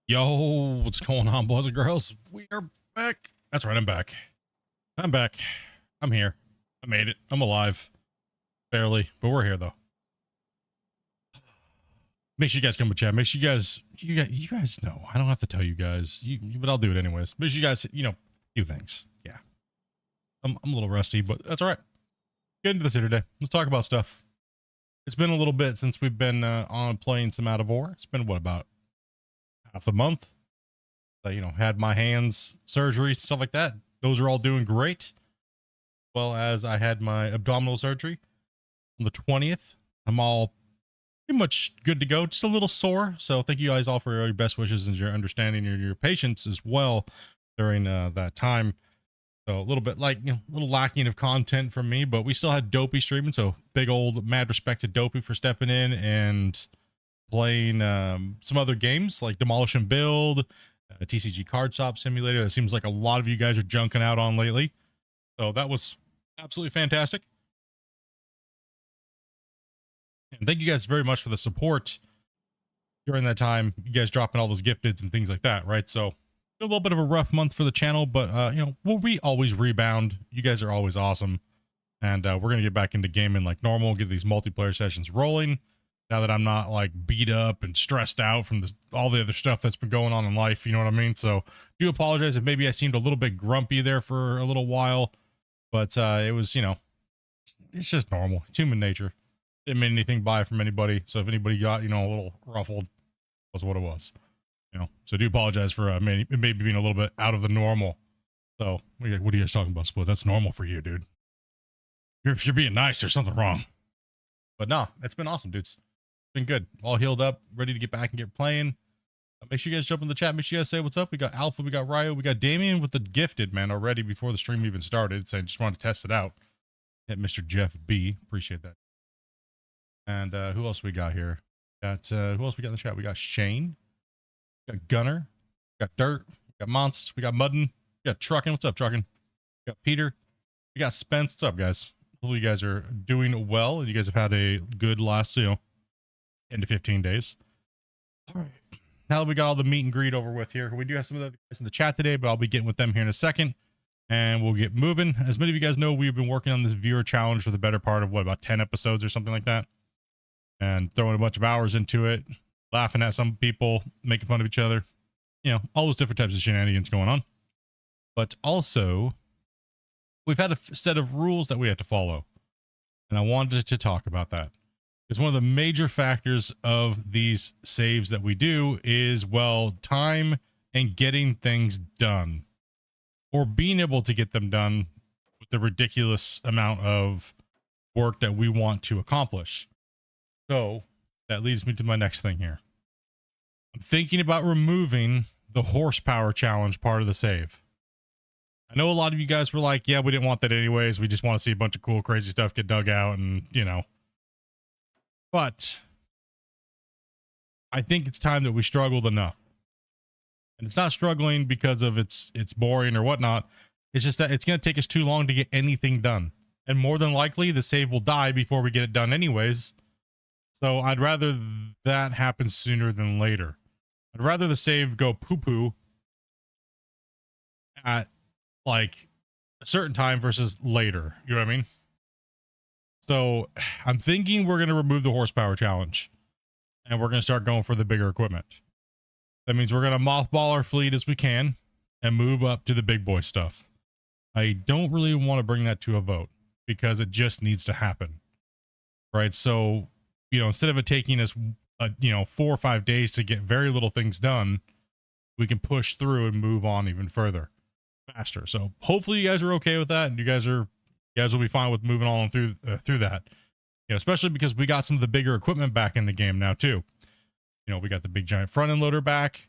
Yo, what's going on, boys and girls? We are back. That's right, I'm back. I'm back. I'm here. I made it. I'm alive. Barely, but we're here though. Make sure you guys come to chat. Make sure you guys know. I don't have to tell you guys, but I'll do it anyways. Make sure you guys, do things. Yeah. I'm a little rusty, but that's all right. Get into this here today. Let's talk about stuff. It's been a little bit since we've been on playing some Out of War. It's been what, about half a month? Had my hands surgeries, stuff like that. Those are all doing great. Well, as I had my abdominal surgery on the 20th. I'm all pretty much good to go. Just a little sore. So thank you guys all for your best wishes and your understanding and your patience as well during that time. So a little bit a little lacking of content from me, but we still had Dopey streaming. So big old mad respect to Dopey for stepping in and playing some other games like Demolish and Build, TCG Card Shop Simulator. That seems like a lot of you guys are junking out on lately. So that was absolutely fantastic. And thank you guys very much for the support during that time. You guys dropping all those gifteds and things like that, right? So a little bit of a rough month for the channel, but we always rebound. You guys are always awesome. And we're going to get back into gaming like normal, get these multiplayer sessions rolling. Now that I'm not like beat up and stressed out from all the other stuff that's been going on in life, you know what I mean? So do apologize if maybe I seemed a little bit grumpy there for a little while, but it was, it's just normal. It's human nature. Didn't mean anything by from anybody. So if anybody got, a little ruffled, was what it was, so do apologize for maybe being a little bit out of the normal. So what are you guys talking about, Split? That's normal for you, dude. If you're being nice, there's something wrong. But no, it's been awesome, dudes. Been good, all healed up, ready to get back and get playing. Make sure you guys jump in the chat. Make sure you guys say what's up. We got Alpha, we got Ryo, we got Damien with the gifted, man, already before the stream even started. So I just wanted to test it out. Hit Mr. Jeff B, appreciate that. And who else we got here? Got who else we got in the chat? We got Shane, we got Gunner, we got Dirt, we got Monst, we got Muddin, we got Truckin. What's up, Truckin? We got Peter, we got Spence. What's up, guys? Hopefully you guys are doing well and you guys have had a good last 10 to 15 days. All right, now that we got all the meet and greet over with here, we do have some of the guys in the chat today, but I'll be getting with them here in a second and we'll get moving. As many of you guys know, we've been working on this viewer challenge for the better part of about 10 episodes or something like that, and throwing a bunch of hours into it, laughing at some people, making fun of each other, all those different types of shenanigans going on. But also we've had a set of rules that we have to follow, and I wanted to talk about that. Because one of the major factors of these saves that we do is, well, time and getting things done, or being able to get them done with the ridiculous amount of work that we want to accomplish. So that leads me to my next thing here. I'm thinking about removing the horsepower challenge part of the save. I know a lot of you guys were like, yeah, we didn't want that anyways. We just want to see a bunch of cool, crazy stuff get dug out and, But I think it's time that we struggled enough. And it's not struggling because of it's boring or whatnot. It's just that it's going to take us too long to get anything done. And more than likely, the save will die before we get it done anyways. So I'd rather that happen sooner than later. I'd rather the save go poo-poo at like a certain time versus later. You know what I mean? So I'm thinking we're going to remove the horsepower challenge and we're going to start going for the bigger equipment. That means we're going to mothball our fleet as we can and move up to the big boy stuff. I don't really want to bring that to a vote because it just needs to happen. Right. So, instead of it taking us, 4 or 5 days to get very little things done, we can push through and move on even further faster. So hopefully you guys are okay with that. And you guys will be fine with moving on through that, especially because we got some of the bigger equipment back in the game now too. We got the big giant front end loader back.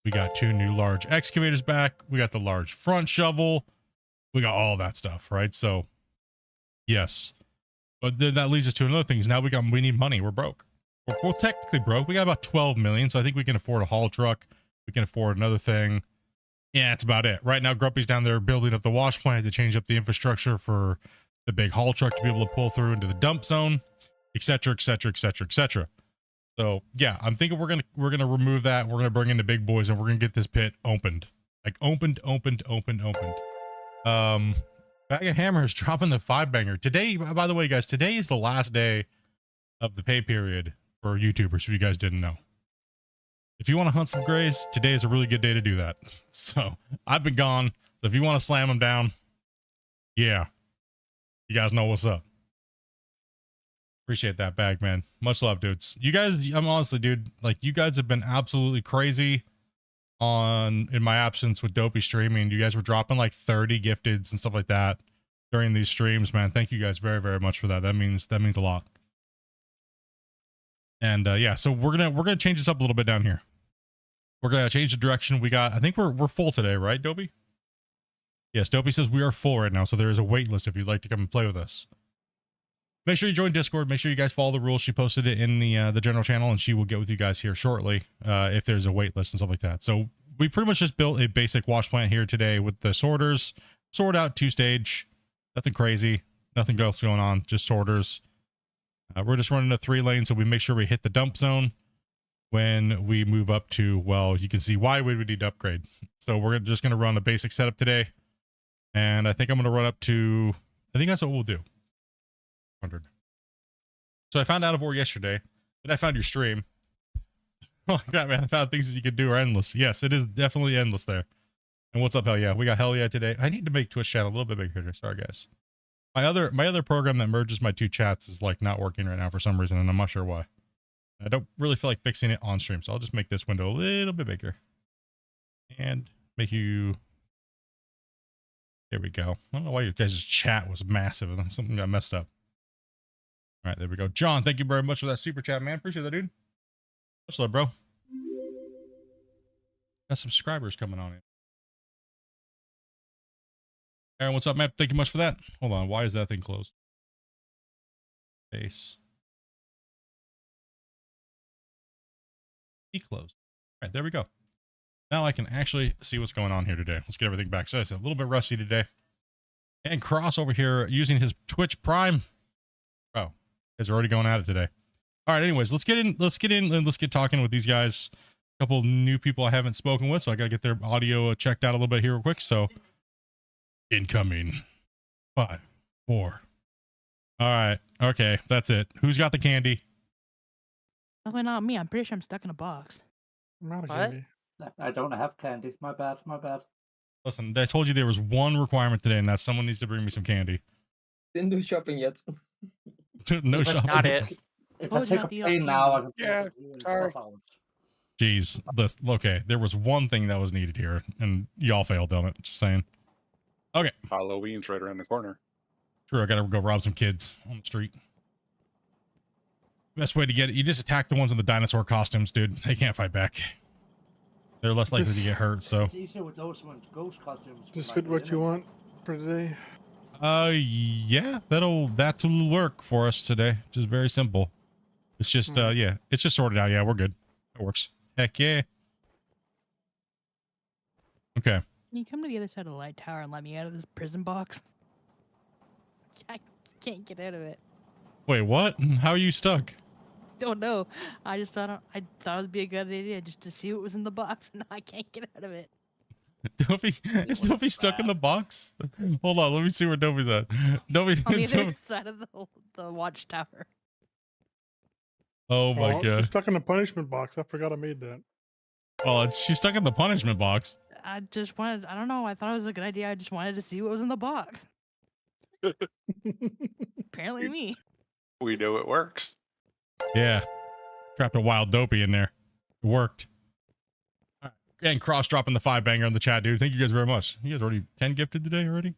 We got 2 new large excavators back. We got the large front shovel. We got all that stuff, right? So yes, but then that leads us to another thing is now we need money. We're broke. We're technically broke. We got about 12 million. So I think we can afford a haul truck. We can afford another thing. Yeah, that's about it. Right now, Grumpy's down there building up the wash plant to change up the infrastructure for the big haul truck to be able to pull through into the dump zone, etc., etc., etc., etc. So yeah, I'm thinking we're gonna remove that. We're gonna bring in the big boys and we're gonna get this pit opened. Like opened. Bag of Hammers dropping the 5-banger. Today, by the way, guys, today is the last day of the pay period for YouTubers, if you guys didn't know. If you want to hunt some grays, today is a really good day to do that. So I've been gone. So if you want to slam them down, yeah, you guys know what's up. Appreciate that bag, man. Much love, dudes. You guys, I'm honestly, dude, like you guys have been absolutely crazy in my absence with Dopey streaming. You guys were dropping like 30 gifteds and stuff like that during these streams, man. Thank you guys very, very much for that. That means a lot. And yeah, so we're gonna change this up a little bit down here. We're gonna change the direction. We got, I think we're full today, right, Dopey? Yes, Dopey says we are full right now, so there is a wait list if you'd like to come and play with us. Make sure you join Discord. Make sure you guys follow the rules. She posted it in the general channel, and she will get with you guys here shortly if there's a wait list and stuff like that. So we pretty much just built a basic wash plant here today with the sorters, sort out 2-stage, nothing crazy, nothing else going on, just sorters. We're just running a 3-lane, so we make sure we hit the dump zone when we move up to, well, you can see why we would need to upgrade. So we're just going to run a basic setup today, and I think I'm going to run up to, I think that's what we'll do. 100. So I found out of Ore yesterday, and I found your stream. Oh my god, man, I found things that you could do are endless. Yes, it is definitely endless there. And what's up, Hell Yeah? We got Hell Yeah today. I need to make Twitch channel a little bit bigger here. Sorry, guys. My other program that merges my two chats is like not working right now for some reason, and I'm not sure why. I don't really feel like fixing it on stream, so I'll just make this window a little bit bigger. And make you... There we go. I don't know why you guys' chat was massive and something got messed up. All right, there we go. John, thank you very much for that super chat, man. Appreciate that, dude. Much love, bro. Got subscribers coming on in. Aaron, what's up, man? Thank you much for that. Hold on. Why is that thing closed? Base. Be closed. All right, there we go. Now I can actually see what's going on here today. Let's get everything back. So it's a little bit rusty today. And Cross over here using his Twitch Prime. Oh, guys are already going at it today. All right, anyways, let's get in and let's get talking with these guys. A couple new people I haven't spoken with, so I got to get their audio checked out a little bit here real quick. So incoming 5, 4. All right. Okay. That's it. Who's got the candy? Definitely not me. I'm pretty sure I'm stuck in a box. I'm out of What? candy. I don't have candy. My bad. My bad. Listen, I told you there was one requirement today, and that someone needs to bring me some candy. Didn't do shopping yet. No If I- shopping. Not it. If Oh, I take a not the plane candy. now, I can Yeah, take you in sorry. 12 hours. Jeez. Okay. There was one thing that was needed here, and y'all failed on it. Just saying. Okay. Halloween's right around the corner. True. I got to go rob some kids on the street. Best way to get it, you just attack the ones in the dinosaur costumes, dude. They can't fight back. They're less likely to get hurt, so. It's easier with those ones, ghost costumes. Just might fit be, what isn't you it? want for today. Yeah, that'll work for us today. Just very simple. It's just, yeah, it's just sorted out. Yeah, we're good. It works. Heck yeah. Okay. Can you come to the other side of the light tower and let me out of this prison box? I can't get out of it. Wait, what? How are you stuck? Don't know. I just thought it would be a good idea just to see what was in the box, and I can't get out of it. Dopey, is Dopey stuck in the box? Hold on, let me see where Dopey's at. Dopey, On the other side of the watchtower. oh my Oh, god. she's stuck in the punishment box. I forgot I made that. Oh, she's stuck in the punishment box. I just wanted, I don't know, I thought it was a good idea. I just wanted to see what was in the box. Apparently me. We know it works. Yeah. Trapped a wild Dopey in there. It worked. All right. And Cross dropping the 5-banger in the chat, dude. Thank you guys very much. You guys already 10 gifted today already?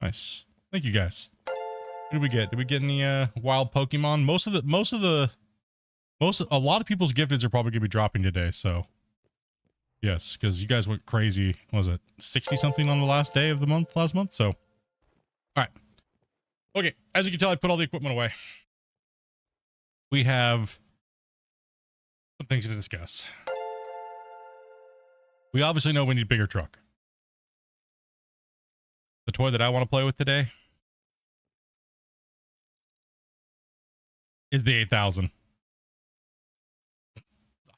Nice. Thank you guys. What did we get? Did we get any wild Pokemon? A lot of people's gifteds are probably gonna be dropping today, so yes, because you guys went crazy. What was it 60 something on the last day of the month last month? So all right. Okay, as you can tell, I put all the equipment away. We have some things to discuss. We obviously know we need a bigger truck. The toy that I want to play with today is the 8000.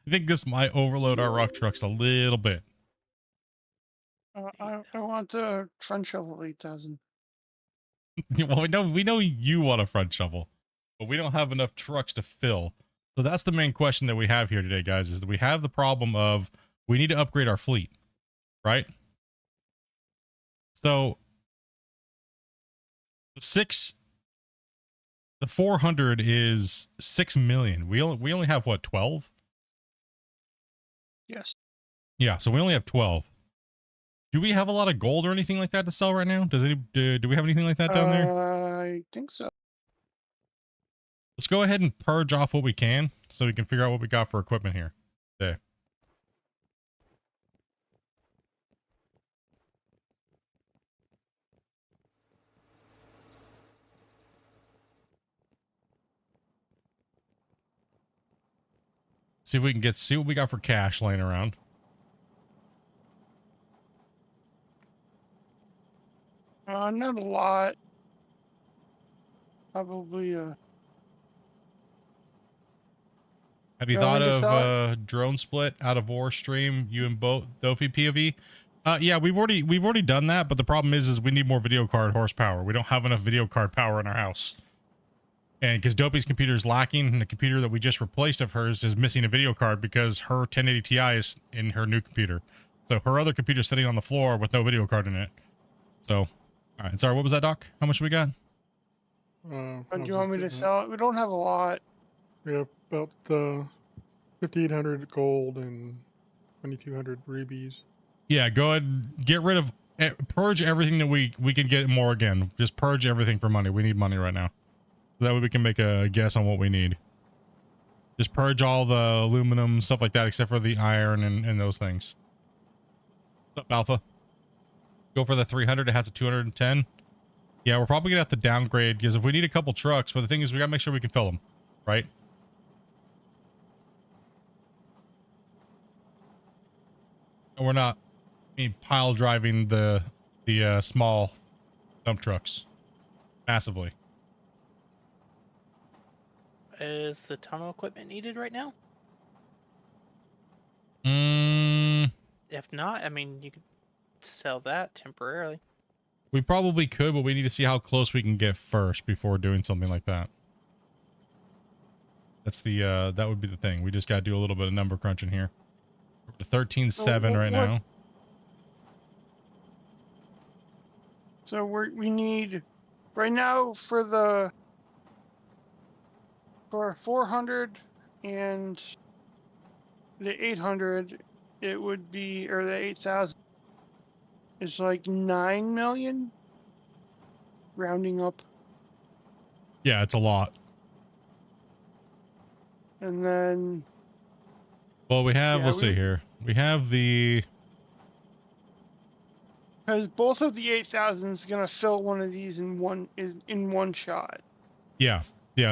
I think this might overload our rock trucks a little bit. I want the front shovel 8,000. Well, we know you want a front shovel, but we don't have enough trucks to fill. So that's the main question that we have here today, guys, is that we have the problem of we need to upgrade our fleet, right? So the 400 is 6 million. We only have what, 12? Yes. Yeah, so we only have 12. Do we have a lot of gold or anything like that to sell right now? Do we have anything like that down there? I think so. Let's go ahead and purge off what we can so we can figure out what we got for equipment here. Okay. See if we can see what we got for cash laying around. Not a lot. Probably Have you You want thought me to of sell drone split out of war stream, you and Dofi POV? Yeah, we've already done that, but the problem is we need more video card horsepower. We don't have enough video card power in our house. And because Dopey's computer is lacking, and the computer that we just replaced of hers is missing a video card because her 1080 Ti is in her new computer. So her other computer is sitting on the floor with no video card in it. So, all right. Sorry, what was that, Doc? How much we got? do you want me to sell it? We don't have a lot. We have about 5,800 gold and 2,200 rubies. Yeah, go ahead and get rid of, purge everything that we can get more again. Just purge everything for money. We need money right now. So that way we can make a guess on what we need. Just purge all the aluminum, stuff like that, except for the iron and those things. What's up, Alpha? Go for the 300. It has a 210. Yeah, we're probably gonna have to downgrade because if we need a couple trucks, but the thing is we gotta make sure we can fill them, right? And we're not pile driving the small dump trucks massively. Is the tunnel equipment needed right now? If not, I mean, you could sell that temporarily. We probably could, but we need to see how close we can get first before doing something like that. That's the that would be the thing. We just got to do a little bit of number crunching here. We're to 13.7 right now. So we need right now for 400 and the 800, it would be, or the 8,000, it's like 9 million, rounding up. Yeah, it's a lot. And then, Well, we have, Yeah, let's see here. We have the, because both of the 8,000 is gonna fill one of these in one shot. yeah,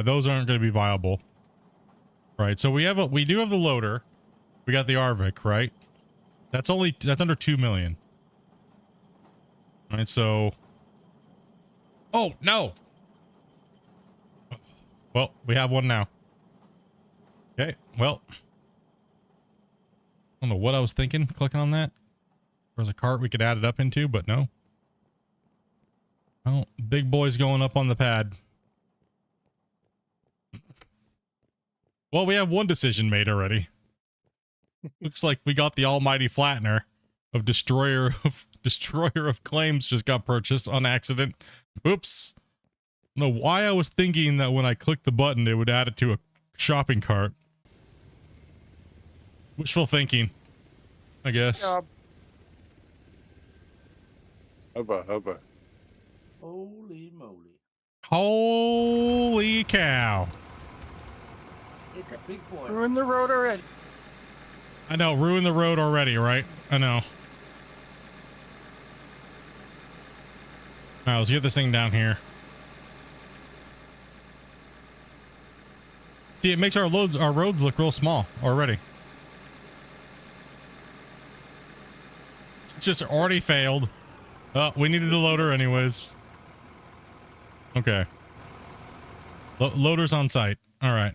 those aren't going to be viable. Right. So we do have the loader. We got the Arvik, right? That's under 2 million. All right. So, oh no. Well, we have one now. Okay. Well, I don't know what I was thinking clicking on that. There's a cart we could add it up into, but no. Oh, big boy's going up on the pad. Well, we have one decision made already. Looks like we got the almighty flattener of destroyer of claims just got purchased on accident. Oops. I don't know why I was thinking that when I clicked the button it would add it to a shopping cart. Wishful thinking, I guess. Hubba, hubba. Holy moly. Holy cow. It's a big boy. Ruin the road already. I know, ruin the road already, right? I know. Alright, let's get this thing down here. See, it makes our roads look real small already. It's just already failed. Oh, we needed the loader anyways. Okay. Loader's on site. All right.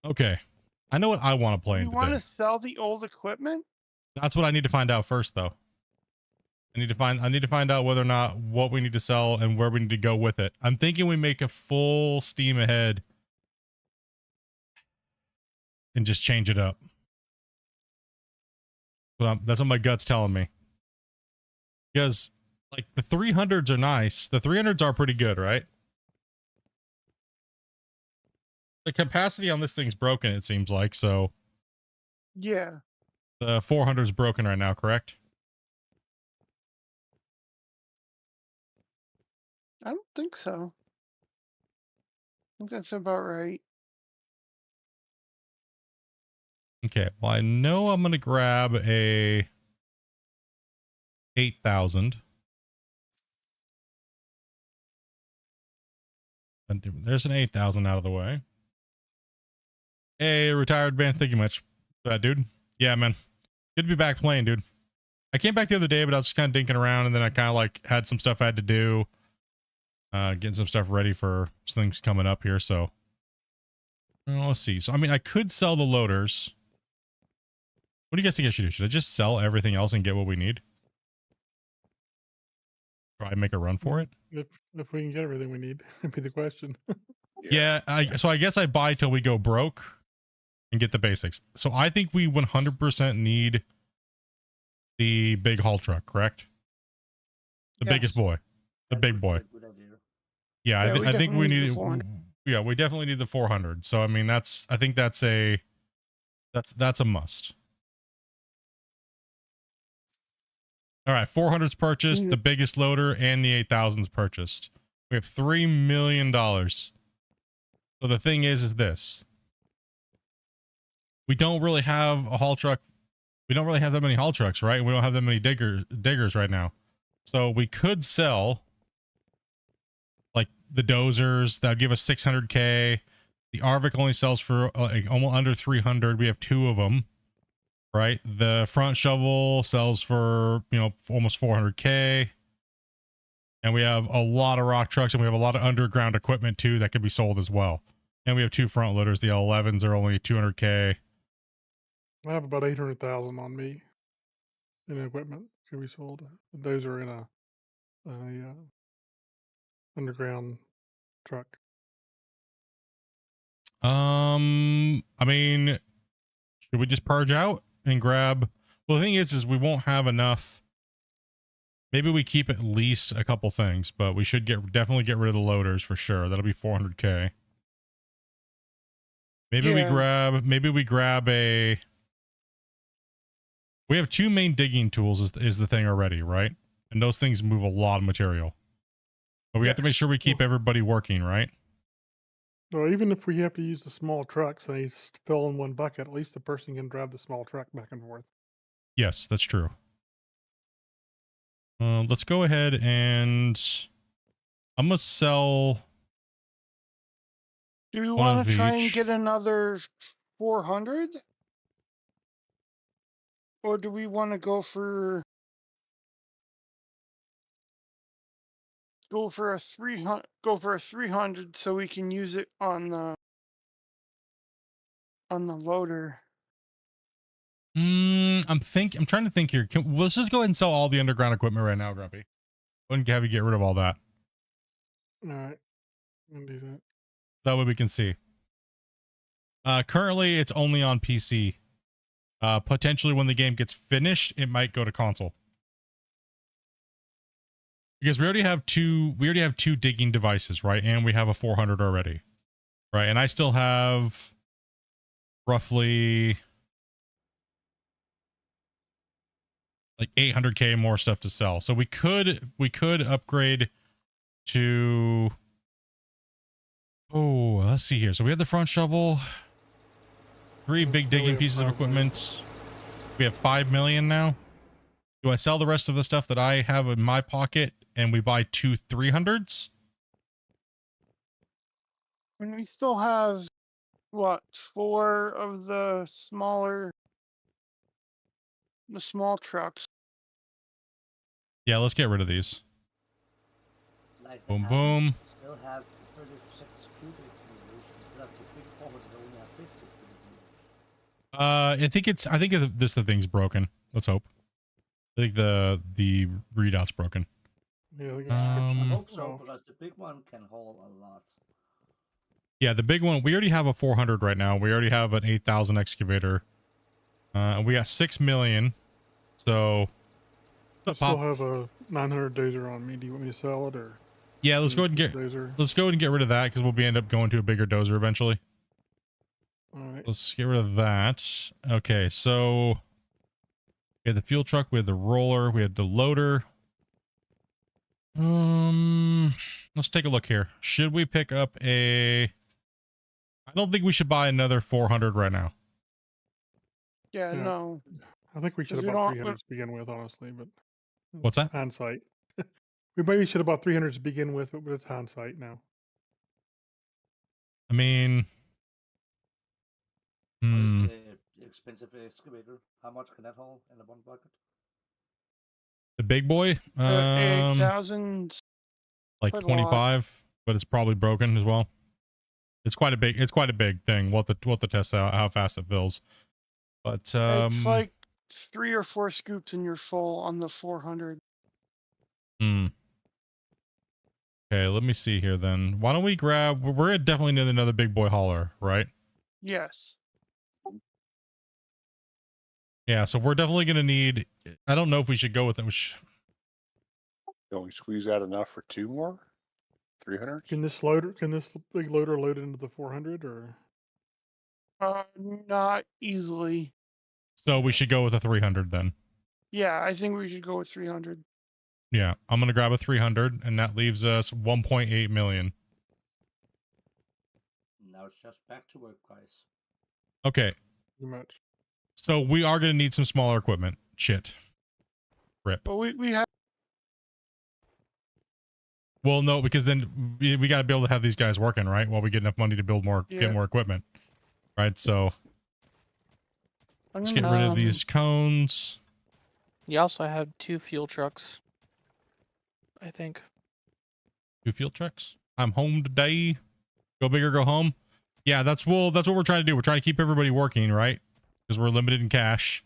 Okay. I know what I want to Do play we in want today. to sell the old equipment? That's what I need to find out first, though. I need to find out whether or not what we need to sell and where we need to go with it. I'm thinking we make a full steam ahead and just change it up. But that's what my gut's telling me. Because like the 300s are nice. The 300s are pretty good, right? The capacity on this thing's broken, it seems like. So Yeah. the 400 is broken right now, correct? I don't think so. I think that's about right. Okay. Well, I know I'm going to grab a 8,000. There's an 8,000 out of the way. Hey, retired band. Thank you much for that, dude. Yeah, man. Good to be back playing, dude. I came back the other day, but I was just kind of dinking around, and then I kind of like had some stuff I had to do. Getting some stuff ready for some things coming up here, so. Let's see. So, I mean, I could sell the loaders. What do you guys think I should do? Should I just sell everything else and get what we need? Try and make a run for it? If we can get everything we need, would be the question. Yeah, so I guess I buy till we go broke and get the basics. So I think we 100% need the big haul truck, correct? The biggest boy. The That big would be boy. a good idea. Yeah, Yeah, we I think we definitely need need the 400. yeah, we definitely need the 400. So I mean I think that's a must. All right, 400's purchased, the biggest loader, and the 8,000's purchased. We have $3 million. So the thing is this. We don't really have a haul truck. We don't really have that many haul trucks, right? We don't have that many diggers right now. So we could sell like the dozers that would give us 600K. The Arvik only sells for like almost under 300. We have 2 of them. Right, the front shovel sells for almost 400K, and we have a lot of rock trucks, and we have a lot of underground equipment too that could be sold as well. And we have 2 front loaders. The L11s are only 200K. I have about 800,000 on me in equipment to be sold. Those are in a underground truck. I mean, should we just purge out and grab? Well, the thing is we won't have enough. Maybe we keep at least a couple things, but we should definitely get rid of the loaders for sure. That'll be 400K. Maybe we grab a. We have 2 main digging tools is the thing already, right? And those things move a lot of material. But we have to make sure we keep everybody working, right? So even if we have to use the small trucks and they fill in one bucket, at least the person can drive the small truck back and forth. Yes, that's true. Let's go ahead and I'm gonna sell. Do we one want of to try and each. get another 400? Or do we want to go for a 300? Go for a 300 so we can use it on the loader. I'm trying to think here. Let's just go ahead and sell all the underground equipment right now, Grumpy. Go ahead and have you get rid of all that. All right, I'm gonna do that. That way we can see. Currently it's only on PC. Potentially when the game gets finished, it might go to console. Because we already have two digging devices, right? And we have a 400 already. Right? And I still have roughly like 800K more stuff to sell. So we could upgrade to let's see here. So we have the front shovel, 3 big digging pieces of equipment. We have 5 million now. Do I sell the rest of the stuff that I have in my pocket and we buy 2 300s? And we still have what, 4 of the small trucks. Yeah, let's get rid of these. Like Boom, the boom. Abbott still have 36 cubic meters instead of the big 400 that only have 50 cubic meters. I think this the thing's broken. Let's hope. I think the readout's broken. Yeah, I think I it's hope so, off. because the big one can haul a lot. Yeah, the big one. We already have a 400 right now. We already have an 8,000 excavator. We got 6 million. So I the still pop. have a 900 dozer on me. Do you want me to sell it or? Yeah, let's go ahead and keep get the dozer? let's go ahead and get rid of that because we'll be end up going to a bigger dozer eventually. All right. Let's get rid of that. Okay, so we had the fuel truck, we had the roller, we had the loader. Let's take a look here. Should we pick up a? I don't think we should buy another 400 right now. Yeah, Yeah. no. I think we should have we bought don't- 300 to begin with, honestly, but What's that? hindsight. We maybe should have bought 300 to begin with, but it's hindsight now. I mean, What hmm. is the expensive excavator? How much can that haul in a one bucket? The big boy, 8,000. like quite a lot. 25, but it's probably broken as well. It's quite a big thing. We'll have to test out how fast it fills. But It's like 3 or 4 scoops and you're full on the 400. Okay, let me see here then. Why don't we grab? We're definitely need another big boy hauler, right? Yes. Yeah, so we're definitely gonna need. I don't know if we should go with it. Can we squeeze out enough for 2 more? 300? Can this big loader load into the 400 or? Not easily. So we should go with a 300 then. Yeah, I think we should go with 300. Yeah, I'm gonna grab a 300, and that leaves us 1.8 million. Now it's just back to work, guys. Okay, Too much. so we are gonna need some smaller equipment. Shit. Rip. But we have. Well, no, because then we got to be able to have these guys working, right? While we get enough money to build more, Yeah. get more equipment, right? So I'm let's gonna get rid of Um, these cones. You also have 2 fuel trucks. I think. 2 field trucks. I'm home today. Go big or go home. Yeah, that's what we're trying to do. We're trying to keep everybody working, right? Because we're limited in cash.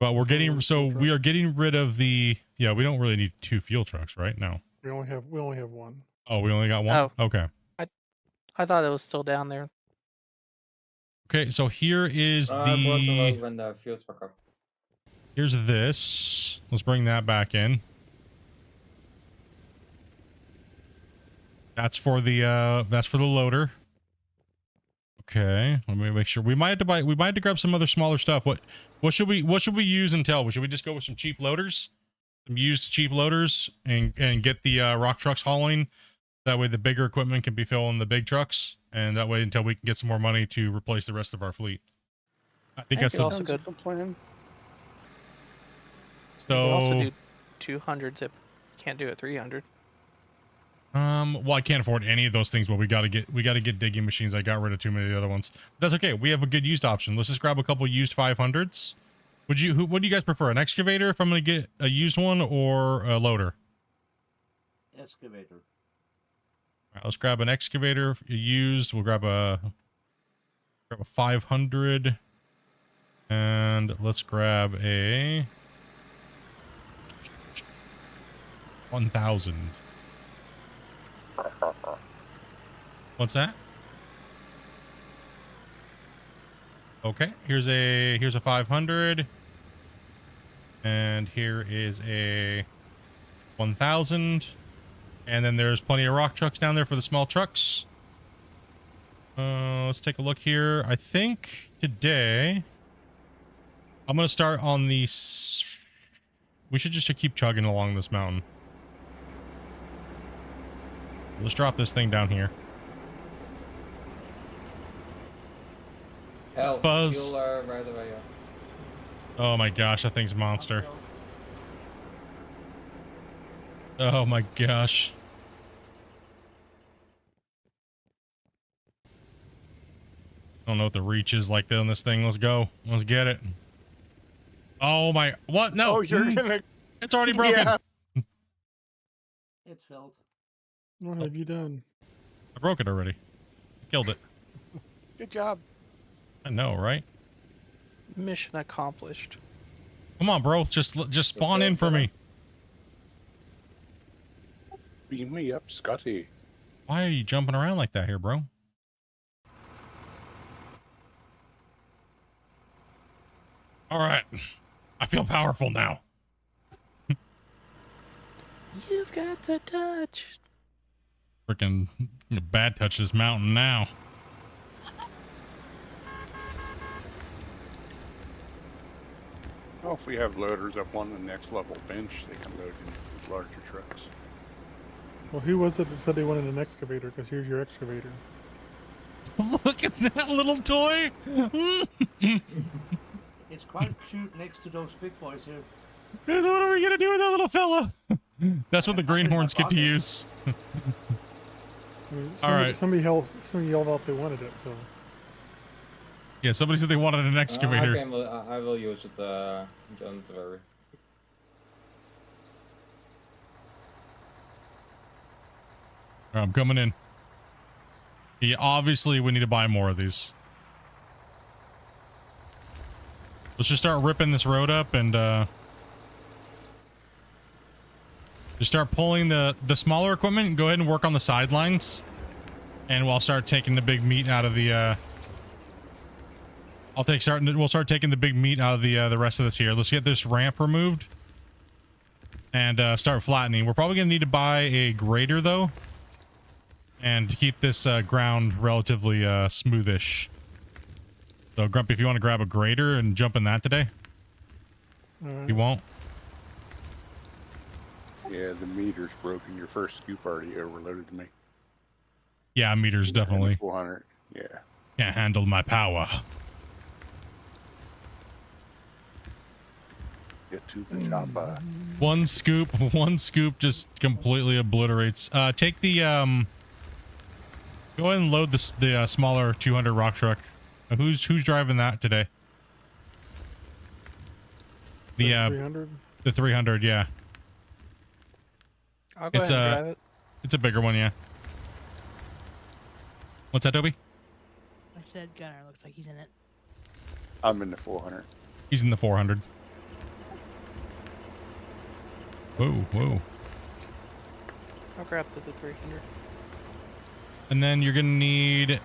But we're getting we are getting rid of the. Yeah, we don't really need 2 fuel trucks, right? No. We only have one. Oh, we only got one. Oh. Okay. I thought it was still down there. Okay, so here is I brought the the. load when the fuel truck up. Here's this. Let's bring that back in. That's for the loader. Okay, let me make sure. We might have to grab some other smaller stuff. What should we use until? Should we just go with some cheap loaders? Some used cheap loaders and get the rock trucks hauling. That way the bigger equipment can be filling the big trucks, and that way until we can get some more money to replace the rest of our fleet. I think that's could the, also sounds go- like a plan. You could also so do 200s if can't do it 300. well, I can't afford any of those things, but we gotta get digging machines. I got rid of too many of the other ones. That's okay. We have a good used option. Let's just grab a couple used 500s. What do you guys prefer? An excavator if I'm gonna get a used one, or a loader? Excavator. All right, let's grab an excavator used. We'll grab a 500, and let's grab a 1,000. What's that? Okay, here's a 500, and here is a 1,000. And then there's plenty of rock trucks down there for the small trucks. Let's take a look here. I think today I'm going to start on the... We should just keep chugging along this mountain. Let's drop this thing down here. Hell, Buzz. fuel right away. Yeah. Oh my gosh, that thing's a monster. Oh my gosh. I don't know what the reach is like on this thing. Let's go. Let's get it. Oh my, what? No. Oh, you're gonna. It's already broken. Yeah. It's filled. What have you done? I broke it already. I killed it. Good job. I know, right? Mission accomplished. Come on, bro. Just spawn in for me. Beam me up, Scotty. Why are you jumping around like that here, bro? All right. I feel powerful now. You've got the touch. Freaking bad touch this mountain now. Well, if we have loaders up on the next level bench, they can load in larger trucks. Well, who was it that said they wanted an excavator? Because here's your excavator. Look at that little toy. It's quite cute next to those big boys here. What are we gonna do with that little fella? That's what the greenhorns get to use. I mean, All right. Somebody yelled out they wanted it, so. Yeah, somebody said they wanted an excavator. I will use it, don't worry. All right, I'm coming in. Yeah, obviously we need to buy more of these. Let's just start ripping this road up and just start pulling the smaller equipment and go ahead and work on the sidelines. And we'll start taking the big meat out of the we'll start taking the big meat out of the rest of this here. Let's get this ramp removed and start flattening. We're probably gonna need to buy a grader though, and keep this ground relatively smoothish. So Grumpy, if you want to grab a grader and jump in that today, you won't. Yeah, the meter's broken. Your first scoop already overloaded me. Yeah, meters definitely 400. Yeah. can't handle my power. Get to the chopper. One scoop just completely obliterates. Take the go ahead and load the smaller 200 rock truck. Who's driving that today? The 300? the 300, yeah. I'll go It's ahead and drive it. It's a bigger one, yeah. What's that, Toby? I said Gunner looks like he's in it. I'm in the 400. He's in the 400. Whoa. I'll grab the 300. And then you're gonna need,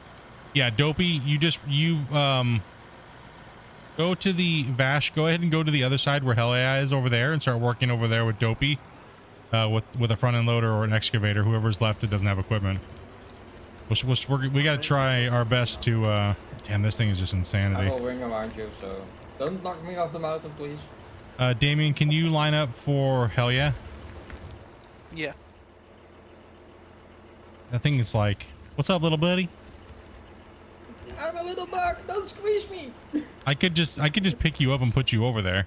yeah, Dopey. You go to the Vash. Go ahead and go to the other side where Hell AI is over there, and start working over there with Dopey, with a front end loader or an excavator. Whoever's left that doesn't have equipment. We gotta try our best to. Damn, this thing is just I insanity. will ring around you, so don't knock me off the mountain, please. Damien, can you line up for Hell Yeah? Yeah. That thing is like, what's up, little buddy? I'm a little bug, don't squeeze me! I could just pick you up and put you over there.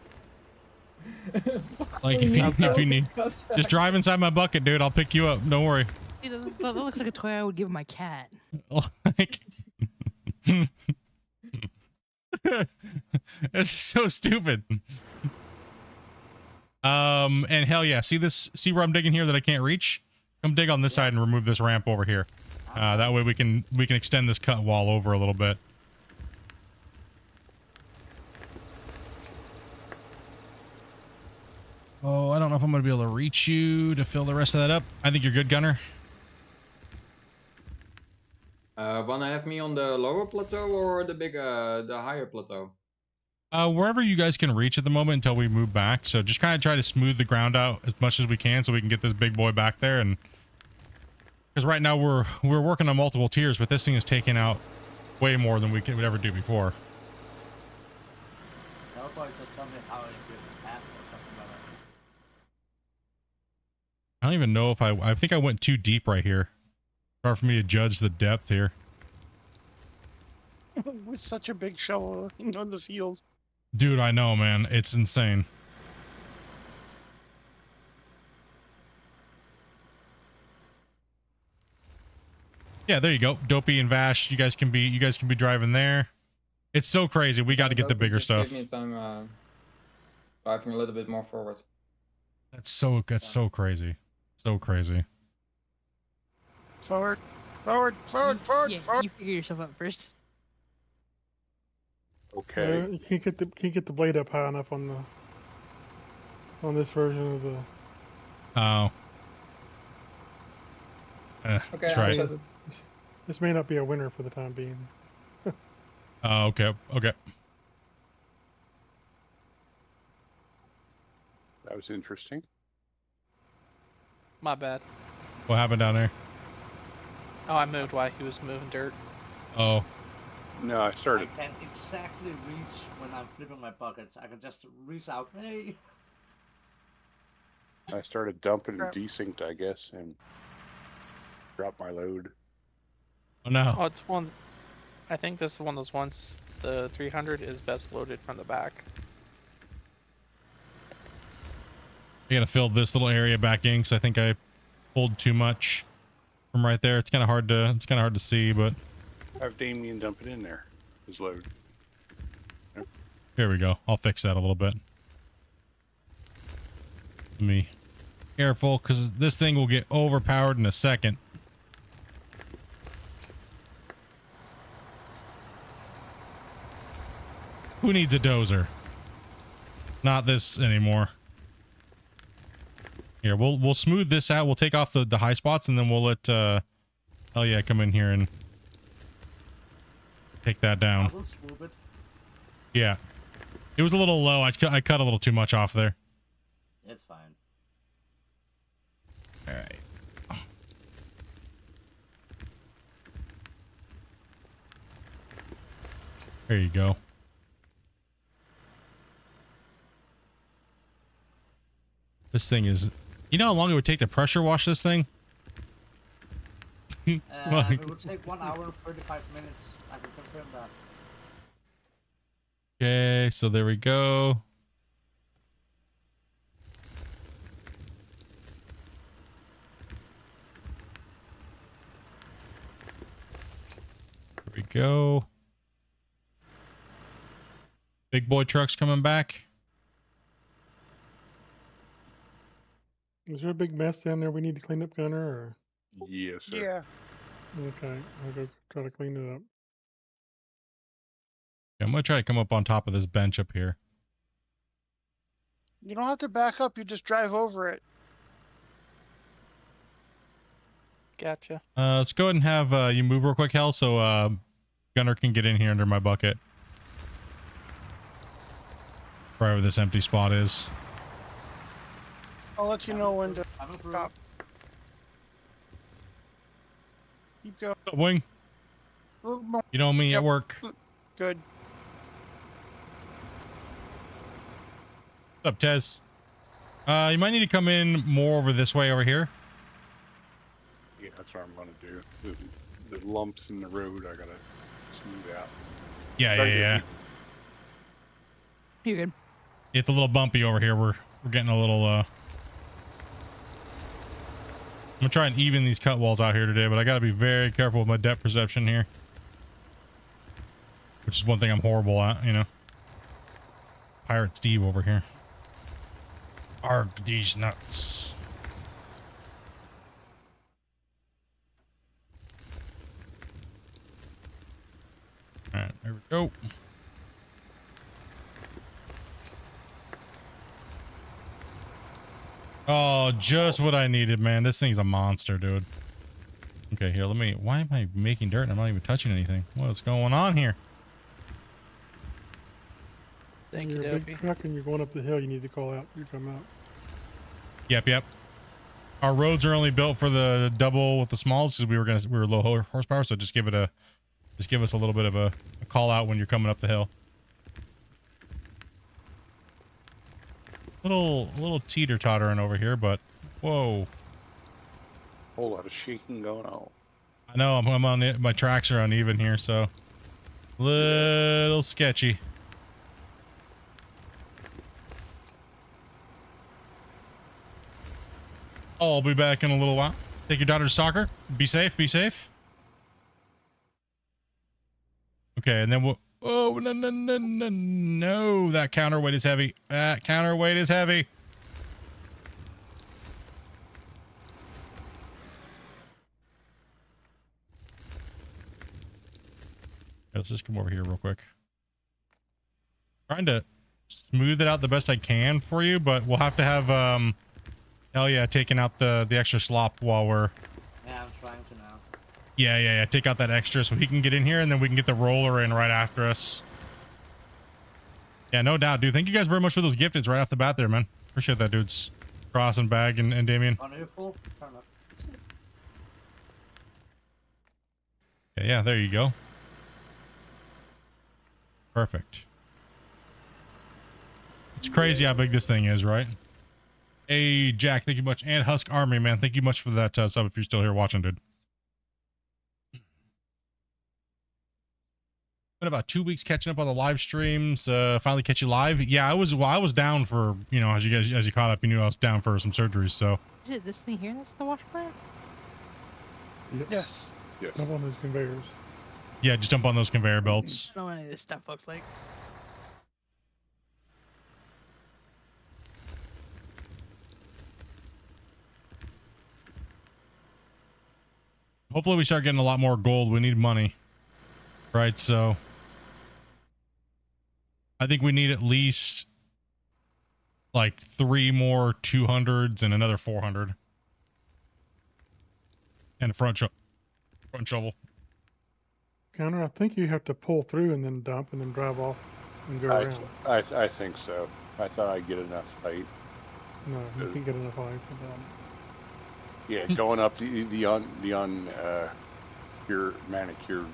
Like if you need, just drive inside my bucket, dude. I'll pick you up. Don't worry. Dude, that looks like a toy I would give my cat. Like, it's so stupid. And Hell Yeah, see where I'm digging here that I can't reach? Come dig on this side and remove this ramp over here. That way we can extend this cut wall over a little bit. Oh, I don't know if I'm going to be able to reach you to fill the rest of that up. I think you're good, Gunner. Wanna have me on the lower plateau or the higher plateau? Wherever you guys can reach at the moment until we move back. So just kind of try to smooth the ground out as much as we can so we can get this big boy back there. And because right now we're working on multiple tiers, but this thing is taking out way more than we would ever do before. That'll probably just tell me how it gets past or something like that. I don't even know if I think I went too deep right here. Hard for me to judge the depth here. With such a big shovel on the fields. Dude, I know, man. It's insane. Yeah, there you go. Dopey and Vash, you guys can be driving there. It's so crazy. We got to get the bigger stuff. Give me time driving a little bit more forward. That's so crazy. So crazy. Forward. Yeah, Forward. you figure yourself out first. Okay. You can't get the blade up high enough on this version of the. Oh. Okay, That's I'll right. set it. This may not be a winner for the time being. Oh, okay. Okay. That was interesting. My bad. What happened down there? Oh, I moved while he was moving dirt. Oh. No, I I started. can exactly reach when I'm flipping my buckets. I can just reach out. Hey. I started dumping and Crap. desynced, I guess, and dropped my load. Oh no. Oh, it's one. I think this is one of those ones. The 300 is best loaded from the back. I gotta fill this little area back in because I think I pulled too much from right there. It's kind of hard to see, but Have Damien dump it in there. His load. here we go. I'll fix that a little bit. Let me careful because this thing will get overpowered in a second. Who needs a dozer? Not this anymore. Here, we'll smooth this out. We'll take off the high spots and then we'll let hell yeah come in here and take that I down. will swoop it. Yeah. It was a little low. I cut a little too much off there. It's fine. All right. There you go. This thing is... You know how long it would take to pressure wash this thing? Like- It would take 1 hour and 35 minutes. I can confirm that. Okay, so there we go. There we go. Big boy truck's coming back. Is there a big mess down there we need to clean up, Gunner? Or Yes, sir. Yeah. okay, I'll go try to clean it up. I'm gonna try to come up on top of this bench up here. You don't have to back up. You just drive over it. Gotcha. Let's go ahead and have you move real quick, Hell, so Gunner can get in here under my bucket. Right where this empty spot is. I'll let you know when to I'm approved. stop. Keep going. Wing, A little more. you know me at Yep. work. Good. What's up, Tez? You might need to come in more over this way over here. Yeah, that's what I'm gonna do. The lumps in the road, I gotta smooth out. Yeah. You're good. It's a little bumpy over here. We're getting a little I'm gonna try and even these cut walls out here today, but I gotta be very careful with my depth perception here. Which is one thing I'm horrible at, you know. Pirate Steve over here. Arg these nuts. Alright, there we go. Oh, just what I needed, man. This thing's a monster, dude. Okay, here, let me... Why am I making dirt and I'm not even touching anything? What's going on here? Thank When you, you're a big Dopey. truck and you're going up the hill, you need to call out. You come out. Yep. Our roads are only built for the double with the smalls because we were low horsepower, so just give us a little bit of a call out when you're coming up the hill. A little teeter tottering over here, but whoa. Whole lot of shaking going on. I know I'm on it. My tracks are uneven here, so little sketchy. Oh, I'll be back in a little while. Take your daughter to soccer. Be safe. Be safe. Okay, and then we'll... Oh, no. That counterweight is heavy. That counterweight is heavy. Let's just come over here real quick. Trying to smooth it out the best I can for you, but we'll have to have hell yeah, taking out the extra slop while we're Yeah, I'm trying to now. yeah, take out that extra so he can get in here, and then we can get the roller in right after us. Yeah, no doubt, dude. Thank you guys very much for those gifteds right off the bat there, man. Appreciate that, dudes. Cross and Bag and Damien. On you full? Turn up. Yeah, there you go. Perfect. It's crazy how big this thing is, right? Hey, Jack, thank you much. And Husk Army, man, thank you much for that sub if you're still here watching, dude. Been about 2 weeks catching up on the live streams. Finally catch you live. Yeah, I was down for, you know, as you caught up, you knew I was down for some surgeries, so. Is it this thing here that's the wash plant? Yes. Yes. Up on those conveyors. Yeah, just jump on those conveyor belts. I don't know what any of this stuff looks like. Hopefully we start getting a lot more gold. We need money. Right, so I think we need at least like 3 more 200s and another 400. And a front shovel. Connor, I think you have to pull through and then dump and then drive off and go around. I think so. I thought I'd get enough height. No, you can't get enough height for that. Yeah, going up the pure manicured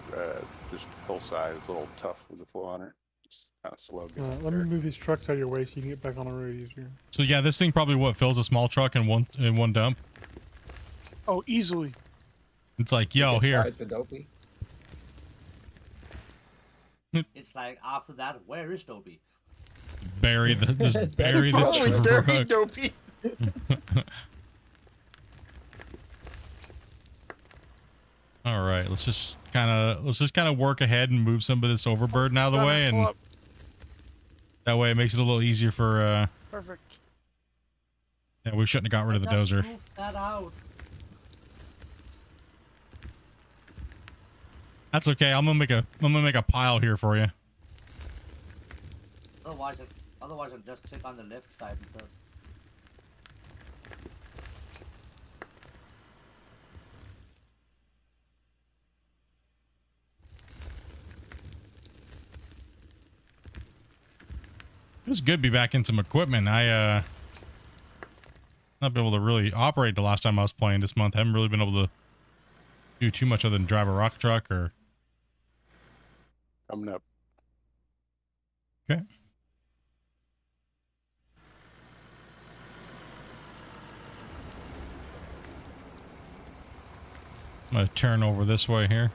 just hillside is a little tough with the 400. It's kind of slow. getting up Let me there. move these trucks out of your way so you can get back on the road easier. So yeah, this thing probably what fills a small truck in one dump. Oh, easily. It's like, yo, here. Right, the dopey. It's like after that, where is Dopey? Bury the just bury the Probably very truck. dopey. All right, let's just kind of work ahead and move some of this overburden out of the way, Pull and up. that way it makes it a little easier for Perfect. yeah, we shouldn't have got rid of the Just dozer. move that out. That's okay. I'm gonna make a pile here for you. Otherwise, I'll just take on the left side instead. It was good to be back in some equipment. I not been able to really operate the last time I was playing this month. Haven't really been able to do too much other than drive a rock truck or. Coming up. Okay. I'm gonna turn over this way here.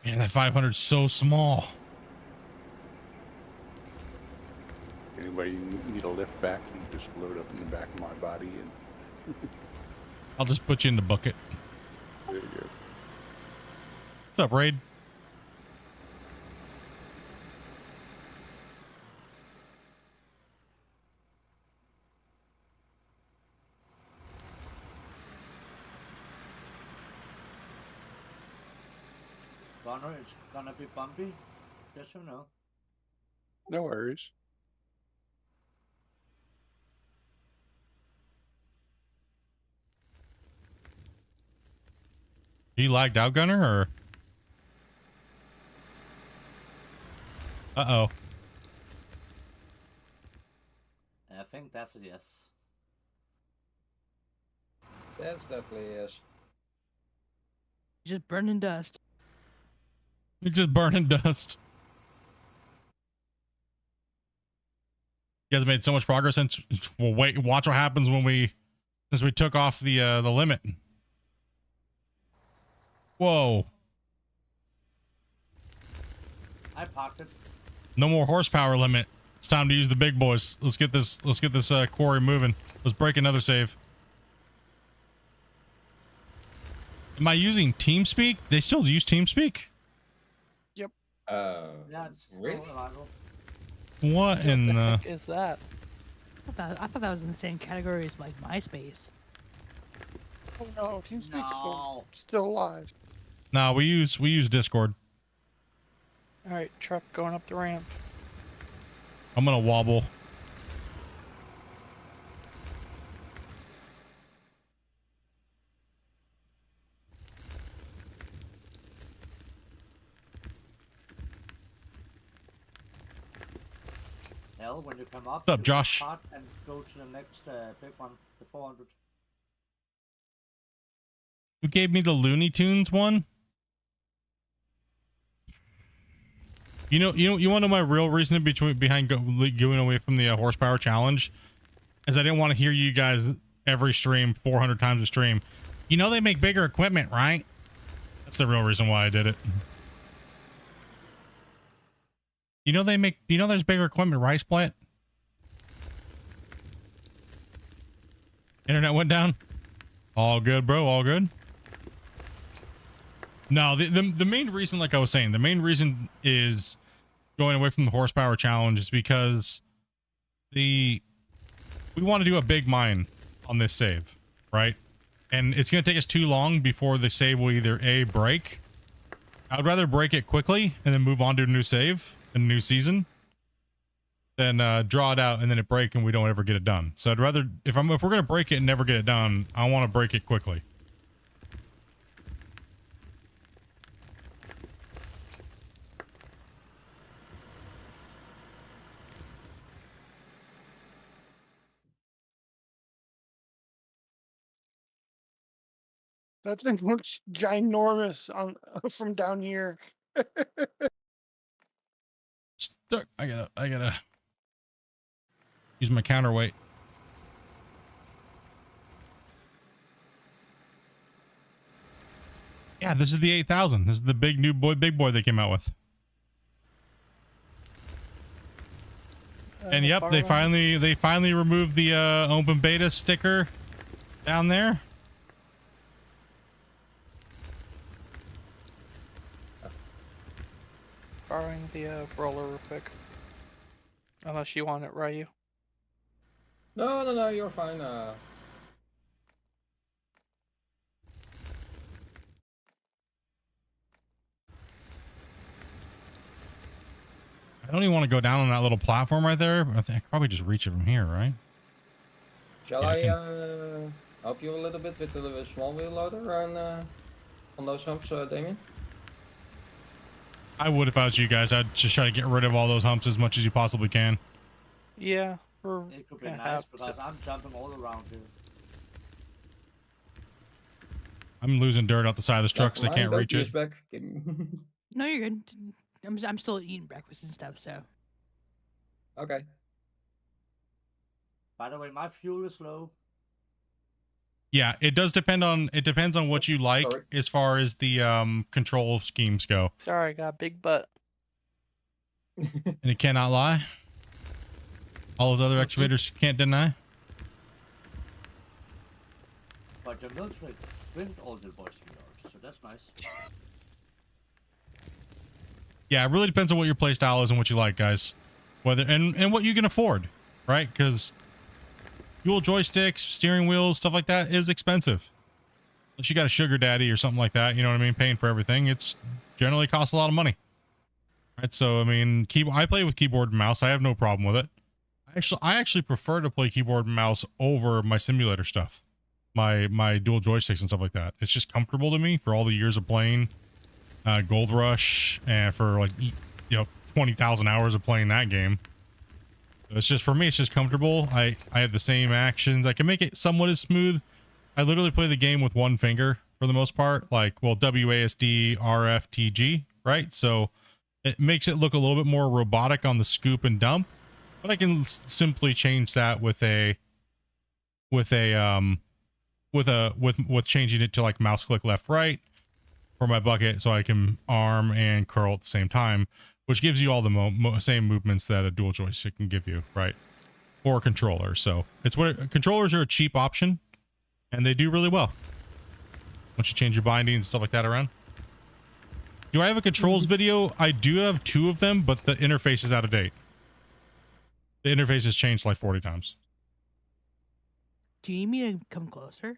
Man, that 500's so small. Anybody need a lift back, you just load up in the back of my body and I'll just put you in the bucket. there you go. What's up, Raid? Connor, it's gonna be bumpy. Just so you know. No worries. You lagged out, Gunner, or? Uh-oh. I think that's a yes. That's definitely yes. Just burning dust. You're just burning dust. You guys made so much progress since. Well, wait, watch what happens when since we took off the limit. Whoa. I parked it. No more horsepower limit. It's time to use the big boys. Let's get this quarry moving. Let's break another save. Am I using TeamSpeak? They still use TeamSpeak? Yeah, it's still really? reliable. What in the the? heck is that? I thought that was in the same category as like MySpace. Oh no, TeamSpeak's No. still alive. Nah, we use Discord. All right, truck going up the ramp. I'm gonna wobble. Hell, when you come up, What's up, you Josh? part and go to the next big one, the 400. Who gave me the Looney Tunes one? You want to know my real reason behind going away from the horsepower challenge? Is I didn't want to hear you guys every stream 400 times a stream. You know they make bigger equipment, right? That's the real reason why I did it. You know there's bigger equipment, right, Split? Internet went down. All good, bro. All good. No, the main reason, like I was saying, the main reason is going away from the horsepower challenge is because we want to do a big mine on this save, right? And it's going to take us too long before the save will either A, break. I would rather break it quickly and then move on to a new save, a new season, than draw it out and then it break and we don't ever get it done. So I'd rather, if we're going to break it and never get it done, I want to break it quickly. That thing looks ginormous on from down here. I gotta use my counterweight. Yeah, this is the 8000. This is the big boy they came out with. And yep, they finally removed the open beta sticker down there. Borrowing the roller real quick. Unless you want it, Ryu. No, you're fine. I don't even want to go down on that little platform right there. But I think I could probably just reach it from here, right? Shall Yeah, I help you a little bit with the small wheel loader on those humps, Damien? I would if I was you guys. I'd just try to get rid of all those humps as much as you possibly can. Yeah, we're It could be gonna nice have because to. I'm jumping all around here. I'm losing dirt out the side of this truck because I can't reach it. Back. No, you're good. I'm still eating breakfast and stuff, so. Okay. By the way, my fuel is low. Yeah, it depends on what you like Sorry. as far as the control schemes go. Sorry, I got a big butt. And it cannot lie. All those other excavators can't deny. But your military went all the boys from yours, so that's nice. Yeah, it really depends on what your play style is and what you like, guys. Whether and what you can afford, right? Because dual joysticks, steering wheels, stuff like that is expensive. Unless you got a sugar daddy or something like that, you know what I mean? Paying for everything, it's generally costs a lot of money. Right? So I mean, I play with keyboard and mouse. I have no problem with it. I actually prefer to play keyboard and mouse over my simulator stuff. My dual joysticks and stuff like that. It's just comfortable to me for all the years of playing Gold Rush and for like 20,000 hours of playing that game. It's just, for me, it's just comfortable. I have the same actions. I can make it somewhat as smooth. I literally play the game with one finger for the most part, like, well, WASD, RF, TG, right? So it makes it look a little bit more robotic on the scoop and dump, but I can simply change that with changing it to like mouse click left, right for my bucket, so I can arm and curl at the same time, which gives you all the same movements that a dual joystick can give you, right? Or a controller. So it's controllers are a cheap option, and they do really well once you change your bindings and stuff like that around. Do I have a controls video? I do have 2 of them, but the interface is out of date. The interface has changed like 40 times. Do you need me to come closer?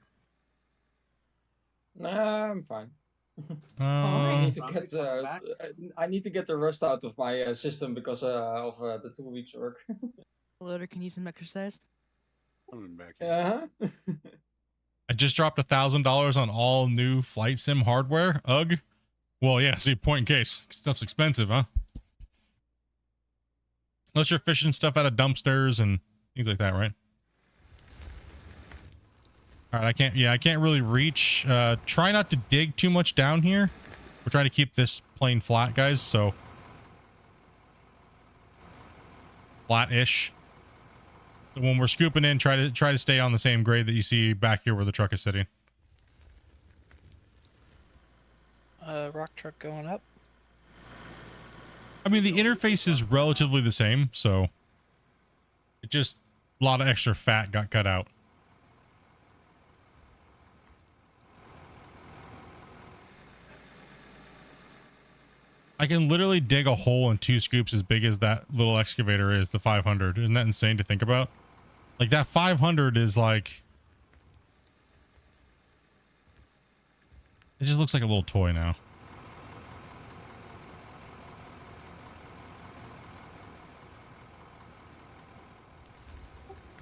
Nah, I'm fine. I Alright. need to Grumpy get coming back? I need to get the rust out of my system because of the 2 weeks work. Loader can use some exercise. Coming back in. Uh-huh. I just dropped $1,000 on all new flight sim hardware. Ugh. Well, yeah. See, point in case stuff's expensive, huh? Unless you're fishing stuff out of dumpsters and things like that, right? All right, I can't really reach. Try not to dig too much down here. We're trying to keep this plane flat, guys, so flat-ish. So when we're scooping in, try to stay on the same grade that you see back here where the truck is sitting. Rock truck going up. I mean, the interface is relatively the same, so it just a lot of extra fat got cut out. I can literally dig a hole in 2 scoops as big as that little excavator is, the 500. Isn't that insane to think about? Like, that 500 is like... It just looks like a little toy now.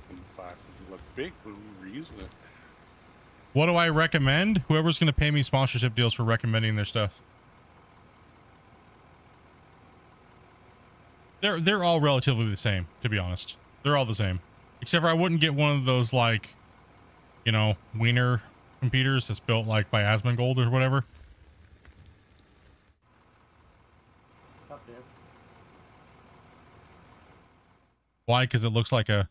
And the 500 look big when we were using it. What do I recommend? Whoever's going to pay me sponsorship deals for recommending their stuff. They're all relatively the same, to be honest. They're all the same. Except for I wouldn't get one of those, like, you know, wiener computers that's built, like, by Asmongold or whatever. Up there. Why? Because it looks like a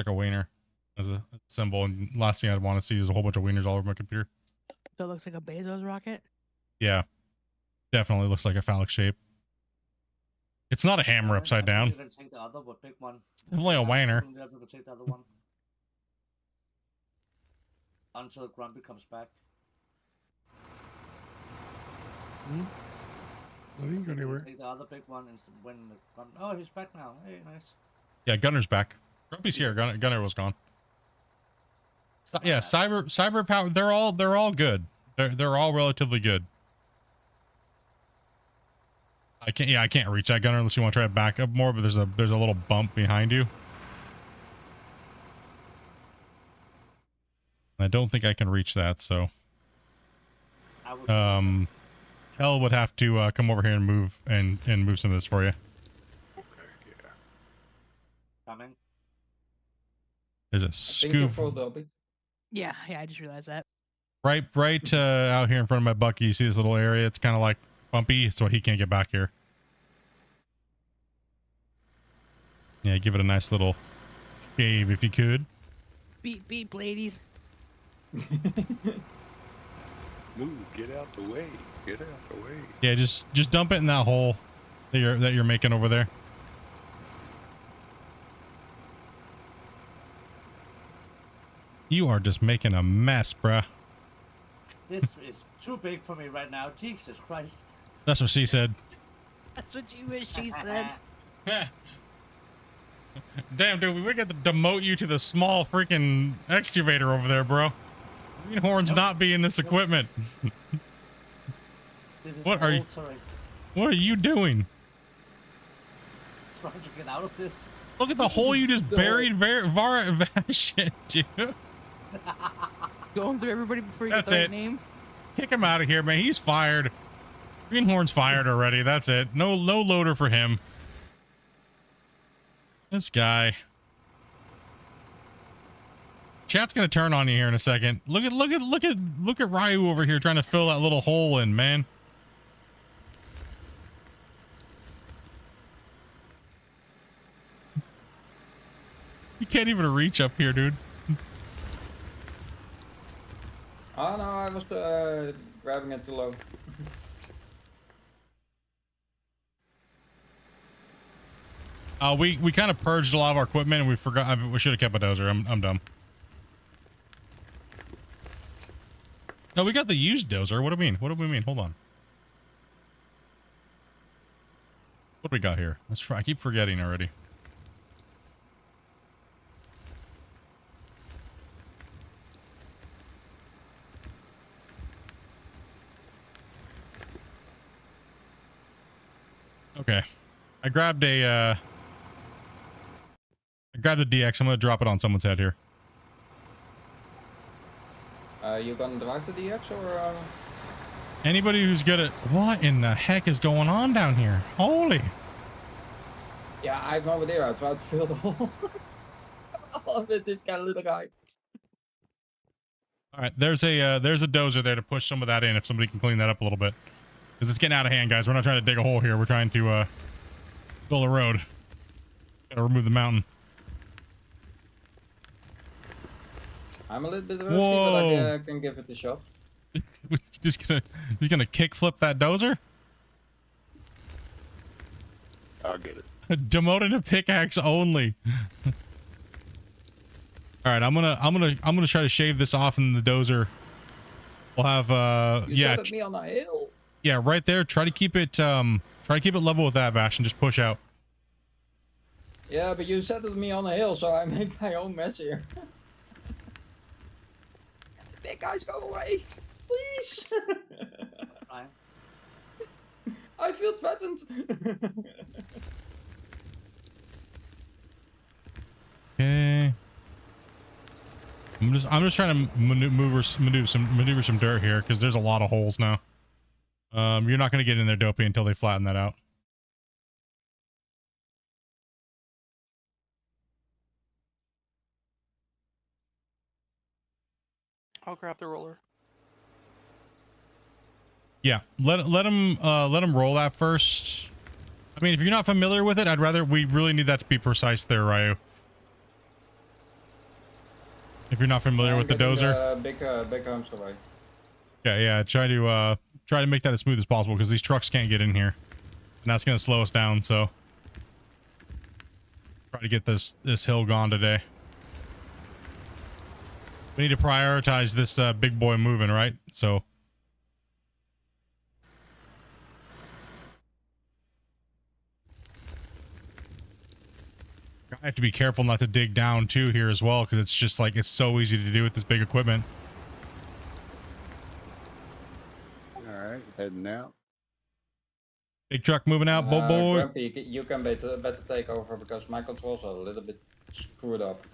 wiener as a symbol, and last thing I'd want to see is a whole bunch of wieners all over my computer. So it looks like a Bezos rocket. Yeah, definitely looks like a phallic shape. It's not a hammer upside down. You can take the other, but pick one. It's definitely a wiener. You can take the other one. Until Grumpy comes back. I didn't go anywhere. Take the other big one and when the Grumpy... Oh, he's back now. Hey, nice. Yeah, Gunner's back. Grumpy's here. Gunner was gone. Yeah, cyber power. They're all good. They're all relatively good. I can't reach that Gunner unless you want to try to back up more, but there's a little bump behind you. I don't think I can reach that, so Hell would have to come over here and move some of this for you. Okay, yeah. Coming. There's a Thank you scoop for Dobby. Yeah, I just realized that. right out here in front of my bucky. You see this little area? It's kind of like bumpy, so he can't get back here. Yeah, give it a nice little shave if you could. Beep beep, ladies. Move, get out the way. Get out the way. Yeah, just dump it in that hole that you're making over there. You are just making a mess, bruh. This is too big for me right now. Jesus Christ. That's what she said. That's what you wish she said. Damn, dude, we got to demote you to the small freaking excavator over there, bro. Greenhorn's not being this equipment. This is What are you- altering. What are you doing? Trying to get out of this. Look at the hole you just buried. Shit, dude. Going through everybody before you That's get the it. right name. Kick him out of here, man. He's fired. Greenhorn's fired already. That's it. No loader for him. This guy. Chat's gonna turn on you here in a second. Look at Ryu over here trying to fill that little hole in, man. You can't even reach up here, dude. Oh no, I was grabbing it too low. We kind of purged a lot of our equipment and we forgot. We should have kept a dozer. I'm dumb. No, we got the used dozer. What do we mean? What do we mean? Hold on. What do we got here? I keep forgetting already. Okay. I grabbed a DX. I'm gonna drop it on someone's head here. You gonna drive the DX or? Anybody who's good at what in the heck is going on down here? Holy. Yeah, I have no idea. I tried to fill the hole. With this kind of little guy. All right, there's a dozer there to push some of that in if somebody can clean that up a little bit. Because it's getting out of hand, guys. We're not trying to dig a hole here. We're trying to build a road. Gotta remove the mountain. I'm a little bit rusty, Whoa. but I can give it a shot. Just gonna kick flip that dozer? I'll get it. Demoted to pickaxe only. All right, I'm gonna try to shave this off in the dozer. We'll have You yeah, set me on a hill. yeah, right there. Try to keep it level with that, Vash, and just push out. Yeah, but you set me on a hill, so I make my own mess here. The big guys, go away, please. Fine. I feel threatened. Okay. I'm just trying to maneuver some dirt here because there's a lot of holes now. You're not gonna get in there, Dopey, until they flatten that out. I'll grab the roller. Yeah, let him roll that first. I mean, if you're not familiar with it, we really need that to be precise there, Ryu. If you're not familiar with the dozer. Big humps away. Yeah, try to make that as smooth as possible because these trucks can't get in here. And that's gonna slow us down, so try to get this hill gone today. We need to prioritize this big boy moving, right? So I have to be careful not to dig down too here as well, because it's just like it's so easy to do with this big equipment. All right, heading out. Big truck moving out, boy. Grumpy, you can better take over because my controls are a little bit screwed up.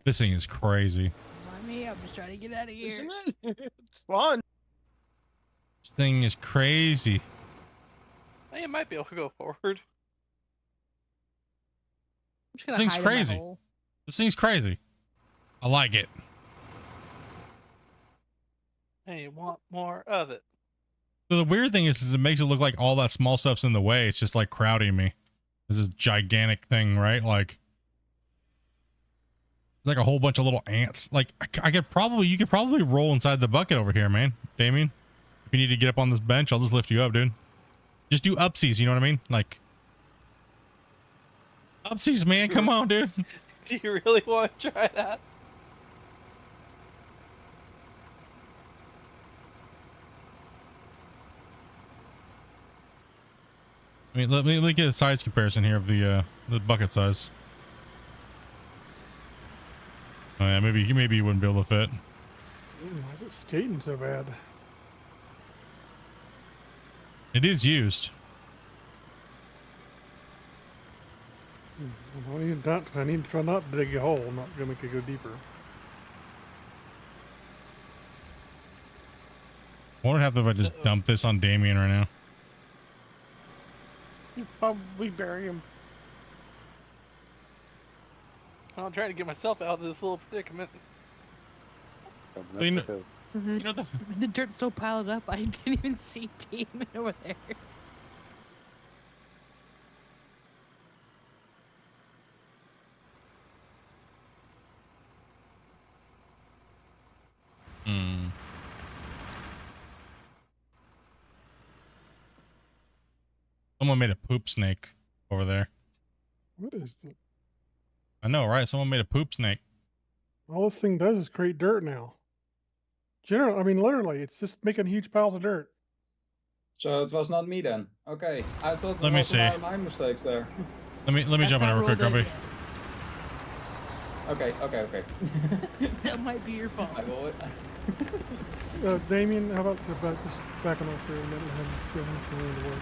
This thing is crazy. Mind me, I'm just trying to get out of here. Isn't it? It's fun. This thing is crazy. I think it might be able to go forward. I'm just gonna This thing's hide in my crazy. hole. This thing's crazy. I like it. Hey, want more of it? So the weird thing is it makes it look like all that small stuff's in the way. It's just like crowding me. This is gigantic thing, right? Like a whole bunch of little ants. Like you could probably roll inside the bucket over here, man. Damien, if you need to get up on this bench, I'll just lift you up, dude. Just do upsies, you know what I mean? Like upsies, man. Come on, dude. Do you really want to try that? I mean, let me get a size comparison here of the bucket size. Oh yeah, maybe you wouldn't be able to fit. Why is it skating so bad? It is used. I need to try not to dig a hole. I'm not gonna make it go deeper. I wonder if I just dump this on Damien right now. You probably bury him. I'm trying to get myself out of this little predicament. Coming So up you know- the hill. You know The dirt's so piled up, I didn't even see Demon over there. Someone made a poop snake over there. What is that? I know, right? Someone made a poop snake. All this thing does is create dirt now. Generally, I mean, literally, it's just making huge piles of dirt. So it was not me then. Okay, I thought Let it me was see. my mistakes there. Let me That's jump in how there real quick, roll Grumpy. does Okay. That might be your fault. I will. Damien, how about just backing off here and letting him show him the work?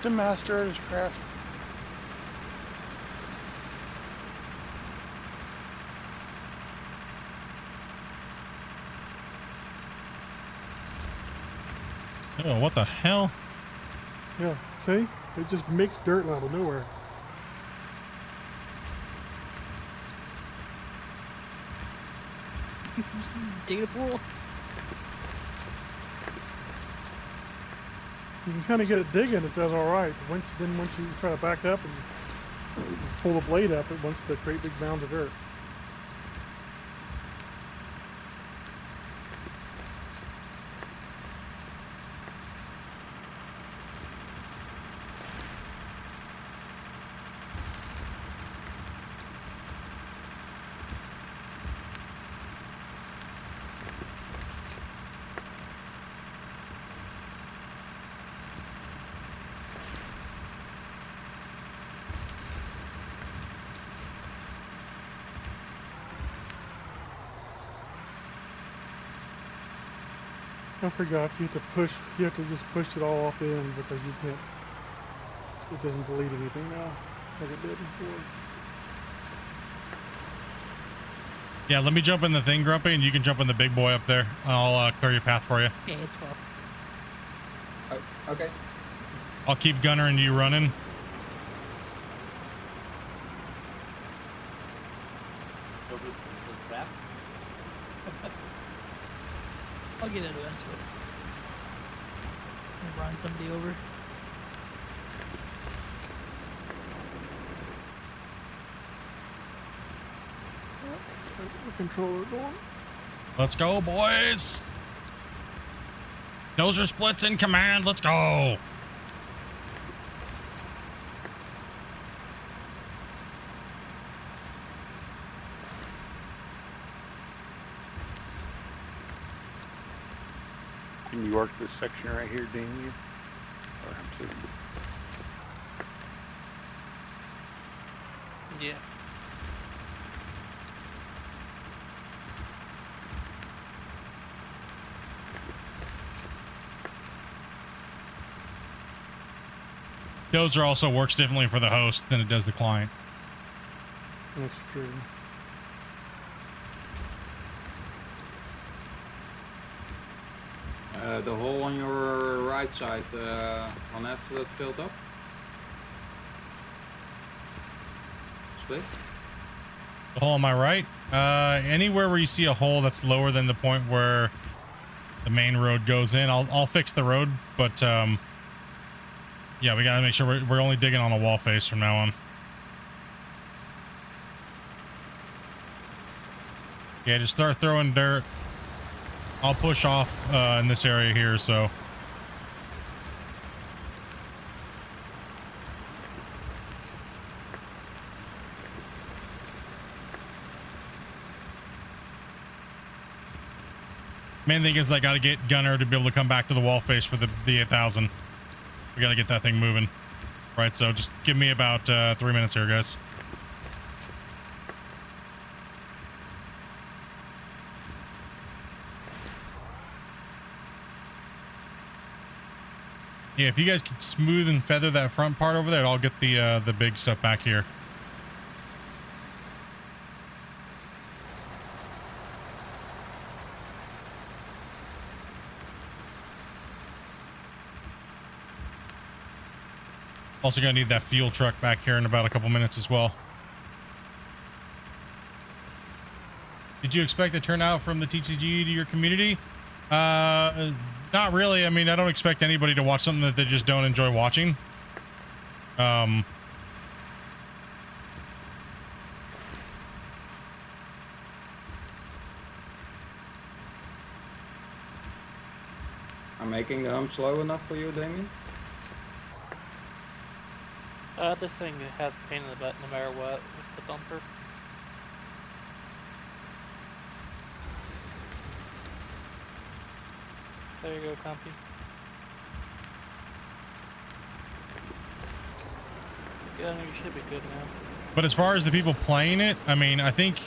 The master at his craft. Oh, what the hell? Yeah, see? It just makes dirt out of nowhere. Dig a pool. You can kind of get it digging, it does all right. But once you try to back up and pull the blade up, it wants to create big mounds of dirt. I forgot you have to just push it all off the end because you can't, it doesn't delete anything now like it did before. Yeah, let me jump in the thing, Grumpy, and you can jump in the big boy up there. I'll clear your path for you. Okay, it's well. Okay. I'll keep Gunner and you running. Go with the trap. I'll get it eventually. I'll run somebody over. The controller going. Let's go, boys. Dozer splits in command. Let's go. Can you work this section right here, Damien? Or I'm sitting. Yeah. Dozer also works differently for the host than it does the client. That's true. The hole on your right side, on that filled up. Split. The hole on my right, anywhere where you see a hole that's lower than the point where the main road goes in, I'll fix the road, but yeah, we gotta make sure we're only digging on the wall face from now on. Yeah, just start throwing dirt. I'll push off in this area here, so. Main thing is I gotta get Gunner to be able to come back to the wall face for the 8000. We gotta get that thing moving. Right, so just give me about 3 minutes here, guys. Yeah, if you guys could smooth and feather that front part over there, I'll get the big stuff back here. Also gonna need that fuel truck back here in about a couple minutes as well. Did you expect a turnout from the TTG to your community? Not really. I mean, I don't expect anybody to watch something that they just don't enjoy watching. I'm making the hum slow enough for you, Damien? This thing has a pain in the butt no matter what with the bumper. There you go, Compy. Yeah, I think you should be good now. But as far as the people playing it, I mean, I think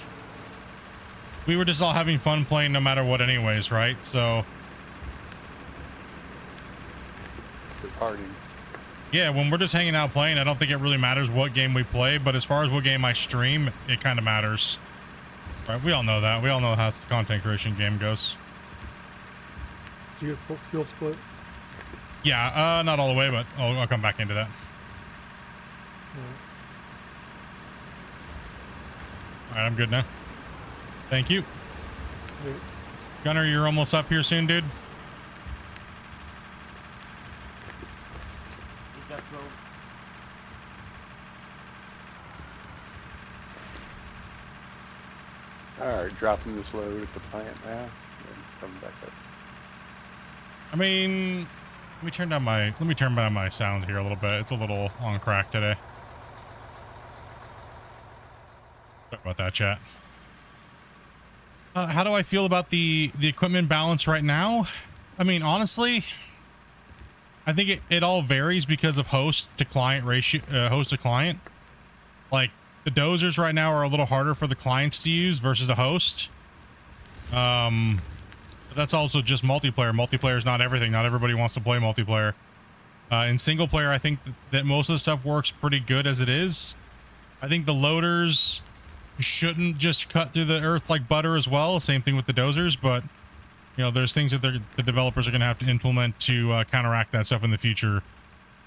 we were just all having fun playing no matter what anyways, right? So The party. yeah, when we're just hanging out playing, I don't think it really matters what game we play, but as far as what game I stream, it kind of matters. Right? We all know that. We all know how the content creation game goes. Did you get field split? Yeah, not all the way, but I'll come back into that. All right, I'm good now. Thank you. Wait. Gunner, you're almost up here soon, dude. You just go. All right, dropping this load at the plant now. Then coming back up. I mean, let me turn down my sound here a little bit. It's a little on crack today. Sorry about that, chat. How do I feel about the equipment balance right now? I mean, honestly, I think it all varies because of host to client ratio, host to client. Like the dozers right now are a little harder for the clients to use versus the host. But that's also just multiplayer. Multiplayer is not everything. Not everybody wants to play multiplayer. In single player, I think that most of the stuff works pretty good as it is. I think the loaders shouldn't just cut through the earth like butter as well. Same thing with the dozers, but you know, there's things that the developers are going to have to implement to counteract that stuff in the future.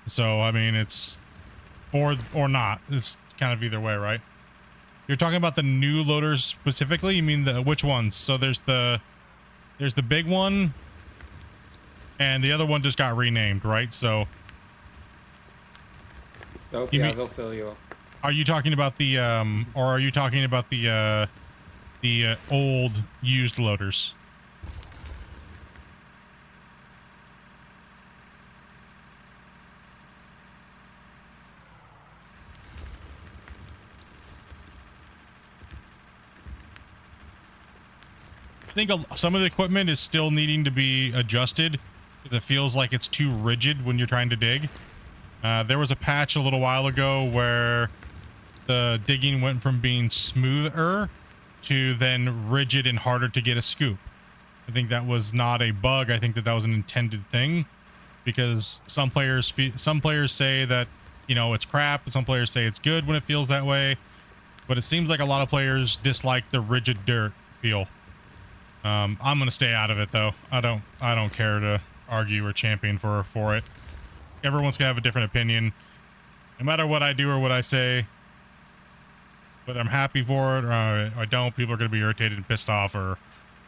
So I mean, it's or not. It's kind of either way, right? You're talking about the new loaders specifically? You mean the which ones? So there's the big one, and the other one just got renamed, right? So Oh, You yeah, mean- they'll fill you up. are you talking about the or are you talking about the old used loaders? I think some of the equipment is still needing to be adjusted because it feels like it's too rigid when you're trying to dig. There was a patch a little while ago where the digging went from being smoother to then rigid and harder to get a scoop. I think that was not a bug. I think that was an intended thing because some players say that, you know, it's crap, and some players say it's good when it feels that way. But it seems like a lot of players dislike the rigid dirt feel. I'm gonna stay out of it though. I don't care to argue or champion for it. Everyone's gonna have a different opinion. No matter what I do or what I say, whether I'm happy for it or I don't, people are gonna be irritated and pissed off. Or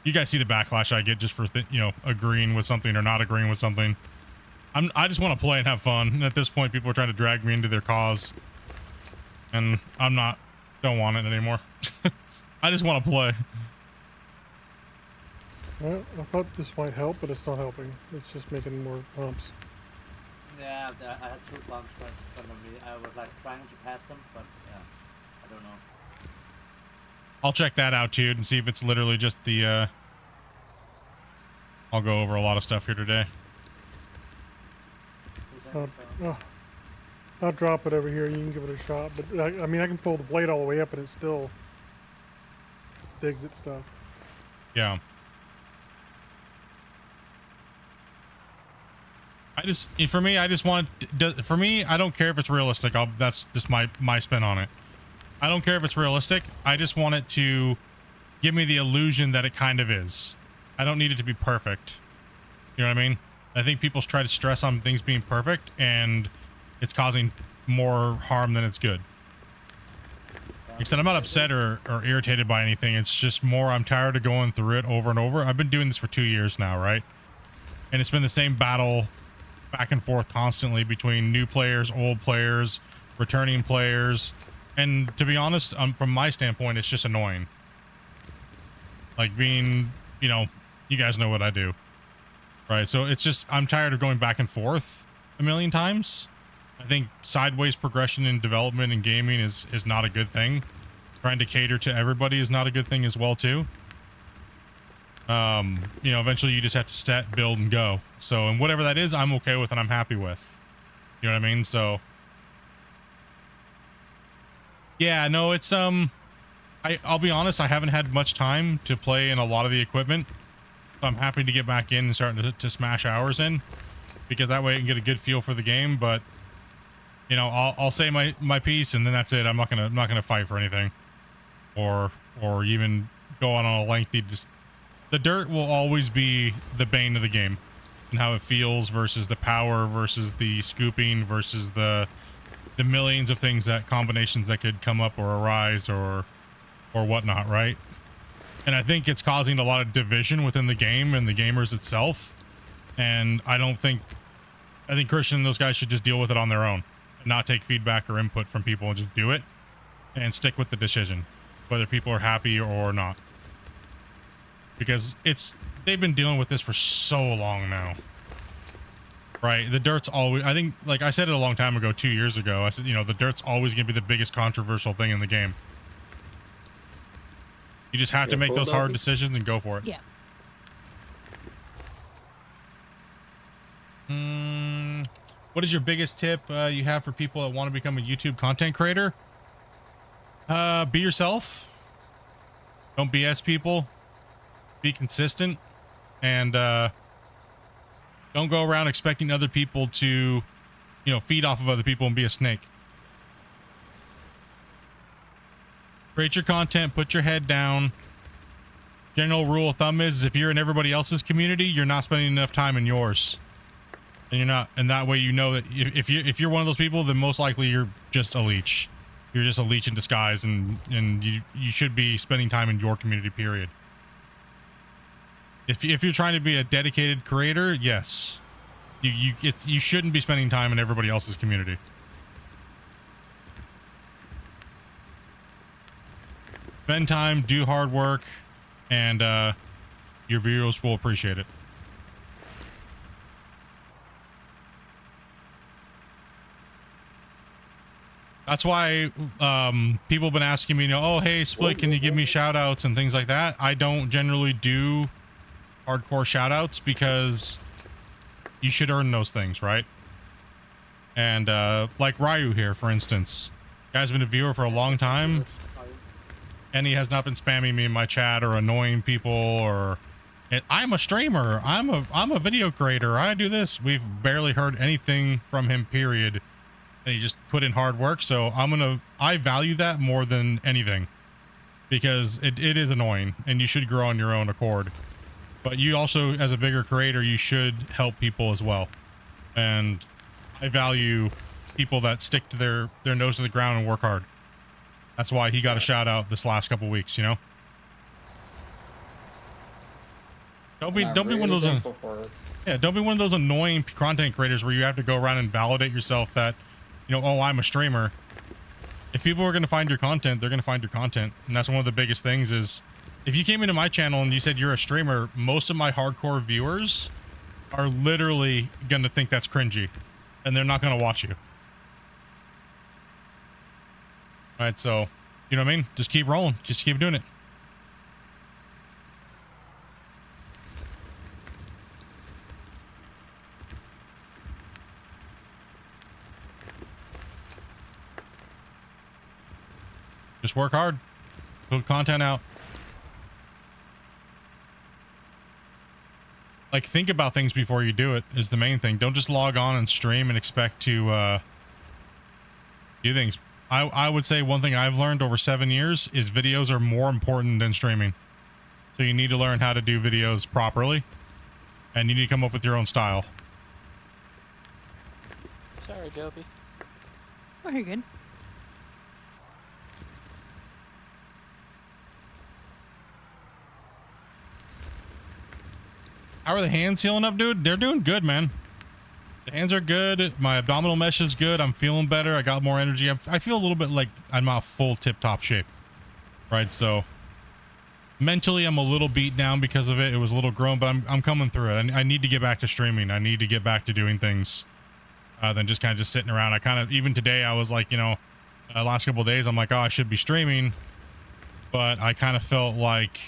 you guys see the backlash I get just for agreeing with something or not agreeing with something. I just want to play and have fun. And at this point, people are trying to drag me into their cause, and don't want it anymore. I just want to play. Well, I thought this might help, but it's not helping. It's just making more bumps. Yeah, I had 2 bumps right in front of me. I was like trying to pass them, but yeah, I don't know. I'll check that out too and see if it's literally just the I'll go over a lot of stuff here today. I'll drop it over here and you can give it a shot. But I mean, I can pull the blade all the way up and it still digs at stuff. Yeah. For me, I don't care if it's realistic. That's just my spin on it. I don't care if it's realistic. I just want it to give me the illusion that it kind of is. I don't need it to be perfect. You know what I mean? I think people try to stress on things being perfect, and it's causing more harm than it's good. Like I said, I'm not upset or irritated by anything. It's just more I'm tired of going through it over and over. I've been doing this for 2 years now, right? And it's been the same battle back and forth constantly between new players, old players, returning players. And to be honest, from my standpoint, it's just annoying. Like being, you guys know what I do, right? So it's just, I'm tired of going back and forth a million times. I think sideways progression in development and gaming is not a good thing. Trying to cater to everybody is not a good thing as well too. Eventually you just have to stat, build, and go. So, and whatever that is, I'm okay with and I'm happy with. You know what I mean? So Yeah, no, it's I'll be honest, I haven't had much time to play in a lot of the equipment. So I'm happy to get back in and start to smash hours in, because that way I can get a good feel for the game. But you know, I'll say my piece and then that's it. I'm not gonna fight for anything, or even go on a lengthy. The dirt will always be the bane of the game, and how it feels versus the power versus the scooping versus the millions of things, that combinations that could come up or arise or whatnot, right? And I think it's causing a lot of division within the game and the gamers itself. And I think Christian and those guys should just deal with it on their own and not take feedback or input from people, and just do it and stick with the decision, whether people are happy or not. Because they've been dealing with this for so long now. Right, the dirt's always, I think, like I said it a long time ago, 2 years ago, I said, you know, the dirt's always going to be the biggest controversial thing in the game. You just have to make those hard decisions and go for it. Yeah. What is your biggest tip you have for people that want to become a YouTube content creator? Be yourself. Don't BS people. Be consistent. And, don't go around expecting other people to, you know, feed off of other people and be a snake. Create your content, put your head down. General rule of thumb is if you're in everybody else's community, you're not spending enough time in yours. And you're not, and that way you know that if you're one of those people, then most likely you're just a leech. You're just a leech in disguise, and you should be spending time in your community, period. If you're trying to be a dedicated creator, yes, you shouldn't be spending time in everybody else's community. Spend time, do hard work, and your viewers will appreciate it. That's why people have been asking me, you know, oh, hey, Split, can you give me shout outs and things like that? I don't generally do hardcore shout outs because you should earn those things, right? And like Ryu here, for instance, guy's been a viewer for a long time, and he has not been spamming me in my chat or annoying people or I'm a streamer, I'm a video creator, I do this. We've barely heard anything from him, period. And he just put in hard work. So I value that more than anything, because it is annoying and you should grow on your own accord. But you also, as a bigger creator, you should help people as well. And I value people that stick to their nose to the ground and work hard. That's why he got a shout out this last couple weeks, you know? Don't be one of those don't be one of those annoying content creators where you have to go around and validate yourself that, you know, oh, I'm a streamer. If people are going to find your content, they're going to find your content. And that's one of the biggest things is, if you came into my channel and you said you're a streamer, most of my hardcore viewers are literally going to think that's cringy, and they're not going to watch you. All right, so, you know what I mean? Just keep rolling. Just keep doing it. Just work hard. Put content out. Like, think about things before you do it is the main thing. Don't just log on and stream and expect to do things. I would say one thing I've learned over 7 years is videos are more important than streaming. So you need to learn how to do videos properly, and you need to come up with your own style. Sorry, Joby. Oh, you're good. How are the hands healing up, dude? They're doing good, man. The hands are good. My abdominal mesh is good. I'm feeling better. I got more energy. I feel a little bit like I'm not full tip-top shape, right? So mentally, I'm a little beat down because of it. It was a little grown, but I'm coming through it. I need to get back to streaming. I need to get back to doing things than just kind of just sitting around. I kind of, even today, I was like, you know, last couple of days, I'm like, oh, I should be streaming, but I kind of felt like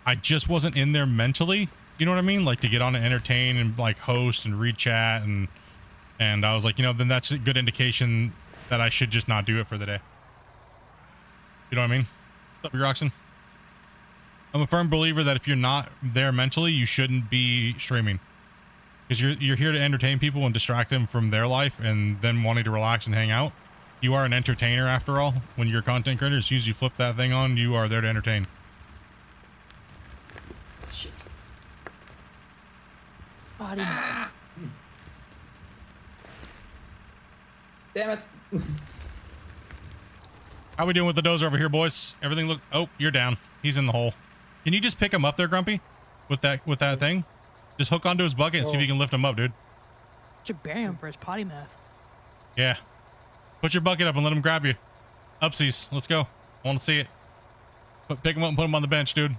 I just wasn't in there mentally. You know what I mean? Like, to get on and entertain and like host and read chat, and I was like, you know, then that's a good indication that I should just not do it for the day. You know what I mean? What's up, Roxon? I'm a firm believer that if you're not there mentally, you shouldn't be streaming. Because you're here to entertain people and distract them from their life and then wanting to relax and hang out. You are an entertainer after all. When you're a content creator, as soon as you flip that thing on, you are there to entertain. Shit. Body mass. Damn it. How we doing with the dozer over here, boys? Everything look... Oh, you're down. He's in the hole. Can you just pick him up there, Grumpy? With that thing? Just hook onto his bucket and see if you can lift him up, dude. Should bury him for his potty mouth. Yeah. Put your bucket up and let him grab you. Upsies. Let's go. I want to see it. Pick him up and put him on the bench, dude.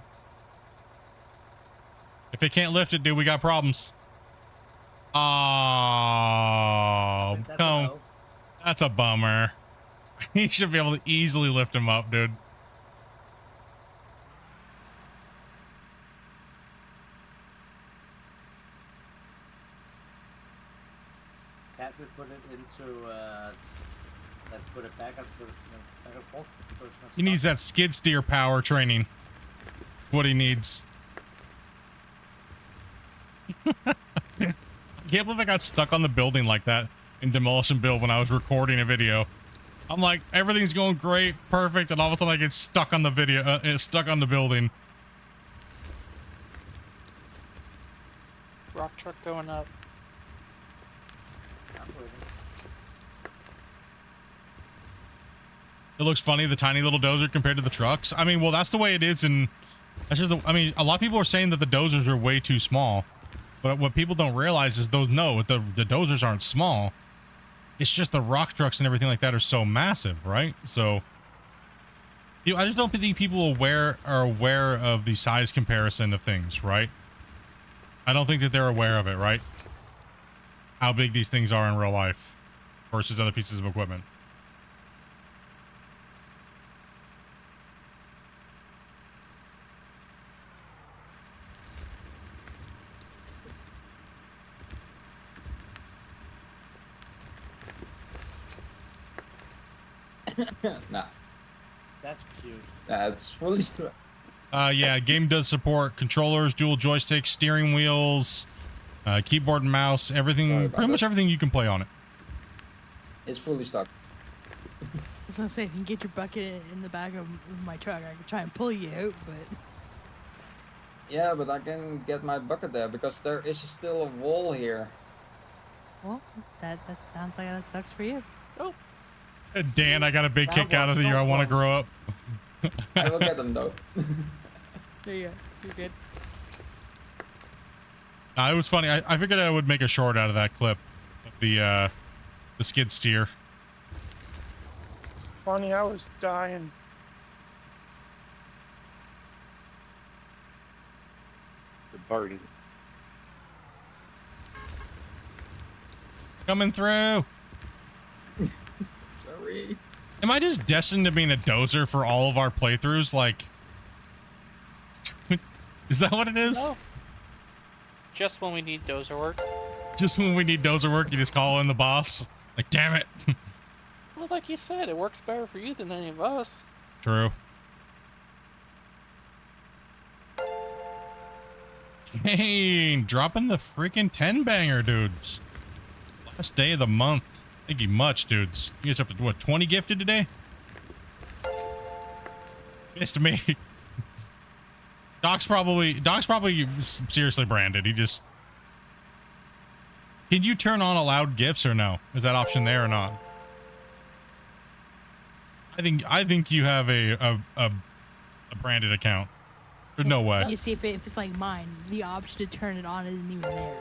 If it can't lift it, dude, we got problems. Oh, That's a come. no. That's a bummer. He should be able to easily lift him up, dude. Can't we put it into, let's put it back and put it back and forth? So it's not He needs stuck? that skid steer power training. That's what he needs. I can't believe I got stuck on the building like that in Demolition Build when I was recording a video. I'm like, everything's going great, perfect, and all of a sudden I get stuck on the video, stuck on the building. Rock truck going up. I'm waiting. It looks funny, the tiny little dozer compared to the trucks. I mean, well, that's the way it is, and that's just I mean, a lot of people are saying that the dozers are way too small, but what people don't realize is the dozers aren't small. It's just the rock trucks and everything like that are so massive, right? So, I just don't think people are aware of the size comparison of things, right? I don't think that they're aware of it, right? How big these things are in real life versus other pieces of equipment. Nah, That's cute. that's fully true. Yeah, game does support controllers, dual joysticks, steering wheels, keyboard and mouse, Sorry everything, about pretty much that. everything you can play on it. It's fully stuck. I was gonna say, if you can get your bucket in the back of my truck, I could try and pull you out, but Yeah, but I can get my bucket there because there is still a wall here. well, that sounds like that sucks for you. Dan, I got a big kick out of you. I want to grow up. I will get them though. There you go. You're good. It was funny. I figured I would make a short out of that clip of the skid steer. Funny, I was dying. The burden. Coming through. Sorry. Am I just destined to being a dozer for all of our playthroughs? Like, is that what it is? No. Just when we need dozer work. Just when we need dozer work, you just call in the boss? Like, damn it. Well, like you said, it works better for you than any of us. True. Dang, dropping the freaking 10 banger, dudes. Last day of the month. Thank you much, dudes. You guys up to what, 20 gifted today? Missed me. Doc's probably seriously branded. He just... Can you turn on allowed gifts or no? Is that option there or not? I think you have a branded account. There's no way. You see, if it's like mine, the option to turn it on isn't even there.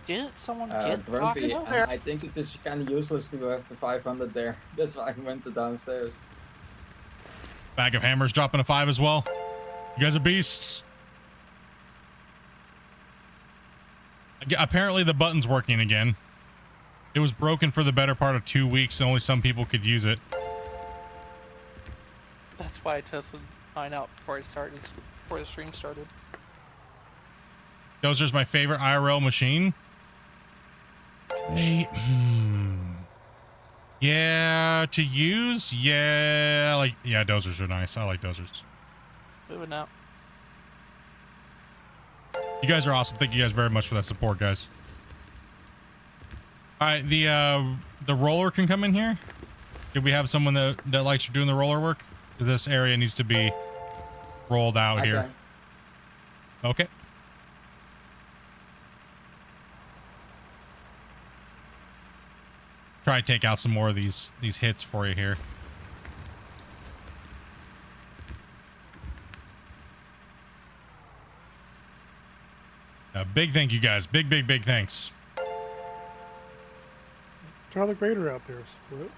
Didn't someone get Grumpy, talking about? I think it is kind of useless to have the 500 there. That's why I went to downstairs. Bag of hammers dropping a 5 as well. You guys are beasts. Apparently the button's working again. It was broken for the better part of 2 weeks and only some people could use it. That's why I tested mine out before the stream started. Dozer's my favorite IRL machine. Hey, Yeah, to use, yeah, like, yeah, dozers are nice. I like dozers. Moving out. You guys are awesome. Thank you guys very much for that support, guys. All right, the roller can come in here. Do we have someone that likes doing the roller work? Because this area needs to be rolled out here. Okay. Okay. Try to take out some more of these hits for you here. Big thank you guys. Big thanks. Try the grader out there. Split.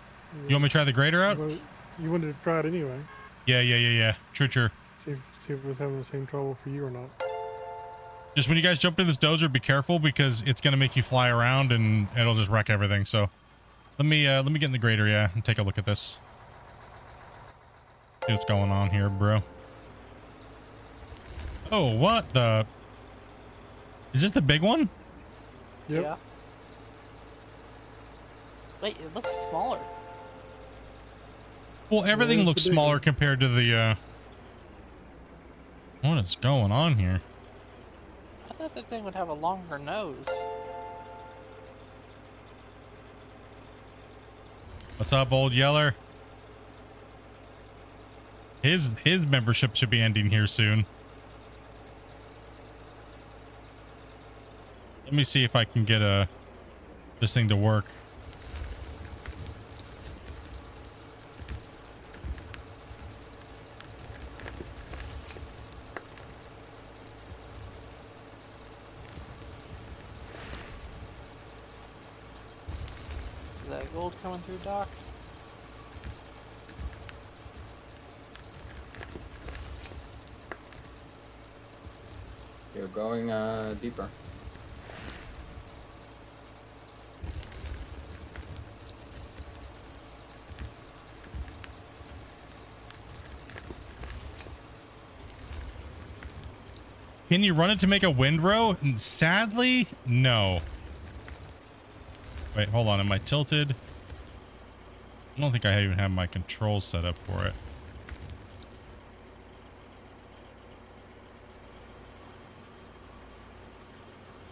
You want me to try the grader out? You wanted to try it anyway. Yeah. True. See if it was having the same trouble for you or not. Just when you guys jump into this dozer, be careful because it's gonna make you fly around and it'll just wreck everything. So let me get in the grader, yeah, and take a look at this. See what's going on here, bro. Oh, what the? Is this the big one? Yep. Yeah. Wait, it looks smaller. Well, everything there's looks the big smaller one. compared to the what is going on here? I thought that thing would have a longer nose. What's up, old Yeller? His membership should be ending here soon. Let me see if I can get this thing to work. Is that gold coming through, Doc? You're going deeper. Can you run it to make a windrow? Sadly, no. Wait, hold on. Am I tilted? I don't think I even have my controls set up for it.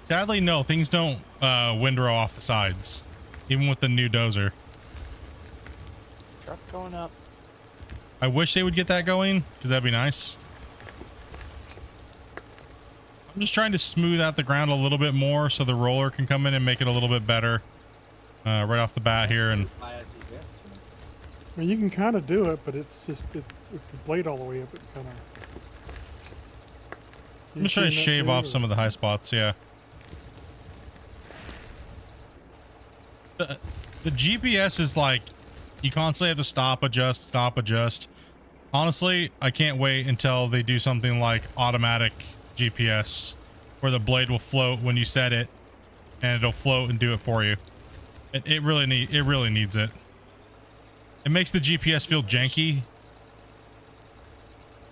Sadly, no. Things don't windrow off the sides, even with the new dozer. Truck going up. I wish they would get that going, because that'd be nice. I'm just trying to smooth out the ground a little bit more so the roller can come in and make it a little bit better right off the bat here. And Fire GPS too. I mean, you can kind of do it, but it's just if the blade all the way up, it kind of. I'm just trying to shave off some of the high spots. Yeah. The GPS is like, you constantly have to stop, adjust. Honestly, I can't wait until they do something like automatic GPS where the blade will float when you set it and it'll float and do it for you. It really needs it. It makes the GPS feel janky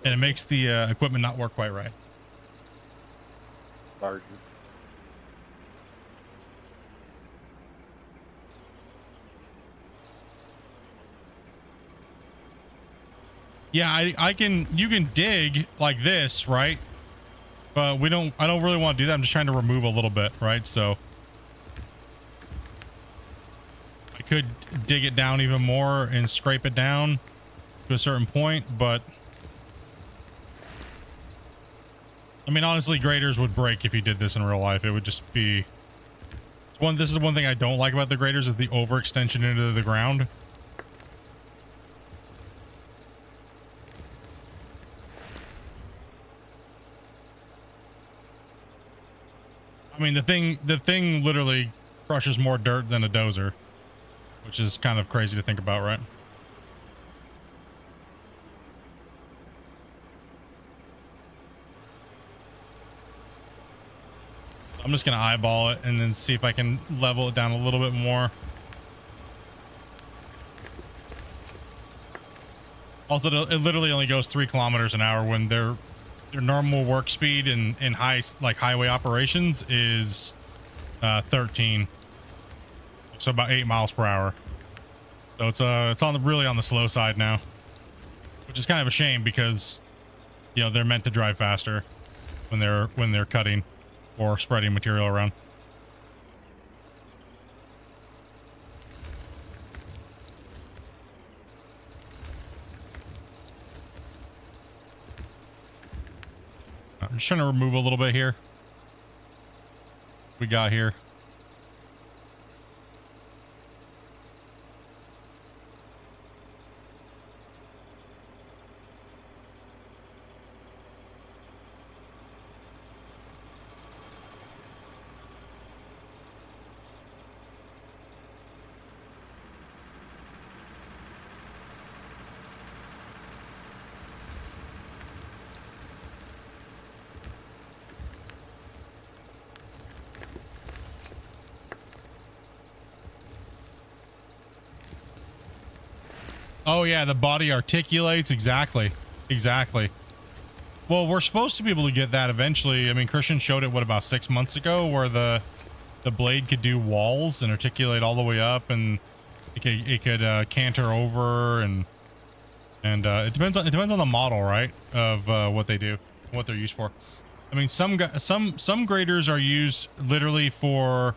and it makes the equipment not work quite right. Pardon. Yeah, you can dig like this, right? But I don't really want to do that. I'm just trying to remove a little bit, right? So I could dig it down even more and scrape it down to a certain point, but I mean, honestly, graders would break if you did this in real life. It would just be this is one thing I don't like about the graders is the overextension into the ground. I mean, the thing literally crushes more dirt than a dozer, which is kind of crazy to think about, right? I'm just gonna eyeball it and then see if I can level it down a little bit more. Also, it literally only goes 3 kilometers an hour when their normal work speed in highway operations is 13, so about 8 miles per hour. So it's on the really on the slow side now, which is kind of a shame because, you know, they're meant to drive faster when they're cutting or spreading material around. I'm just trying to remove a little bit here. We got here. Oh yeah, the body articulates. Exactly. Exactly. Well, we're supposed to be able to get that eventually. I mean, Christian showed it, what, about 6 months ago, where the blade could do walls and articulate all the way up, and it could canter over, and it depends on the model, right, of what they do, what they're used for. I mean, some graders are used literally for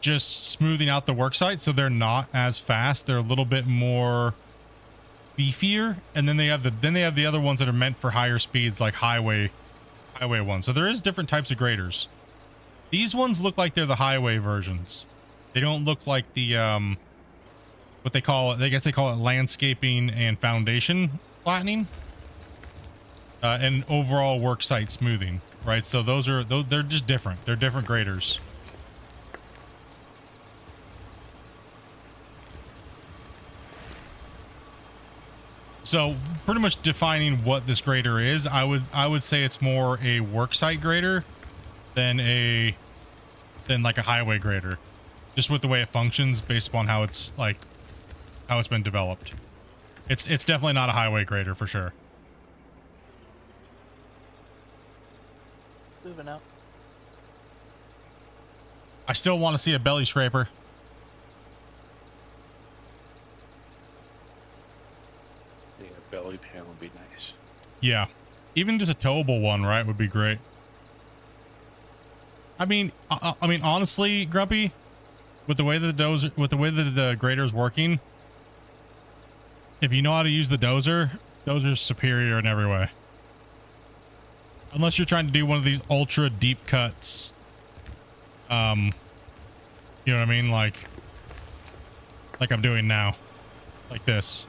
just smoothing out the work site, so they're not as fast. They're a little bit more beefier, and then they have the other ones that are meant for higher speeds, like highway ones. So there is different types of graders. These ones look like they're the highway versions. They don't look like the what they call it. I guess they call it landscaping and foundation flattening, and overall work site smoothing, right? So they're just different. They're different graders. So pretty much defining what this grader is, I would say it's more a worksite grader than like a highway grader, just with the way it functions based upon how it's been developed. It's definitely not a highway grader for sure. Moving up. I still want to see a belly scraper. Belly pan would be nice. Yeah, even just a towable one, right, would be great. I mean, honestly, Grumpy, with the way that the grader's working, if you know how to use the dozer's superior in every way. Unless you're trying to do one of these ultra deep cuts. You know what I mean? Like I'm doing now, like this.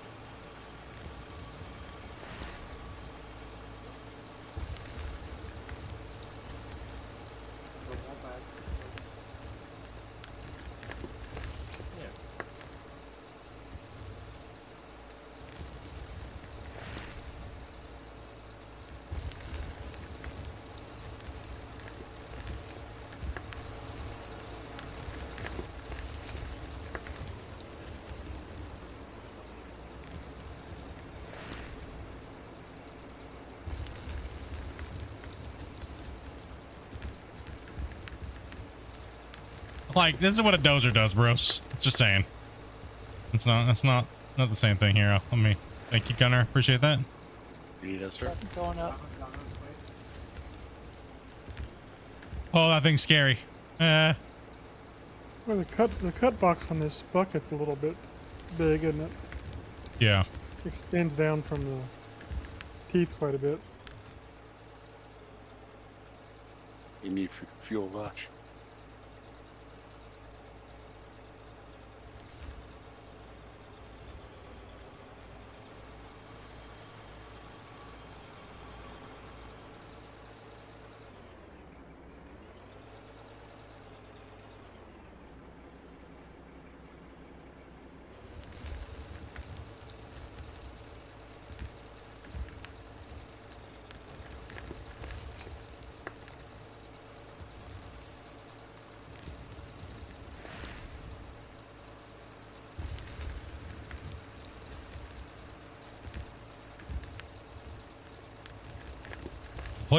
Like, this is what a dozer does, bros. Just saying. That's not the same thing here. Let me, thank you, Gunner. Appreciate that. Yes, sir. Going up. Oh, that thing's scary. Well, the cut box on this bucket's a little bit big, isn't it? Yeah. Extends down from the teeth quite a bit. You need fuel much.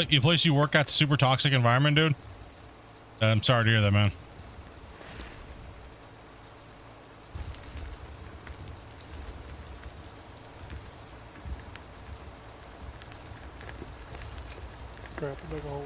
You place you work at a super toxic environment, dude? I'm sorry to hear that, man. crap, I dug a hole.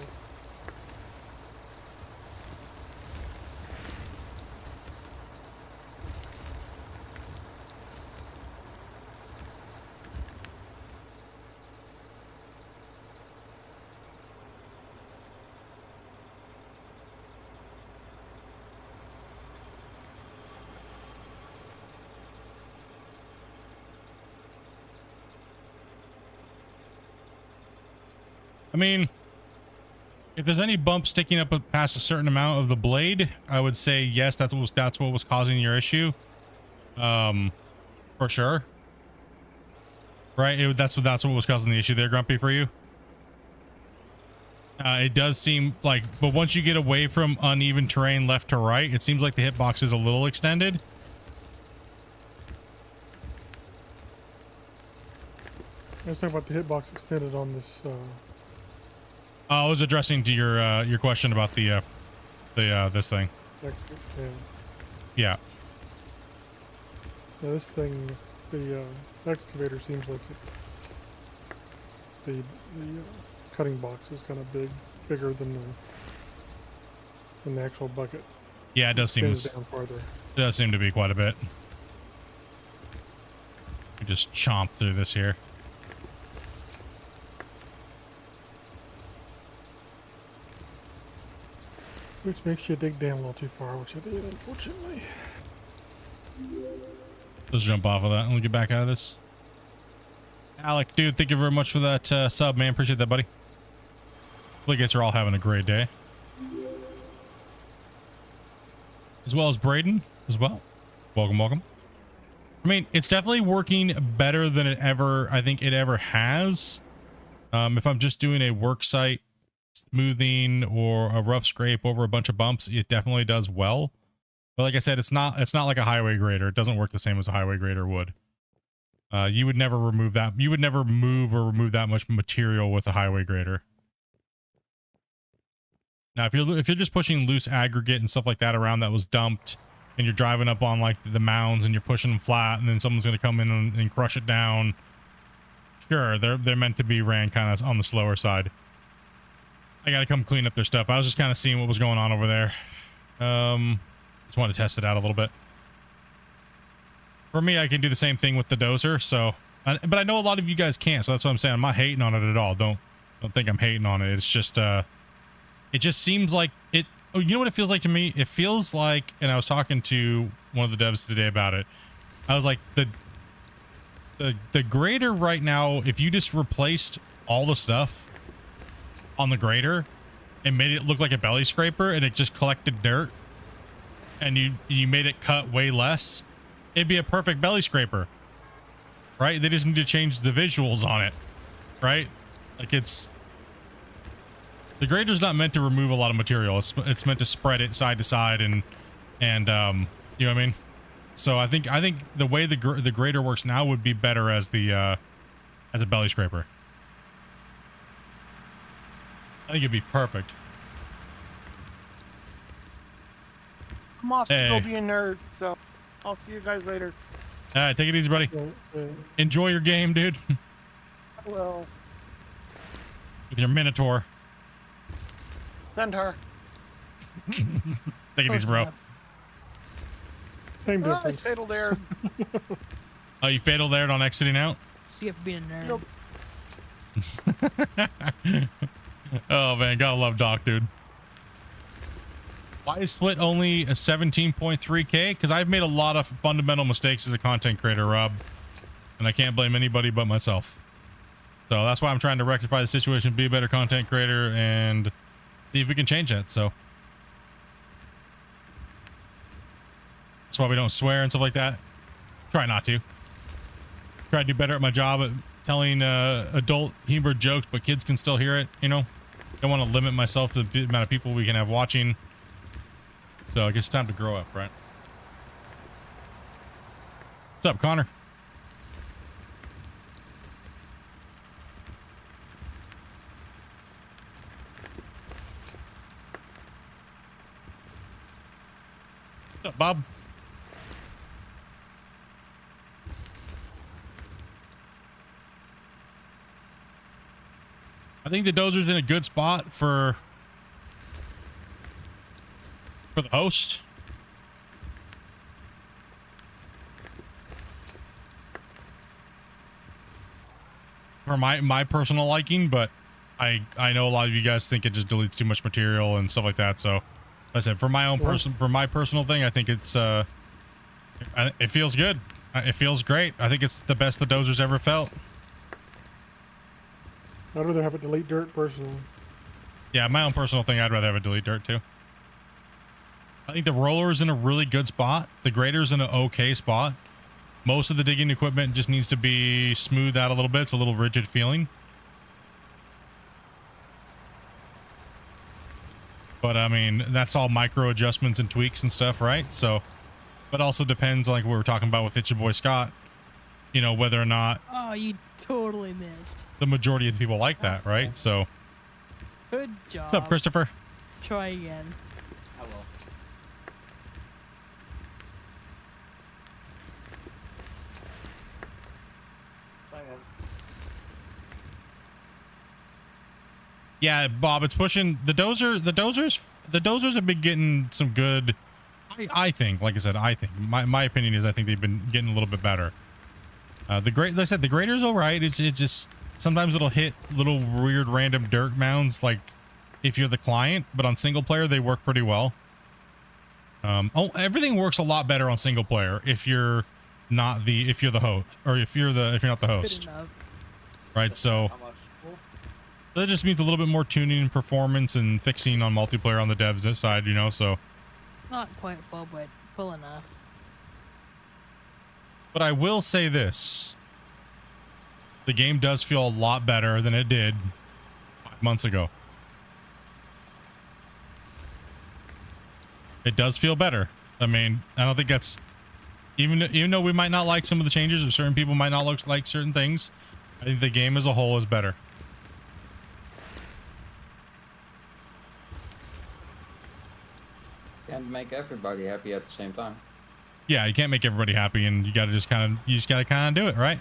I mean, if there's any bump sticking up past a certain amount of the blade, I would say yes, that's what was causing your issue. For sure. Right? That's what was causing the issue there, Grumpy, for you. It does seem like, but once you get away from uneven terrain left to right, it seems like the hitbox is a little extended. Let's talk about the hitbox extended on this. I was addressing to your question about the this thing. Yeah. Yeah. Yeah, this thing, the excavator seems like the cutting box is kind of bigger than the actual bucket. Yeah, it does seem Extends down farther. it does seem to be quite a bit. We just chomp through this here. Which makes you dig down a little too far, which I did, unfortunately. Let's jump off of that and we'll get back out of this. Alec, dude, thank you very much for that sub, man. Appreciate that, buddy. Hopefully, you guys are all having a great day. As well as Braden, as well. Welcome, welcome. I mean, it's definitely working better than I think it ever has. If I'm just doing a work site smoothing or a rough scrape over a bunch of bumps, it definitely does well. But like I said, it's not like a highway grader. It doesn't work the same as a highway grader would. You would never remove that. You would never move or remove that much material with a highway grader. Now, if you're just pushing loose aggregate and stuff like that around that was dumped, and you're driving up on like the mounds and you're pushing them flat, and then someone's going to come in and crush it down. Sure, they're meant to be ran kind of on the slower side. I got to come clean up their stuff. I was just kind of seeing what was going on over there. Just want to test it out a little bit. For me, I can do the same thing with the dozer. So, but I know a lot of you guys can't. So that's what I'm saying. I'm not hating on it at all. Don't think I'm hating on it. It's just, it just seems like it. Oh, you know what it feels like to me? It feels like, and I was talking to one of the devs today about it. I was like, the grader right now, if you just replaced all the stuff on the grader and made it look like a belly scraper and it just collected dirt and you made it cut way less, it'd be a perfect belly scraper, right? They just need to change the visuals on it, right? Like the grader's not meant to remove a lot of material. It's meant to spread it side to side and you know what I mean? So I think the way the grader works now would be better as a belly scraper. I think it'd be perfect. I'm off to Hey. go be a nerd, so I'll see you guys later. All right, take it easy, buddy. Enjoy your game, dude. Well, With your Minotaur. send her. Take it easy, bro. Same Oh, I difference. fatal there. Oh, you fatal there on exiting out? See if being a nerd. Nope. Oh man, gotta love Doc, dude. Why is Split only a 17.3K? Because I've made a lot of fundamental mistakes as a content creator, Rob. And I can't blame anybody but myself. So that's why I'm trying to rectify the situation, be a better content creator, and see if we can change that. So that's why we don't swear and stuff like that. Try not to. Try to do better at my job at telling adult humor jokes, but kids can still hear it, you know? Don't want to limit myself to the amount of people we can have watching. So I guess it's time to grow up, right? What's up, Connor? What's up, Bob? I think the dozer's in a good spot for the host. For my personal liking, but I know a lot of you guys think it just deletes too much material and stuff like that. So, like I said, for my own personal thing, I think it's it feels good. It feels great. I think it's the best the dozer's ever felt. I'd rather have it delete dirt personally. Yeah, my own personal thing, I'd rather have it delete dirt too. I think the roller's in a really good spot. The grader's in an okay spot. Most of the digging equipment just needs to be smoothed out a little bit. It's a little rigid feeling. But I mean, that's all micro adjustments and tweaks and stuff, right? So, but also depends, like we were talking about with It's Your Boy Scott, you know, whether or not Oh, you totally missed. the majority of the people like that, right? So, Good job. what's up, Christopher? Try again. I will. Try again. Yeah, Bob, it's pushing the dozer. The dozers have been getting some good. I think, like I said, I think my opinion is I think they've been getting a little bit better. Like I said, the grader's all right. It's just sometimes it'll hit little weird random dirt mounds, like if you're the client, but on single player they work pretty well. Everything works a lot better on single player if you're not the host, or if you're not the host, Good enough. right? So How much? Oh, that just means a little bit more tuning and performance and fixing on multiplayer on the devs side, you know. So, Not quite full, but full enough. but I will say this: the game does feel a lot better than it did 5 months ago. It does feel better. I mean, I don't think that's even though we might not like some of the changes, or certain people might not like certain things. I think the game as a whole is better. Can't make everybody happy at the same time. Yeah, you can't make everybody happy, and you got to just kind of do it, right?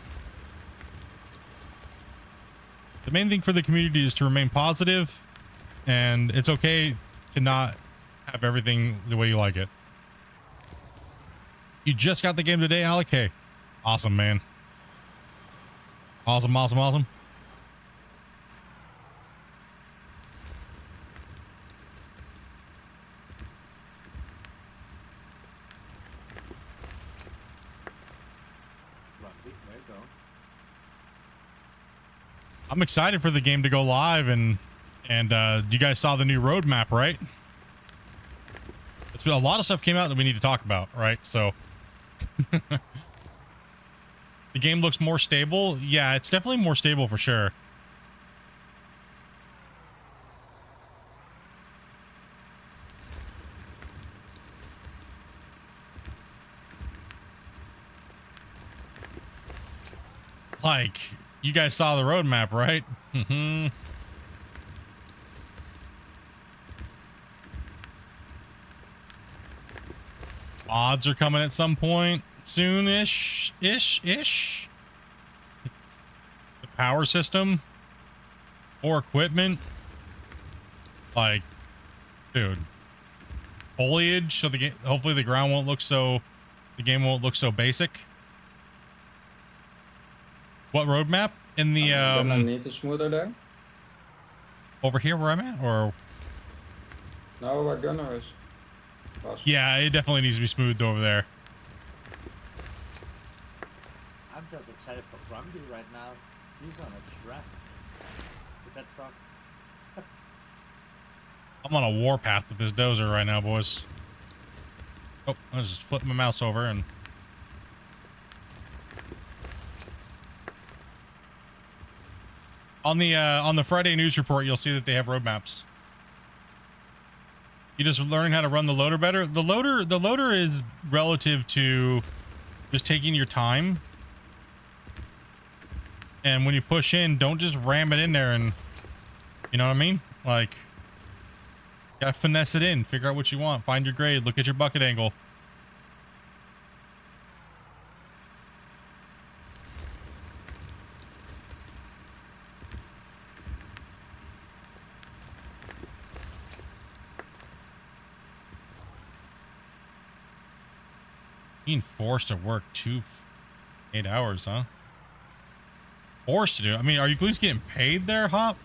The main thing for the community is to remain positive, and it's okay to not have everything the way you like it. You just got the game today, Alec? Hey, awesome, man. Awesome. there you go. I'm excited for the game to go live, and you guys saw the new roadmap, right? It's been a lot of stuff came out that we need to talk about, right? So the game looks more stable. Yeah, it's definitely more stable for sure. Like, you guys saw the roadmap, right? Mm-hmm. Mods are coming at some point soon-ish. The power system. More equipment. Like, dude. Foliage, so hopefully the ground won't look so... The game won't look so basic. What roadmap? In the Gonna need a smoother there? over here where I'm at, or No, where Gunner is. yeah, it definitely needs to be smoothed over there. I'm just excited for Grumpy right now. He's on a track with that truck. I'm on a warpath with this dozer right now, boys. Oh, I was just flipping my mouse over and on the Friday news report, you'll see that they have roadmaps. You just learning how to run the loader better. The loader is relative to just taking your time. And when you push in, don't just ram it in there and, you know what I mean? Like, gotta finesse it in, figure out what you want, find your grade, look at your bucket angle. Being forced to work 8 hours, huh? Forced to do. I mean, are you at least getting paid there, Hop?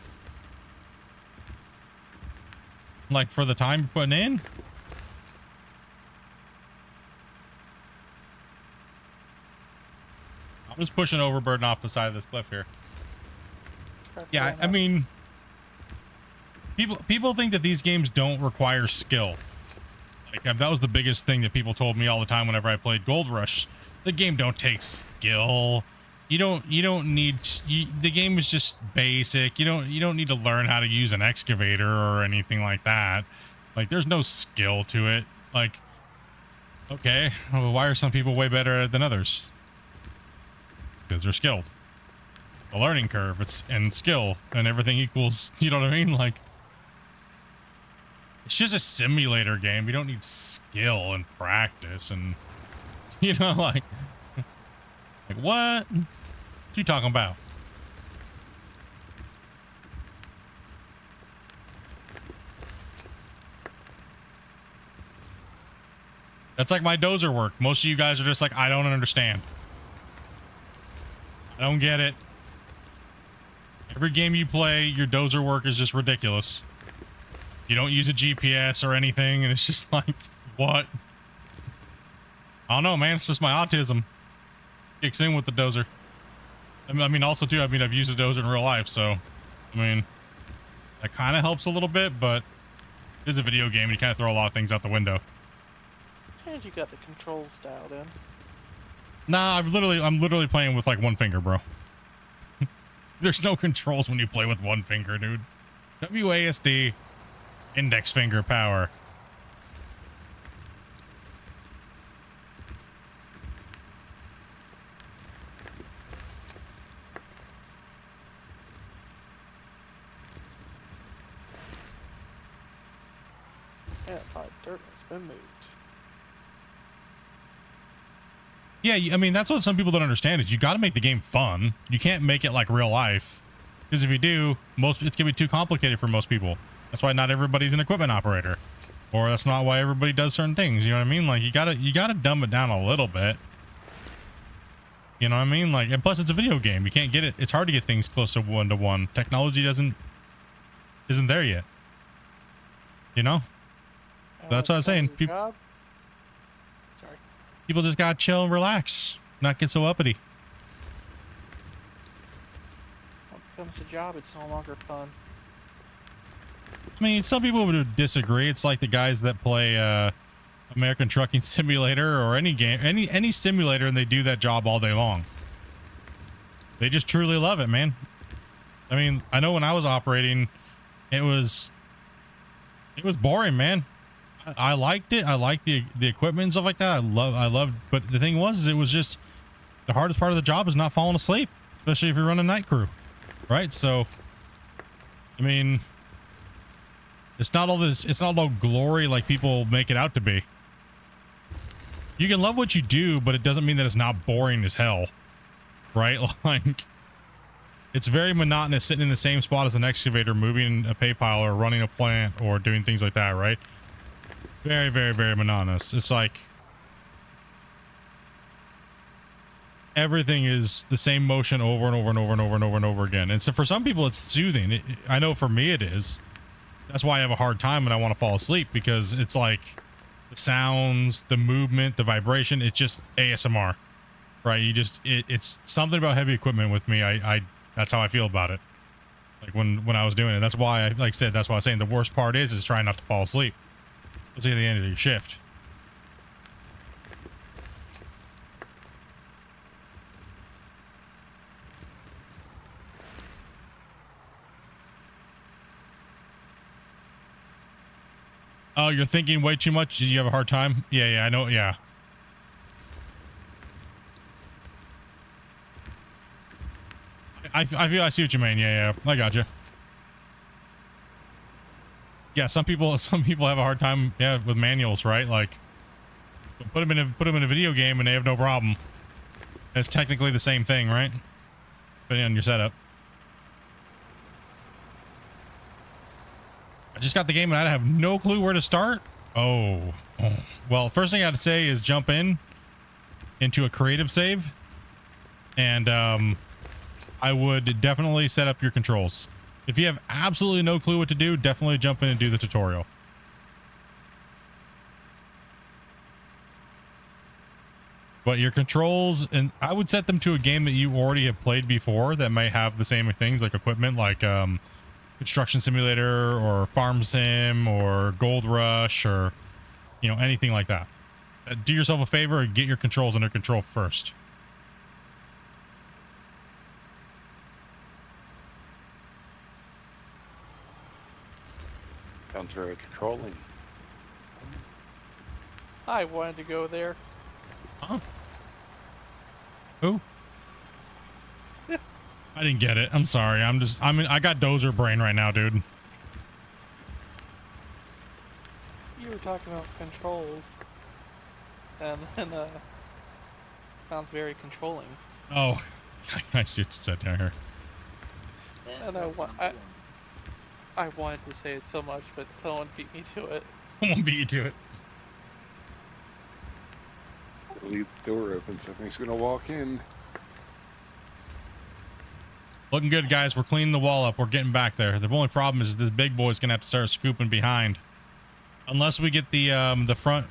Like for the time you're putting in? I'm just pushing overburden off the side of this cliff here. Yeah, I mean, people think that these games don't require skill. Like that was the biggest thing that people told me all the time whenever I played Gold Rush. The game don't take skill. You don't need the game is just basic. You don't need to learn how to use an excavator or anything like that. Like there's no skill to it. Like, okay, well, why are some people way better than others? It's because they're skilled. The learning curve, and skill and everything equals, you know what I mean? Like, it's just a simulator game. You don't need skill and practice and, you know, like what? What you talking about? That's like my dozer work. Most of you guys are just like, I don't understand. I don't get it. Every game you play, your dozer work is just ridiculous. You don't use a GPS or anything, and it's just like, what? I don't know, man. It's just my autism kicks in with the dozer. I mean, also too, I've used a dozer in real life, so I mean, that kind of helps a little bit, but it is a video game, and you kind of throw a lot of things out the window. And you got the controls dialed in. Nah, I'm literally playing with like one finger, bro. There's no controls when you play with one finger, dude. WASD, index finger power. Yeah, dirt has been moved. Yeah, I mean, that's what some people don't understand is you got to make the game fun. You can't make it like real life. Because if you do, it's going to be too complicated for most people. That's why not everybody's an equipment operator. Or that's not why everybody does certain things. You know what I mean? Like, you gotta dumb it down a little bit. You know what I mean? Like, and plus it's a video game. You can't get it. It's hard to get things close to 1-to-1. Technology isn't there yet. You know? That's what I'm saying. Sorry. People just gotta chill and relax, not get so uppity. When it becomes a job, it's no longer fun. I mean, some people would disagree. It's like the guys that play American Trucking Simulator or any game, any simulator, and they do that job all day long. They just truly love it, man. I mean, I know when I was operating, it was boring, man. I liked it. I liked the equipment and stuff like that. I loved, but the thing was, it was just the hardest part of the job is not falling asleep, especially if you're running night crew, right? So, I mean, it's not all glory like people make it out to be. You can love what you do, but it doesn't mean that it's not boring as hell, right? Like, it's very monotonous sitting in the same spot as an excavator, moving a pay pile or running a plant or doing things like that, right? Very, very, very monotonous. It's like everything is the same motion over and over and over and over and over and over again. And so for some people, it's soothing. I know for me it is. That's why I have a hard time when I want to fall asleep, because it's like the sounds, the movement, the vibration. It's just ASMR, right? It's something about heavy equipment with me. That's how I feel about it. Like when I was doing it. That's why like I said, that's why I was saying the worst part is trying not to fall asleep. It's at the end of your shift. Oh, you're thinking way too much? Did you have a hard time? Yeah, I know. Yeah. I see what you mean. Yeah, I got you. Yeah, some people have a hard time, yeah, with manuals, right? Like, put them in a video game and they have no problem. It's technically the same thing, right? Depending on your setup. I just got the game and I have no clue where to start. Oh. Well, first thing I have to say is jump in into a creative save, and I would definitely set up your controls. If you have absolutely no clue what to do, definitely jump in and do the tutorial. But your controls, and I would set them to a game that you already have played before that may have the same things like equipment, like Construction Simulator or Farm Sim or Gold Rush or, you know, anything like that. Do yourself a favor and get your controls under control first. Counter controlling. I wanted to go there. Huh? Who? I didn't get it. I'm sorry. I got dozer brain right now, dude. You were talking about controls, and then sounds very controlling. Oh, I see what you said down here. And I wanted to say it so much, but someone beat me to it. Someone beat you to it. Leave the door open, something's gonna walk in. Looking good, guys. We're cleaning the wall up. We're getting back there. The only problem is this big boy's gonna have to start scooping behind. Unless we get the front,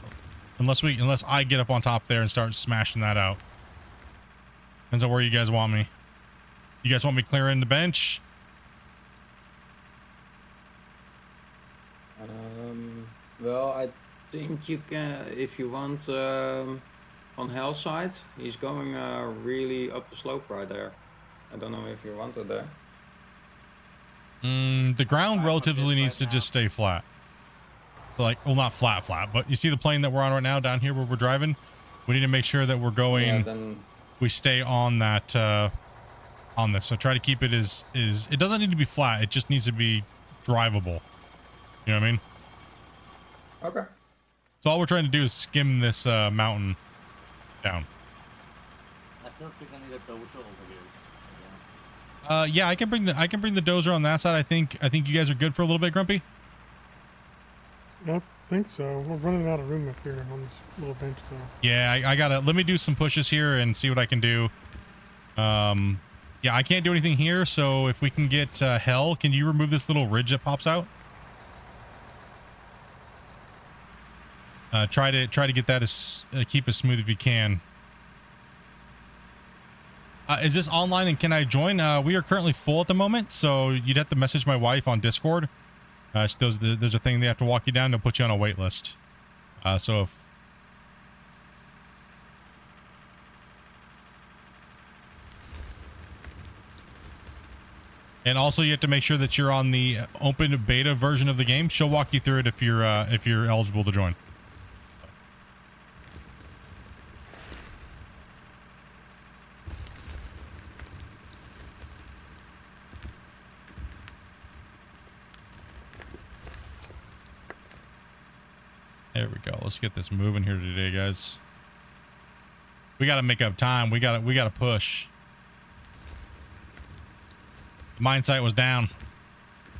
unless I get up on top there and start smashing that out. Depends on where you guys want me. You guys want me clearing the bench? Well, I think you can, if you want, on Hell's side, he's going really up the slope right there. I don't know if you want it there. The ground I'm relatively okay needs to right just stay flat. Like, well, not flat, but you see the plane that we're on right now down here where we're driving? We need to make sure that we're going, Yeah, then we stay on that, on this. So try to keep it as it doesn't need to be flat. It just needs to be drivable. You know what I mean? okay. So all we're trying to do is skim this mountain down. I still think I need a dozer over here. Yeah, I can bring the dozer on that side. I think you guys are good for a little bit, Grumpy. I don't think so. We're running out of room up here on this little bench now. Yeah, I gotta, let me do some pushes here and see what I can do. Yeah, I can't do anything here. So if we can get Hell, can you remove this little ridge that pops out? Try to get that as keep as smooth if you can. Is this online and can I join? We are currently full at the moment, so you'd have to message my wife on Discord. There's a thing they have to walk you down to put you on a wait list. So if and also you have to make sure that you're on the open beta version of the game. She'll walk you through it if you're eligible to join. There we go. Let's get this moving here today, guys. We got to make up time. We got to push. The mine site was down.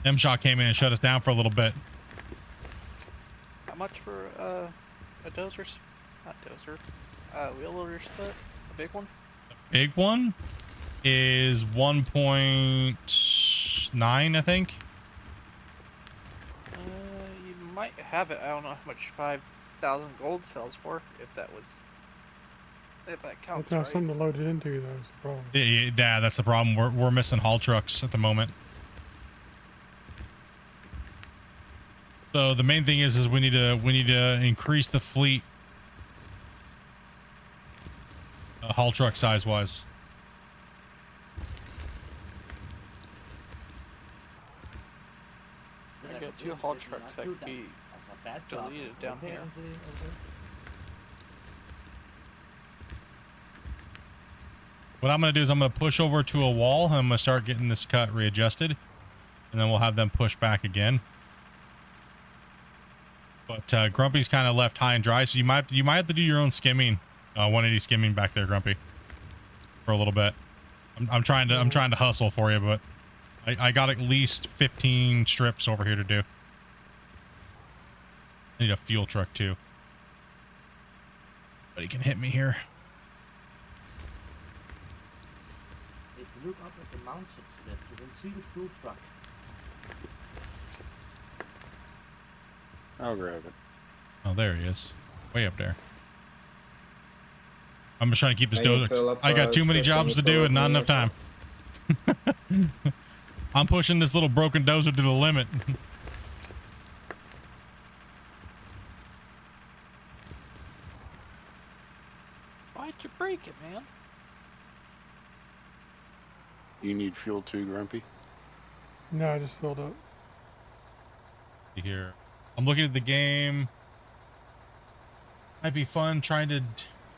M-Shot came in and shut us down for a little bit. How much for a dozer? Not dozer. Wheel loader split. The big one. Big one is 1.9, I think. You might have it. I don't know how much 5,000 gold sells for. If that counts. That's not Right. something to load it into, though. Is the problem. Yeah, that's the problem. We're missing haul trucks at the moment. So the main thing is we need to increase the fleet, haul truck size wise. I got 2 haul trucks that could be deleted down here. What I'm going to do is I'm going to push over to a wall and I'm going to start getting this cut readjusted, and then we'll have them push back again. But Grumpy's kind of left high and dry, so you might have to do your own skimming, 180 skimming back there, Grumpy, for a little bit. I'm trying to hustle for you, but I got at least 15 strips over here to do. I need a fuel truck too. But he can hit me here. see the fuel truck. I'll grab it. Oh, there he is. Way up there. I'm just trying to keep this Can you dozer. fill up, I got too many Skip, can jobs you to do fill and up not me enough time. I'm pushing this little broken dozer to the limit. Why'd you break it, man? You need fuel too, Grumpy? No, I just filled up. Here, I'm looking at the game. Might be fun trying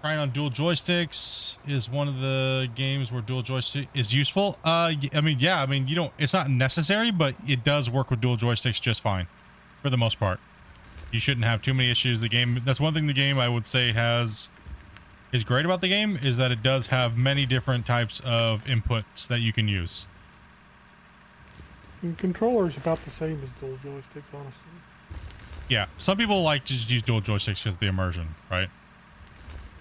on dual joysticks. Is one of the games where dual joystick is useful. I mean, yeah, I mean, you don't, it's not necessary, but it does work with dual joysticks just fine for the most part. You shouldn't have too many issues. The game, that's one thing the game I would say is great about the game, is that it does have many different types of inputs that you can use. And controller's about the same as dual joysticks, honestly. Yeah, some people like to just use dual joysticks because of the immersion, right?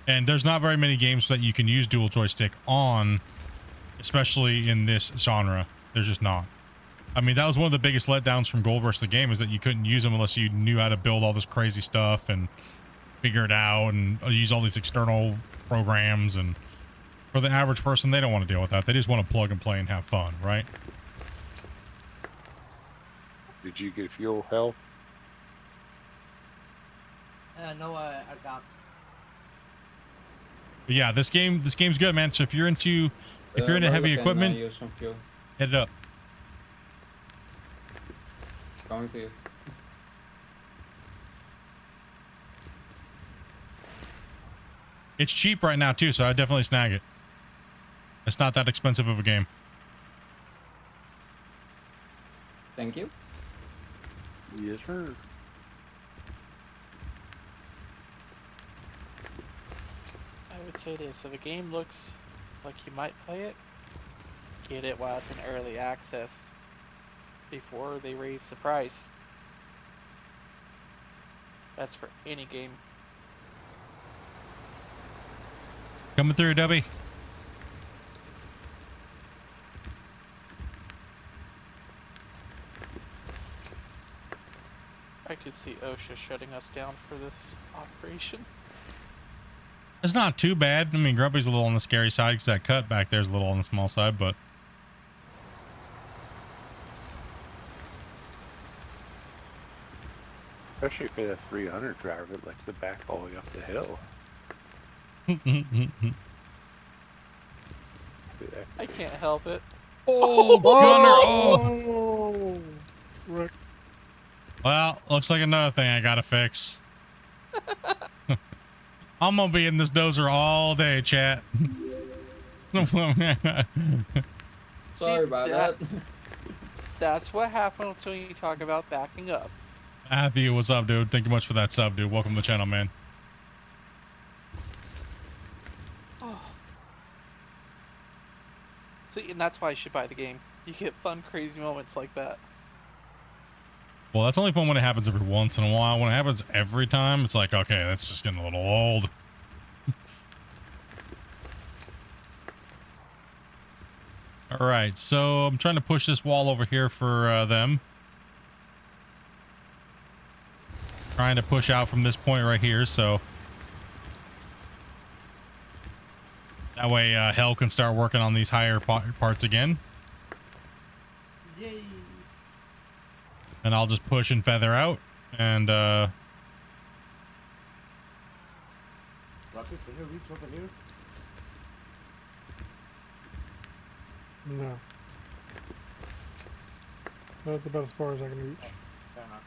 And there's not very many games that you can use dual joystick on, especially in this genre. There's just not. I mean, that was one of the biggest letdowns from Gold Rush the game, is that you couldn't use them unless you knew how to build all this crazy stuff and figure it out and use all these external programs. And for the average person, they don't want to deal with that. They just want to plug and play and have fun, right? Did you get fuel, Hell? No, I got. But yeah, this game's good, man. So if you're into heavy equipment, use some fuel. hit it up. Going to you. It's cheap right now too, so I definitely snag it. It's not that expensive of a game. Thank you. Yes, sir. I would say this: if a game looks like you might play it, get it while it's in early access before they raise the price. That's for any game. Coming through, Dubby. I could see OSHA shutting us down for this operation. It's not too bad. I mean, Grumpy's a little on the scary side because that cut back there's a little on the small side, but Especially if you're a 300 driver that likes to back all the way up the hill. I can't help it. oh, Gunner! Oh, Oh, Rick. well, looks like another thing I gotta fix. I'm gonna be in this dozer all day, chat. Sorry about that. That's what happens when you talk about backing up. Matthew, what's up, dude? Thank you much for that sub, dude. Welcome to the channel, man. See, and that's why you should buy the game. You get fun, crazy moments like that. Well, that's only fun when it happens every once in a while. When it happens every time, it's like, okay, that's just getting a little old. All right, so I'm trying to push this wall over here for them. Trying to push out from this point right here, so that way Hell can start working on these higher parts again. Yay! And I'll just push and feather out, and Rocket, can you reach over here? No. That's about as far as I can reach. Fair enough.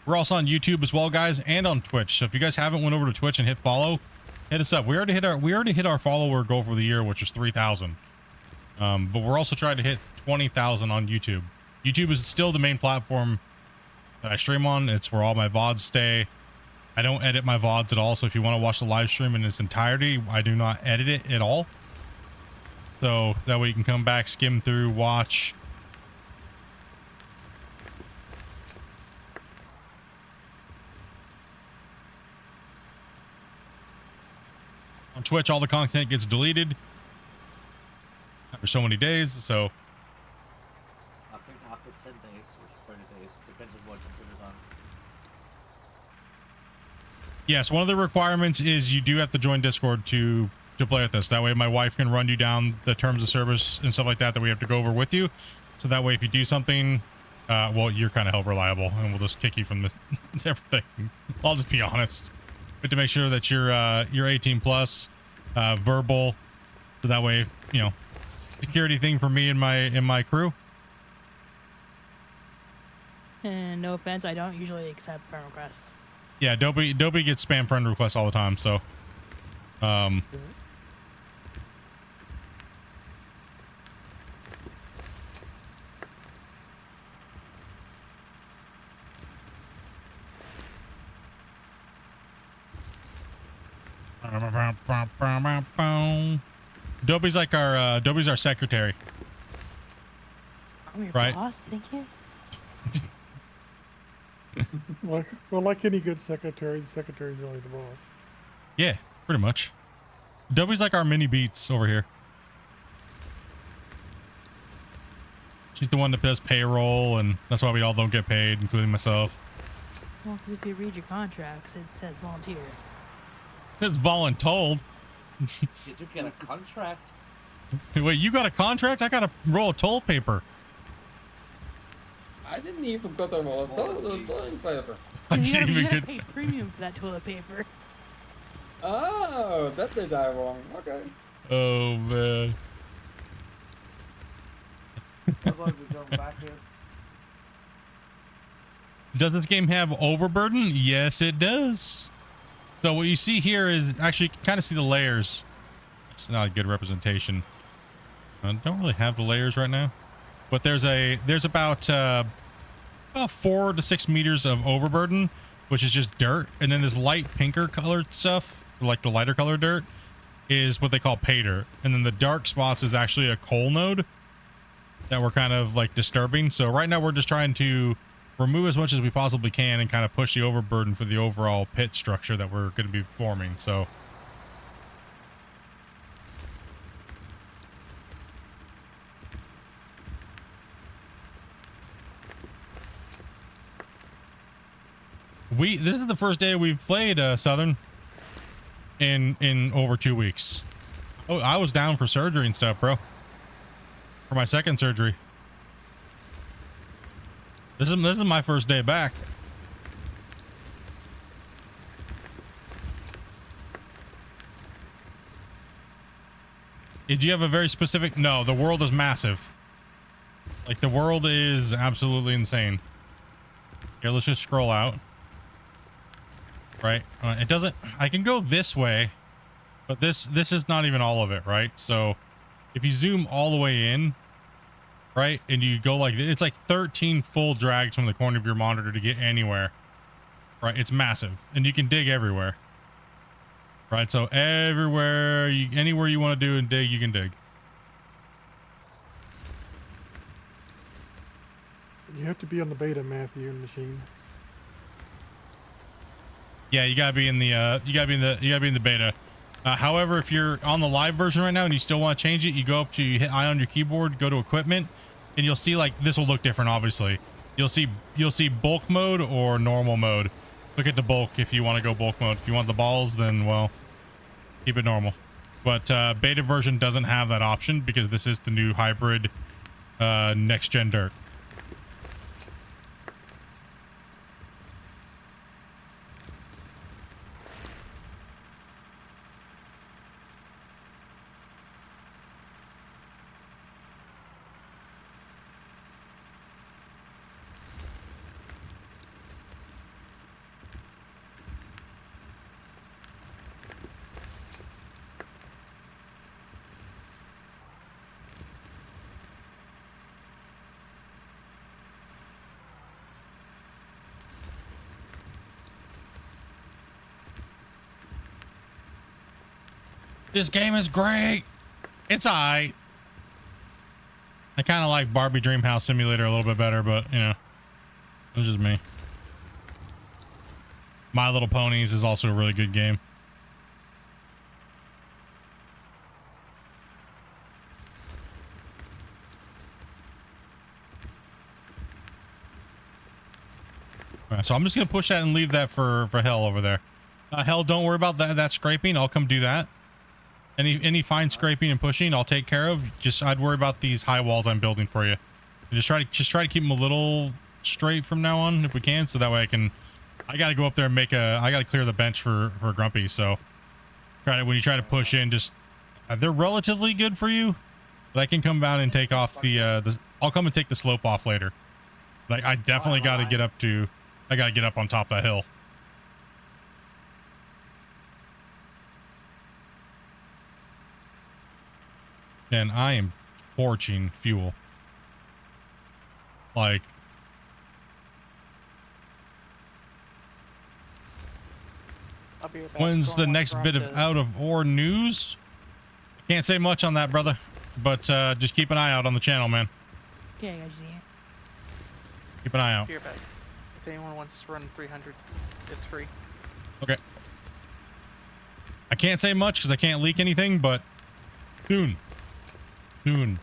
we're also on YouTube as well, guys, and on Twitch. So if you guys haven't went over to Twitch and hit follow, hit us up. We already hit our follower goal for the year, which was 3,000. But we're also trying to hit 20,000 on YouTube. YouTube is still the main platform that I stream on. It's where all my VODs stay. I don't edit my VODs at all. So if you want to watch the live stream in its entirety, I do not edit it at all. So that way you can come back, skim through, watch. On Twitch, all the content gets deleted after so many days. So I think after 10 days or 30 days, depends on what you put it on. yes, one of the requirements is you do have to join Discord to play with us. That way my wife can run you down the terms of service and stuff like that we have to go over with you. So that way if you do something, well, you're kind of held reliable and we'll just kick you from the everything. I'll just be honest. We have to make sure that you're 18 plus, verbal. So that way, you know, security thing for me and my crew. And no offense, I don't usually accept friend requests. Yeah, Dobie gets spam friend requests all the time, so Dobie's like Dobie's our secretary. I'm your Right. boss, thank you. Like any good secretary, the secretary's really the boss. Yeah, pretty much. Dobie's like our mini Beats over here. She's the one that does payroll, and that's why we all don't get paid, including myself. Well, 'cause if you read your contracts, it says volunteer. It's voluntold. Did you get a contract? Wait, you got a contract? I got a roll of toll paper. I didn't even got a toilet paper. I You didn't even gotta get. pay premium for that toilet paper. Oh, that did I wrong. Okay. Oh man. How about we go back here? Does this game have overburden? Yes, it does. So what you see here is actually you can kind of see the layers. It's not a good representation. I don't really have the layers right now, but there's about 4 to 6 meters of overburden, which is just dirt, and then this light pinker colored stuff, like the lighter colored dirt, is what they call pay dirt, and then the dark spots is actually a coal node that we're kind of like disturbing. So right now we're just trying to remove as much as we possibly can and kind of push the overburden for the overall pit structure that we're going to be forming. So this is the first day we've played Southern in over 2 weeks. Oh, I was down for surgery and stuff, bro. For my second surgery. This is my first day back. Did you have a very specific? No, the world is massive. Like the world is absolutely insane. Here, let's just scroll out. Right? It doesn't. I can go this way, but this is not even all of it, right? So, if you zoom all the way in, right, and you go like it's like 13 full drags from the corner of your monitor to get anywhere. Right? It's massive, and you can dig everywhere. Right? So everywhere, anywhere you want to do and dig, you can dig. You have to be on the beta, Matthew, machine. Yeah, you gotta be in the beta. However, if you're on the live version right now and you still want to change it, you go up to you hit I on your keyboard, go to equipment, and you'll see like this will look different. Obviously, you'll see bulk mode or normal mode. Look at the bulk if you want to go bulk mode. If you want the balls, then well, keep it normal. But beta version doesn't have that option because this is the new hybrid next gen dirt. This game is great. It's alright. I kind of like Barbie Dreamhouse Simulator a little bit better, but you know, it's just me. My Little Ponies is also a really good game. So I'm just gonna push that and leave that for Hell over there. Hell, don't worry about that scraping. I'll come do that. Any fine scraping and pushing, I'll take care of. Just I'd worry about these high walls I'm building for you. And just try to keep them a little straight from now on if we can, so that way I gotta go up there and I gotta clear the bench for Grumpy. So when you try to push in, just they're relatively good for you, but I can come down and take off I'll come and take the slope off later. Like I definitely got to get up on top of that hill. And I am torching fuel. Like, I'll be right back. when's Going the once next we're bit up of to- out of ore news? Can't say much on that, brother. But just keep an eye out on the channel, man. Yeah, I got you. Keep an eye out. Be right back. If anyone wants to run 300, it's free. Okay. I can't say much because I can't leak anything, but soon. Soon.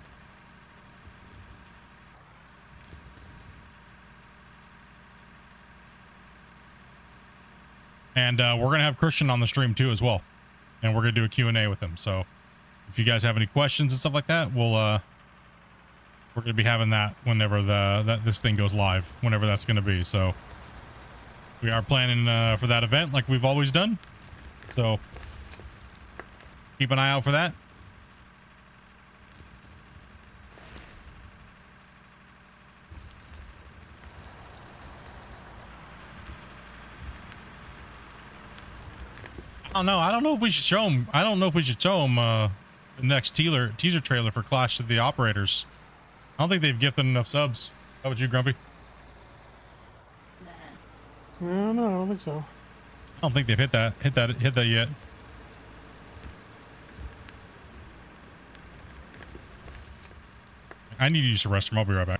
And we're going to have Christian on the stream too as well. And we're going to do a Q&A with him. So if you guys have any questions and stuff like that, we're going to be having that whenever this thing goes live, whenever that's going to be. So we are planning for that event like we've always done. So keep an eye out for that. I don't know if we should show him. I don't know if we should show him the next teaser trailer for Clash of the Operators. I don't think they've gifted enough subs. How about you, Grumpy? No, I don't think so. I don't think they've hit that yet. I need to use the restroom. I'll be right back.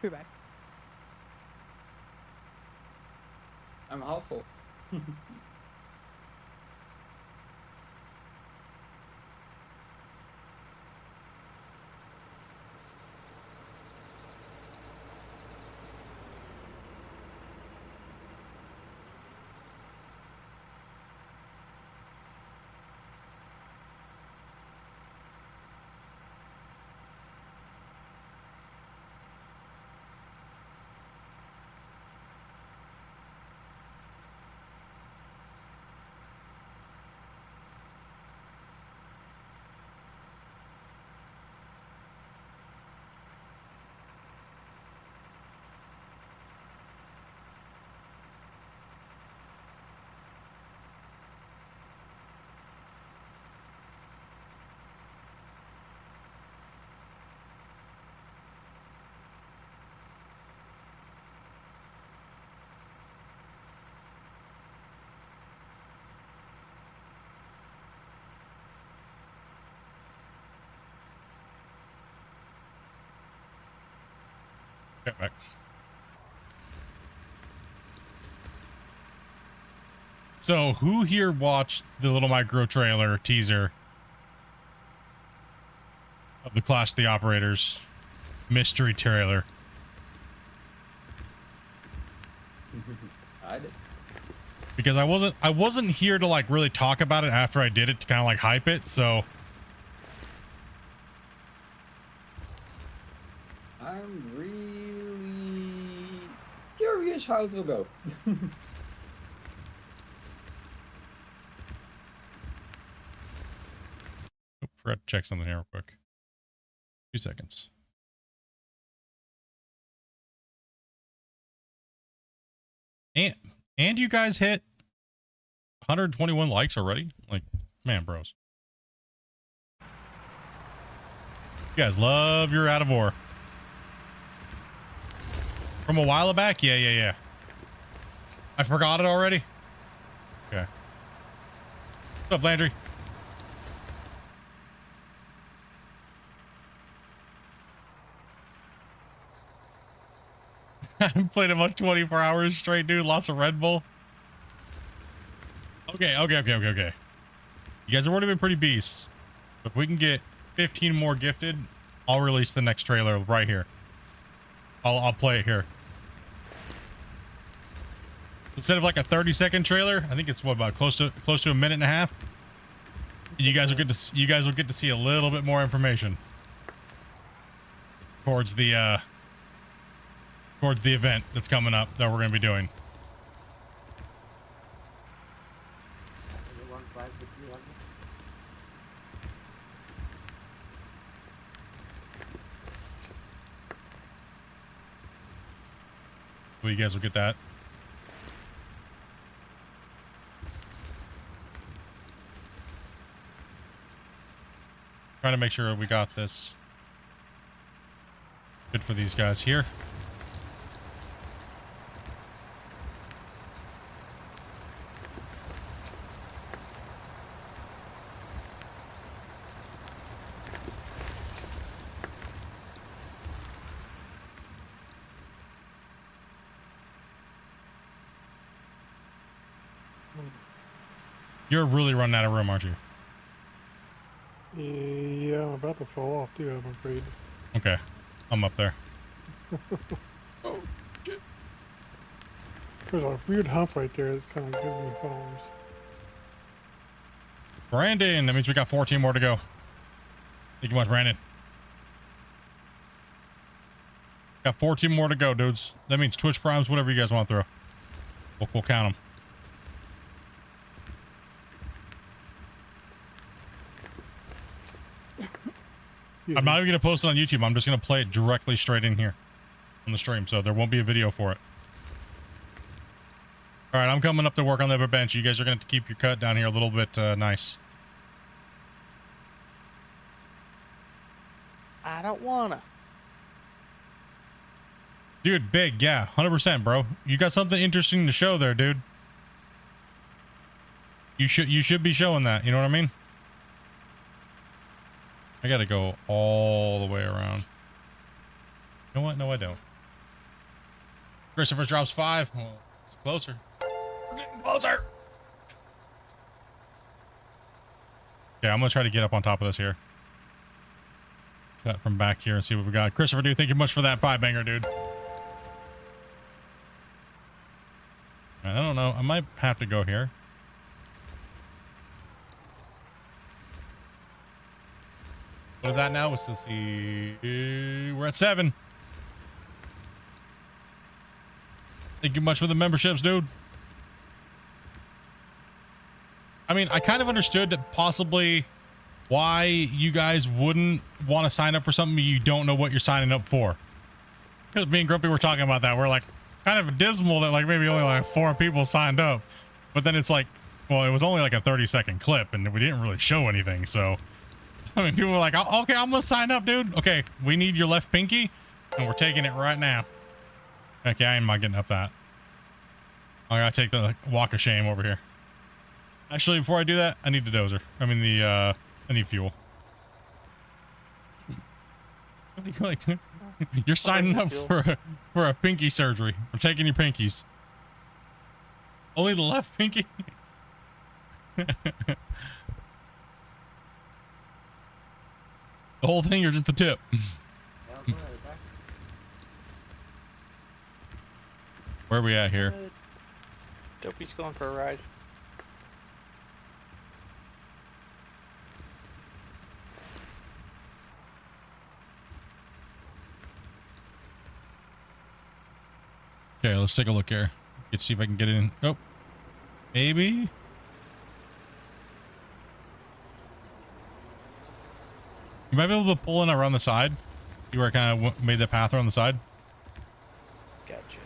Be back. I'm half full. Get back. So who here watched the little micro trailer teaser of the Clash of the Operators mystery trailer? I did. Because I wasn't here to like really talk about it after I did it to kind of like hype it. So I'm really curious how it will go. forgot to check something here real quick. 2 seconds. And you guys hit 121 likes already? Like, man, bros. You guys love your out of ore. From a while back? Yeah. I forgot it already? Okay. What's up, Landry? I haven't played about 24 hours straight, dude. Lots of Red Bull. Okay. You guys have already been pretty beasts. If we can get 15 more gifted, I'll release the next trailer right here. I'll play it here. Instead of like a 30-second trailer, I think it's what, about close to a minute and a half. You guys will get to see a little bit more information towards the event that's coming up that we're going to be doing. Everyone tries with you, hasn't Well, you guys will get that. Trying to make sure we got this. Good for these guys here. You're really running out of room, aren't you? Yeah, I'm about to fall off too, I'm afraid. Okay. I'm up there. There's a weird hump right there that's kind of giving me problems. Brandon, that means we got 14 more to go. Thank you much, Brandon. Got 14 more to go, dudes. That means Twitch Primes, whatever you guys want to throw. We'll count them. I'm not even going to post it on YouTube. I'm just going to play it directly straight in here on the stream, so there won't be a video for it. All right, I'm coming up to work on the upper bench. You guys are going to keep your cut down here a little bit nice. I don't wanna. Dude, big, yeah, 100%, bro. You got something interesting to show there, dude. You should be showing that. You know what I mean? I gotta go all the way around. You know what? No, I don't. Christopher drops 5. Well, it's closer. We're getting closer. Yeah, I'm gonna try to get up on top of this here. Cut from back here and see what we got. Christopher, dude, thank you much for that pie banger, dude. I don't know. I might have to go here. What is that now? Let's see. We're at 7. Thank you much for the memberships, dude. I mean, I kind of understood that possibly why you guys wouldn't want to sign up for something you don't know what you're signing up for. Because me and Grumpy were talking about that. We're like kind of dismal that like maybe only like 4 people signed up. But then it's like, well, it was only like a 30-second clip and we didn't really show anything. So, I mean, people were like, oh, okay, I'm going to sign up, dude. Okay, we need your left pinky and we're taking it right now. Okay, I am not getting up that. I gotta take the walk of shame over here. Actually, before I do that, I need the dozer. I mean, I need fuel. Like, you're signing up for a pinky surgery. We're taking your pinkies. Only the left pinky? The whole thing or just the tip? Where are we at here? Dopey's going for a ride. Okay, let's take a look here. Let's see if I can get in. Oh, maybe. You might be able to pull in around the side. You were kind of made the path around the side. Gotcha.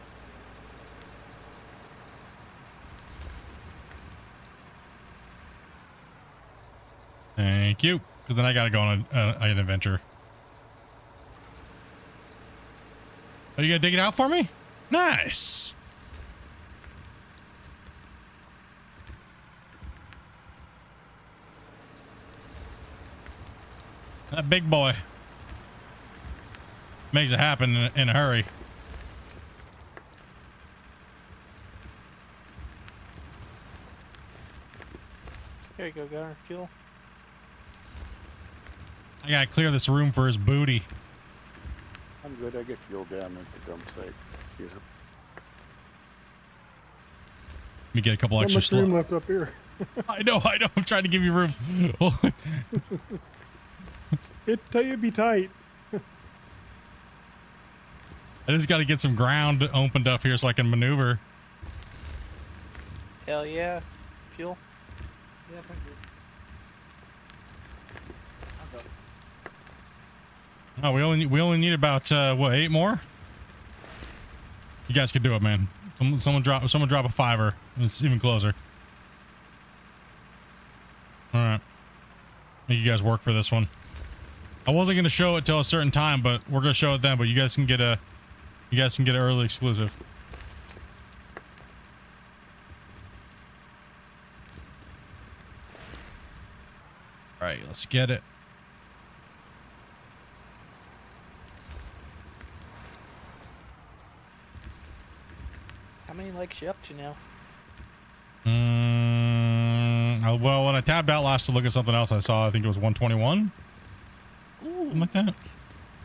Thank you. Because then I got to go on an adventure. Are you going to dig it out for me? Nice. That big boy makes it happen in a hurry. Here you go, Gunner. Fuel. I gotta clear this room for his booty. I'm good. I get fuel down at the dump site here. Let me get a couple Not extra much room slow. left up here. I know. I'm trying to give you room. It'd be tight. I just got to get some ground opened up here so I can maneuver. Hell yeah. Fuel. Yeah, thank you. I'm done. Oh, we only need about what, 8 more? You guys can do it, man. Someone drop a $5. It's even closer. All right. Make you guys work for this one. I wasn't gonna show it till a certain time, but we're gonna show it then. But you guys can get an early exclusive. All right, let's get it. How many likes you up to now? Well, when I tabbed out last to look at something else, I saw I think it was 121. Something like that.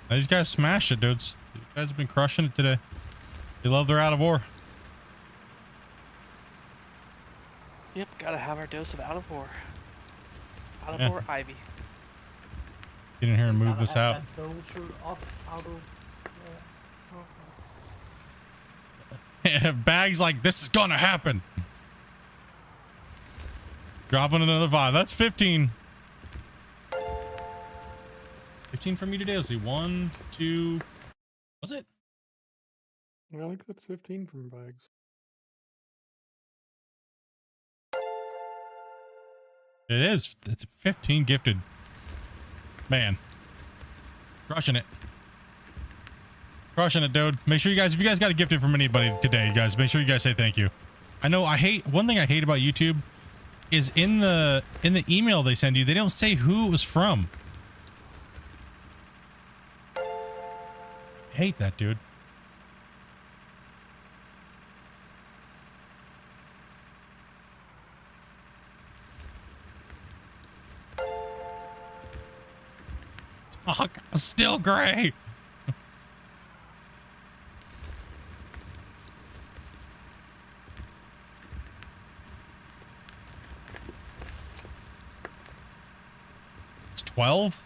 These guys smashed it, dudes. These guys have been crushing it today. They love their out of ore. Yep, gotta have our dose of out of ore. Out of Yeah. ore Ivy. Get in here and move Gotta this have out. that doser out of. Bags like this is gonna happen. Dropping another 5. That's 15. 15 for me today. Let's see. 1, 2. Was it? Yeah, I think that's 15 from bags. It is. It's 15 gifted. Man. Crushing it. Crushing it, dude. Make sure you guys, if you guys got a gifted from anybody today, you guys, make sure you guys say thank you. I know one thing I hate about YouTube is in the email they send you, they don't say who it was from. Hate that, dude. Oh, still gray. It's 12.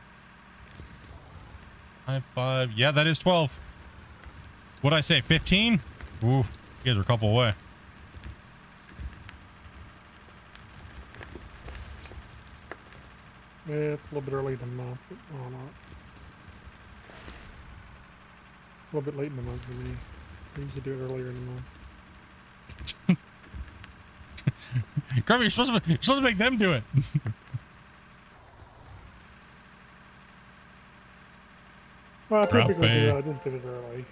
5. Yeah, that is 12. What'd I say? 15? Ooh, you guys are a couple away. Yeah, it's a little bit early in the month, but not. A little bit late in the month for me. I usually do it earlier in the month. Grubby, you're supposed to make them do it. Well, I typically Grumpy. do it. I just did it early.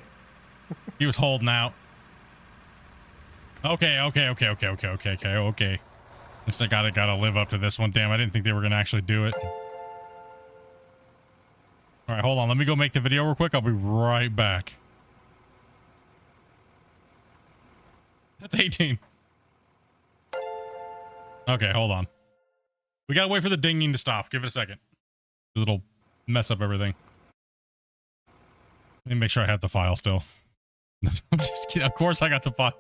He was holding out. Okay. Looks like I gotta live up to this one. Damn, I didn't think they were gonna actually do it. All right, hold on. Let me go make the video real quick. I'll be right back. That's 18. Okay, hold on. We gotta wait for the dinging to stop. Give it a second. It'll mess up everything. Let me make sure I have the file still. I'm just kidding. Of course I got the file.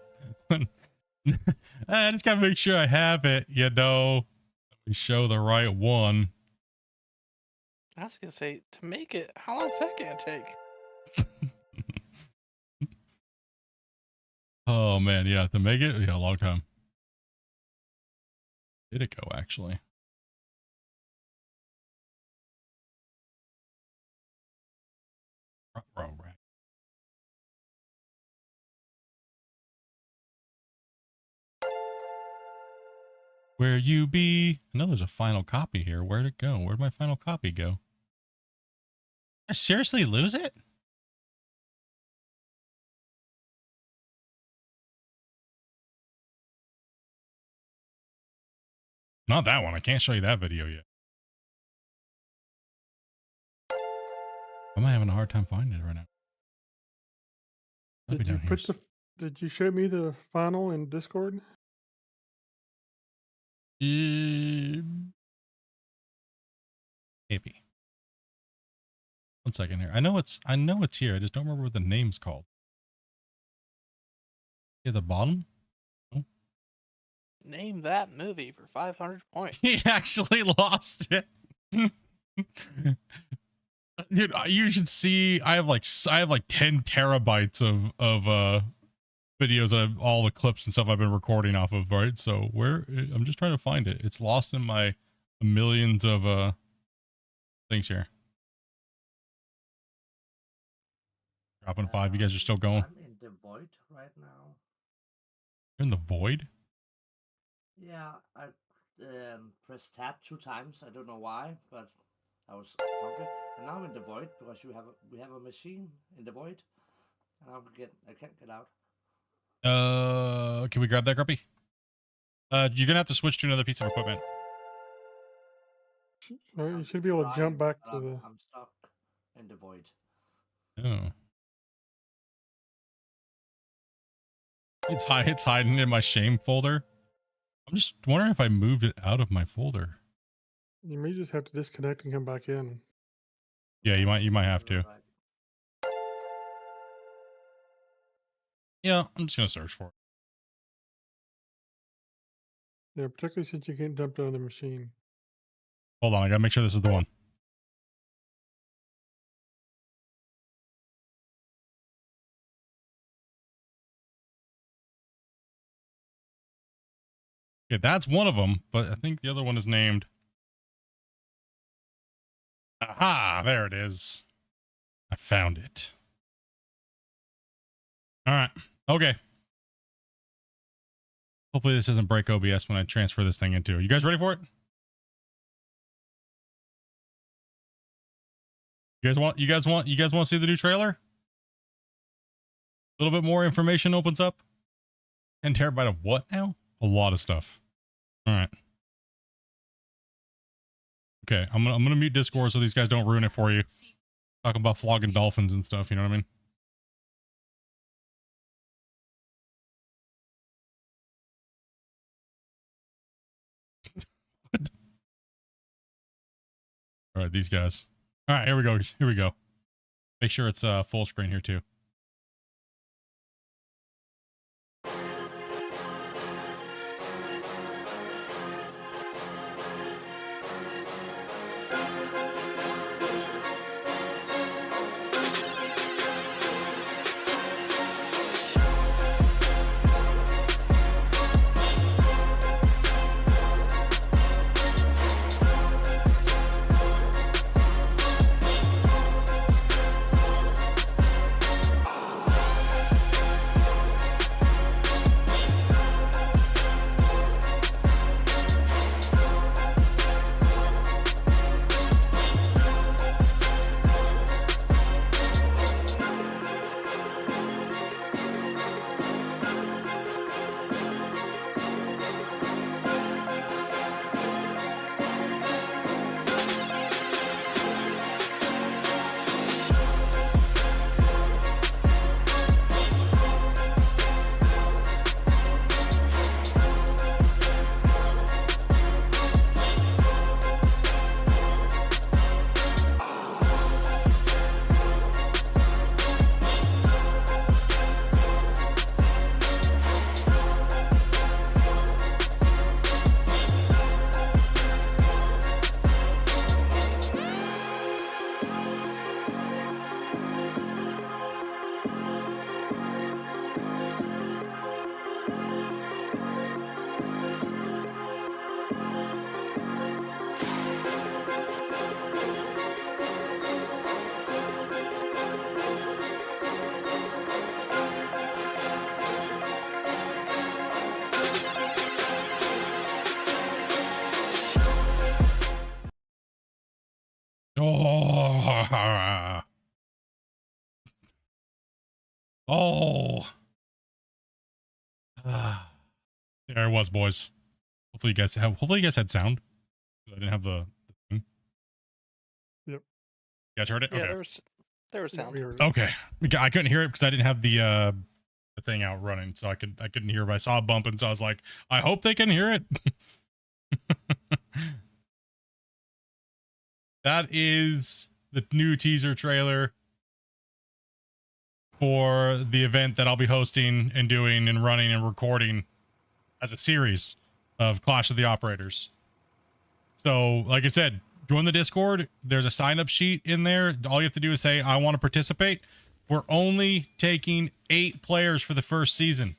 I just gotta make sure I have it, you know. Let me show the right one. I was gonna say, to make it, how long is that gonna take? Oh man, yeah, to make it, yeah, a long time. Did it go actually? Right. Where you be? I know there's a final copy here. Where'd it go? Where'd my final copy go? Did I seriously lose it? Not that one. I can't show you that video yet. I'm having a hard time finding it right now. Might be Did you down here. put the? Did you show me the final in Discord? Maybe. One second here. I know it's here. I just don't remember what the name's called. At the bottom? Name that movie for 500 points. He actually lost it. Dude, you should see. I have like 10 terabytes of videos of all the clips and stuff I've been recording off of. Right, so I'm just trying to find it. It's lost in my millions of things here. Dropping 5. You guys are still going. I'm in the void right now. You're in the void. Yeah, I pressed tab 2 times. I don't know why, but I was hungry, and now I'm in the void because we have a machine in the void, and I can't get out. Can we grab that, Grumpy? You're gonna have to switch to another piece of equipment. You should be able to jump back to the. I'm stuck in the void. Oh. It's hiding in my shame folder. I'm just wondering if I moved it out of my folder. You may just have to disconnect and come back in. Yeah, you might have to. Right. Yeah, I'm just gonna search for it. Yeah, particularly since you can't jump down the machine. Hold on, I gotta make sure this is the one. Okay, that's one of them, but I think the other one is named. Aha, there it is. I found it. All right. Okay. Hopefully this doesn't break OBS when I transfer this thing into. You guys ready for it? You guys want to see the new trailer? A little bit more information opens up. 10 terabyte of what now? A lot of stuff. All right. Okay, I'm gonna mute Discord so these guys don't ruin it for you. Talking about flogging dolphins and stuff, you know what I mean? All right, these guys. All right, here we go. Here we go. Make sure it's full screen here too. Oh. Oh. There it was, boys. Hopefully you guys had sound. I didn't have the thing. Yep. You guys heard it? Yeah, Okay. there was Yeah, sound. we heard it. Okay. I couldn't hear it because I didn't have the thing out running, so I couldn't hear, but I saw a bump, and so I was like, I hope they can hear it. That is the new teaser trailer for the event that I'll be hosting and doing and running and recording as a series of Clash of the Operators. So, like I said, join the Discord. There's a sign-up sheet in there. All you have to do is say, I want to participate. We're only taking 8 players for the first season.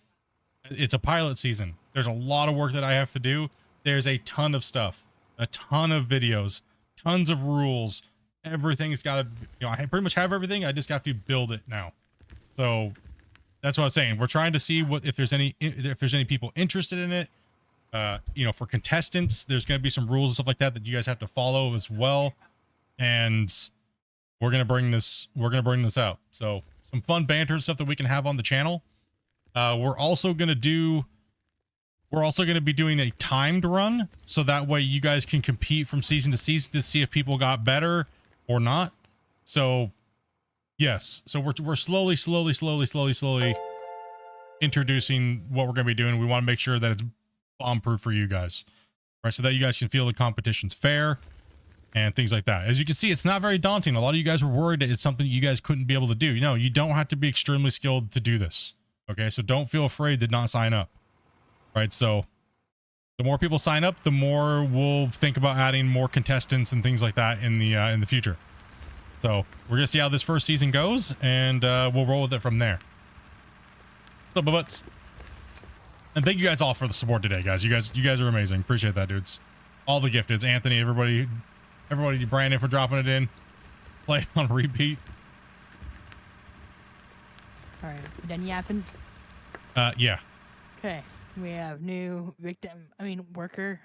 It's a pilot season. There's a lot of work that I have to do. There's a ton of stuff, a ton of videos, tons of rules. Everything's got to, I pretty much have everything. I just have to build it now. So that's what I was saying. We're trying to see if there's any people interested in it. For contestants, there's going to be some rules and stuff like that you guys have to follow as well. And we're going to bring this out. So some fun banter and stuff that we can have on the channel. We're also going to be doing a timed run, so that way you guys can compete from season to season to see if people got better or not. So yes, so we're slowly introducing what we're going to be doing. We want to make sure that it's bomb-proof for you guys, right? So that you guys can feel the competition's fair and things like that. As you can see, it's not very daunting. A lot of you guys were worried that it's something you guys couldn't be able to do. No, you don't have to be extremely skilled to do this. Okay, so don't feel afraid to not sign up. Right, so the more people sign up, the more we'll think about adding more contestants and things like that in the future. So we're gonna see how this first season goes, and we'll roll with it from there. So, butts. And thank you guys all for the support today, guys. You guys are amazing. Appreciate that, dudes. All the gifteds, Anthony, everybody, Brandon for dropping it in. Play on repeat. All right, done yapping. Yeah. Okay, we have new worker,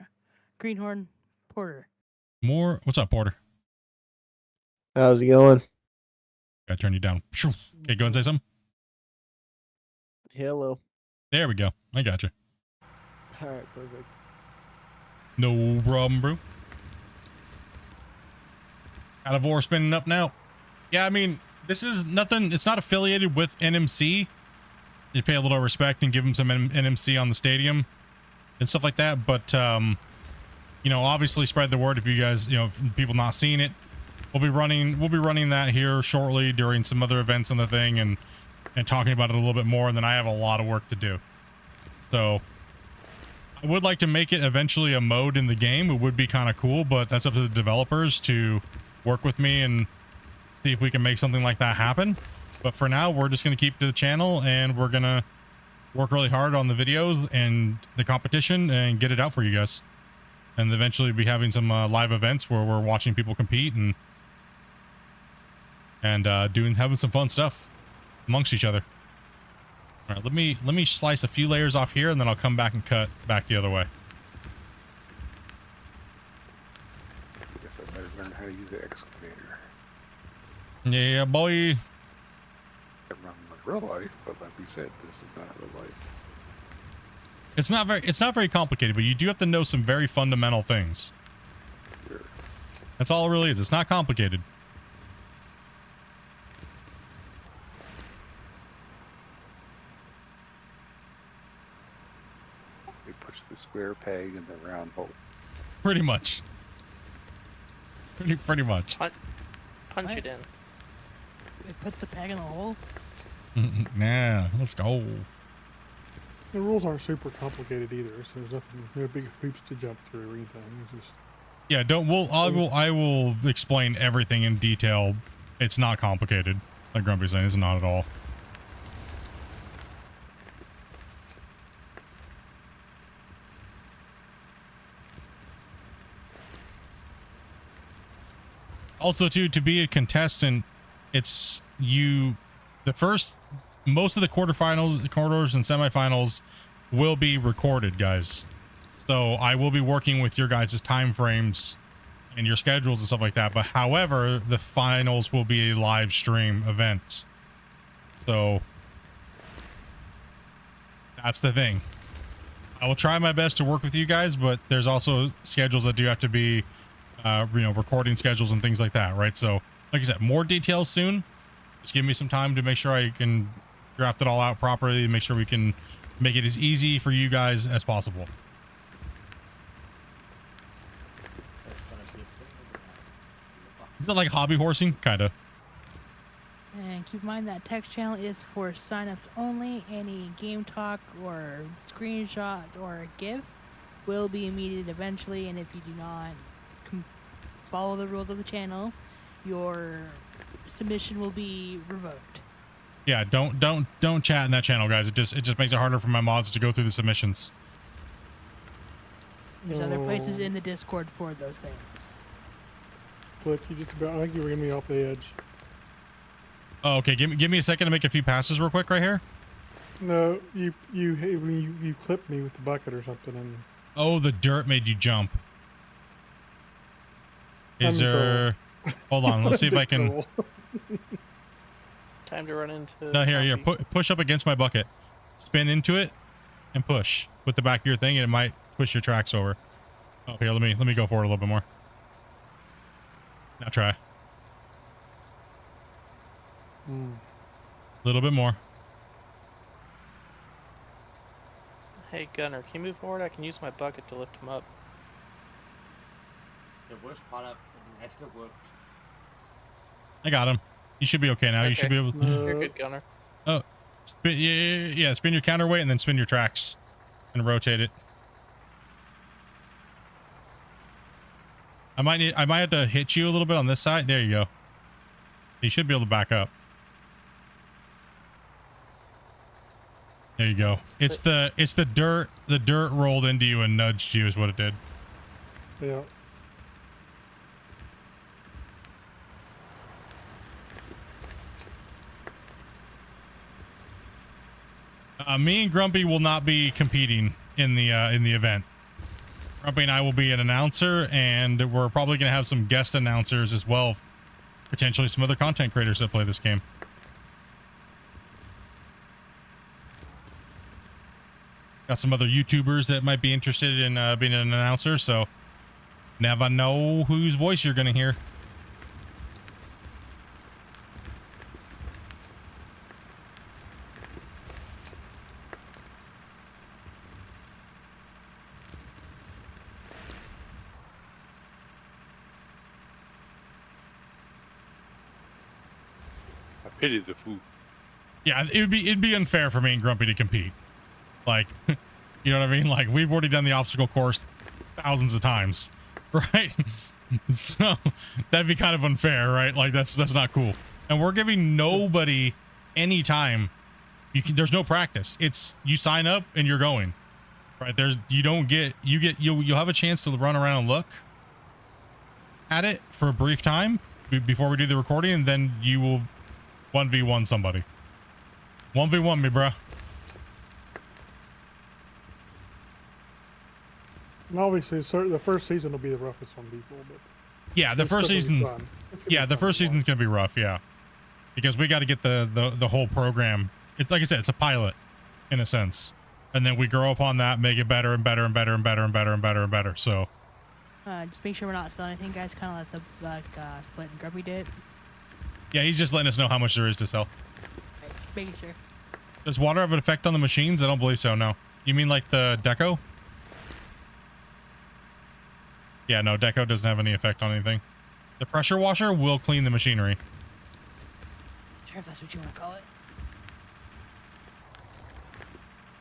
Greenhorn, Porter. More. What's up, Porter? How's it going? Gotta turn you down. Okay, go and say something. Hello. There we go. I got you. All right, perfect. No problem, bro. Out of ore spinning up now. Yeah, I mean, this is nothing. It's not affiliated with NMC. You pay a little respect and give them some NMC on the stadium and stuff like that. But, obviously spread the word if you guys, if people not seeing it. We'll be running that here shortly during some other events on the thing and talking about it a little bit more. And then I have a lot of work to do. So I would like to make it eventually a mode in the game. It would be kind of cool, but that's up to the developers to work with me and see if we can make something like that happen. But for now, we're just going to keep to the channel, and we're going to work really hard on the videos and the competition and get it out for you guys. And eventually be having some live events where we're watching people compete and having some fun stuff amongst each other. All right, let me slice a few layers off here, and then I'll come back and cut back the other way. I guess I better learn how to use the excavator. Yeah, boy. Never run in real life, but like we said, this is not real life. It's not very complicated, but you do have to know some very fundamental things. Sure. That's all it really is. It's not complicated. They push the square peg in the round hole. Pretty much. Pretty much. Punch What? it in. It puts the peg in the hole. Nah, let's go. The rules aren't super complicated either, so there's nothing, no big hoops to jump through or anything. It's just Yeah, I will explain everything in detail. It's not complicated. Like Grumpy's saying, it's not at all. Also, to be a contestant, it's most of the quarters and semifinals will be recorded, guys. So I will be working with your guys' time frames and your schedules and stuff like that. But however, the finals will be a live stream event. So that's the thing. I will try my best to work with you guys, but there's also schedules that do have to be, recording schedules and things like that, right? So, like I said, more details soon. Just give me some time to make sure I can draft it all out properly and make sure we can make it as easy for you guys as possible. Is it like hobby horsing? Kind of. And keep in mind that text channel is for signups only. Any game talk or screenshots or GIFs will be muted eventually. And if you do not follow the rules of the channel, your submission will be revoked. Yeah, don't chat in that channel, guys. It just makes it harder for my mods to go through the submissions. There's other places in the Discord for those things. Look, you just about, I think you were getting me off the edge. Oh, okay. Give me a second to make a few passes real quick right here. No, you clipped me with the bucket or something, and Oh, the dirt made you jump. Is I'm there? Hold on. Let's see if I can. Time to run into. No, here. Poppy. Push up against my bucket. Spin into it, and push with the back of your thing, and it might push your tracks over. Oh, here. Let me go forward a little bit more. Now try. A little bit more. Hey Gunner, can you move forward? I can use my bucket to lift him up. The worst part of it actually worked. I got him. You should be okay now. You should be able. You're good, Gunner. Oh, spin, yeah. Spin your counterweight and then spin your tracks, and rotate it. I might have to hit you a little bit on this side. There you go. You should be able to back up. There you go. It's the dirt. The dirt rolled into you and nudged you is what it did. yeah. Me and Grumpy will not be competing in the event. Grumpy and I will be an announcer, and we're probably going to have some guest announcers as well. Potentially some other content creators that play this game. Got some other YouTubers that might be interested in being an announcer, so never know whose voice you're going to hear. I pity the food. Yeah, it'd be unfair for me and Grumpy to compete. Like, you know what I mean? Like, we've already done the obstacle course thousands of times, right? So that'd be kind of unfair, right? Like, that's not cool. And we're giving nobody any time. There's no practice. It's you sign up and you're going, right? You'll have a chance to run around and look at it for a brief time before we do the recording, and then you will 1v1 somebody. 1v1 me, bruh. And obviously, the first season will be the roughest on people, but yeah, the first season. Yeah, the first season's gonna be rough. Yeah, because we got to get the whole program. It's like I said, it's a pilot in a sense, and then we grow upon that, make it better and better and better and better and better and better and better. So, just make sure we're not selling anything, guys. Kind of like Split and Grumpy did. yeah, he's just letting us know how much there is to sell. Right, making sure. Does water have an effect on the machines? I don't believe so. No. You mean like the deco? Yeah, no, deco doesn't have any effect on anything. The pressure washer will clean the machinery. Sure, if that's what you want to call it.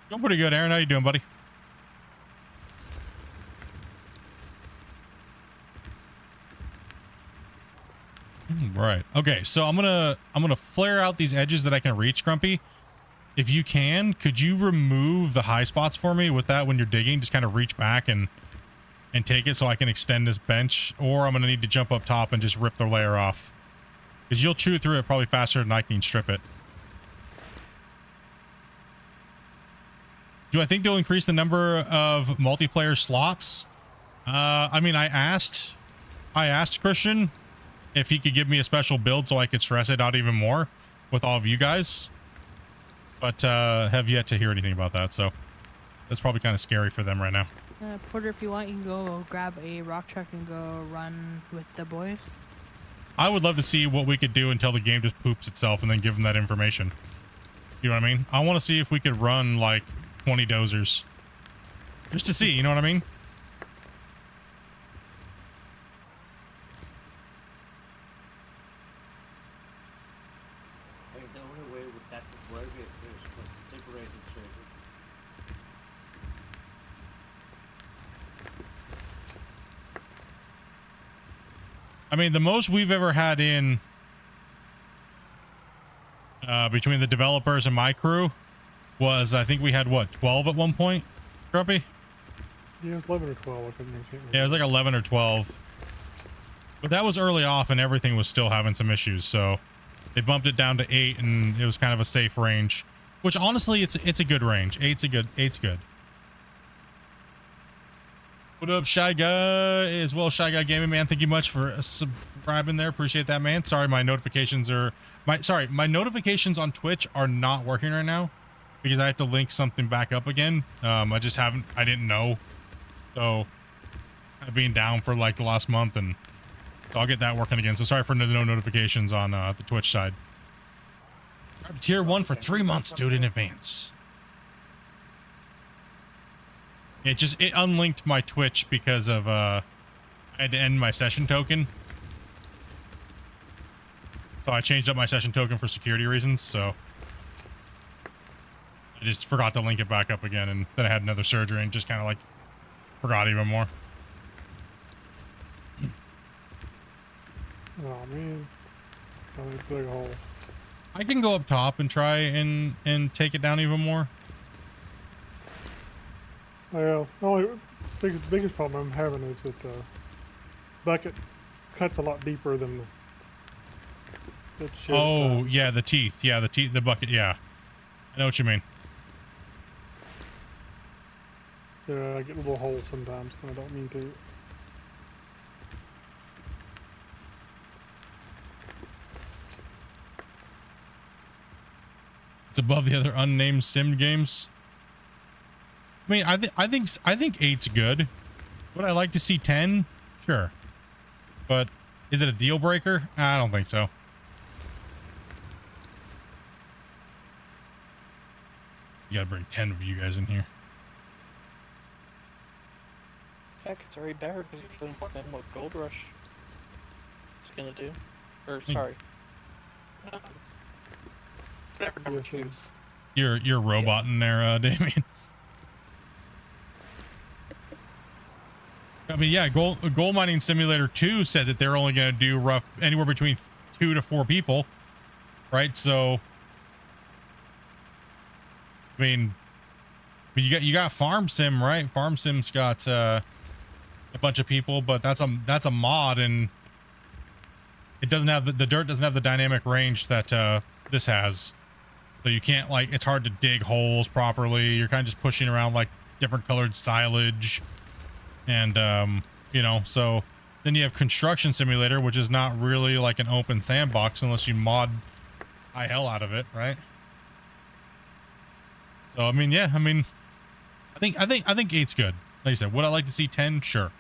Doing pretty good, Aaron. How you doing, buddy? Right. Okay, so I'm gonna flare out these edges that I can reach, Grumpy. If you can, could you remove the high spots for me with that when you're digging? Just kind of reach back and take it so I can extend this bench, or I'm gonna need to jump up top and just rip the layer off. Because you'll chew through it probably faster than I can strip it. Do I think they'll increase the number of multiplayer slots? I mean, I asked Christian if he could give me a special build so I could stress it out even more with all of you guys, but have yet to hear anything about that. So that's probably kind of scary for them right now. Porter, if you want, you can go grab a rock truck and go run with the boys. I would love to see what we could do until the game just poops itself and then give them that information. You know what I mean? I want to see if we could run like 20 dozers just to see, you know what I mean? the only way that would work if it was separated circuit. I mean, the most we've ever had in between the developers and my crew was, I think we had what, 12 at one point, Grumpy? Yeah, it was 11 or 12. I couldn't remember. Yeah, it was like 11 or 12. But that was early off and everything was still having some issues, so they bumped it down to 8 and it was kind of a safe range, which honestly it's a good range. 8's good. What up, Shy Guy as well? Shy Guy Gaming, man, thank you much for subscribing there. Appreciate that, man. Sorry, my notifications on Twitch are not working right now because I have to link something back up again. I didn't know. So being down for like the last month, and so I'll get that working again. So sorry for no notifications on the Twitch side. Tier 1 for 3 months, dude, in advance. It unlinked my Twitch because of I had to end my session token. So I changed up my session token for security reasons, so I just forgot to link it back up again, and then I had another surgery and just kind of like forgot even more. Oh man, I big hole. I can go up top and try and take it down even more. Well, the only biggest problem I'm having is that the bucket cuts a lot deeper than the shit. Oh yeah, the teeth. Yeah, the bucket. Yeah, I know what you mean. Yeah, I get little holes sometimes when I don't mean to. It's above the other unnamed sim games. I mean, I think 8's good. Would I like to see 10? Sure. But is it a deal breaker? I don't think so. You gotta bring 10 of you guys in here. Heck, it's already better because you're feeling than what Gold Rush is gonna do. Or sorry. Whatever number Yes, choose. You're robot in there, Damien. I mean, yeah, Gold Mining Simulator 2 said that they're only going to do anywhere between 2 to 4 people, right? So, I mean you got Farm Sim, right? Farm Sim's got a bunch of people, but that's a mod, and it doesn't have the dirt doesn't have the dynamic range that this has. So you can't, like, it's hard to dig holes properly. You're kind of just pushing around like different colored silage. And, you know, so then you have Construction Simulator, which is not really like an open sandbox unless you mod high hell out of it, right? So, I mean, yeah, I mean, I think 8's good. Like I said, would I like to see 10? Sure.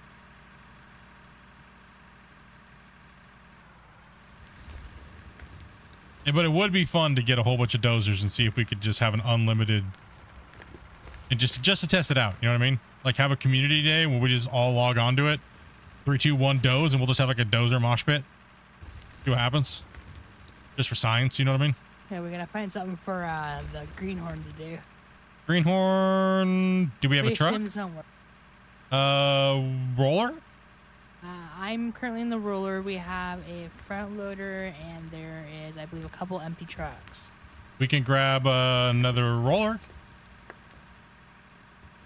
Yeah, but it would be fun to get a whole bunch of dozers and see if we could just have an unlimited, and just to test it out. You know what I mean? Like have a community day where we just all log on to it. 3, 2, 1, doze, and we'll just have like a dozer mosh pit. See what happens. Just for science, you know what I mean? Yeah, we're gonna find something for the greenhorn to do. Greenhorn. Do we have a truck? Roller? I'm currently in the roller. We have a front loader, and there is, I believe, a couple empty trucks. We can grab another roller.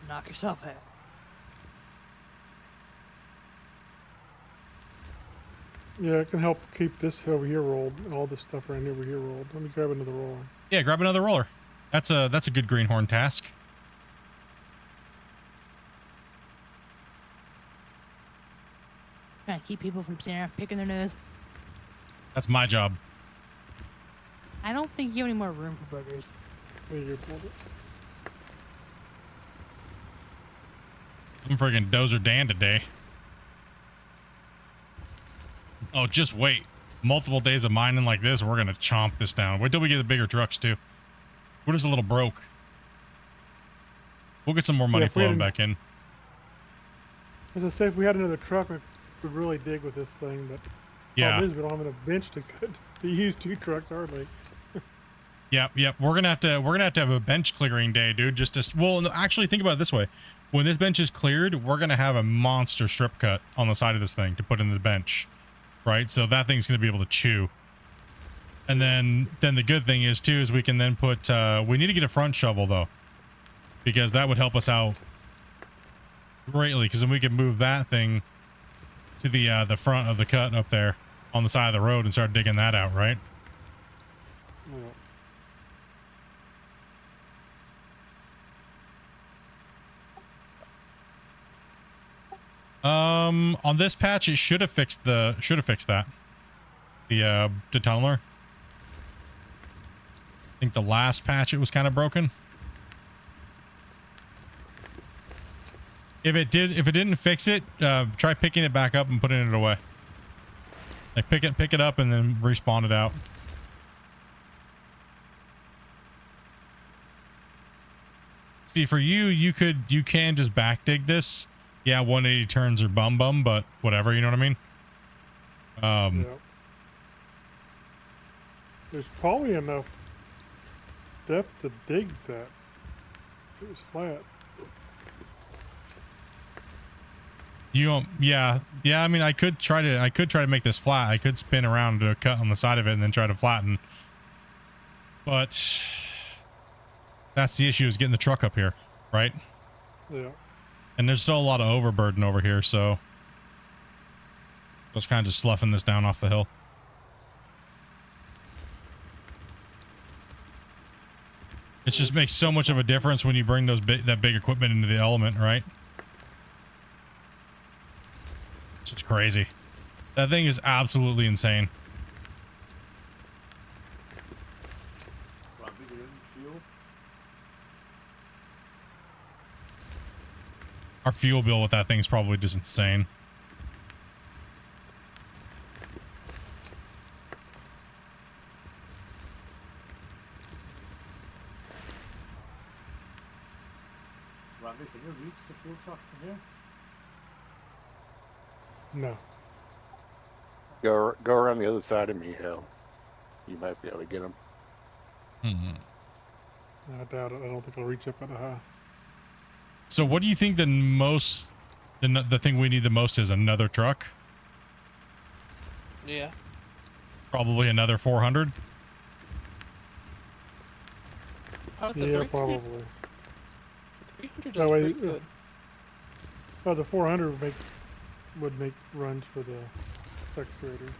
Knock yourself out. Yeah, it can help keep this over here rolled and all this stuff around over here rolled. Let me grab another roller. Yeah, grab another roller. That's a good greenhorn task. Trying to keep people from sitting around picking their nose. That's my job. I don't think you have any more room for boogers. There you go. I'm friggin' Dozer Dan today. Oh, just wait. Multiple days of mining like this, we're gonna chomp this down. Wait till we get the bigger trucks too. We're just a little broke. We'll get some more money flowing back in. As I say, if we had another truck, we could really dig with this thing. But yeah, problem is we don't have enough bench to use 2 trucks hardly. Yep. We're gonna have to have a bench clearing day, dude. Just to, well, no, actually, think about it this way: when this bench is cleared, we're gonna have a monster strip cut on the side of this thing to put in the bench, right? So that thing's gonna be able to chew. And then the good thing is too is we can then put. We need to get a front shovel though, because that would help us out greatly. Because then we can move that thing to the front of the cut up there on the side of the road and start digging that out, right? Yeah. On this patch, it should have fixed that. The tunneler. I think the last patch it was kind of broken. If it didn't fix it, try picking it back up and putting it away. Like pick it up and then respawn it out. See, for you can just back dig this. Yeah, 180 turns or bum, but whatever, you know what I mean? Yeah. There's probably enough depth to dig that. It was flat. Yeah. I mean, I could try to make this flat. I could spin around to a cut on the side of it and then try to flatten. But that's the issue, is getting the truck up here, right? Yeah. And there's still a lot of overburden over here, so I was kind of just sloughing this down off the hill. It just makes so much of a difference when you bring that big equipment into the element, right? It's just crazy. That thing is absolutely insane. Our fuel bill with that thing is probably just insane. Robbie, can you reach the fuel truck from here? No. Go around the other side of me, Hal. You might be able to get them. I doubt it. I don't think I'll reach up at a high. So what do you think the thing we need the most is? Another truck? Yeah. Probably another 400? Yeah, probably. 300 That way, pretty good. the 400 would make runs for the excavator.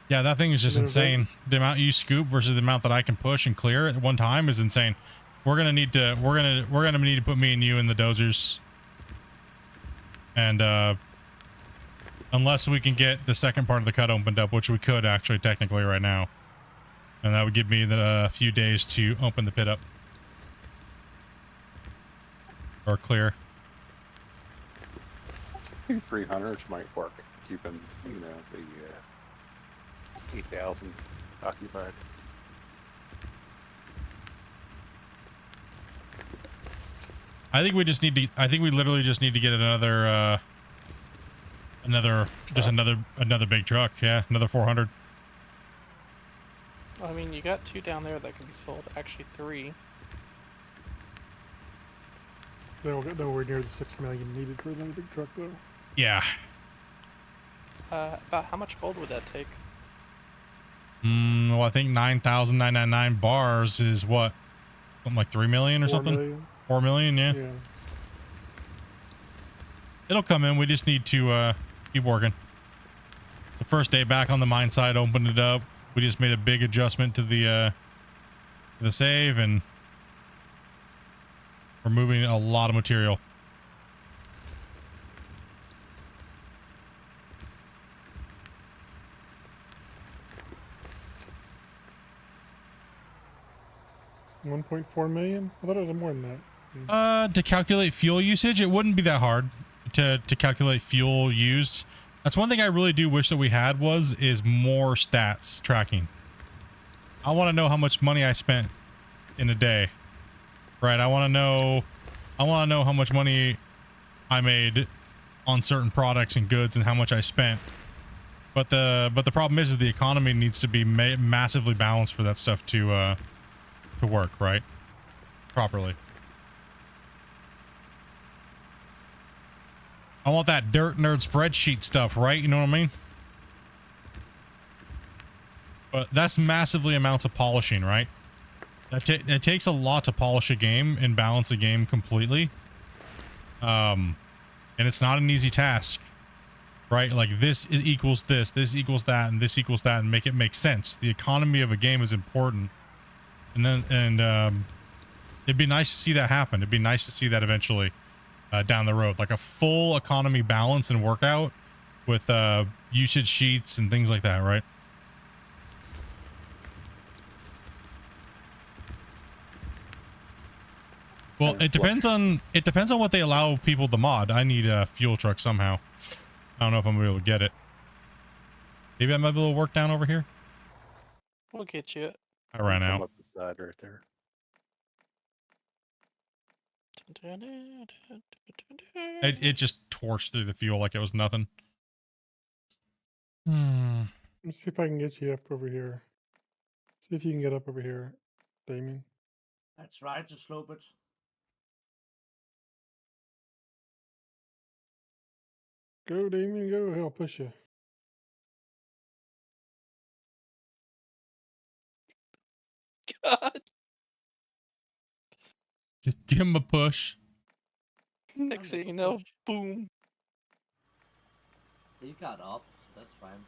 Yeah, that thing is just And then insane. The amount you scoop versus the amount that I can push and clear at one time is insane. We're gonna need to put me and you in the dozers. And unless we can get the second part of the cut opened up, which we could actually technically right now. And that would give me a few days to open the pit up. Or clear. I think 300s might work, keeping, the 8,000 occupied. I think we literally just need to get another big truck. Yeah, another 400. I mean, you got 2 down there that can be sold. Actually, 3. They will get nowhere near the 6 million needed for another big truck, though. Yeah. About how much gold would that take? Well, I think 9,999 bars is what? Something like 3 million or 4 something? million. 4 million, yeah. Yeah. It'll come in. We just need to keep working. The first day back on the mine site, opened it up. We just made a big adjustment to the save, and we're moving a lot of material. $1.4 million? I thought it was more than that. To calculate fuel usage, it wouldn't be that hard to calculate fuel used. That's one thing I really do wish that we had is more stats tracking. I want to know how much money I spent in a day, right? I want to know how much money I made on certain products and goods and how much I spent But the problem is the economy needs to be massively balanced for that stuff to work, right? Properly. I want that dirt nerd spreadsheet stuff, right? You know what I mean? But that's massively amounts of polishing, right? It takes a lot to polish a game and balance a game completely. And it's not an easy task, right? Like this equals this equals that, and this equals that, and make it make sense. The economy of a game is important. And it'd be nice to see that happen. It'd be nice to see that eventually down the road, like a full economy balance and workout with usage sheets and things like that, right? Well, it depends on what they allow people to mod. I need a fuel truck somehow. I don't know if I'm gonna be able to get it. Maybe I might be able to work down over here. We'll get you. I ran Come out. up the side right there. It just torched through the fuel like it was nothing. Let's see if I can get you up over here. See if you can get up over here, Damien. That's right, to slope it. Go, Damien, go. I'll push you. God. Just give him a push. Next I'll thing you make a know, push. boom. He got up, so that's fine.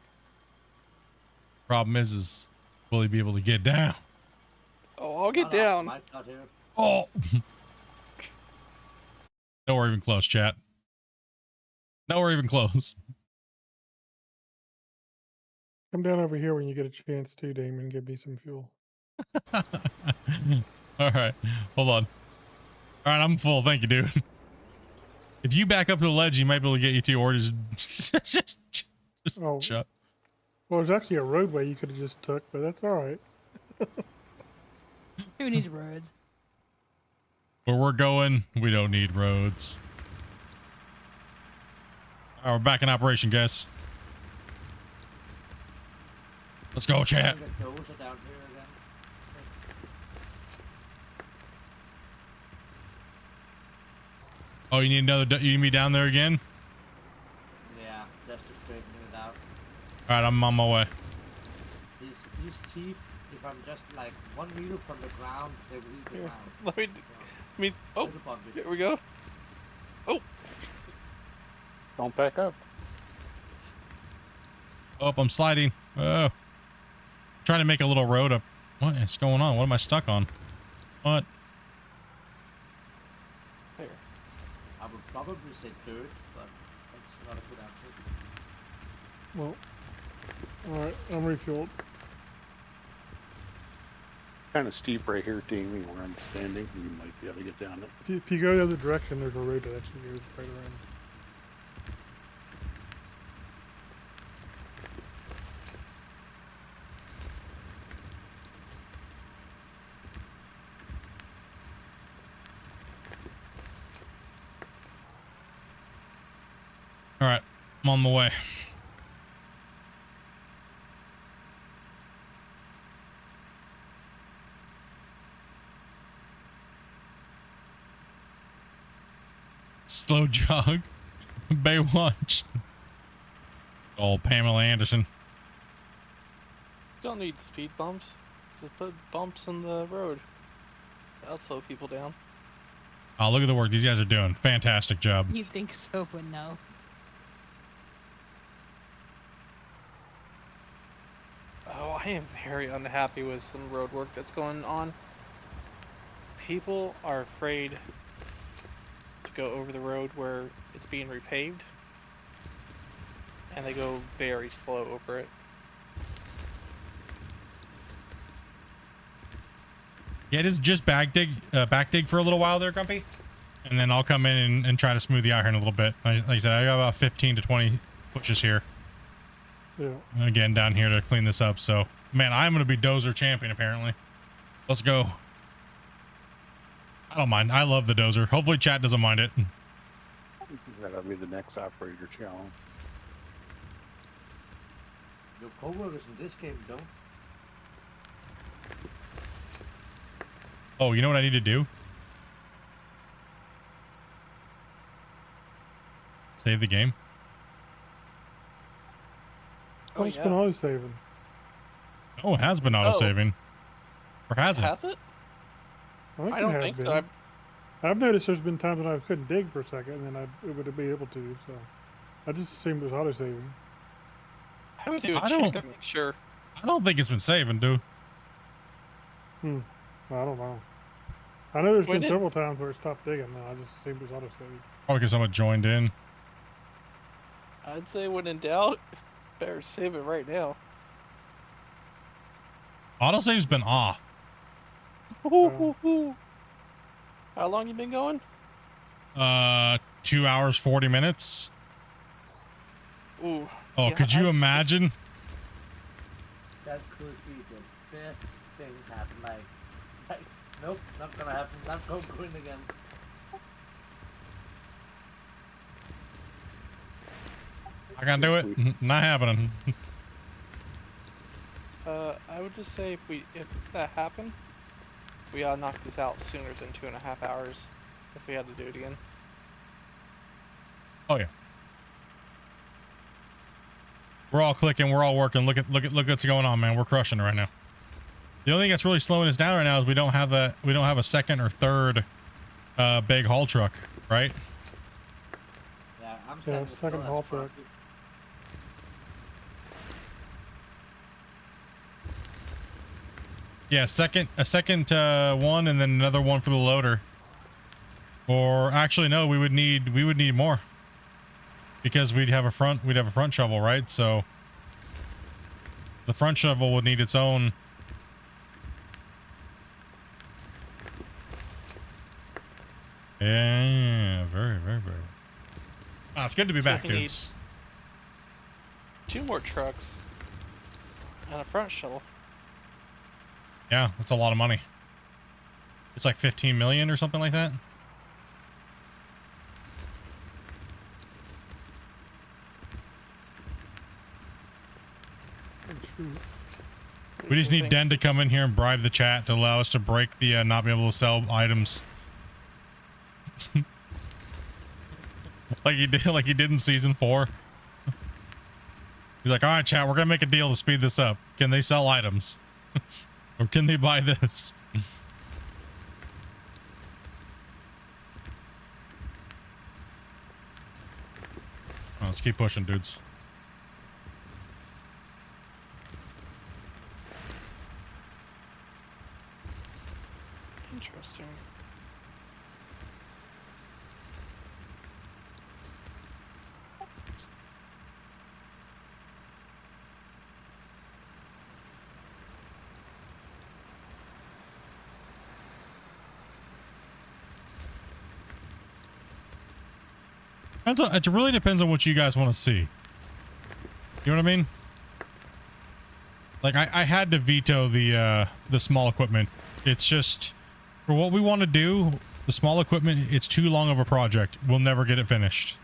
Problem is will he be able to get down? Oh, I'll get Got up, down. Mike got here. Oh. Nowhere even close, chat. Nowhere even close. Come down over here when you get a chance too, Damien. Give me some fuel. All right, hold on. All right, I'm full. Thank you, dude. If you back up to the ledge, you might be able to get you to, or just Oh. shut. Well, there's actually a roadway you could have just took, but that's all right. Who needs roads? Where we're going, we don't need roads. All right, we're back in operation, guys. Let's go, chat. Get dozer down here again. Oh, you need another. You need me down there again? Yeah, just to straighten it out. All right, I'm on my way. These teeth, if I'm just like 1 meter from the ground, they will eat the Here, ground. let me. I mean, oh, Little buggy. here we go. Oh, Don't back up. Oh, I'm sliding. Oh, trying to make a little road up. What is going on? What am I stuck on? What? there. I would probably say dirt, but that's not a good answer. Well, all right. I'm refueled. Kind of steep right here, Damien, where I'm standing. You might be able to get down it. If you go the other direction, there's a road that actually goes right around. All right, I'm on my way. Slow jog. Baywatch. Oh, Pamela Anderson. Don't need speed bumps. Just put bumps in the road. That'll slow people down. Oh, look at the work these guys are doing. Fantastic job. You think so, but no. Oh, I am very unhappy with some road work that's going on. People are afraid to go over the road where it's being repaved, and they go very slow over it. Yeah, just back dig for a little while there, Grumpy. And then I'll come in and try to smooth the out here in a little bit. Like I said, I got about 15 to 20 pushes here. Yeah. Again, down here to clean this up. So, man, I'm going to be dozer champion, apparently. Let's go. I don't mind. I love the dozer. Hopefully chat doesn't mind it. That'll be the next operator challenge. Your coworkers in this game don't. Oh, you know what I need to do? Save the game. Oh, it's been auto saving. Oh, it has been auto saving. Or has it? Has it? I don't think so. I've noticed there's been times when I couldn't dig for a second, and then it would be able to. So I just assumed it was auto saving. I would do a I check don't- to make sure. I don't think it's been saving, dude. I don't know. I know there's When been it- several times where it stopped digging. I just assumed it was auto saving. Probably because someone joined in. I'd say when in doubt, better save it right now. Autosave's been off. How long you been going? 2 hours, 40 minutes. Ooh. Oh, yeah, could you imagine? That could be the best thing happen. Like, nope, not gonna happen. Not going to win again. I can't do it. Not happening. I would just say if that happened, we ought to knock this out sooner than 2.5 hours if we had to do it again. Oh yeah. We're all clicking. We're all working. Look what's going on, man. We're crushing it right now. The only thing that's really slowing us down right now is we don't have a second or third big haul truck, right? Yeah, I'm Yeah, standing second still, haul that's truck. perfect. Yeah, a second one, and then another one for the loader. Or actually, no, we would need more because we'd have a front shovel, right? So the front shovel would need its own. Yeah, very, very, very. Ah, it's good to be back, we need dudes. 2 more trucks and a front shovel. Yeah, that's a lot of money. It's like 15 million or something like that. We just need Den to come in here and bribe the chat to allow us to break the not be able to sell items. like he did in season 4. He's like, all right, chat, we're gonna make a deal to speed this up. Can they sell items? Or can they buy this? Oh, let's keep pushing, dudes. Interesting. It really depends on what you guys want to see. You know what I mean? Like I had to veto the small equipment. It's just for what we want to do, the small equipment, it's too long of a project. We'll never get it finished.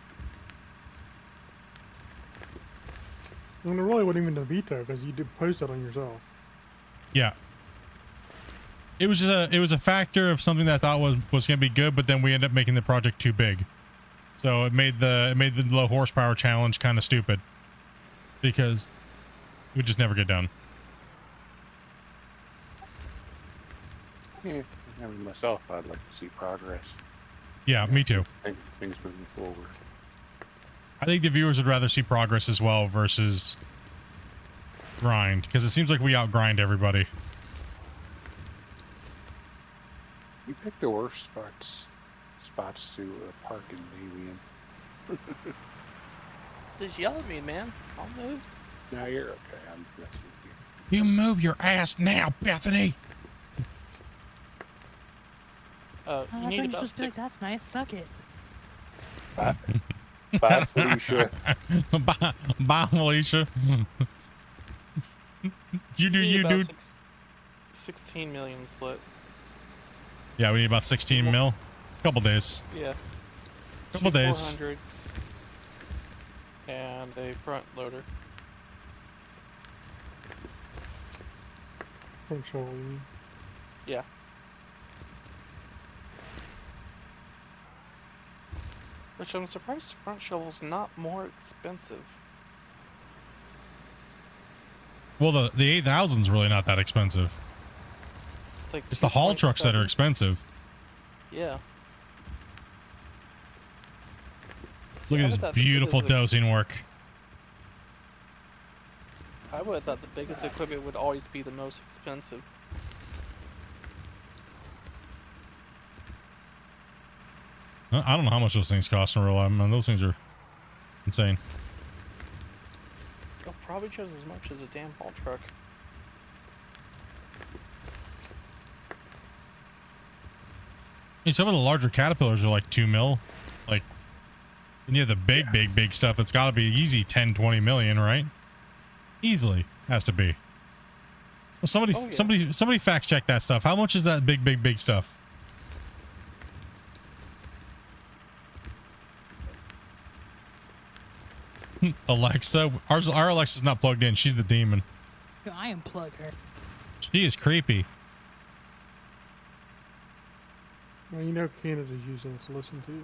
I mean, it really wasn't even a veto because you did post it on yourself. Yeah. It was just it was a factor of something that I thought was going to be good, but then we ended up making the project too big. So it made the low horsepower challenge kind of stupid because we just never get done. Yeah, I mean, myself, I'd like to see progress. Yeah, me too. Things moving forward. I think the viewers would rather see progress as well versus grind, because it seems like we outgrind everybody. You pick the worst spots to park and maybe in. Just yell at me, man. I'll move. No, you're okay. I'm messing with you. You move your ass now, Bethany. You That's need when you about just be like, 6. that's nice, suck it. Bye, Felicia. Bye, Alicia. you do, need you about do. 16 million split. Yeah, we need about 16 mil. Couple days. Yeah. Couple Two days. 400s and a front loader. Front shovel, you mean? Yeah. Which I'm surprised the front shovel's not more expensive. Well, the 8000's really not that expensive. Like It's the haul trucks that are 2.7. expensive. Yeah. Look I at would this thought the beautiful biggest- dosing work. I would have thought the biggest equipment would always be the most expensive. I don't know how much those things cost in real life, man. Those things are insane. Oh, probably just as much as a damn haul truck. I mean, some of the larger Caterpillars are like 2 mil. Like, and you have the big stuff that's got to be easy 10, 20 million, right? Easily has to be. Well, somebody, Oh, yeah. somebody fact check that stuff. How much is that big stuff? Alexa, our Alexa's not plugged in. She's the demon. I unplug her. She is creepy. Well, you know Canada's using it to listen to you.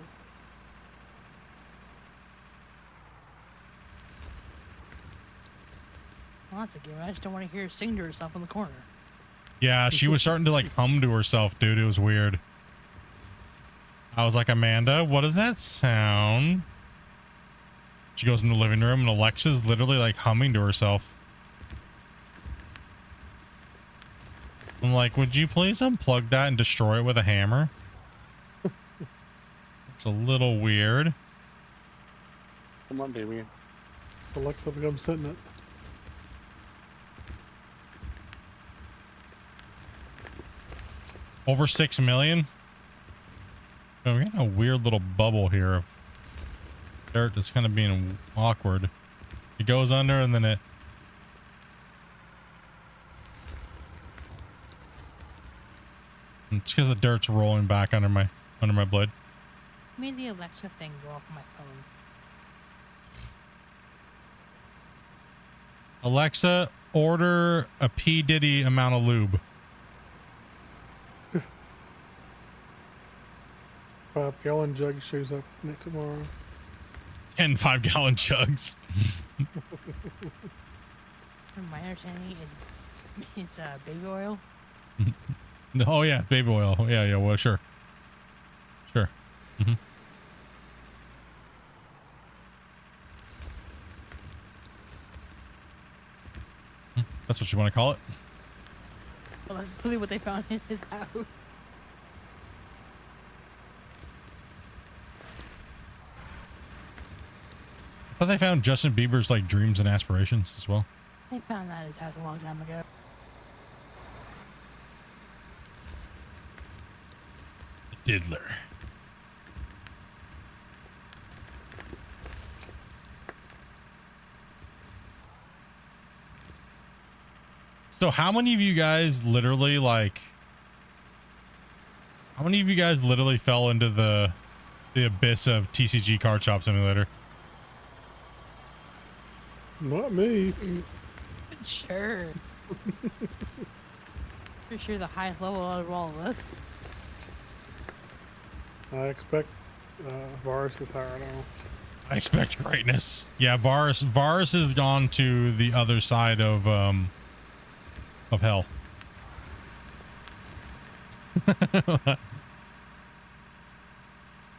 Well, that's a given. I just don't want to hear her sing to herself in the corner. Yeah, she was starting to like hum to herself, dude. It was weird. I was like, Amanda, what does that sound? She goes in the living room and Alexa's literally like humming to herself. I'm like, would you please unplug that and destroy it with a hammer? It's a little weird. Come on, Damien. Alexa will come sitting it. Over 6 million. Oh, we got a weird little bubble here of dirt that's kind of being awkward. It goes under and then it. It's because the dirt's rolling back under my blade. I made the Alexa thing go off my phone. Alexa, order a P. Diddy amount of lube. 5-gallon jug shows up next tomorrow. 10 5-gallon jugs. From my understanding, it's baby oil. Oh yeah, baby oil. Yeah, well, sure. Mm-hmm. That's what you want to call it? Well, that's literally what they found in his house. I thought they found Justin Bieber's like dreams and aspirations as well. They found that in his house a long time ago. Diddler. So how many of you guys literally fell into the abyss of TCG Card Shop Simulator? Not me. Sure. For sure the highest level out of all of us. I expect Varus is higher now. I expect greatness. Yeah, Varus has gone to the other side of hell.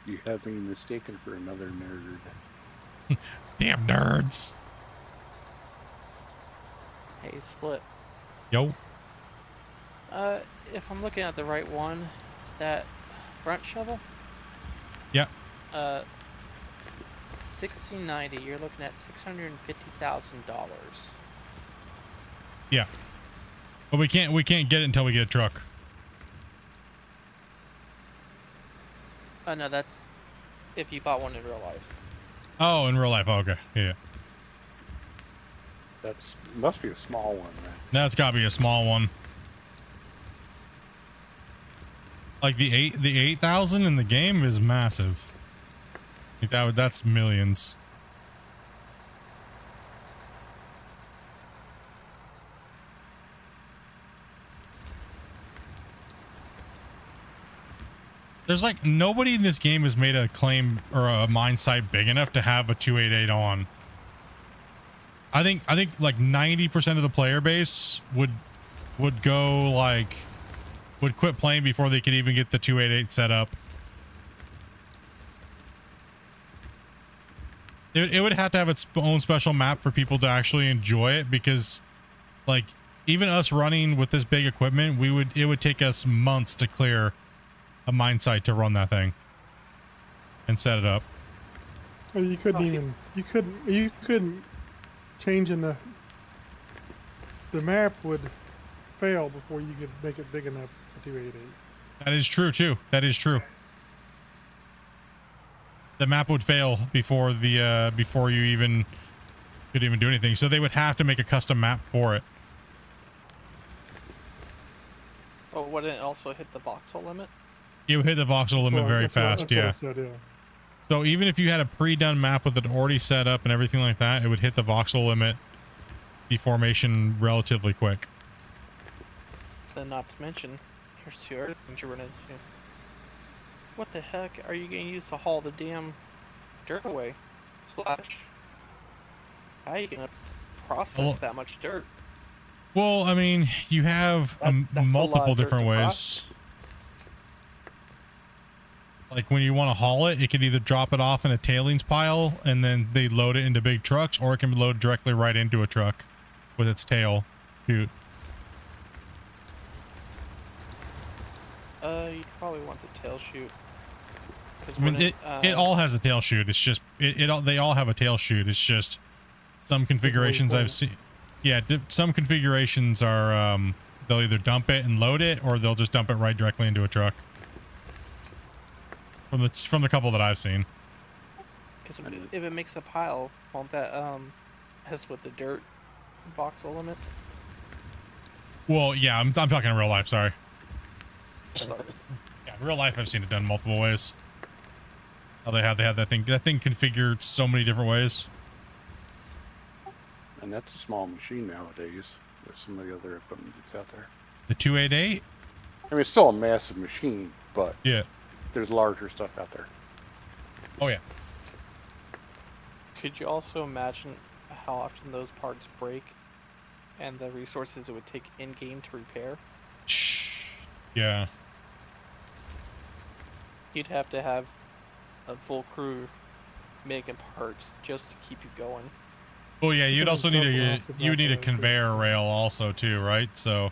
You have me mistaken for another nerd. Damn nerds. Hey, Split. Yo. If I'm looking at the right one, that front shovel, Yeah. 1690, you're looking at $650,000. Yeah. But we can't get it until we get a truck. Oh no, that's if you bought one in real life. Oh, in real life. Oh, okay. Yeah. That's must be a small one, man. That's gotta be a small one. Like the 8,000 in the game is massive. Like that's millions. There's like nobody in this game has made a claim or a mine site big enough to have a 288 on. I think like 90% of the player base would go like would quit playing before they could even get the 288 set up. It would have to have its own special map for people to actually enjoy it, because like even us running with this big equipment, it would take us months to clear a mine site to run that thing and set it up. Well, you couldn't you couldn't changing the map would fail before you could make it big enough for 288. That is true too. That is true. The map would fail before the before you even could even do anything. So they would have to make a custom map for it. Oh, wouldn't it also hit the voxel limit? It would hit the voxel limit very fast, That's what I yeah. said, yeah. So even if you had a pre-done map with it already set up and everything like that, it would hit the voxel limit deformation relatively quick. Then not to mention, here's two other things you run into. What the heck are you going to use to haul the damn dirt away? Slash. How are you going to process that much dirt? Well, I mean, you have That's a lot multiple of dirt different to ways. process. Like when you want to haul it, it can either drop it off in a tailings pile and then they load it into big trucks, or it can be loaded directly right into a truck with its tail chute. You'd probably want the tail chute. I mean, it all has a tail chute. It's just they all have a tail chute. It's just some configurations I've seen. Yeah, some configurations are they'll either dump it and load it, or they'll just dump it right directly into a truck. From the couple that I've seen. Because if it makes a pile, won't that mess with the dirt voxel limit? Well, yeah, I'm talking in real life. Sorry. Yeah, in real life, I've seen it done multiple ways. How they have that thing configured so many different ways. And that's a small machine nowadays with some of the other equipment that's out there. The 288. I mean, it's still a massive machine, but yeah, there's larger stuff out there. Oh yeah. Could you also imagine how often those parts break and the resources it would take in-game to repair? Yeah. You'd have to have a full crew making parts just to keep you going. Well, yeah, you'd also need a conveyor rail also too, right? So,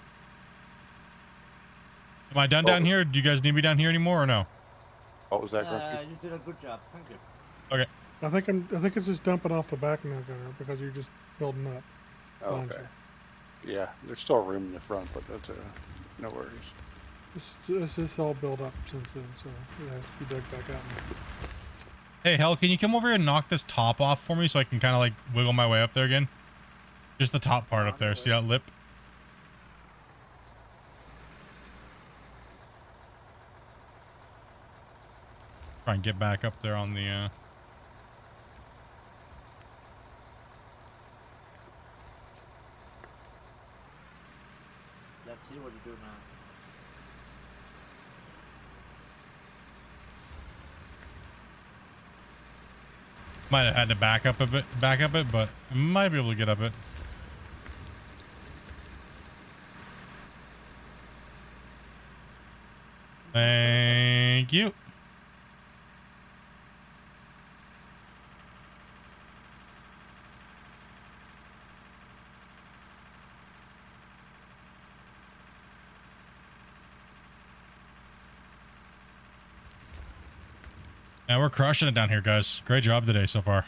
am I done down here? Do you guys need me down here anymore or no? What was that, Grumpy? You did a good job. Thank you. Okay. I think it's just dumping off the back now, Gunner, because you're just building up. Oh, okay. Yeah, there's still room in the front, but that's no worries. This is all built up since then, so it has to be dug back out. Hey, Hell, can you come over here and knock this top off for me so I can kind of like wiggle my way up there again? Just the top part up there. See that lip? Try and get back up there on the Let's see what you do now. Might have had to back up it, but I might be able to get up it. Thank you. Yeah, we're crushing it down here, guys. Great job today so far.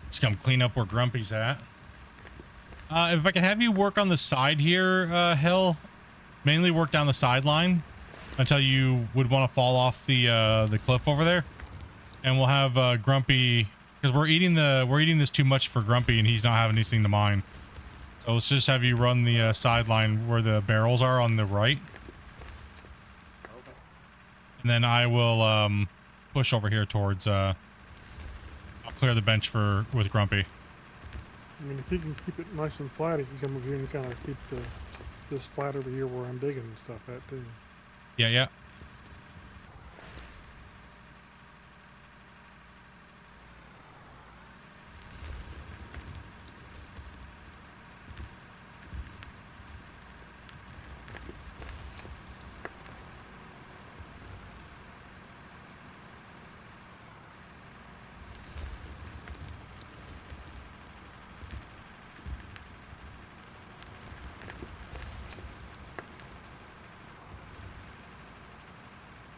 Let's come clean up where Grumpy's at. If I could have you work on the side here, Hill, mainly work down the sideline until you would want to fall off the cliff over there, and we'll have Grumpy, because we're eating this too much for Grumpy and he's not having anything to mine. So let's just have you run the sideline where the barrels are on the right, And then I will push over here towards I'll clear the bench with Grumpy. I mean, if you can keep it nice and flat, you can come over here and kind of keep this flat over here where I'm digging and stuff at too. Yeah, yeah.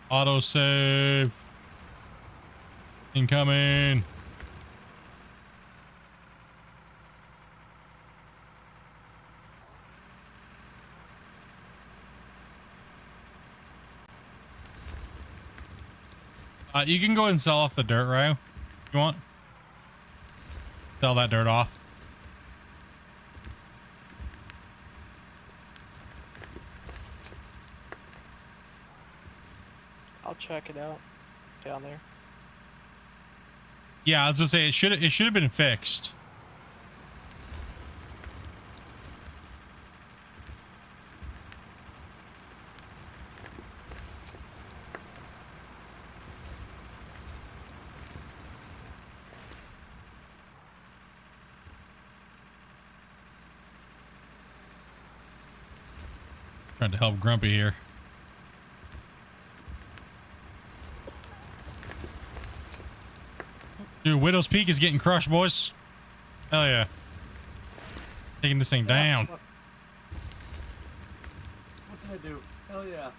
Autosave. Incoming. You can go ahead and sell off the dirt, Ryo, if you want. Sell that dirt off. I'll check it out down there. Yeah, I was gonna say it should have been fixed. Trying to help Grumpy here. Dude, Widow's Peak is getting crushed, boys. Hell yeah. Taking this thing down. What can I do? Hell yeah.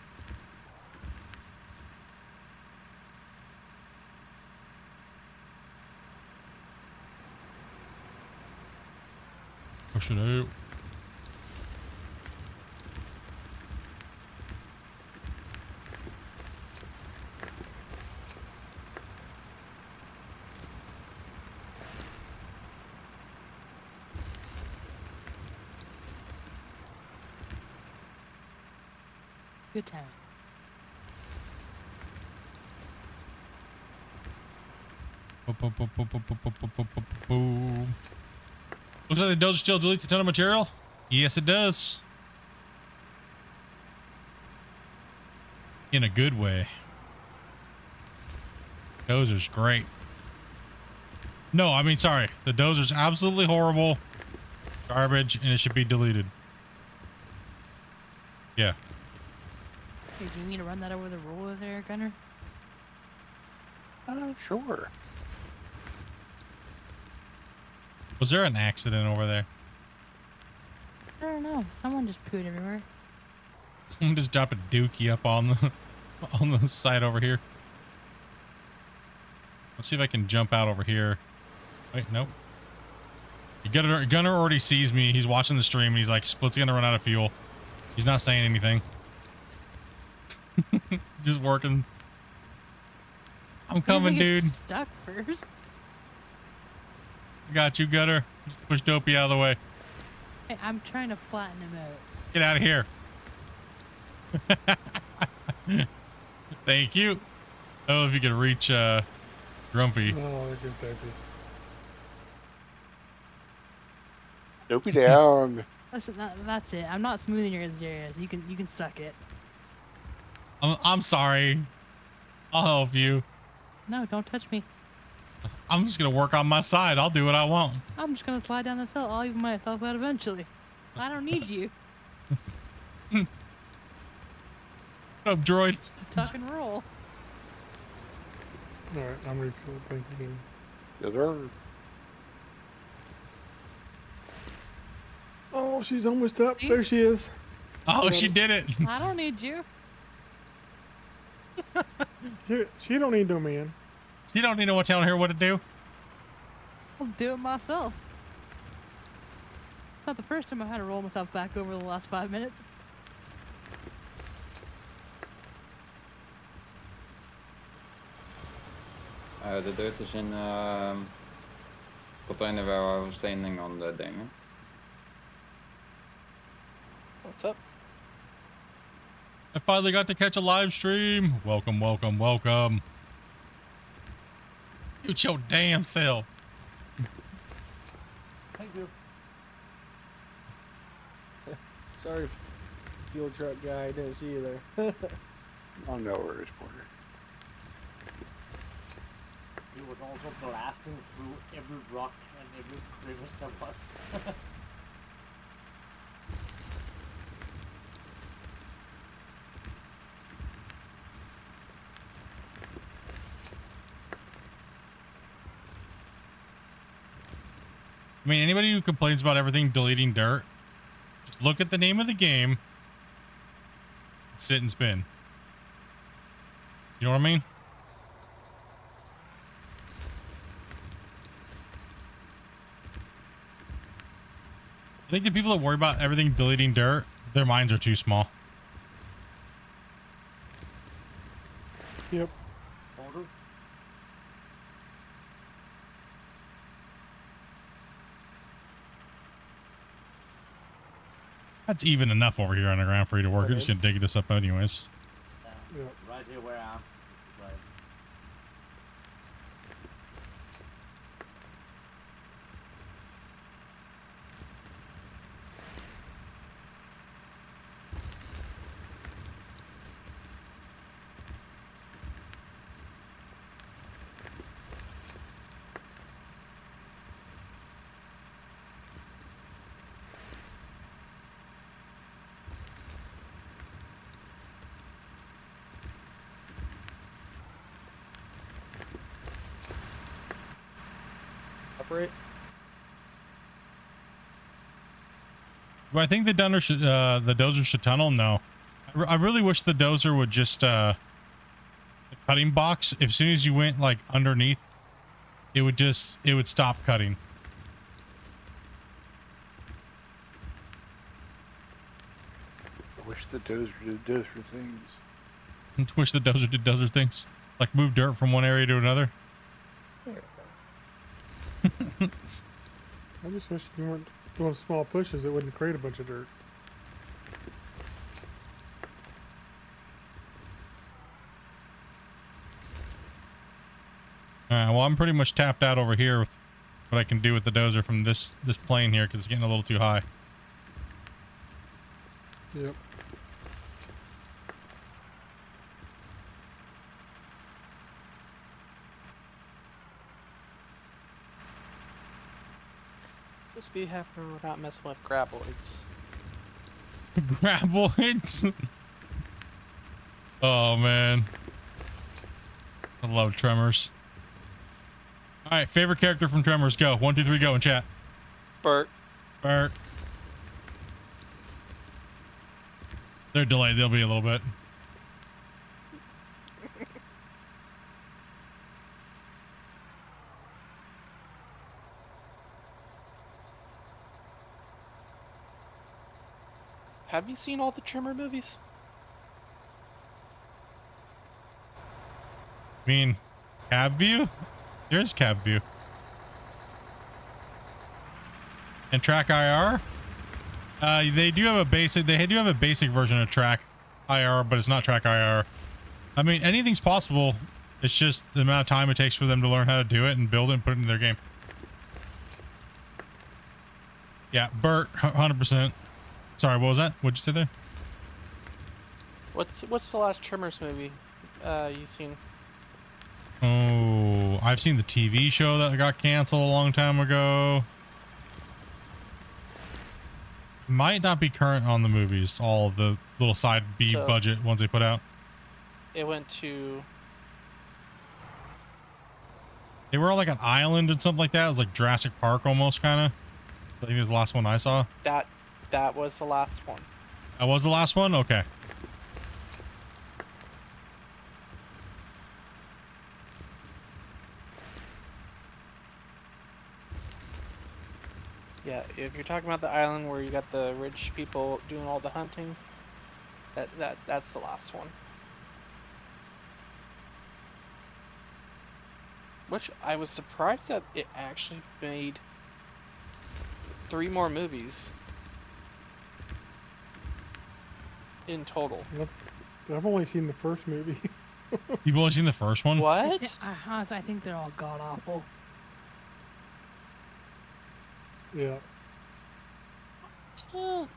Push it out. Good time. Boom. Looks like the dozer still deletes a ton of material. Yes, it does. In a good way. Dozer's great. No, I mean, sorry. The dozer's absolutely horrible. Garbage, and it should be deleted. Yeah. Hey, do you need to run that over the roller there, Gunner? Sure. Was there an accident over there? I don't know. Someone just pooed everywhere. Someone just dropped a dookie up on the side over here. Let's see if I can jump out over here. Wait, nope. Gunner already sees me. He's watching the stream and he's like, Split's gonna run out of fuel. He's not saying anything. Just working. I'm coming, You're dude. Stuck first. I got you, Gunner. Just push Dopey out of the way. Hey, I'm trying to flatten him out. Get out of here. Thank you. I don't know if you can reach Grumpy. No, they're good, Dopey. Dopey down. Listen, that's it. I'm not smoothing your areas. You can suck it. I'm sorry. I'll help you. No, don't touch me. I'm just gonna work on my side. I'll do what I want. I'm just gonna slide down this hill. I'll even myself out eventually. I don't need you. What up, droid? Tuck and roll. Alright, I'm refilled. Thank you. Yes, sir. Oh, she's almost up. See? There she is. Oh, she did it. I don't need you. She don't need no man. You don't need to tell her what to do. I'll do it myself. It's not the first time I've had to roll myself back over the last 5 minutes. The dirt is in container where I was standing on the thing. What's up? I finally got to catch a live stream. Welcome, welcome, welcome. You your damn self. Thank you. Sorry, fuel truck guy. I didn't see you there. Oh, no worries, Porter. He was also blasting through every rock and every crevice there was. I mean, anybody who complains about everything deleting dirt, just look at the name of the game, sit and spin. You know what I mean? I think the people that worry about everything deleting dirt, their minds are too small. Yep. Porter? That's even enough over here on the ground for you to work. You're just gonna dig this up anyways. Yeah. Yep. Right here where I am. Right. Operate. Do I think the dozer should tunnel? No. I really wish the dozer would just the cutting box. As soon as you went like underneath, it would stop cutting. I wish the dozer did dozer things. Wish the dozer did dozer things, like move dirt from one area to another. I just wish you weren't doing small pushes. It wouldn't create a bunch of dirt. Well, I'm pretty much tapped out over here with what I can do with the dozer from this plane here because it's getting a little too high. Yep. Just be happy we're not messing with graboids. Graboids. Oh man, I love Tremors. All right, favorite character from Tremors. Go 1, 2, 3, go in chat. Bert. Bert. They're delayed. They'll be a little bit. Have you seen all the Trimmer movies? I mean, cab view? There's cab view. And track IR? They do have a basic version of track IR, but it's not track IR. I mean, anything's possible. It's just the amount of time it takes for them to learn how to do it and build it and put it in their game. Yeah, Bert, 100%. Sorry, what was that? What'd you say there? What's the last Trimmers movie you've seen? Oh, I've seen the TV show that got canceled a long time ago. Might not be current on the movies, all of the little side B budget ones they put out. It went to... They were on like an island and something like that. It was like Jurassic Park almost, kind of. I think it was the last one I saw. That was the last one. That was the last one? Okay. Yeah, if you're talking about the island where you got the rich people doing all the hunting, that's the last one. Which I was surprised that it actually made 3 more movies in total. Yep. I've only seen the first movie. You've only seen the first one? What? Honestly, I think they're all god awful. Yeah. Oh,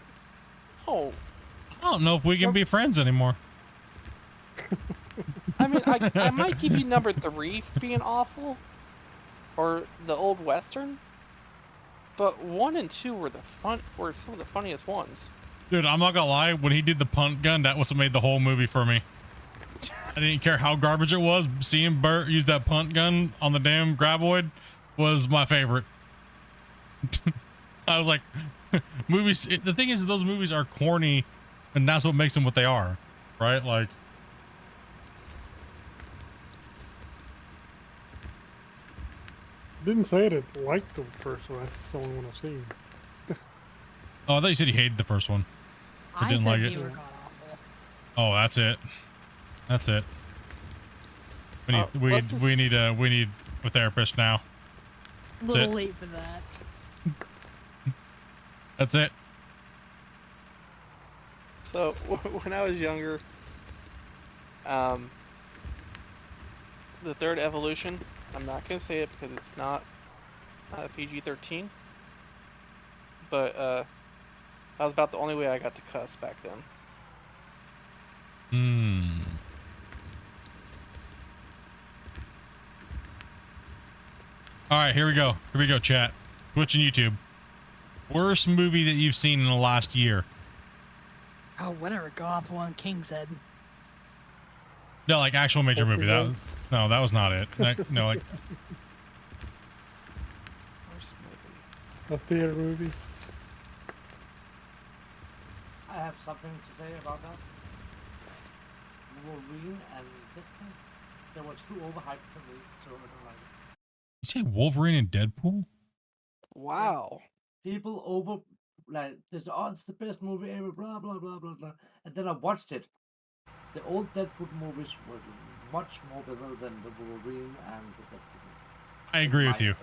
I don't know if we can be friends anymore. I mean, I might give you number 3 for being awful, or the old western, but 1 and 2 were were some of the funniest ones. Dude, I'm not gonna lie. When he did the punt gun, that was what made the whole movie for me. I didn't care how garbage it was. Seeing Bert use that punt gun on the damn graboid was my favorite. I was like, movies. The thing is, those movies are corny, and that's what makes them what they are, right? Like, Didn't say I didn't like the first one. That's the only one I've seen. oh, I thought you said he hated the first one. I didn't said like they it. were god awful. Oh, that's it. That's it. We need let's we need a therapist now. A That's little it. late for that. That's it. So when I was younger, the third evolution, I'm not gonna say it because it's not PG-13, but that was about the only way I got to cuss back then. All right, here we go. Here we go, chat. Twitch and YouTube. Worst movie that you've seen in the last year? Oh, whatever. Go off one. King said. No, like actual major movie. That was, no, that was not it. No, like Worst movie. A theater movie. I have something to say about that. Wolverine and Deadpool. They were too overhyped for me, so I don't like it. you say Wolverine and Deadpool? Wow. People over like this. Oh, it's the best movie ever. Blah blah blah blah blah. And then I watched it. The old Deadpool movies were much more better than the Wolverine and the Deadpool. I agree with you.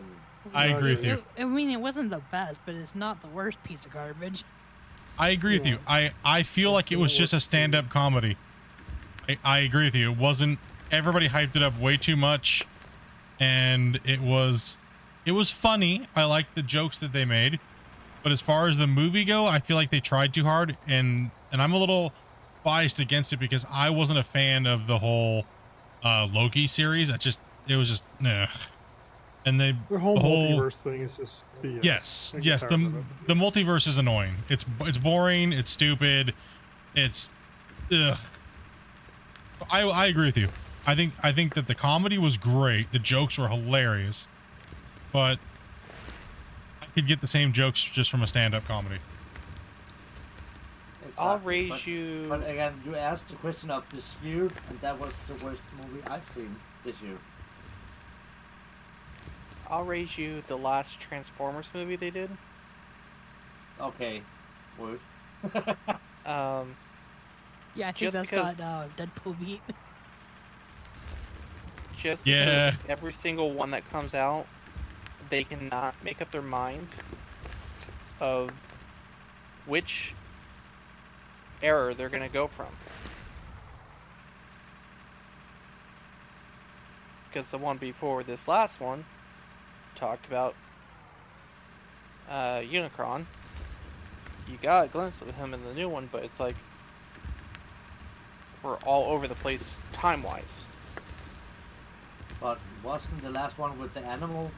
I agree with you. I mean, it wasn't the best, but it's not the worst piece of garbage. I agree with you. I feel like it was just a stand-up comedy. I agree with you. It wasn't. Everybody hyped it up way too much, and it was funny. I liked the jokes that they made, but as far as the movie go, I feel like they tried too hard, and I'm a little biased against it because I wasn't a fan of the whole Loki series. It was just nah. And The whole multiverse thing is just BS. Yes, I get yes. tired of it. The multiverse is annoying. It's boring. It's stupid. It's ugh. I agree with you. I think that the comedy was great. The jokes were hilarious, but I could get the same jokes just from a stand-up comedy. I'll Exactly, raise you. But again, you asked the question of this year, and that was the worst movie I've seen this year. I'll raise you the last Transformers movie they did. Okay, word. Yeah, I think Just that's because- got Deadpool beat. Just Yeah. because every single one that comes out, they cannot make up their mind of which error they're gonna go from. Because the one before this last one talked about Unicron. You got a glimpse of him in the new one, but it's like we're all over the place time-wise. But wasn't the last one with the animals,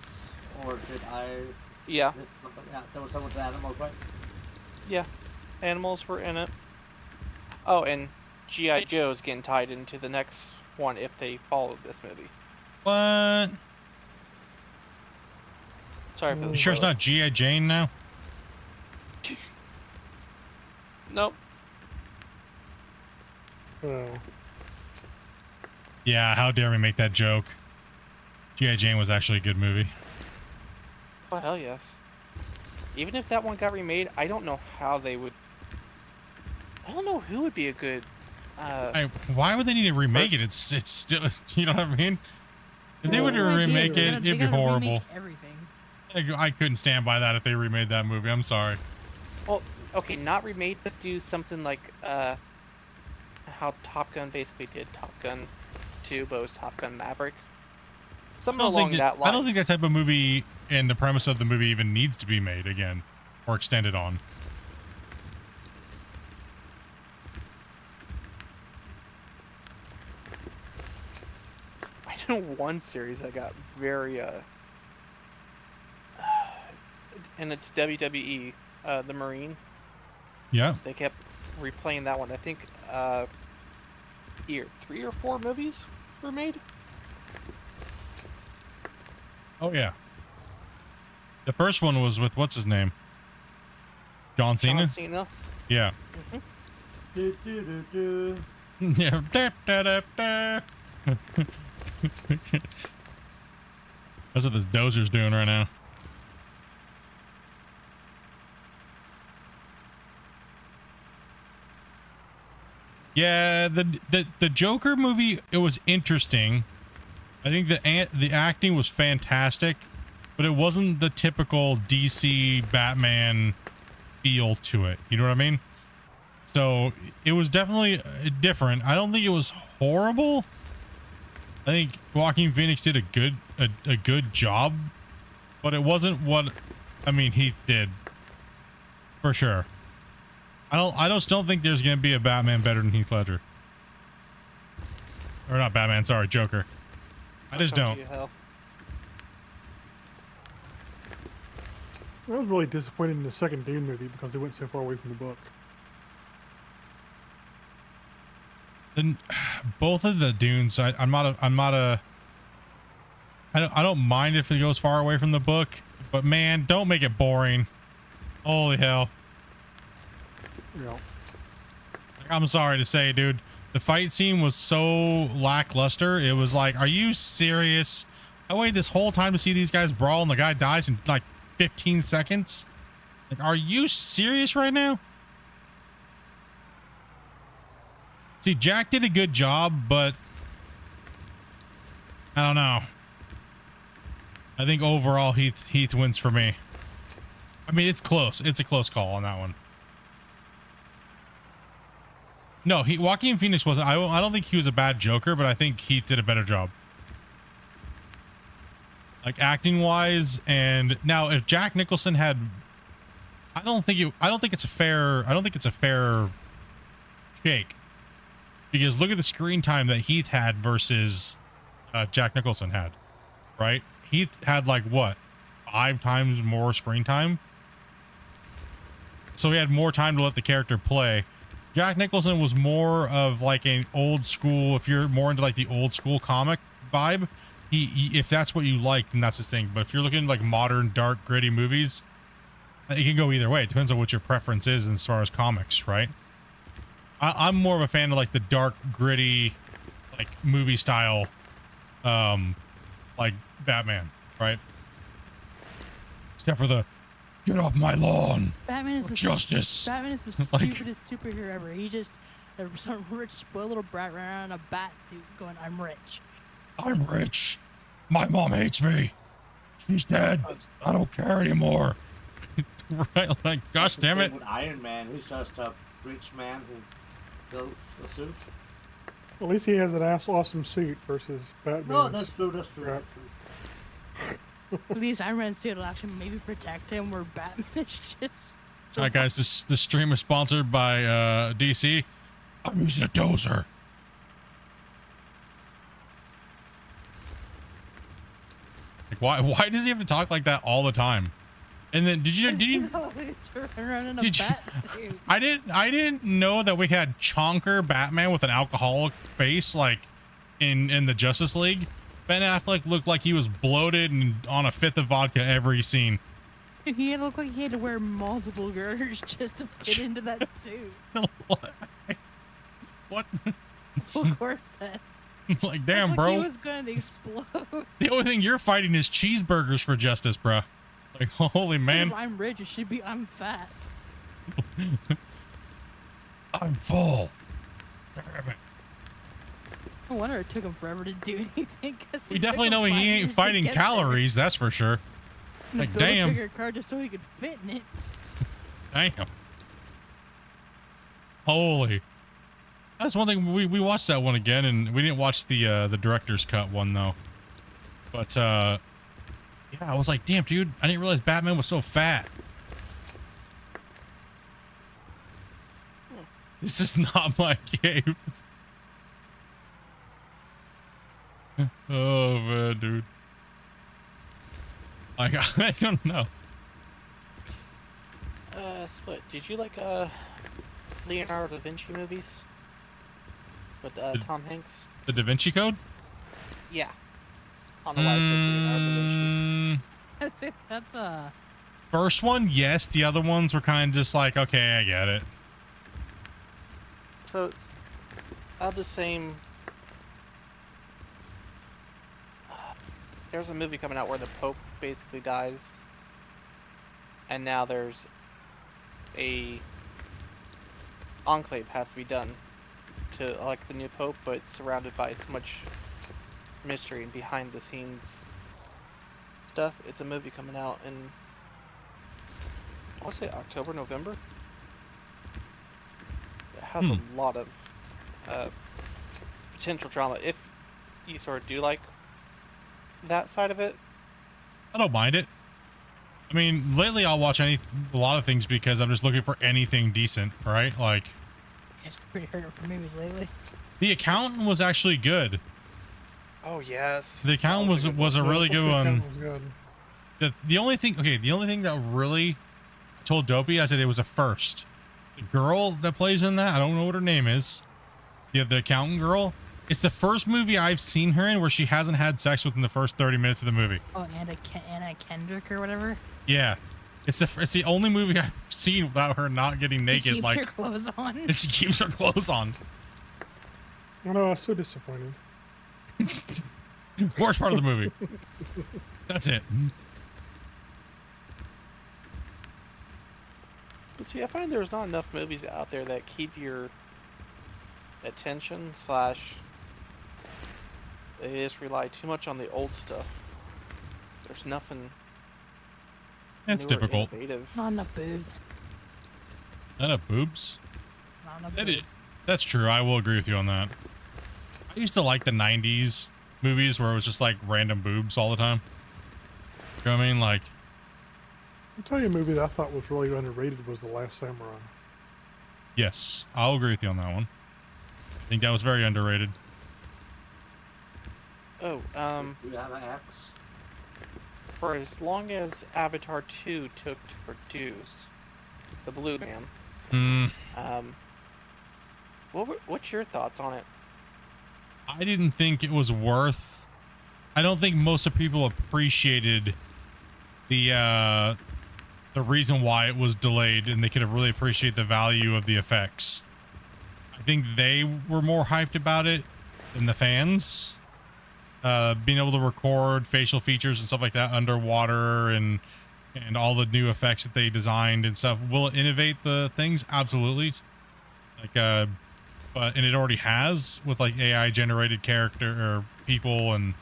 or did I? Yeah, Miss something? Yeah, there was some with the animals, right? yeah. Animals were in it. Oh, and G.I. Joe's getting tied into the next one if they follow this movie. What? Sorry for the You sure it's spoiler. not G.I. Jane now? Nope. Oh. Yeah. How dare we make that joke? G.I. Jane was actually a good movie. Oh, hell yes. Even if that one got remade, I don't know how they would... I don't know who would be a good... Why would they need to remake it? It's still, you know what I mean? If they were to No idea. remake They it, gotta- they it'd be gotta remake horrible. Everything. I couldn't stand by that if they remade that movie. I'm sorry. Well, okay, not remade, but do something like, how Top Gun basically did Top Gun 2, but it was Top Gun Maverick. I Something don't along think that line. I don't think that type of movie and the premise of the movie even needs to be made again or extended on. I know one series that got very and it's WWE, the Marine. Yeah. They kept replaying that one. I think either 3 or 4 movies were made. Oh yeah. The first one was with what's his name? John Cena. John Cena. Yeah. Do, do, do, do. Yeah. Da, da, da, da. That's what this dozer's doing right now. Yeah, the Joker movie, it was interesting. I think the acting was fantastic, but it wasn't the typical DC Batman feel to it. You know what I mean? So it was definitely different. I don't think it was horrible. I think Joaquin Phoenix did a good job, but it wasn't what Heath did for sure. I just don't think there's gonna be a Batman better than Heath Ledger. Or not Batman, sorry, Joker. I just don't. I was really disappointed in the second Dune movie because they went so far away from the book. Then both of the Dunes, I don't mind if it goes far away from the book, but man, don't make it boring. Holy hell. Yeah. I'm sorry to say, dude. The fight scene was so lackluster. It was like, are you serious? I waited this whole time to see these guys brawl and the guy dies in like 15 seconds. Like, are you serious right now? See, Jack did a good job, but I don't know. I think overall Heath wins for me. I mean, it's close. It's a close call on that one. No, Joaquin Phoenix wasn't. I don't think he was a bad Joker, but I think Heath did a better job, like acting wise. And now, if Jack Nicholson had, I don't think it's a fair shake, because look at the screen time that Heath had versus Jack Nicholson had, right? Heath had like what, 5 times more screen time, so he had more time to let the character play. Jack Nicholson was more of like an old school, if you're more into like the old school comic vibe, he if that's what you like, then that's his thing. But if you're looking at like modern, dark, gritty movies, it can go either way. It depends on what your preference is as far as comics, right? I'm more of a fan of like the dark, gritty, like movie style, like Batman, right? Except for the get off my lawn. Batman is justice. Batman is the Like- stupidest superhero ever. He just some rich spoiled little brat running around in a bat suit going, "I'm rich." I'm rich. My mom hates me. She's dead. I don't care anymore. Right? Like, gosh The damn same it. with Iron Man, he's just a rich man who builds a suit. At least he has an awesome suit versus Batman. No, that's true. That's true. Yeah. That's true. At least Iron Man's suit will actually maybe protect him, where Batman is just. All right, guys, this stream is sponsored by DC. I'm using a dozer. Like, why does he have to talk like that all the time? And then did you He's always running around in a Did you- bat suit. I didn't know that we had Chonker Batman with an alcoholic face like in the Justice League. Ben Affleck looked like he was bloated and on a fifth of vodka every scene. He looked like he had to wear multiple girders just to fit into that suit. What? Full corset. Like, damn, Like bro. he was going to explode. The only thing you're fighting is cheeseburgers for justice, bruh. Like, holy man. If I'm rich, it should be I'm fat. I'm full. Damn it. No wonder it took him forever to do anything. We definitely know he ain't fighting calories, that's for sure. Like, Build a damn. bigger car just so he could fit in it. Damn. Holy. That's one thing. We watched that one again, and we didn't watch the director's cut one though. But yeah, I was like, damn, dude, I didn't realize Batman was so fat. This is not my game. Oh man, dude. Like, I don't know. Split. Did you like Leonardo da Vinci movies with Tom Hanks? The Da Vinci Code? Yeah. On the why I said Leonardo da Vinci. That's it. That's First one, yes. The other ones were kind of just like, okay, I get it. So it's of the same. There's a movie coming out where the Pope basically dies, and now there's a enclave has to be done to elect the new Pope, but it's surrounded by so much mystery and behind the scenes stuff. It's a movie coming out in, I want to say October, November. It has a lot of potential drama if you sort of do like that side of it. I don't mind it. I mean, lately I'll watch a lot of things because I'm just looking for anything decent, right? Like, it's pretty hard for movies lately. The Accountant was actually good. Oh yes. The Accountant was a really good one. The only thing that really told Dopey, I said it was a first. The girl that plays in that, I don't know what her name is. The accountant girl. It's the first movie I've seen her in where she hasn't had sex within the first 30 minutes of the movie. Oh, Anna Kendrick or whatever. Yeah, it's the only movie I've seen without her not getting naked. She keeps like her clothes on. And she keeps her clothes on. I know, I was so disappointed. Worst part of the movie. That's it. But see, I find there's not enough movies out there that keep your attention / they just rely too much on the old stuff. There's nothing. It's newer, difficult. Innovative. Not enough boobs. Not enough boobs. Not enough boobs. That's true. I will agree with you on that. I used to like the 90s movies where it was just like random boobs all the time. You know what I mean? Like, I'll tell you a movie that I thought was really underrated was The Last Samurai. yes, I'll agree with you on that one. I think that was very underrated. Oh, Do you have an X? for as long as Avatar 2 took to produce the Blue Man, what's your thoughts on it? I didn't think it was worth. I don't think most of people appreciated the reason why it was delayed, and they could have really appreciated the value of the effects. I think they were more hyped about it than the fans. Being able to record facial features and stuff like that underwater and all the new effects that they designed and stuff. Will it innovate the things? Absolutely. Like, and it already has with like AI generated character or people and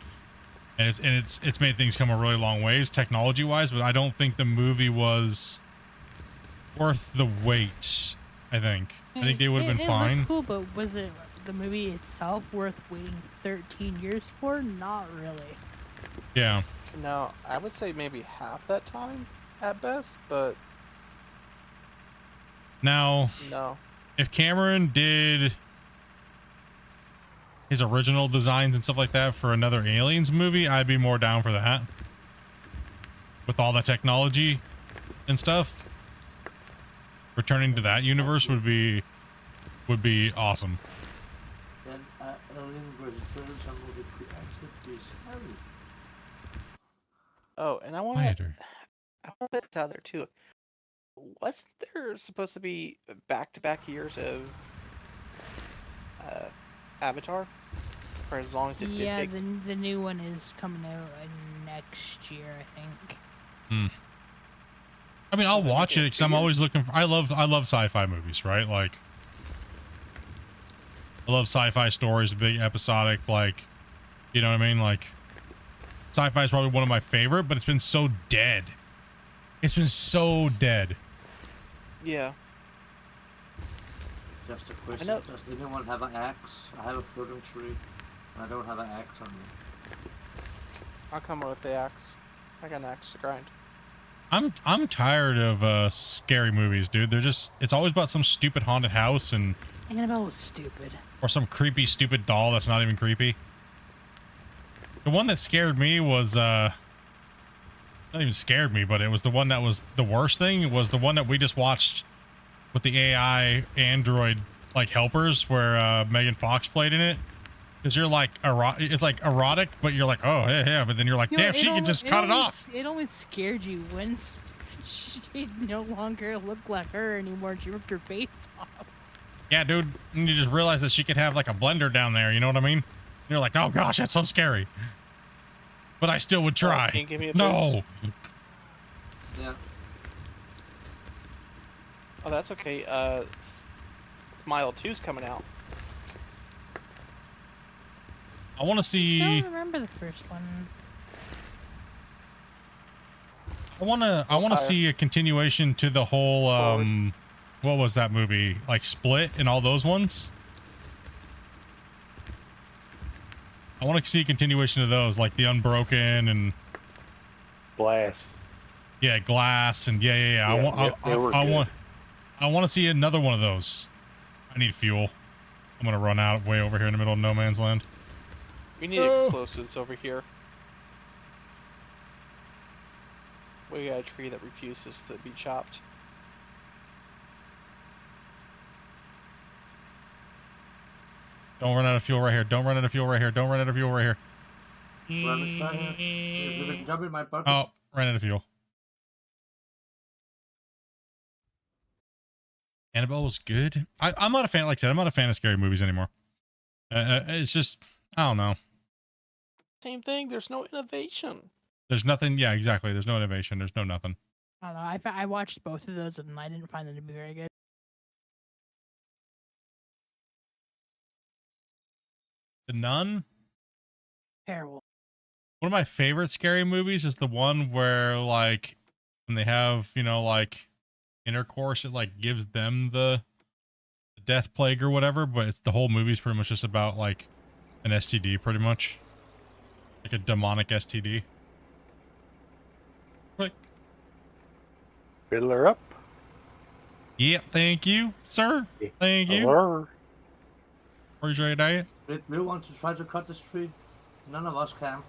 it's made things come a really long ways technology wise, but I don't think the movie was worth the wait. I think they would have been fine. Cool, but was it the movie itself worth waiting 13 years for? Not really. Yeah. No, I would say maybe half that time at best, but Now, no. if Cameron did his original designs and stuff like that for another Aliens movie, I'd be more down for that. With all the technology and stuff, returning to that universe would be awesome. Then Alien vs. Predator movie could actually be scary. Oh, and I want Quieter. to put this out there too. Was there supposed to be back-to-back years of Avatar? For as long as it did Yeah, take. the new one is coming out next year, I think. I mean, I'll Maybe watch it in because 2 I'm years? always looking for. I love sci-fi movies, right? Like, I love sci-fi stories, big episodic, like, you know what I mean? Like, sci-fi is probably one of my favorite, but it's been so dead. It's been so dead. Yeah. Just a question. know- Does anyone have an axe? I have a floating tree, and I don't have an axe on me. I'll come with the axe. I got an axe to grind. I'm tired of scary movies, dude. They're just, it's always about some stupid haunted house and Annabelle was stupid. or some creepy stupid doll that's not even creepy. The one that scared me was not even scared me, but it was the one that was the worst thing. It was the one that we just watched with the AI android like helpers where Megan Fox played in it. Because you're like it's like erotic, but you're like, oh yeah, but then you're like, You know, damn, she can just cut it off. It only scared you when she no longer looked like her anymore. She ripped her face off. Yeah, dude, and you just realize that she could have like a blender down there. You know what I mean? You're like, oh gosh, that's so scary. But I still would try. Can you give me a No. Yeah. Oh, that's okay. Smile 2's coming out. I want to I see. don't remember the first one. I want to Higher. see a continuation to the whole what was that movie? Like Split and all those ones? I want to see a continuation of those, like The Unbroken and Glass. yeah, Glass and yeah. Yeah, they were I good. want to see another one of those. I need fuel. I'm going to run out way over here in the middle of no man's land. We need Oh. explosives over here. We got a tree that refuses to be chopped. Don't run out of fuel right here. Don't run out of fuel right here. Don't run out of fuel right here. Well, it's right here. You can jump in my bucket. Oh, ran out of fuel. Annabelle was good. I'm not a fan. Like I said, I'm not a fan of scary movies anymore. It's just, I don't know. Same thing. There's no innovation. There's nothing. Yeah, exactly. There's no innovation. There's no nothing. I don't know. I watched both of those and I didn't find them to be very good. The Nun. Terrible. One of my favorite scary movies is the one where like when they have, you know, like intercourse, it like gives them the death plague or whatever, but it's the whole movie's pretty much just about like an STD, pretty much. Like a demonic STD. Like, Fiddler up. yeah, thank you, sir. Thank you. Hello. Appreciate that. Did we want to try to cut this tree? None of us can.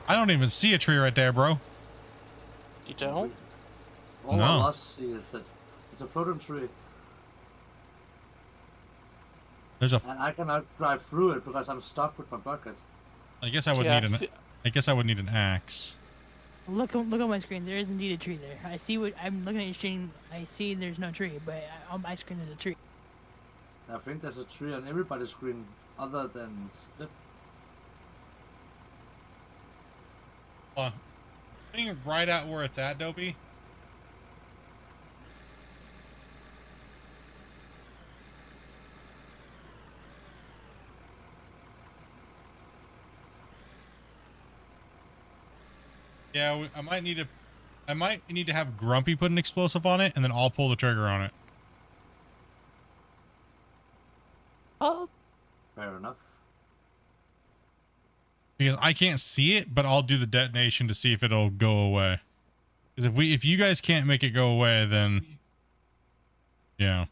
I don't even see a tree right there, bro. You don't? All No. of us see it. It's a floating tree. There's a. And I cannot drive through it because I'm stuck with my bucket. I guess I would Yeah, need an. see- I guess I would need an axe. Look on my screen. There is indeed a tree there. I see what I'm looking at your stream. I see there's no tree, but on my screen there's a tree. I think there's a tree on everybody's screen other than Split. Hold on. Putting it right out where it's at, Dopey. Yeah, I might need to have Grumpy put an explosive on it, and then I'll pull the trigger on it. Oh, Fair enough. Because I can't see it, but I'll do the detonation to see if it'll go away. Because if you guys can't make it go away, then yeah.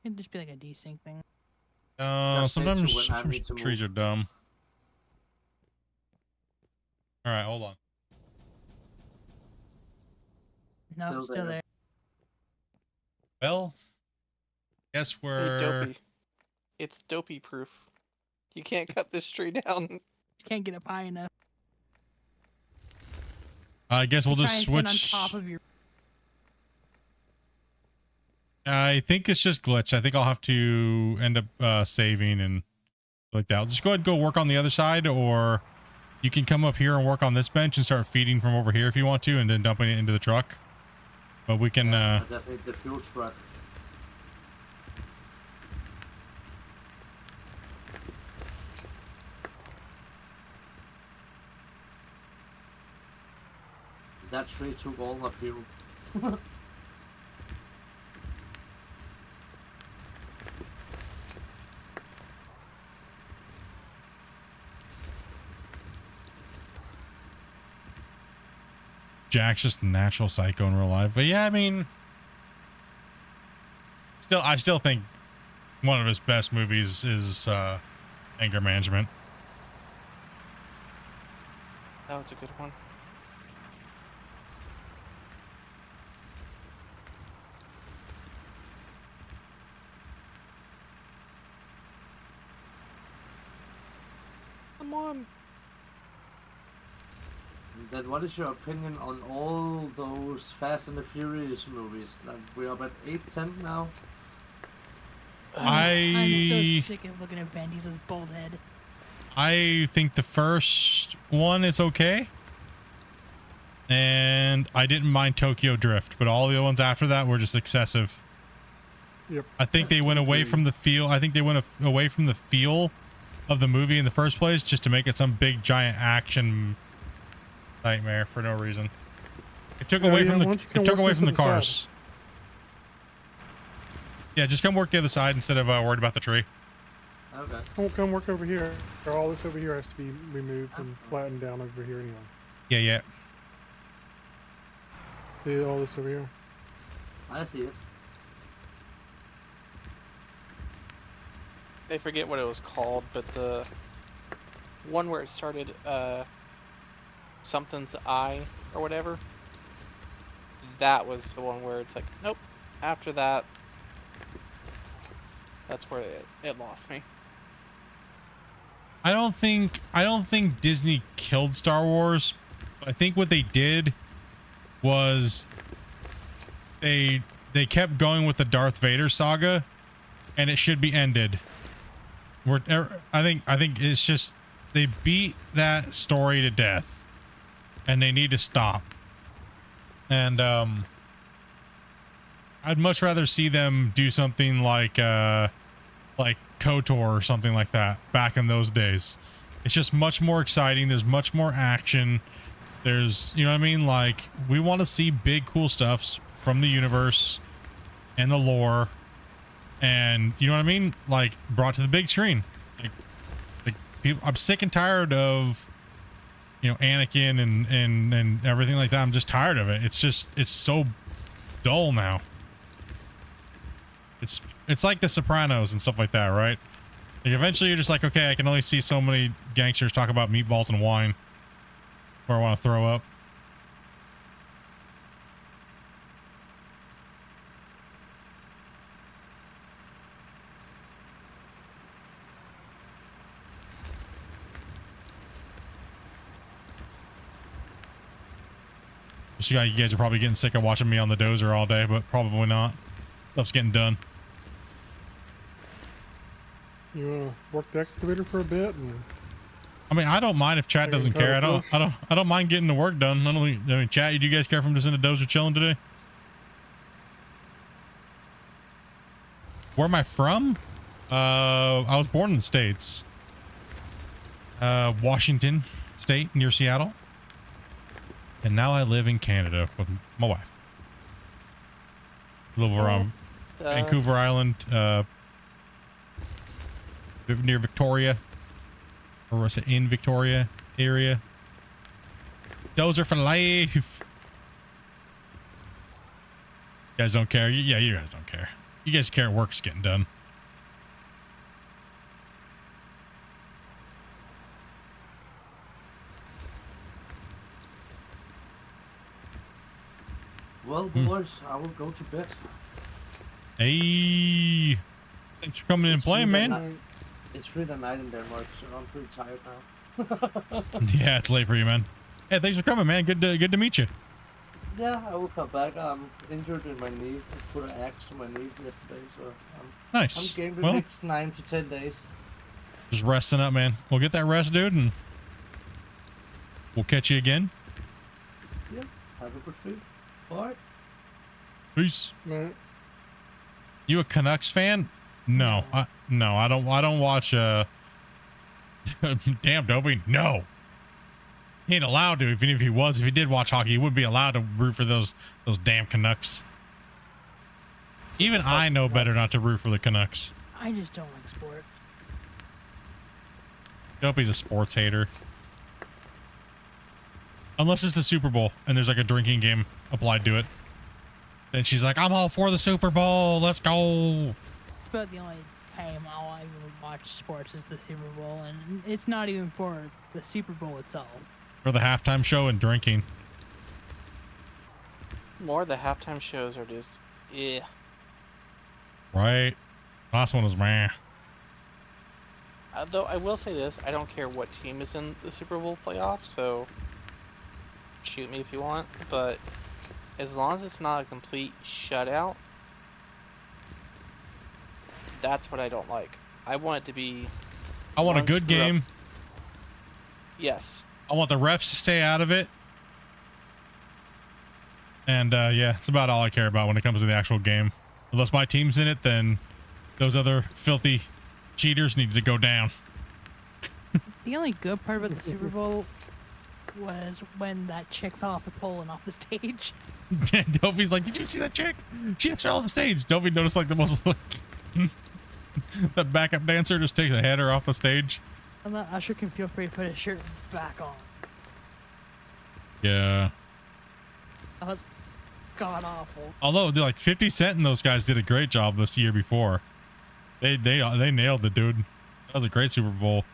It'd just be like a desync thing. Just say to Sometimes when I need to trees are move. dumb. All right, hold on. No, Still still there. there. Well, guess hey, we're. Dopey. It's Dopey proof. You can't cut this tree down. You can't get up high enough. I guess we'll Try just and stand switch. on top of your. I think it's just glitch. I think I'll have to end up saving and like that. I'll just go ahead and go work on the other side, or you can come up here and work on this bench and start feeding from over here if you want to, and then dumping it into the truck. But we can. I just need the fuel truck. That tree took all my fuel. Jack's just a natural psycho in real life. But yeah, I mean, I still think one of his best movies is Anger Management. That was a good one. Come on. Then what is your opinion on all those Fast and the Furious movies? Like we're up at 8, 10 now. I'm so sick of looking at Vin Diesel's bald head. I think the first one is okay. And I didn't mind Tokyo Drift, but all the other ones after that were just excessive. Yep. I think they went away from the feel. I think they went away from the feel of the movie in the first place just to make it some big giant action nightmare for no reason. It took away from the cars. Yeah, just come work the other side instead of worried about the tree. Okay. Come work over here. All this over here has to be removed and flattened down over here anyway. Yeah. See all this over here? I see it. I forget what it was called, but the one where it started something's eye or whatever, that was the one where it's like, nope, after that, that's where it lost me. I don't think Disney killed Star Wars. I think what they did was they kept going with the Darth Vader saga, and it should be ended. I think it's just they beat that story to death, and they need to stop. And I'd much rather see them do something like KOTOR or something like that back in those days. It's just much more exciting. There's much more action. There's, you know what I mean? Like, we want to see big, cool stuffs from the universe and the lore. And, you know what I mean? Like, brought to the big screen. Like people, I'm sick and tired of, you know, Anakin and everything like that. I'm just tired of it. It's so dull now. It's like The Sopranos and stuff like that, right? Like, eventually you're just like, okay, I can only see so many gangsters talk about meatballs and wine where I want to throw up. So you guys are probably getting sick of watching me on the dozer all day, but probably not. Stuff's getting done. You want to work the excavator for a bit? And I mean, I don't mind if chat doesn't care. I don't mind getting the work done. I mean, chat, do you guys care if I'm just in the dozer chilling today? Where am I from? I was born in the States. Washington State, near Seattle. And now I live in Canada with my wife. Live around Vancouver Island, near Victoria. Or was it in Victoria area? Dozer for life. You guys don't care? Yeah, you guys don't care. You guys care work's getting done. Well, boys, I will go to bed. Hey, thanks for coming in and playing, man. It's 3 at night in Denmark, so I'm pretty tired now. Yeah, it's late for you, man. Hey, thanks for coming, man. Good to meet you. Yeah, I will come back. I'm injured in my knee. I put an axe to my knee yesterday, so Nice. I'm game the Well, next 9 to 10 days. just resting up, man. We'll get that rest, dude, and we'll catch you again. Yeah, have a good sleep. Alright. Peace. right. You a Canucks fan? No, I don't watch. Damn, Dobie. No. He ain't allowed to. Even if he was, if he did watch hockey, he wouldn't be allowed to root for those damn Canucks. Even I know better not to root for the Canucks. I just don't like sports. Dopey's a sports hater. Unless it's the Super Bowl and there's like a drinking game applied to it. Then she's like, I'm all for the Super Bowl. Let's go. It's about the only time I'll even watch sports is the Super Bowl, and it's not even for the Super Bowl itself. For the halftime show and drinking. More of the halftime shows are just, yeah. Right. Last one was meh. Though I will say this, I don't care what team is in the Super Bowl playoffs, so shoot me if you want, but as long as it's not a complete shutout, that's what I don't like. I want it to be... I want a one good screw up. game. Yes. I want the refs to stay out of it. And yeah, it's about all I care about when it comes to the actual game. Unless my team's in it, then those other filthy cheaters need to go down. The only good part about the Super Bowl was when that chick fell off the pole and off the stage. Dopey's like, did you see that chick? She just fell off the stage. Dopey noticed like the most like that backup dancer just takes a header off the stage. And the usher can feel free to put his shirt back on. Yeah. That was god awful. Although they're like 50 Cent and those guys did a great job this year before. They nailed it, dude. That was a great Super Bowl.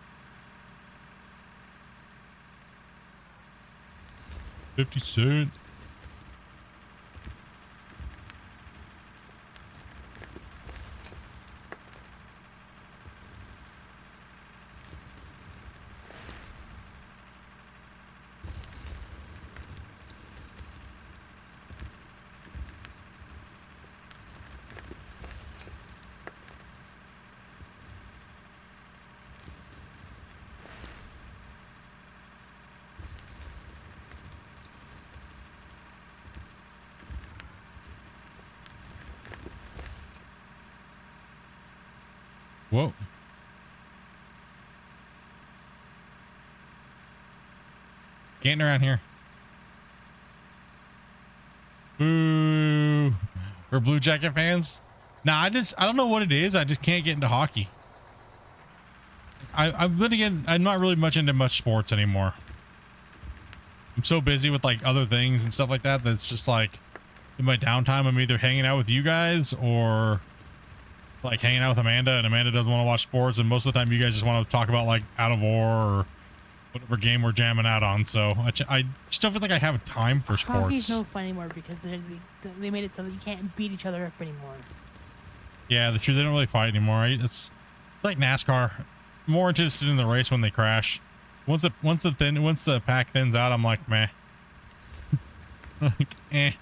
50 Cent. Whoa. Getting around here. Boo. We're Blue Jacket fans. Nah, I don't know what it is. I just can't get into hockey. But again, I'm not really much into much sports anymore. I'm so busy with like other things and stuff like that that's just like in my downtime I'm either hanging out with you guys or like hanging out with Amanda, and Amanda doesn't want to watch sports, and most of the time you guys just want to talk about like Out of War or whatever game we're jamming out on. So I just don't feel like I have time for sports. Hockey's no fun anymore because they made it so that you can't beat each other up anymore. Yeah, the truth, they don't really fight anymore. Right? It's like NASCAR. I'm more interested in the race when they crash. Once the pack thins out, I'm like, meh. Like, eh.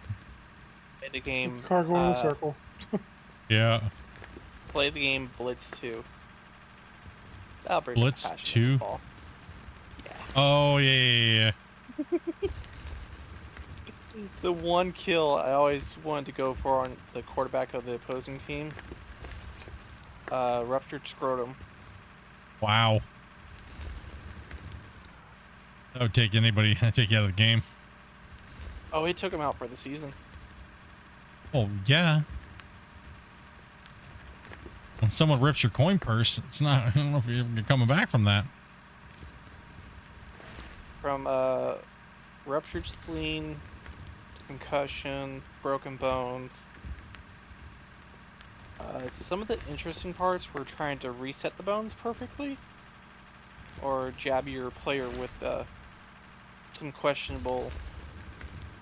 Play the game. It's car going in a circle. Yeah. Play the game Blitz 2. That'll bring Blitz the passion 2? to fall. Yeah. Oh yeah. The one kill I always wanted to go for on the quarterback of the opposing team. Ruptured scrotum. Wow. That would take anybody. That'd take you out of the game. Oh, he took him out for the season. Oh yeah. When someone rips your coin purse, it's not. I don't know if you're coming back from that. From ruptured spleen, concussion, broken bones. Some of the interesting parts were trying to reset the bones perfectly, or jab your player with some questionable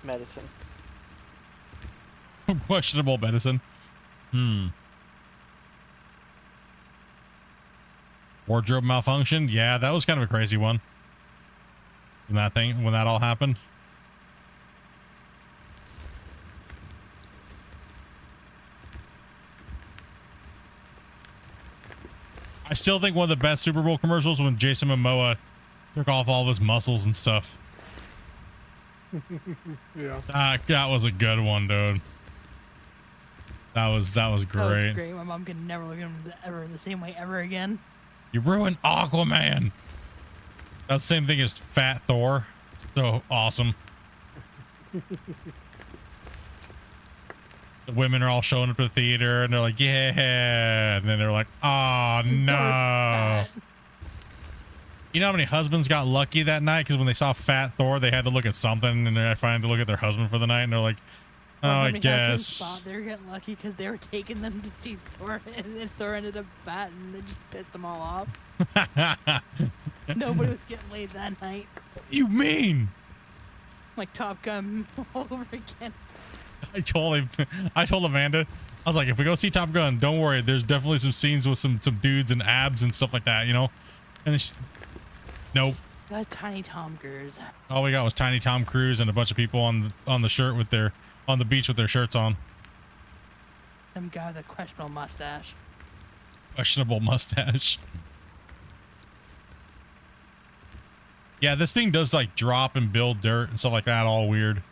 medicine. Some questionable medicine. Wardrobe malfunctioned. Yeah, that was kind of a crazy one. When that all happened. I still think one of the best Super Bowl commercials when Jason Momoa took off all of his muscles and stuff. Yeah. That was a good one, dude. That was That was great. great. My mom could never look at him ever the same way ever again. You ruined Aquaman. That's the same thing as Fat Thor. So awesome. The women are all showing up to the theater and they're like, yeah. And then they're like, oh, no. You know how many husbands got lucky that night? Because when they saw Fat Thor, they had to look at something and they're finally to look at their husband for the night. And they're like, oh, I guess. They're getting lucky because they were taking them to see Thor, and then Thor ended up fat, and they just pissed them all off. Nobody was getting laid that night. You mean? Like Top Gun all over again. I told Amanda, I was like, if we go see Top Gun, don't worry. There's definitely some scenes with some dudes and abs and stuff like that, you know? And then nope. That Tiny Tom Cruise. All we got was Tiny Tom Cruise and a bunch of people on the shirt with their on the beach with their shirts on. Some guy with a questionable mustache. Questionable mustache. Yeah, this thing does like drop and build dirt and stuff like that. All weird.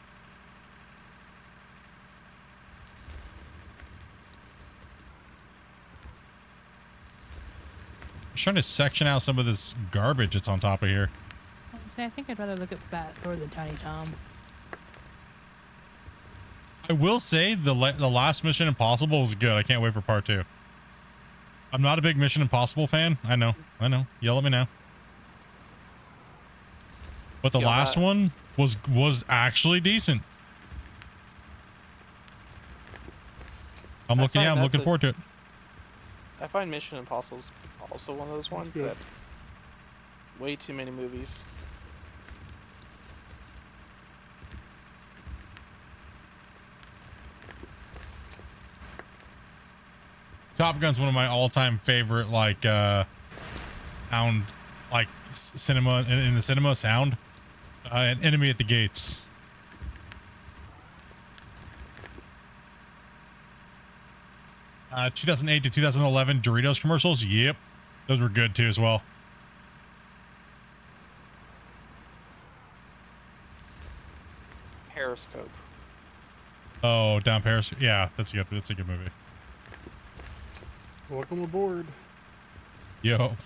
I'm trying to section out some of this garbage that's on top of here. I think I'd rather look at Fat Thor than Tiny Tom. I will say the last Mission Impossible was good. I can't wait for part 2. I'm not a big Mission Impossible fan. I know. Yell at me now. But the last one was actually decent. I'm looking forward to it. I find Mission Impossible's also one of those ones that way too many movies. Top Gun's one of my all-time favorite, like, sound, like, cinema, in the cinema sound. An Enemy at the Gates. Uh, 2008 to 2011 Doritos commercials. Yep. Those were good, too, as well. Periscope. Oh, down Periscope. Yeah, that's a good movie. Welcome aboard. Yo.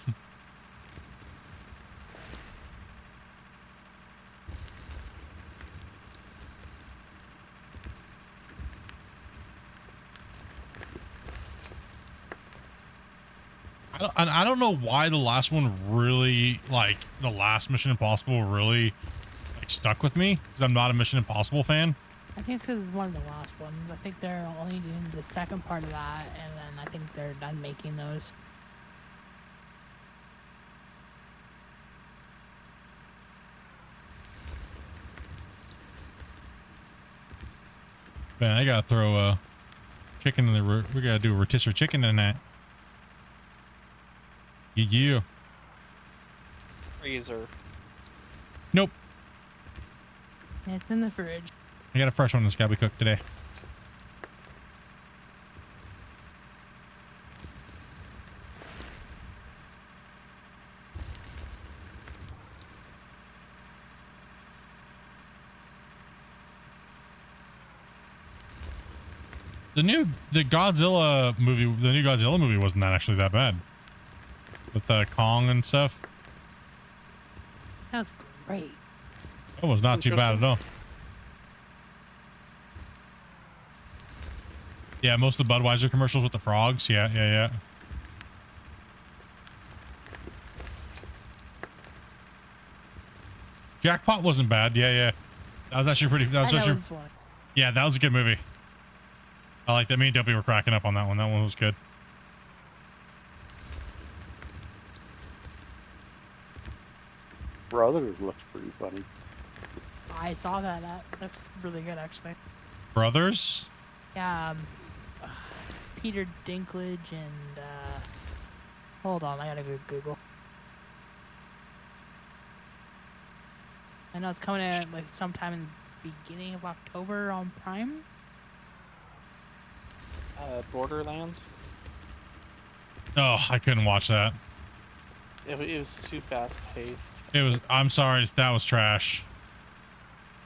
I don't know why the last one really, like, the last Mission Impossible really, like, stuck with me, because I'm not a Mission Impossible fan. I think this is one of the last ones. I think they're only doing the second part of that, and then I think they're done making those. Man, I gotta throw chicken in the we gotta do a rotisserie chicken in that. Yeah. Freezer. Nope. It's in the fridge. I got a fresh one that's gotta be cooked today. The new Godzilla movie wasn't that actually that bad. With Kong and stuff. That was great. It was not too bad at all. Yeah, most of the Budweiser commercials with the frogs. Yeah. Jackpot wasn't bad. Yeah. That was actually pretty. Yeah, that was a good movie. I like that. Me and Dopey were cracking up on that one. That one was good. Brothers looks pretty funny. I saw that. That looks really good, actually. Brothers? Yeah. Peter Dinklage and hold on, I gotta go Google. I know it's coming out like sometime in the beginning of October on Prime. Borderlands. Oh, I couldn't watch that. It was too fast paced. It was. I'm sorry, that was trash.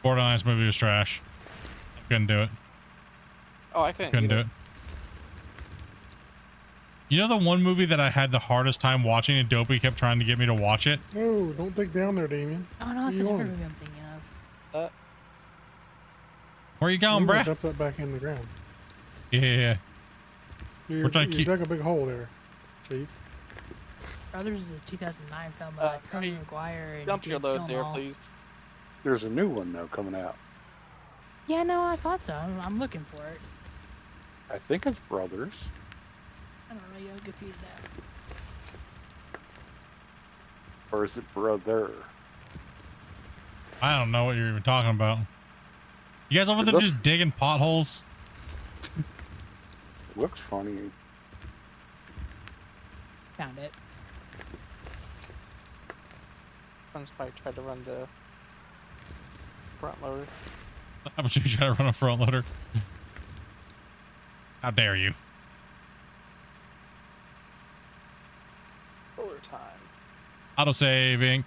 Borderlands movie was trash. I couldn't do it. Oh, I couldn't do it. You know the one movie that I had the hardest time watching and Dopey kept trying to get me to watch it? No, don't dig down there, Damien. Oh no, it's a different movie I'm thinking of. That Where you You going, can bruh? dump that back in the ground. Yeah. You, We're trying to you keep- dug a big hole there, Chief. Brothers is a 2009 film. Tony Hey, McGuire and dump your Jake load there, Gyllenhaal. please. There's a new one though coming out. Yeah, no, I thought so. I'm looking for it. I think it's Brothers. I don't know. You'll confuse that. Or is it Brother? I don't know what you're even talking about. You guys over It there looks- just digging potholes? It looks funny. Found it. Someone's probably tried to run the front loader. How much you try to run a front loader? How dare you? Roller time. Autosave Inc.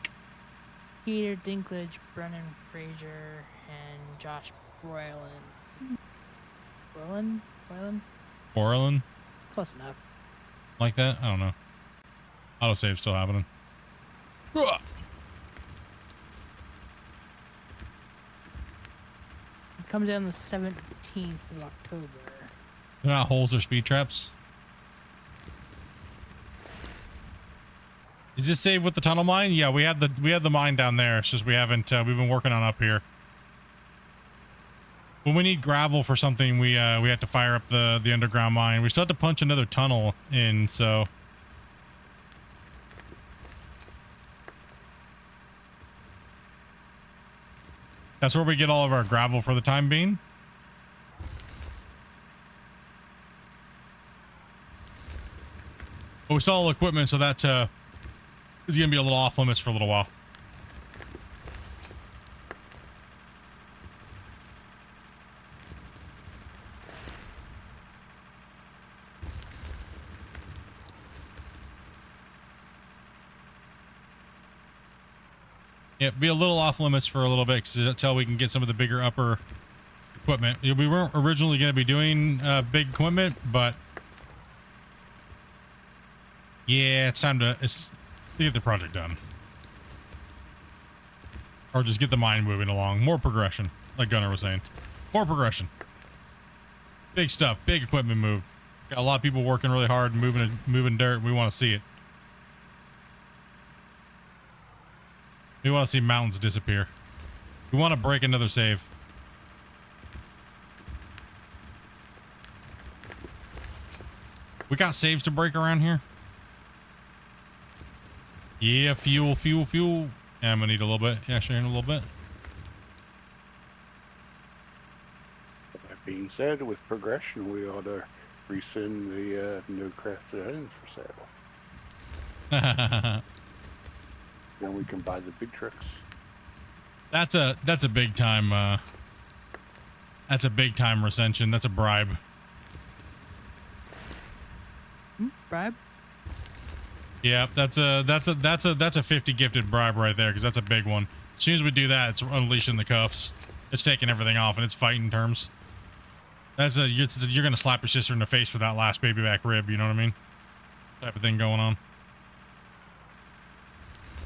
Peter Dinklage, Brennan Fraser, and Josh Brolin. Brolin? Orlin? Close enough. Like that? I don't know. Autosave still happening. Ugh. It comes out on the 17th of October. They're not holes or speed traps. Is this saved with the tunnel mine? Yeah, we had the mine down there. It's just we haven't we've been working on up here. When we need gravel for something, we have to fire up the underground mine. We still have to punch another tunnel in, so that's where we get all of our gravel for the time being. But we saw all equipment, so that is gonna be a little off limits for a little while. Yeah, be a little off limits for a little bit until we can get some of the bigger upper equipment. Yeah, we weren't originally going to be doing big equipment, but yeah, it's time to get the project done. Or just get the mine moving along. More progression, like Gunnar was saying. More progression. Big stuff, big equipment move. Got a lot of people working really hard, moving dirt. We want to see it. We want to see mountains disappear. We want to break another save. We got saves to break around here. Yeah, fuel. Yeah, I'm gonna need a little bit. Yeah, sure, in a little bit. That being said, with progression, we ought to rescind the no crafted items for sale. Then we can buy the big trucks. That's a big time. That's a big time recension. That's a bribe. Bribe? Yeah, that's a 50 gifted bribe right there, because that's a big one. As soon as we do that, it's unleashing the cuffs. It's taking everything off, and it's fighting terms. That's you're gonna slap your sister in the face for that last baby back rib. You know what I mean? Type of thing going on.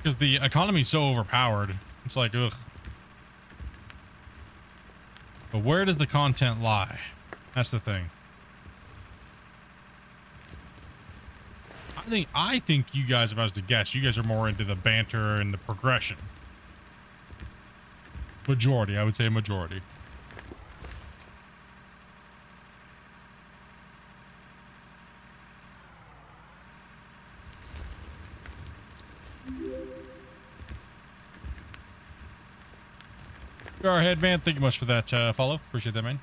Because the economy's so overpowered. It's like, ugh. But where does the content lie? That's the thing. I think you guys, if I was to guess, you guys are more into the banter and the progression. Majority, I would say majority. Go ahead, man. Thank you much for that follow. Appreciate that, man.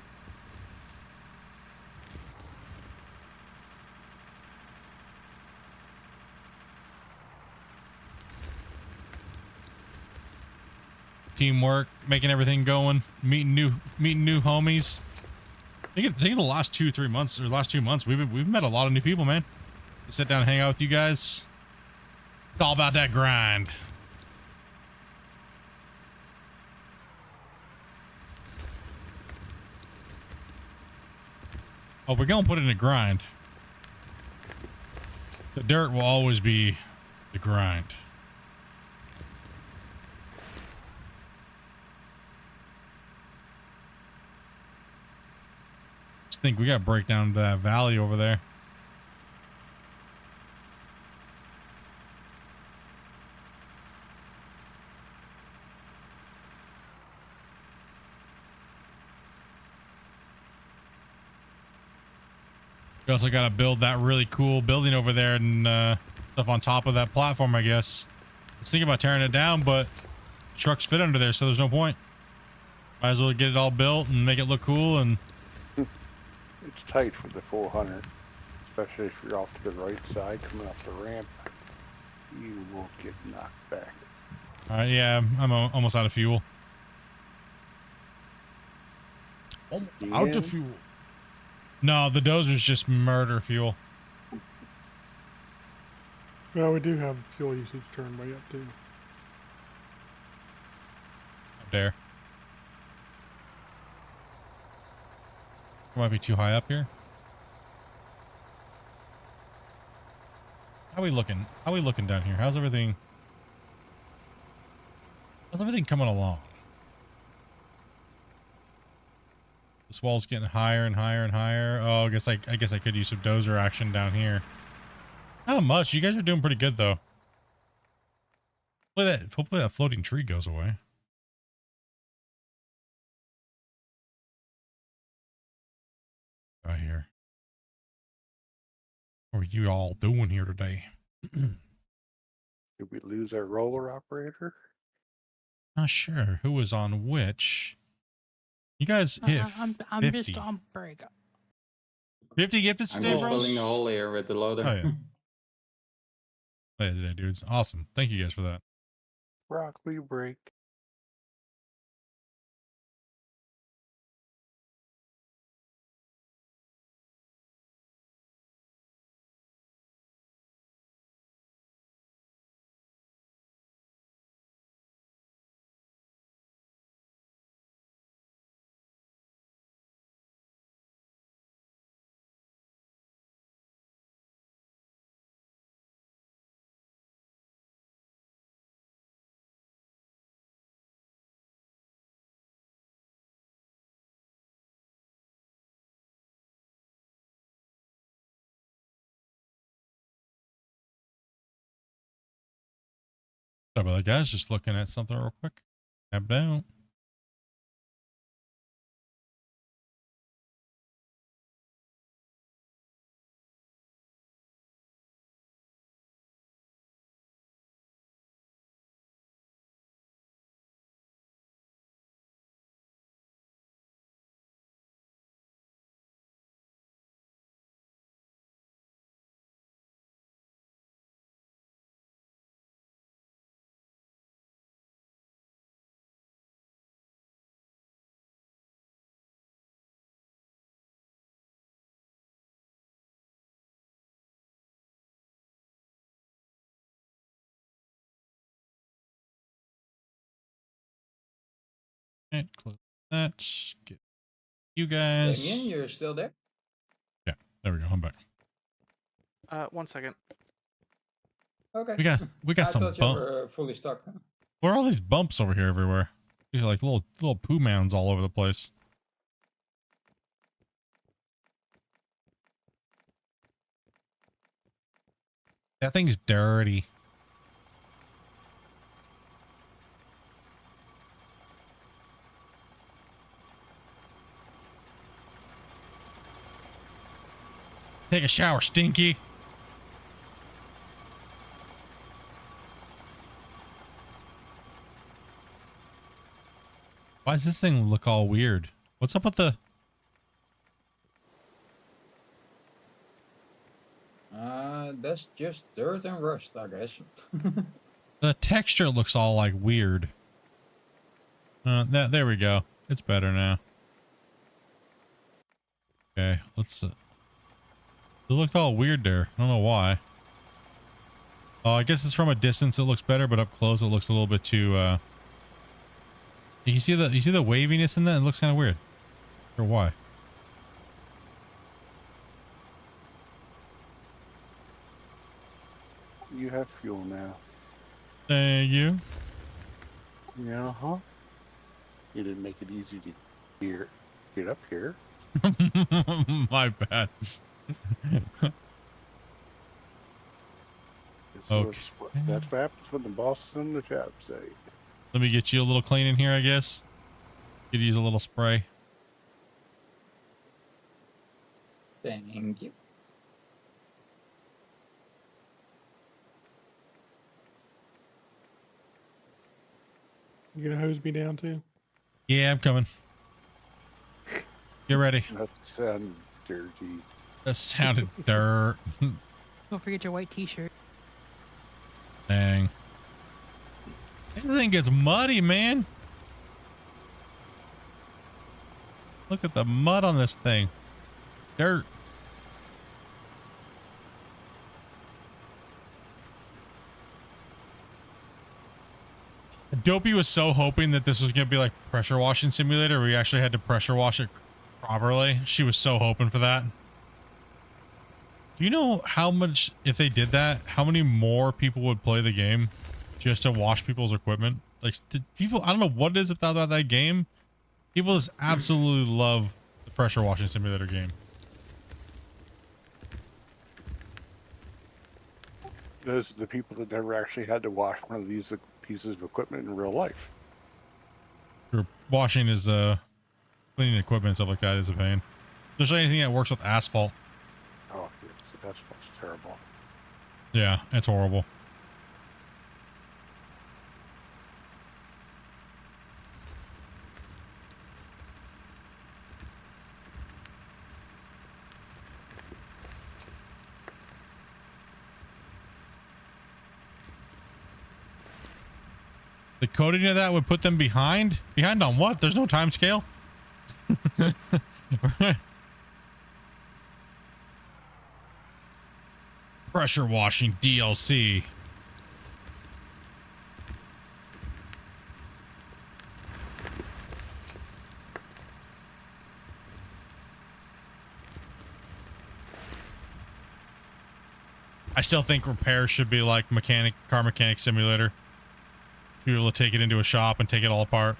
Teamwork, making everything going, meeting new homies. I think in the last 2-3 months, or last 2 months, we've met a lot of new people, man. Sit down and hang out with you guys. It's all about that grind. Oh, we're gonna put it in a grind. The dirt will always be the grind. Just think we got to break down to that valley over there. We also got to build that really cool building over there and stuff on top of that platform, I guess. I was thinking about tearing it down, but trucks fit under there, so there's no point. Might as well get it all built and make it look cool. And It's tight for the 400, especially if you're off to the right side coming up the ramp. You will get knocked back. all right, yeah, I'm almost out of fuel. Out of fuel. No, the dozer's just murder fuel. Well, we do have fuel usage turned way up too. Up there. Might be too high up here. How we looking? How we looking down here? How's everything? How's everything coming along? This wall's getting higher and higher and higher. Oh, I guess I could use some dozer action down here. Not much. You guys are doing pretty good though. Hopefully that floating tree goes away. Right here. What are you all doing here today? Did we lose our roller operator? Not sure who was on which. You guys hit I'm 50. just on break. 50 gifted I'm today, just bros? filling the hole here with the loader. Oh, yeah. Oh, yeah, today, dudes. Awesome. Thank you guys for that. Broccoli break. Sorry about that, guys. Just looking at something real quick. Tab down. And close that. Get you guys. Damien, you're still there? Yeah, there we go. I'm back. 1 second. Okay. We got I some thought you bumps. were fully stuck. What are all these bumps over here everywhere? These are like little poo mounds all over the place. That thing's dirty. Take a shower, Stinky. Why does this thing look all weird? What's up with the... That's just dirt and rust, I guess. The texture looks all like weird. There we go. It's better now. Okay, let's... it looked all weird there. I don't know why. Oh, I guess it's from a distance it looks better, but up close it looks a little bit too... You see the waviness in that? It looks kind of weird. Or why? You have fuel now. Thank you. Yeah, huh? You didn't make it easy to hear. get up here. My bad. That's what happens when the boss and the job say. Let me get you a little clean in here, I guess. Could use a little spray. Thank you. You gonna hose me down too? Yeah, I'm coming. Get ready. That sounded dirty. That sounded dirt. Don't forget your white t-shirt. Dang. Everything gets muddy, man. Look at the mud on this thing. Dirt. Dopey was so hoping that this was going to be like pressure washing simulator. We actually had to pressure wash it properly. She was so hoping for that. Do you know how much, if they did that, how many more people would play the game just to wash people's equipment? Like, people, I don't know what it is about that game. People just absolutely love the pressure washing simulator game. Those are the people that never actually had to wash one of these pieces of equipment in real life. Your washing is cleaning equipment and stuff like that is a pain. Especially anything that works with asphalt. Oh, yes, that's what's terrible. Yeah, it's horrible. The coding of that would put them behind? Behind on what? There's no time scale? Pressure washing DLC. I still think repairs should be like car mechanic simulator. Be able to take it into a shop and take it all apart.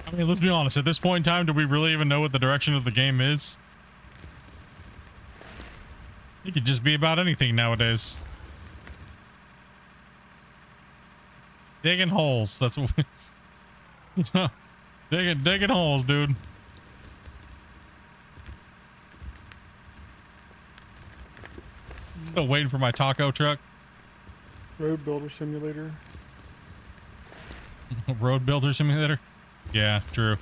I mean, let's be honest. At this point in time, do we really even know what the direction of the game is? It could just be about anything nowadays. Digging holes. That's what we... digging holes, dude. Still waiting for my taco truck. Road Builder Simulator. Road Builder Simulator? Yeah, true.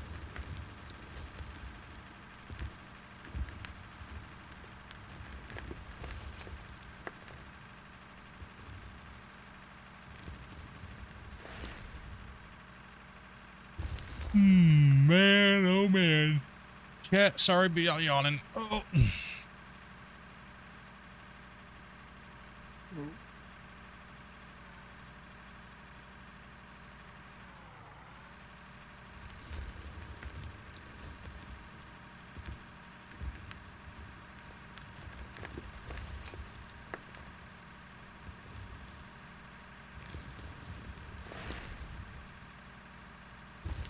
Man, oh man. Chat, sorry be all yawning. Oh.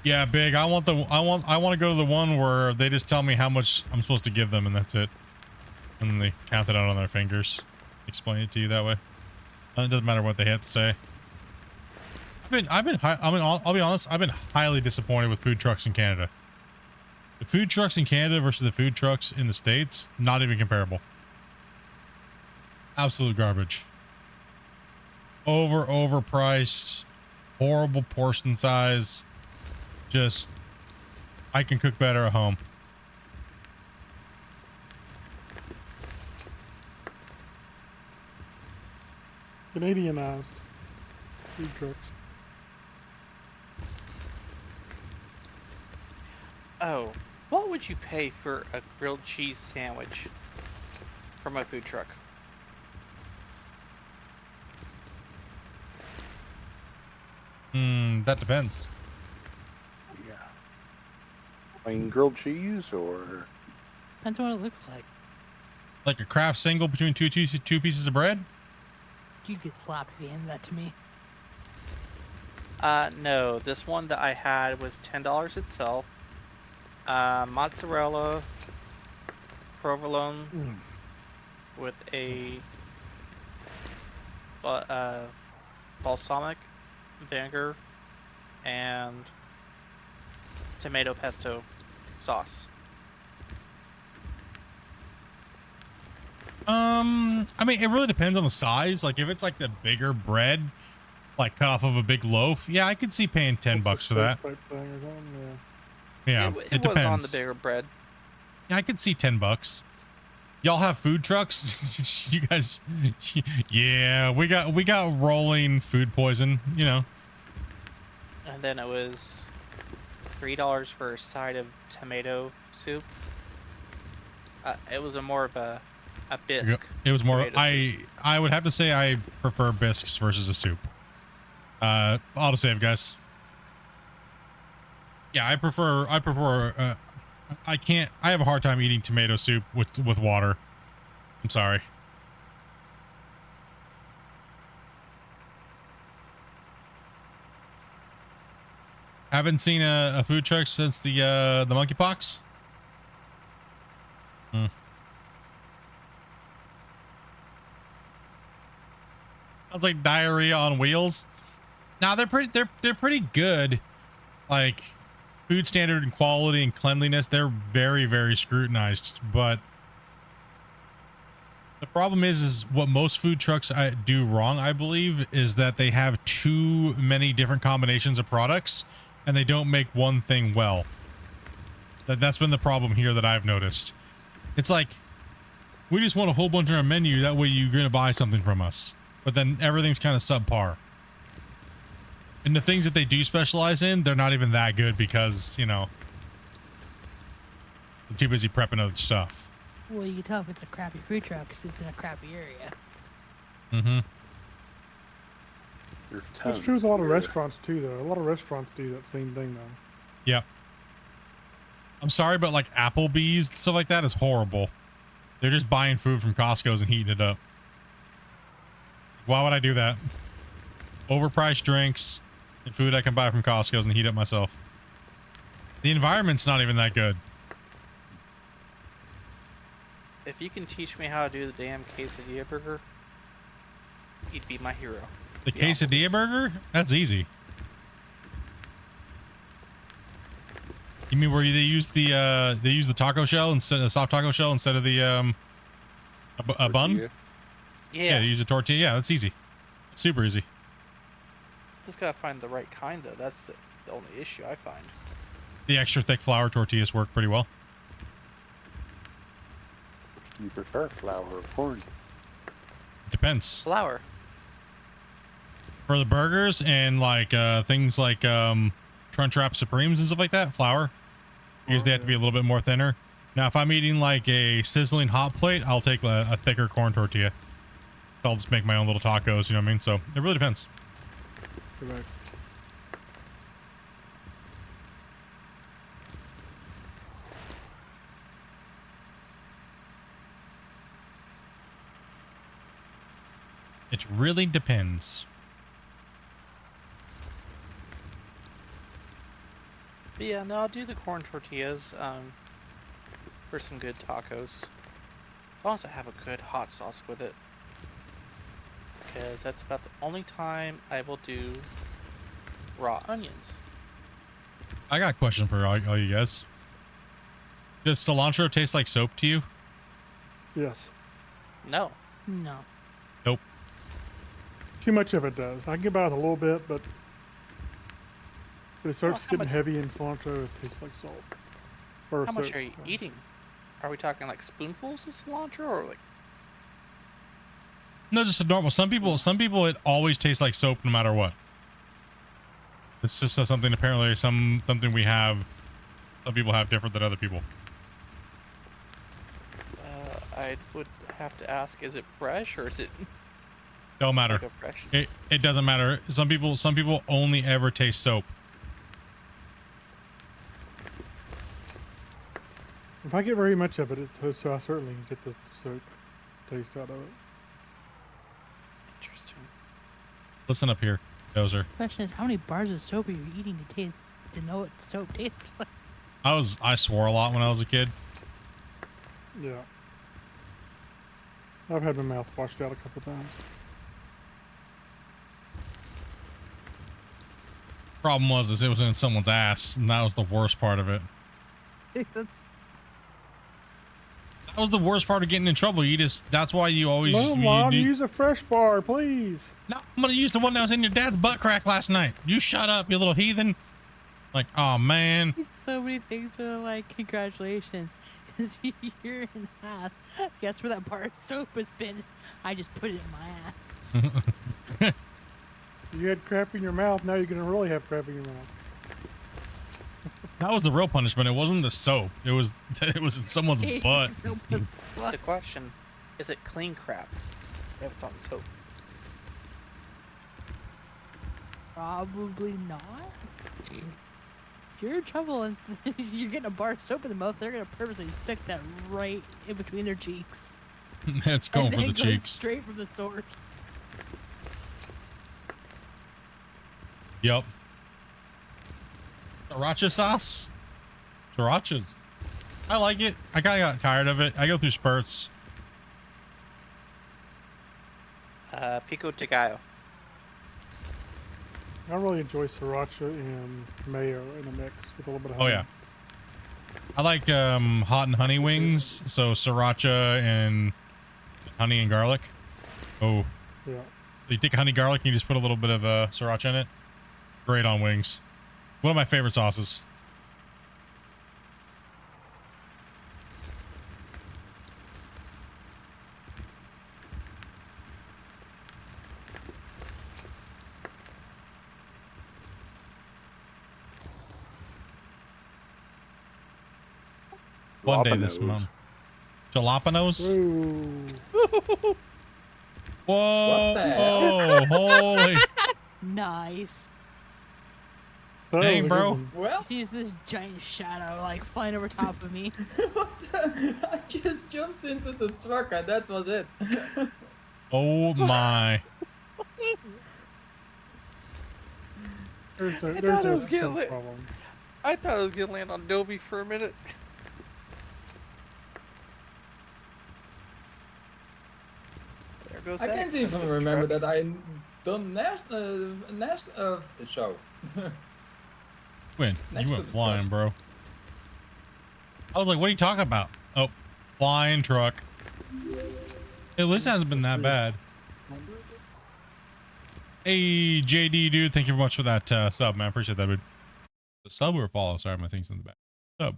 Yeah, big. I want to go to the one where they just tell me how much I'm supposed to give them and that's it. And then they count it out on their fingers. Explain it to you that way. It doesn't matter what they have to say. I'll be honest, I've been highly disappointed with food trucks in Canada. The food trucks in Canada versus the food trucks in the States, not even comparable. Absolute garbage. Overpriced, horrible portion size. Just, I can cook better at home. Canadianized food trucks. Oh, what would you pay for a grilled cheese sandwich from a food truck? That depends. Yeah. Plain grilled cheese or... Depends on what it looks like. Like a Kraft single between two pieces of bread? You get slapped if you hand that to me. No, this one that I had was $10 itself. Mozzarella, provolone with a balsamic vinegar and tomato pesto sauce. I mean, it really depends on the size. Like, if it's like the bigger bread, like cut off of a big loaf, yeah, I could see paying $10 for that. Type thing or something, Yeah, It was depends. on the bigger bread. Yeah, I could see $10. Y'all have food trucks? You guys? Yeah, we got rolling food poison. You know. And then it was $3 for a side of tomato soup. It was more of a bisque. It was more. tomato soup. I would have to say I prefer bisques versus a soup. Autosave, guys. Yeah, I prefer. I can't. I have a hard time eating tomato soup with water. I'm sorry. Haven't seen a food truck since the monkeypox. Sounds like diarrhea on wheels. Now they're pretty good. Like food standard and quality and cleanliness, they're very, very scrutinized. But the problem is what most food trucks do wrong, I believe, is that they have too many different combinations of products and they don't make one thing well. That's been the problem here that I've noticed. It's like, we just want a whole bunch on our menu. That way you're going to buy something from us. But then everything's kind of subpar. And the things that they do specialize in, they're not even that good because, you know, they're too busy prepping other stuff. Well, you can tell if it's a crappy food truck because it's in a crappy area. Mm-hmm. That's true with a lot of restaurants too, though. A lot of restaurants do that same thing, though. Yep. I'm sorry, but like Applebee's, stuff like that is horrible. They're just buying food from Costco's and heating it up. Why would I do that? Overpriced drinks and food I can buy from Costco's and heat up myself. The environment's not even that good. If you can teach me how to do the damn quesadilla burger, you'd be my hero. The quesadilla burger? That's easy. You mean where they use the taco shell instead of the soft taco shell instead of the a bun? Yeah, they use a tortilla. Yeah, that's easy. It's super easy. Just gotta find the right kind though. That's the only issue I find. The extra thick flour tortillas work pretty well. Do you prefer flour or corn? Depends. Flour. For the burgers and like things like Crunchwrap Supremes and stuff like that, flour. Because they have to be a little bit more thinner. Now, if I'm eating like a sizzling hot plate, I'll take a thicker corn tortilla. I'll just make my own little tacos, you know what I mean? So it really depends. Correct. It really depends. But yeah, no, I'll do the corn tortillas for some good tacos. As long as I have a good hot sauce with it. Because that's about the only time I will do raw onions. I got a question for all you guys. Does cilantro taste like soap to you? Yes. No. No. Nope. Too much of it does. I can get by with a little bit, but if it starts how getting much- heavy in cilantro, it tastes like salt. Or How much soap. are you eating? Are we talking like spoonfuls of cilantro or like... No, just a normal. Some people it always tastes like soap no matter what. It's just something apparently something we have. Some people have different than other people. I would have to ask, is it fresh or is it Don't matter. like a fresh... It doesn't matter. Some people only ever taste soap. If I get very much of it, so I certainly get the soap taste out of it. Interesting. Listen up here, Dozer. Question is, how many bars of soap are you eating to know what soap tastes like? I swore a lot when I was a kid. Yeah. I've had my mouth washed out a couple times. Problem was it was in someone's ass, and that was the worst part of it. That's That was the worst part of getting in trouble. That's why you always. No, Mom, use a fresh bar, please. No, I'm gonna use the one that was in your dad's butt crack last night. You shut up, you little heathen. Like, oh man. it's so many things where they're like, congratulations, because you're an ass. Guess where that bar of soap has been? I just put it in my ass. You had crap in your mouth, now you're gonna really have crap in your mouth. That was the real punishment. It wasn't the soap. It was in someone's butt. The question, is it clean crap if it's on soap? Probably not. If you're in trouble and you're getting a bar of soap in the mouth, they're gonna purposely stick that right in between their cheeks. It's going for the It goes cheeks. straight from the source. Yep. Sriracha sauce? Sriracha's. I like it. I kind of got tired of it. I go through spurts. Pico de gallo. I really enjoy sriracha and mayo in a mix with a little bit of Oh honey. yeah. I like hot and honey wings. So sriracha and honey and garlic. Oh. Yeah. You take honey garlic and you just put a little bit of sriracha in it. Great on wings. One of my favorite sauces. One day this Jalapenos. month. Jalapenos? Ooh. Whoa! What the hell? Holy! Nice. That Dang, was a good bro. one. Well, Sees this giant shadow like flying over top of me. I just jumped into the truck and that was it. Oh my! There's thought no it was getting lit. problem. I thought I was gonna land on Dobie for a minute. There goes I that can't even expensive remember truck. that I done show. Win. Next You to went the flying, truck. bro. I was like, what are you talking about? Oh, flying truck. At least it hasn't been that bad. Hey, JD, dude. Thank you very much for that sub, man. Appreciate that, dude. The sub or follow? Sorry, my thing's in the back. Sub.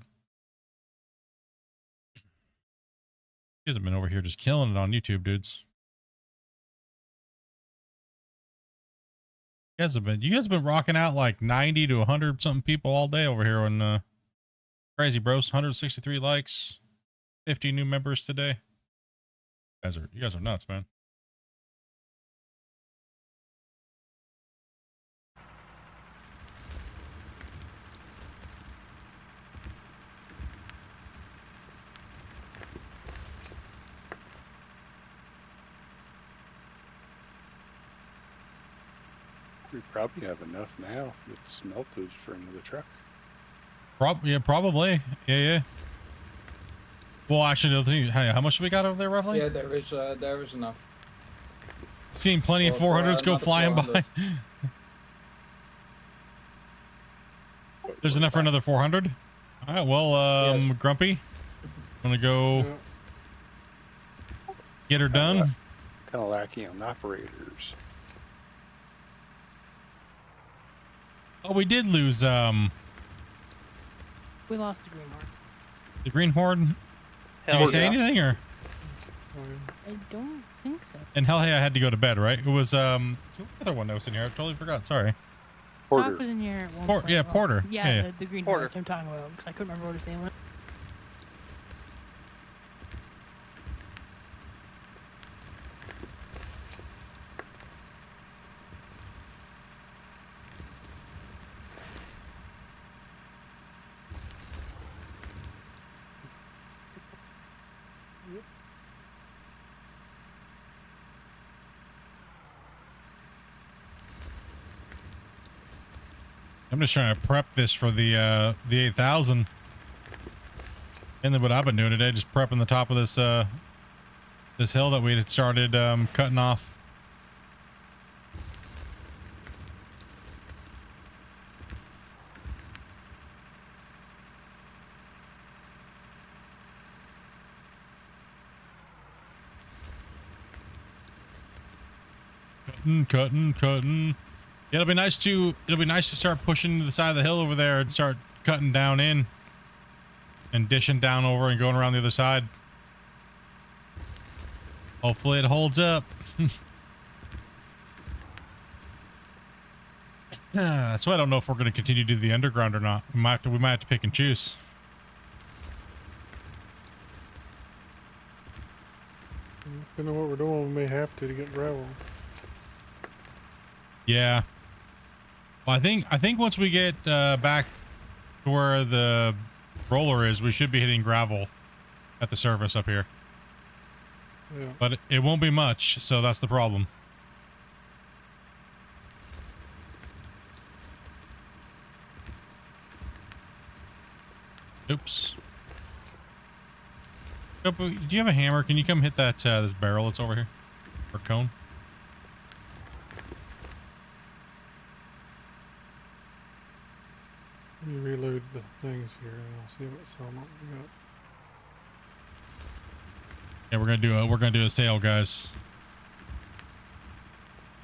You guys have been over here just killing it on YouTube, dudes. You guys have been rocking out like 90 to 100 something people all day over here on Crazy Bros. 163 likes, 50 new members today. You guys are nuts, man. We probably have enough now with smelters for another truck. Yeah, probably. Yeah. Well, actually, the thing, how much do we got over there roughly? Yeah, there is enough. Seeing plenty of For 400s go another flying 400. by. There's enough for another 400. All right. Well, Yes. Grumpy, I'm gonna go Yeah. get her done. Kind of lacking on operators. Oh, we did lose We lost the green mark. the Green Horde. Did Hell you say yeah. anything or? Oh, yeah. I don't think so. And hell yeah, I had to go to bed, right? It was who's the other one that was in here? I totally forgot. Sorry. Doc Porter. was in here at one Por- point. yeah, Oh, Porter. Yeah, Yeah. the green Porter. horse I'm talking about because I couldn't remember what his name was. I'm just trying to prep this for the 8,000. And then what I've been doing today, just prepping the top of this this hill that we had started cutting off. Cutting. Yeah, it'll be nice to start pushing to the side of the hill over there and start cutting down in and dishing down over and going around the other side. Hopefully it holds up. That's why I don't know if we're going to continue to do the underground or not. We might have to pick and choose. Depending on what we're doing, we may have to get gravel. Yeah. Well, I think once we get back to where the roller is, we should be hitting gravel at the surface up here. Yeah. But it won't be much, so that's the problem. Oops. Do you have a hammer? Can you come hit that this barrel that's over here? Or cone? Let me reload the things here and I'll see what settlement we got. Yeah, we're gonna do a sale, guys.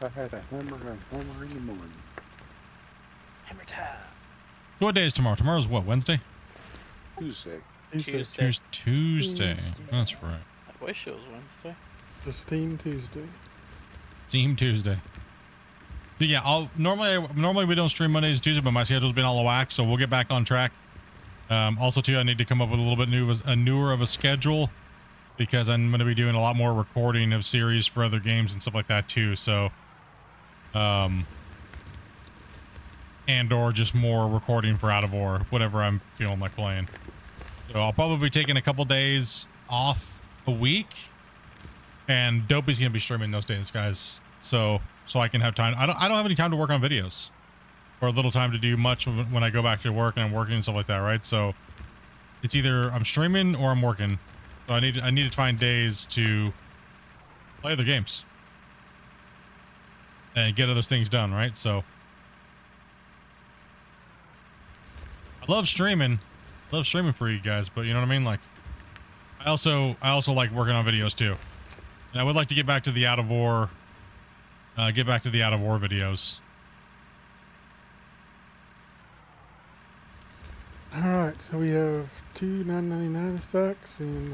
I had a hammer and a hammer in the morning. Hammer time. So what day is tomorrow? Tomorrow's what, Wednesday? Tuesday. Tuesday. Tuesday. That's right. I wish it was Wednesday. Just Team Tuesday. Team Tuesday. So yeah, normally we don't stream Mondays and Tuesdays, but my schedule's been all whack, so we'll get back on track. Also too, I need to come up with a little bit newer of a schedule because I'm going to be doing a lot more recording of series for other games and stuff like that too. So, and or just more recording for Out of War, whatever I'm feeling like playing. So I'll probably be taking a couple days off a week, and Dopey's gonna be streaming those days, guys. So I can have time. I don't have any time to work on videos, or a little time to do much when I go back to work and I'm working and stuff like that, right? So it's either I'm streaming or I'm working. So I need to find days to play other games and get other things done, right? So I love streaming for you guys, but you know what I mean? Like I also like working on videos too. And I would like to get back to the Out of War videos. Alright, so we have two 999 stacks and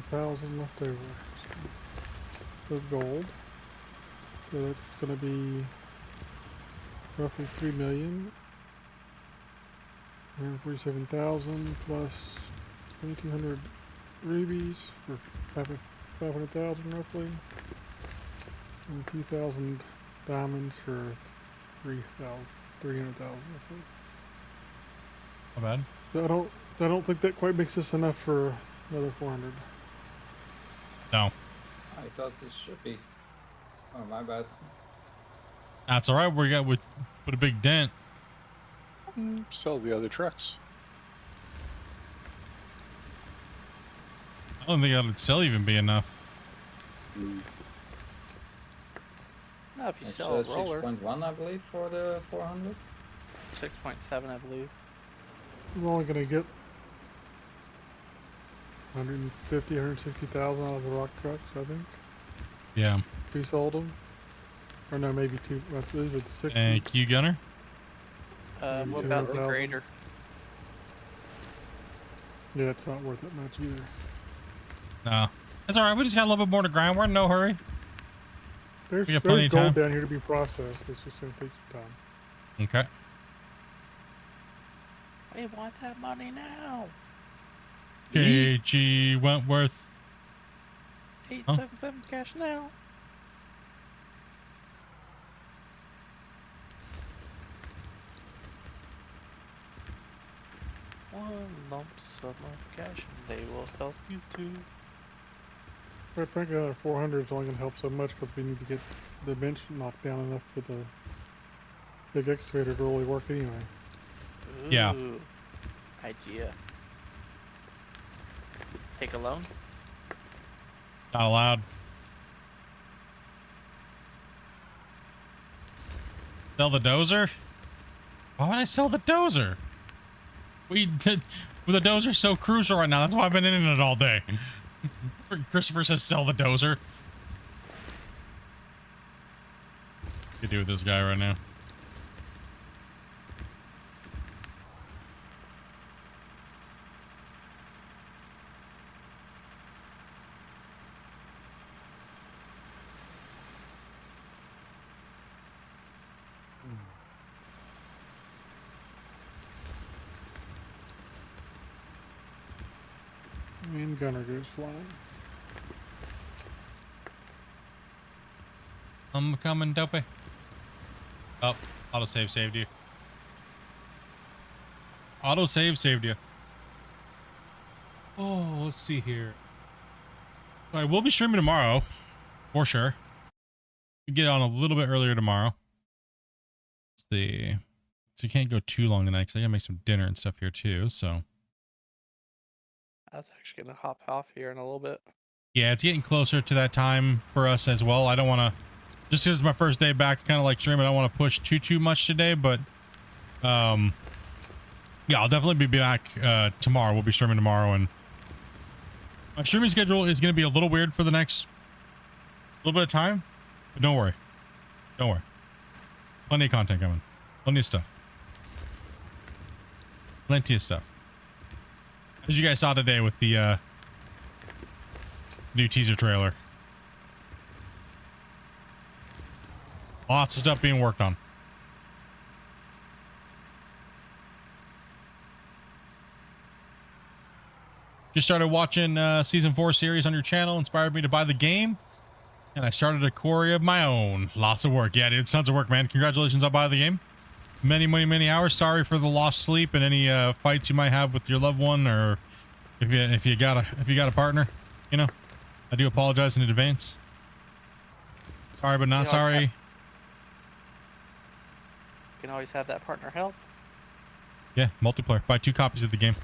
1,000 left over. So gold. So that's gonna be roughly 3 million. 147,000 plus 2,200 rubies for 500,000 roughly. And 2,000 diamonds for 300,000 roughly. Not bad. So I don't think that quite makes us enough for another 400. No. I thought this should be. Oh, my bad. That's all right. We put a big dent. Sell the other trucks. I don't think that would still even be enough. No, if you It's sell a roller, 6.1, I believe, for the 400. 6.7, I believe. We're only gonna get 150, 160,000 out of the rock trucks, I think. Yeah. If we sold them. Or no, maybe two. Well, these are the 60. Thank you, Gunner. What about the 200,000? grader? Yeah, it's not worth it much either. No. That's all right. We just got a little bit more to grind. We're in no hurry. There's We got plenty of gold time. down here to be processed. It's just gonna take some time. Okay. We want that money now. KG Wentworth. 877 cash now. One lump sum of cash and they will help you too. Quite frankly, another 400 is only gonna help so much because we need to get the bench knocked down enough for the big excavator to really work anyway. Yeah. Ooh, idea. Take a loan? Not allowed. Sell the dozer? Why would I sell the dozer? The dozer's so crucial right now. That's why I've been in it all day. Christopher says sell the dozer. What do with this guy right now? And gunner goes flying. I'm coming, dopey. Oh, autosave saved you. Autosave saved you. Oh, let's see here. All right, we'll be streaming tomorrow, for sure. We get on a little bit earlier tomorrow. Let's see. So you can't go too long tonight because I gotta make some dinner and stuff here too. So That's actually gonna hop off here in a little bit. yeah, it's getting closer to that time for us as well. I don't want to, just because it's my first day back, kind of like streaming. I don't want to push too much today, but yeah, I'll definitely be back tomorrow. We'll be streaming tomorrow, and my streaming schedule is going to be a little weird for the next little bit of time, but don't worry. Don't worry. Plenty of content coming. Plenty of stuff. Plenty of stuff. As you guys saw today with the new teaser trailer. Lots of stuff being worked on. Just started watching season 4 series on your channel, inspired me to buy the game, and I started a quarry of my own. Lots of work. Yeah, dude, tons of work, man. Congratulations on buying the game. Many hours. Sorry for the lost sleep and any fights you might have with your loved one, or if you got a partner. You know, I do apologize in advance. Sorry, but not sorry. You can always have that partner help. Yeah, multiplayer. Buy 2 copies of the game.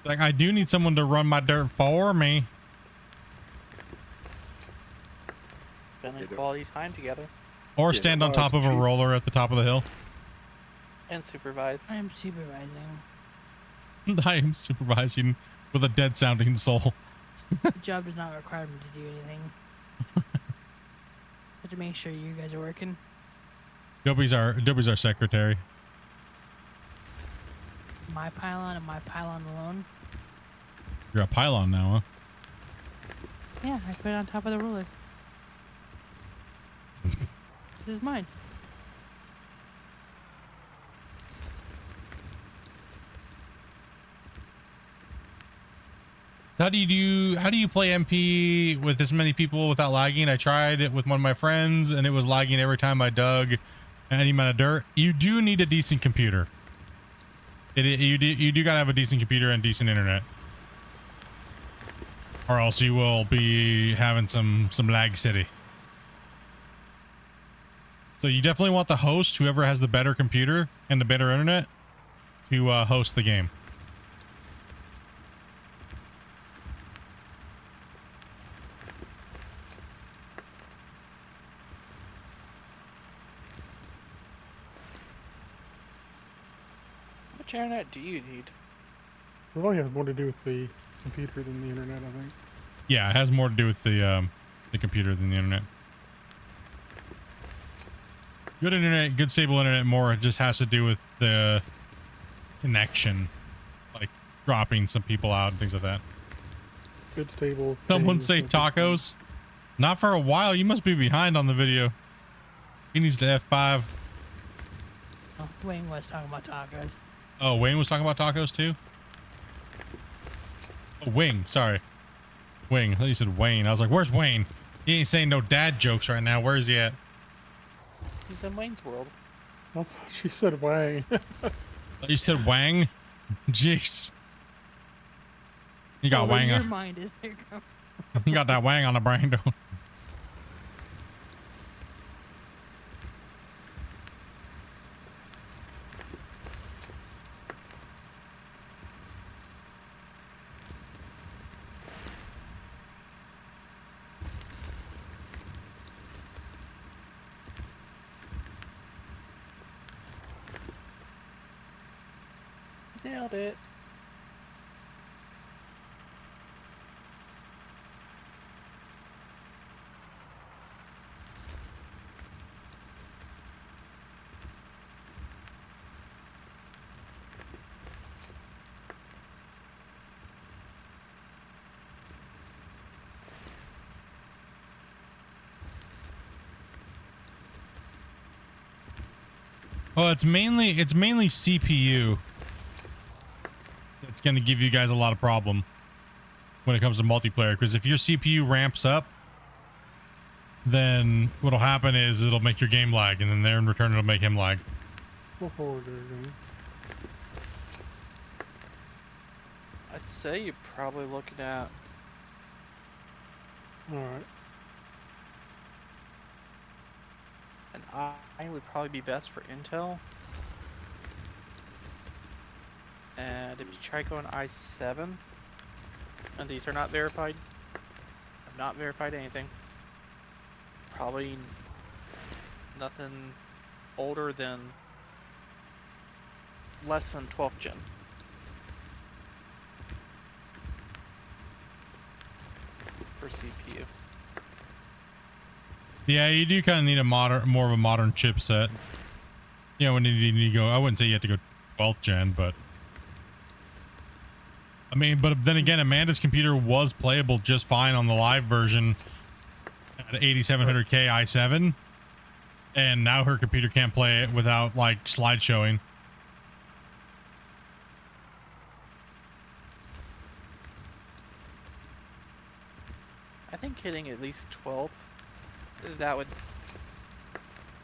Like, I do need someone to run my dirt for me. Spending quality time together. Or stand on top of a roller at the top of the hill. And supervise. I am supervising. I am supervising with a dead sounding soul. The job does not require me to do anything. Have to make sure you guys are working. Dobby's our secretary. My pylon and my pylon alone. You're a pylon now, huh? Yeah, I put it on top of the ruler. This is mine. How do you play MP with this many people without lagging? I tried it with one of my friends and it was lagging every time I dug any amount of dirt. You do need a decent computer. You do gotta have a decent computer and decent internet, or else you will be having some lag city. So you definitely want the host, whoever has the better computer and the better internet, to host the game. How much internet do you need? It really has more to do with the computer than the internet, I think. Yeah, it has more to do with the computer than the internet. Good internet, good stable internet, more it just has to do with the connection, like dropping some people out and things like that. Good stable. Someone say tacos. Not for a while. You must be behind on the video. He needs to F5. Oh, Wayne was talking about tacos. Oh, Wayne was talking about tacos too? Oh, Wing. Sorry. Wing. I thought you said Wayne. I was like, where's Wayne? He ain't saying no dad jokes right now. Where is he at? He's in Wayne's World. I thought she said Wang. You said Wang? Jeez. You got Wang Your on. mind is there. Go. You got that Wang on the brain, don't. Nailed it. Well, it's mainly CPU. It's going to give you guys a lot of problem when it comes to multiplayer, because if your CPU ramps up, then what'll happen is it'll make your game lag, and then there in return it'll make him lag. Go forward there, Jimmy. I'd say you're probably looking at Alright. an I would probably be best for Intel. And if you try going i7, and these are not verified, I've not verified anything. Probably nothing older than less than 12th gen. For CPU. Yeah, you do kind of need a more of a modern chipset. Yeah, when you need to go, I wouldn't say you have to go 12th gen, but I mean, but then again, Amanda's computer was playable just fine on the live version at 8700K i7, and now her computer can't play it without like slide showing. I think hitting at least 12, that would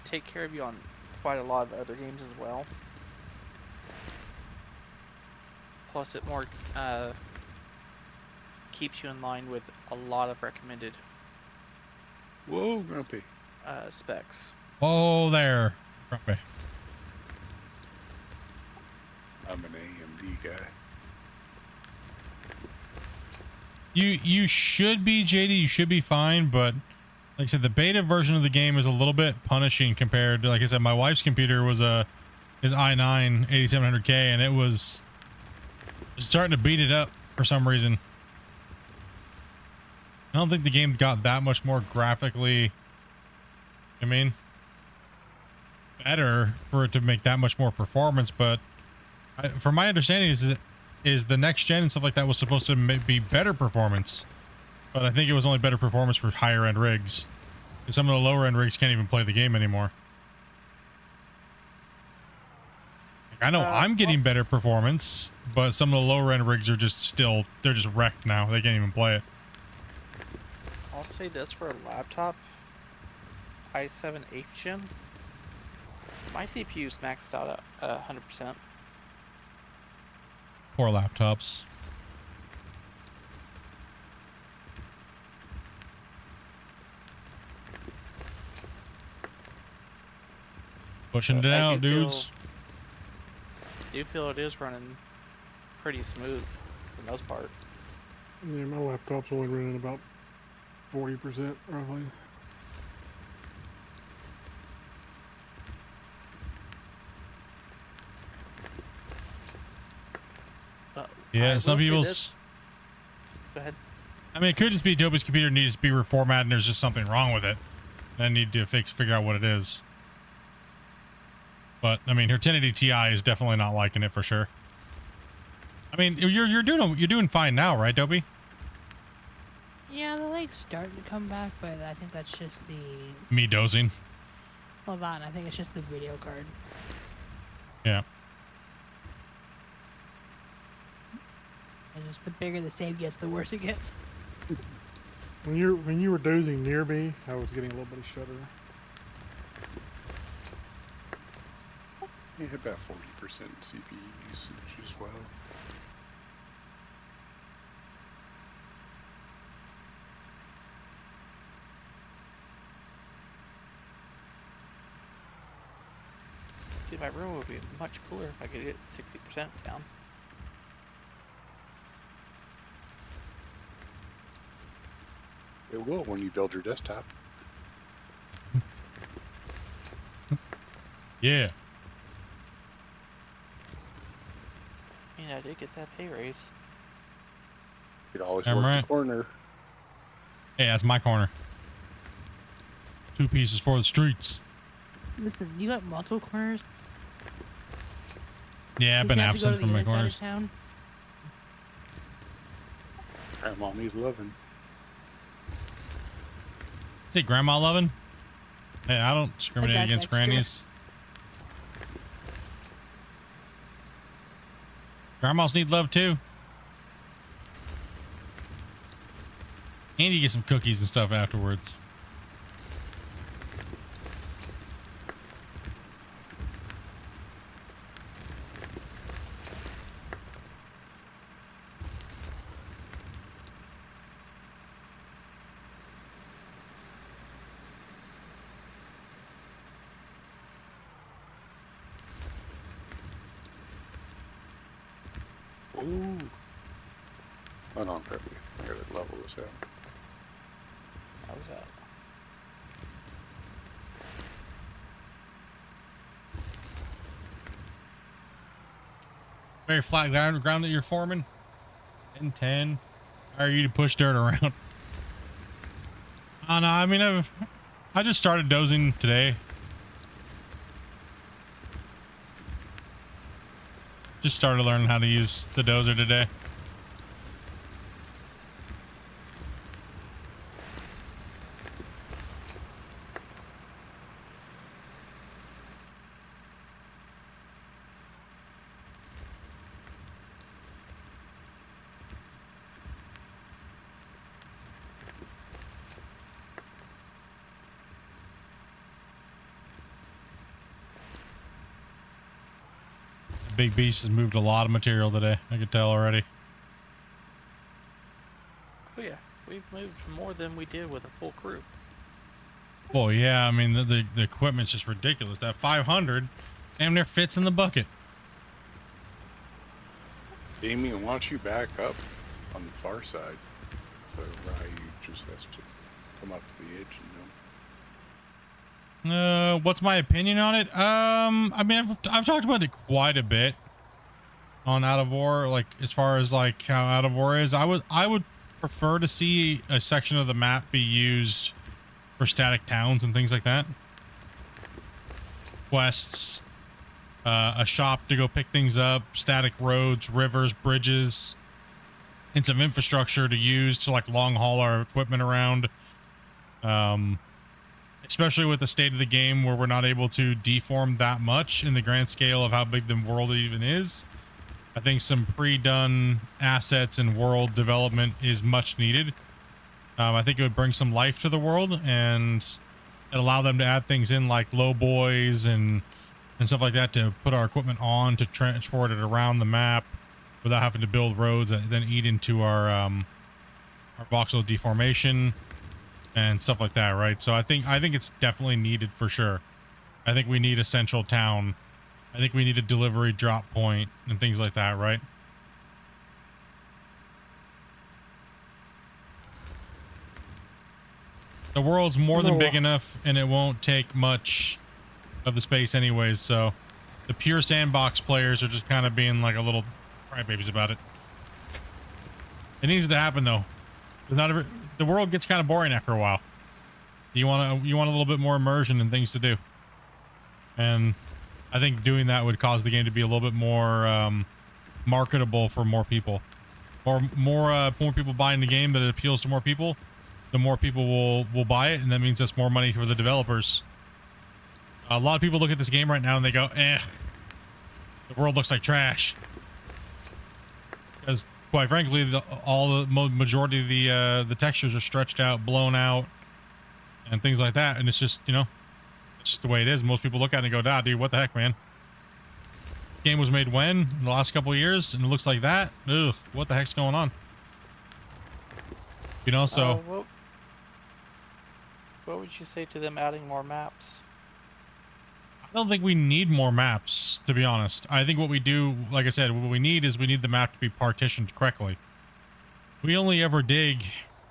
take care of you on quite a lot of other games as well. Plus it more keeps you in line with a lot of recommended Whoa, Grumpy. specs. Oh, there. Grumpy. I'm an AMD guy. You should be, JD, you should be fine, but like I said, the beta version of the game is a little bit punishing compared to, like I said, my wife's computer was is i9 8700K, and it was starting to beat it up for some reason. I don't think the game got that much more graphically, I mean, better for it to make that much more performance, but from my understanding is the next gen and stuff like that was supposed to be better performance, but I think it was only better performance for higher end rigs. Some of the lower end rigs can't even play the game anymore. Like, I know I'm getting better performance, but some of the lower end rigs are just they're just wrecked now. They can't even play it. I'll say this for a laptop, i7 8th gen, my CPU's maxed out at 100%. Poor laptops. Pushing it I out, do dudes. Do feel it is running pretty smooth for the most part. Yeah, my laptop's only running about 40% roughly. Yeah, I some will say people's. this- Go ahead. I mean, it could just be Toby's computer needs to be reformatted, and there's just something wrong with it. And I need to figure out what it is. But I mean, her 1080 Ti is definitely not liking it for sure. I mean, you're doing fine now, right, Toby? Yeah, the leg's starting to come back, but I think that's just the. Me dozing. Hold on, I think it's just the video card. Yeah. And just the bigger the save gets, the worse it gets. When you were dozing near me, I was getting a little bit of shudder. You hit about 40% CPU usage as well. See, my room would be much cooler if I could get 60% down. It will when you build your desktop. Yeah. mean, I did get that pay raise. You'd always Damn work right. the corner. Hey, that's my corner. 2 pieces for the streets. Listen, you got multiple corners. Yeah, I've Does been he have to go absent to from the my other side of corners. town? Grandma needs loving. Hey, grandma loving? Hey, I don't discriminate got against extra. grannies. Grandmas need love too. And you get some cookies and stuff afterwards. Ooh. Oh no, I'm probably. I gotta level this out. How's that? Very flat ground that you're forming. 10-10. How are you to push dirt around? No, I mean, I just started dozing today. Just started learning how to use the dozer today. Big Beast has moved a lot of material today. I could tell already. Oh yeah, we've moved more than we did with a full crew. Well, yeah, I mean, the equipment's just ridiculous. That 500 damn near fits in the bucket. Damien wants you back up on the far side. So Ryu just has to come up to the edge and What's my opinion on it? I mean, I've talked about it quite a bit on Out of War, like as far as like how Out of War is. I would prefer to see a section of the map be used for static towns and things like that. Quests, a shop to go pick things up, static roads, rivers, bridges, and some infrastructure to use to like long haul our equipment around. Especially with the state of the game where we're not able to deform that much in the grand scale of how big the world even is. I think some pre-done assets and world development is much needed. I think it would bring some life to the world and allow them to add things in like low boys and stuff like that to put our equipment on to transport it around the map without having to build roads that then eat into our voxel deformation and stuff like that, right? So I think it's definitely needed for sure. I think we need a central town. I think we need a delivery drop point and things like that, right? The world's more than big enough, and it won't take much of the space anyways, so the pure sandbox players are just kind of being like a little crybabies about it. It needs to happen though. The world gets kind of boring after a while. You want a little bit more immersion and things to do. And I think doing that would cause the game to be a little bit more marketable for more people. More people buying the game that it appeals to more people, the more people will buy it, and that means that's more money for the developers. A lot of people look at this game right now and they go, the world looks like trash. Because quite frankly, the majority of the textures are stretched out, blown out, and things like that. And it's just, it's just the way it is. Most people look at it and go, "Ah, dude, what the heck, man? This game was made when? In the last couple of years, and it looks like that? Ugh, what the heck's going on?" So. What would you say to them adding more maps? I don't think we need more maps, to be honest. I think what we do, like I said, what we need is we need the map to be partitioned correctly. We only ever dig.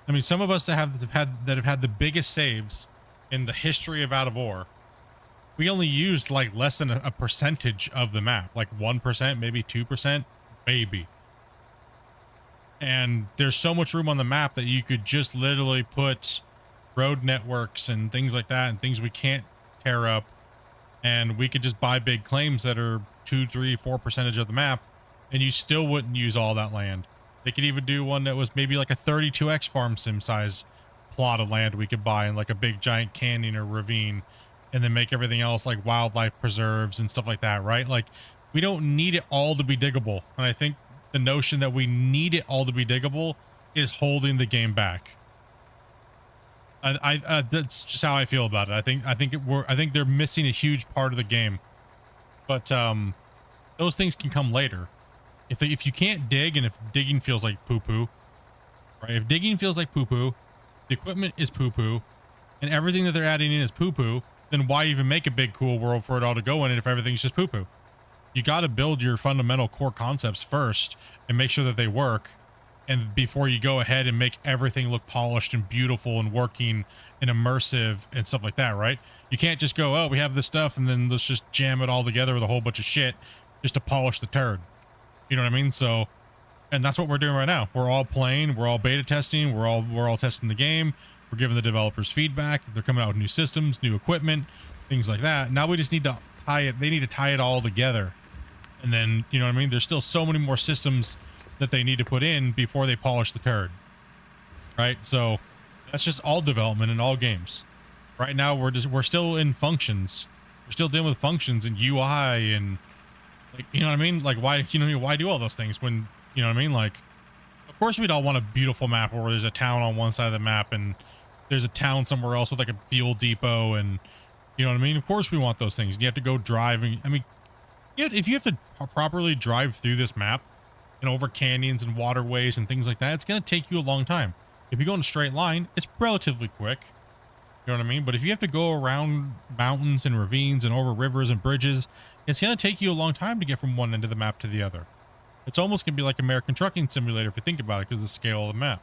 I mean, some of us that have had the biggest saves in the history of Out of War, we only used like less than a percentage of the map, like 1%, maybe 2%, maybe. And there's so much room on the map that you could just literally put road networks and things like that and things we can't tear up, and we could just buy big claims that are 2, 3, 4% of the map, and you still wouldn't use all that land. They could even do one that was maybe like a 32x farm sim size plot of land we could buy in like a big giant canyon or ravine, and then make everything else like wildlife preserves and stuff like that, right? Like, we don't need it all to be diggable. And I think the notion that we need it all to be diggable is holding the game back. That's just how I feel about it. I think they're missing a huge part of the game. But those things can come later. If you can't dig, and if digging feels like poo-poo, right? If digging feels like poo-poo, the equipment is poo-poo, and everything that they're adding in is poo-poo, then why even make a big cool world for it all to go in it if everything's just poo-poo? You got to build your fundamental core concepts first and make sure that they work, and before you go ahead and make everything look polished and beautiful and working and immersive and stuff like that, right? You can't just go, oh, we have this stuff, and then let's just jam it all together with a whole bunch of shit just to polish the turd. You know what I mean? So, and that's what we're doing right now. We're all playing, we're all beta testing, we're all testing the game, we're giving the developers feedback, they're coming out with new systems, new equipment, things like that. Now we just need to tie it, they need to tie it all together. And then, you know what I mean? There's still so many more systems that they need to put in before they polish the turd, right? So that's just all development in all games. Right now we're still in functions. We're still dealing with functions and UI and, like, you know what I mean? Like, why, you know, why do all those things when, you know what I mean? Like, of course we'd all want a beautiful map where there's a town on one side of the map and there's a town somewhere else with like a fuel depot, and you know what I mean? Of course we want those things. You have to go driving. I mean, if you have to properly drive through this map and over canyons and waterways and things like that, it's going to take you a long time. If you go in a straight line, it's relatively quick. You know what I mean? But if you have to go around mountains and ravines and over rivers and bridges, it's going to take you a long time to get from one end of the map to the other. It's almost going to be like American Trucking Simulator if you think about it, because of the scale of the map,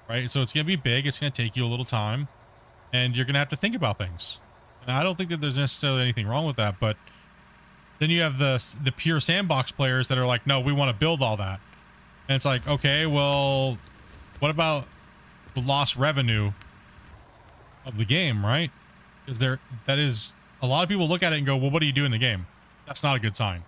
right? So it's going to be big. It's going to take you a little time, and you're going to have to think about things. And I don't think that there's necessarily anything wrong with that, but then you have the pure sandbox players that are like, no, we want to build all that. And it's like, okay, well, what about the lost revenue of the game, right? That is, a lot of people look at it and go, well, what do you do in the game? That's not a good sign,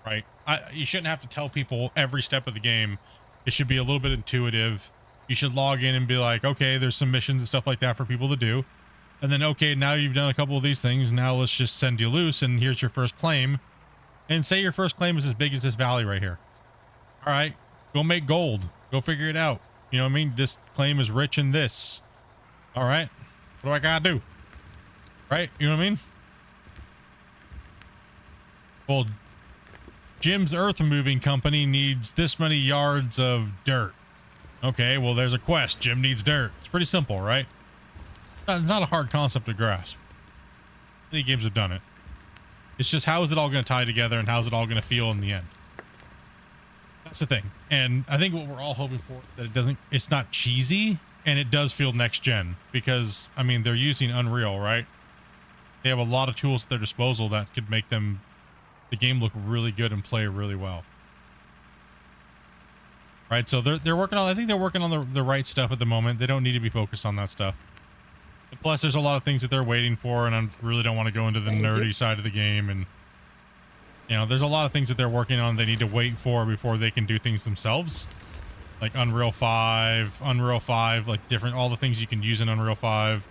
right? You shouldn't have to tell people every step of the game. It should be a little bit intuitive. You should log in and be like, okay, there's some missions and stuff like that for people to do. And then, okay, now you've done a couple of these things. Now let's just send you loose, and here's your first claim. And say your first claim is as big as this valley right here. All right, go make gold. Go figure it out. You know what I mean? This claim is rich in this. All right, what do I gotta do? Right? You know what I mean? Well, Jim's earth moving company needs this many yards of dirt. Okay, well, there's a quest. Jim needs dirt. It's pretty simple, right? It's not a hard concept to grasp. Many games have done it. It's just, how is it all going to tie together, and how's it all going to feel in the end? That's the thing. And I think what we're all hoping for is that it's not cheesy, and it does feel next gen, because I mean, they're using Unreal, right? They have a lot of tools at their disposal that could make the game look really good and play really well. Right? So they're working on, I think they're working on the right stuff at the moment. They don't need to be focused on that stuff. And plus, there's a lot of things that they're waiting for, and I really don't want to go into the nerdy side of the game. And, you know, there's a lot of things that they're working on they need to wait for before they can do things themselves. Like Unreal 5, like all the things you can use in Unreal 5,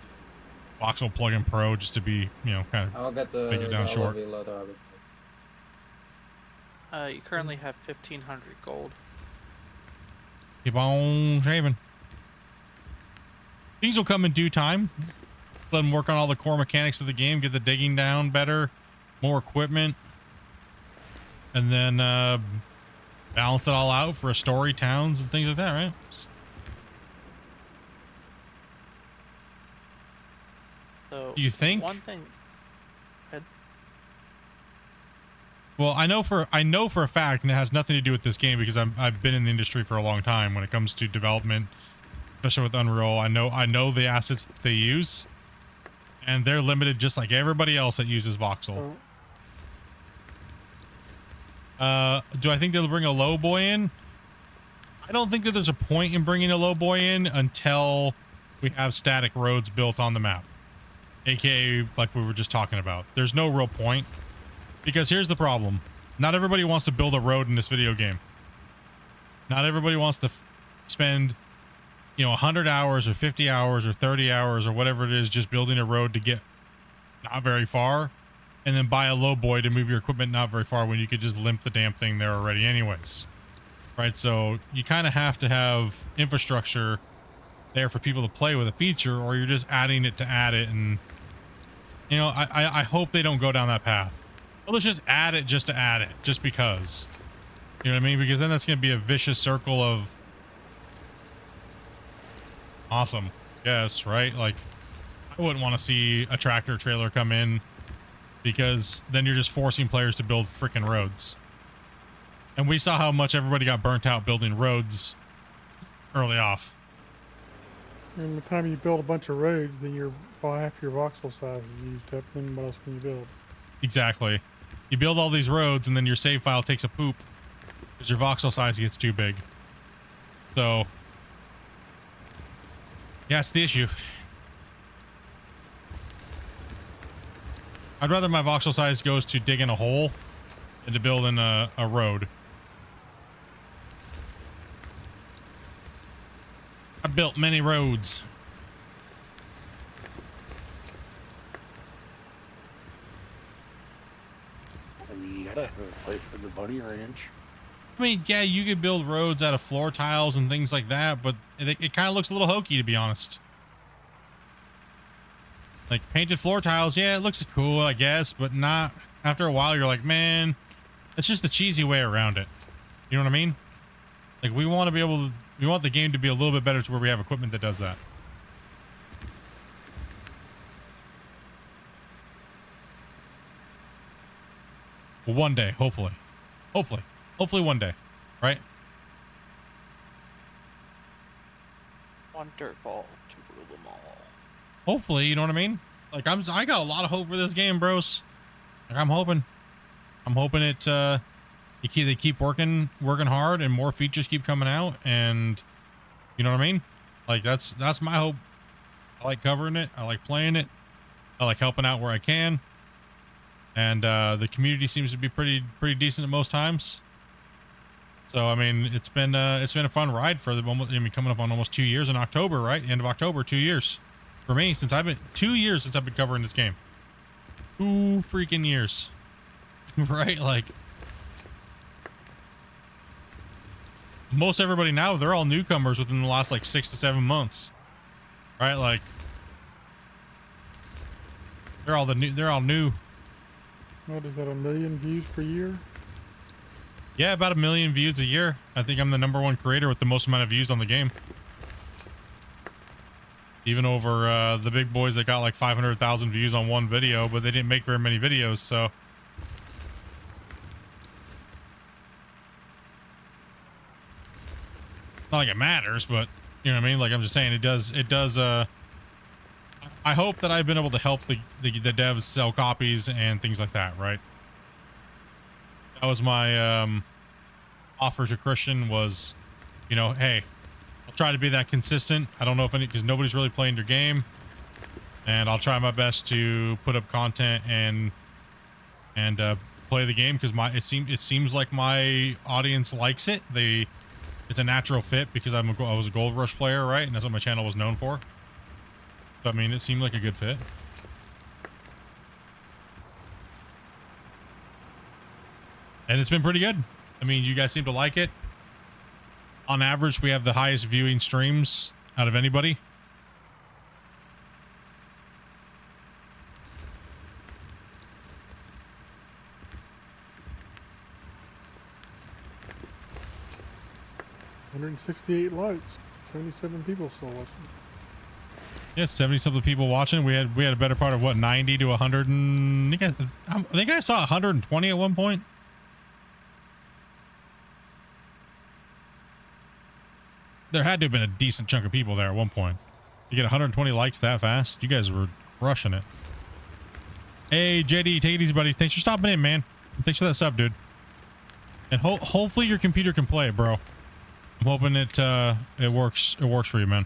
Voxel Plugin Pro, just to be, you know, kind I'll get of make it down short. You currently have 1,500 gold. Keep on shaving. Things will come in due time. Let them work on all the core mechanics of the game, get the digging down better, more equipment, and then balance it all out for a story, towns, and things like that, right? So Do you think? one thing? Well, I know for a fact, and it has nothing to do with this game because I've been in the industry for a long time when it comes to development, especially with Unreal. I know the assets that they use, and they're limited just like everybody else that uses voxel. Do I think they'll bring a low boy in? I don't think that there's a point in bringing a low boy in until we have static roads built on the map, aka like we were just talking about. There's no real point, because here's the problem: not everybody wants to build a road in this video game. Not everybody wants to spend, you know, 100 hours or 50 hours or 30 hours or whatever it is just building a road to get not very far, and then buy a low boy to move your equipment not very far when you could just limp the damn thing there already anyways. Right? So you kind of have to have infrastructure there for people to play with a feature, or you're just adding it to add it. And, you know, I hope they don't go down that path. Well, let's just add it just to add it, just because. You know what I mean? Because then that's going to be a vicious circle of awesome. Yes, right? Like, I wouldn't want to see a tractor trailer come in, because then you're just forcing players to build freaking roads. And we saw how much everybody got burnt out building roads early off. And by the time you build a bunch of roads, then half your voxel size is used up. Then what else can you build? Exactly. You build all these roads, and then your save file takes a poop because your voxel size gets too big. So, yeah, it's the issue. I'd rather my voxel size goes to digging a hole than to building a road. I built many roads. I mean, you gotta play for the bunny ranch. I mean, yeah, you could build roads out of floor tiles and things like that, but it kind of looks a little hokey, to be honest. Like, painted floor tiles, yeah, it looks cool, I guess, but not... After a while, you're like, man, that's just the cheesy way around it. You know what I mean? Like, we want to be able to... We want the game to be a little bit better to where we have equipment that does that. Well, one day, hopefully. Hopefully. Hopefully one day. Right? One dirt ball to rule them all. Hopefully, you know what I mean? Like, I got a lot of hope for this game, bros. Like, I'm hoping it, they keep working hard and more features keep coming out, and you know what I mean? Like, that's my hope. I like covering it. I like playing it. I like helping out where I can. And, the community seems to be pretty decent at most times. So, I mean, it's been a fun ride for the moment. I mean, coming up on almost 2 years in October, right? End of October, 2 years for me, 2 years since I've been covering this game. 2 freaking years. Right? Like, most everybody now, they're all newcomers within the last like 6 to 7 months. Right? Like, they're all new. What is that, 1 million views per year? Yeah, about 1 million views a year. I think I'm the #1 creator with the most amount of views on the game. Even over the big boys that got like 500,000 views on one video, but they didn't make very many videos, so. Not like it matters, but you know what I mean? Like, I'm just saying it does, I hope that I've been able to help the devs sell copies and things like that, right? That was my offer to Christian was, you know, hey, I'll try to be that consistent. I don't know if because nobody's really playing your game, and I'll try my best to put up content and play the game, because it seems like my audience likes it. It's a natural fit because I was a Gold Rush player, right? And that's what my channel was known for. So, I mean, it seemed like a good fit. And it's been pretty good. I mean, you guys seem to like it. On average, we have the highest viewing streams out of anybody. $168 likes. 77 people still watching. Yeah, 70-something people watching. We had a better part of what, 90 to 100, and I think I saw 120 at one point. There had to have been a decent chunk of people there at one point. You get 120 likes that fast? You guys were rushing it. Hey, JD, take it easy, buddy. Thanks for stopping in, man. Thanks for that sub, dude. And hopefully your computer can play it, bro. I'm hoping it works. It works for you, man.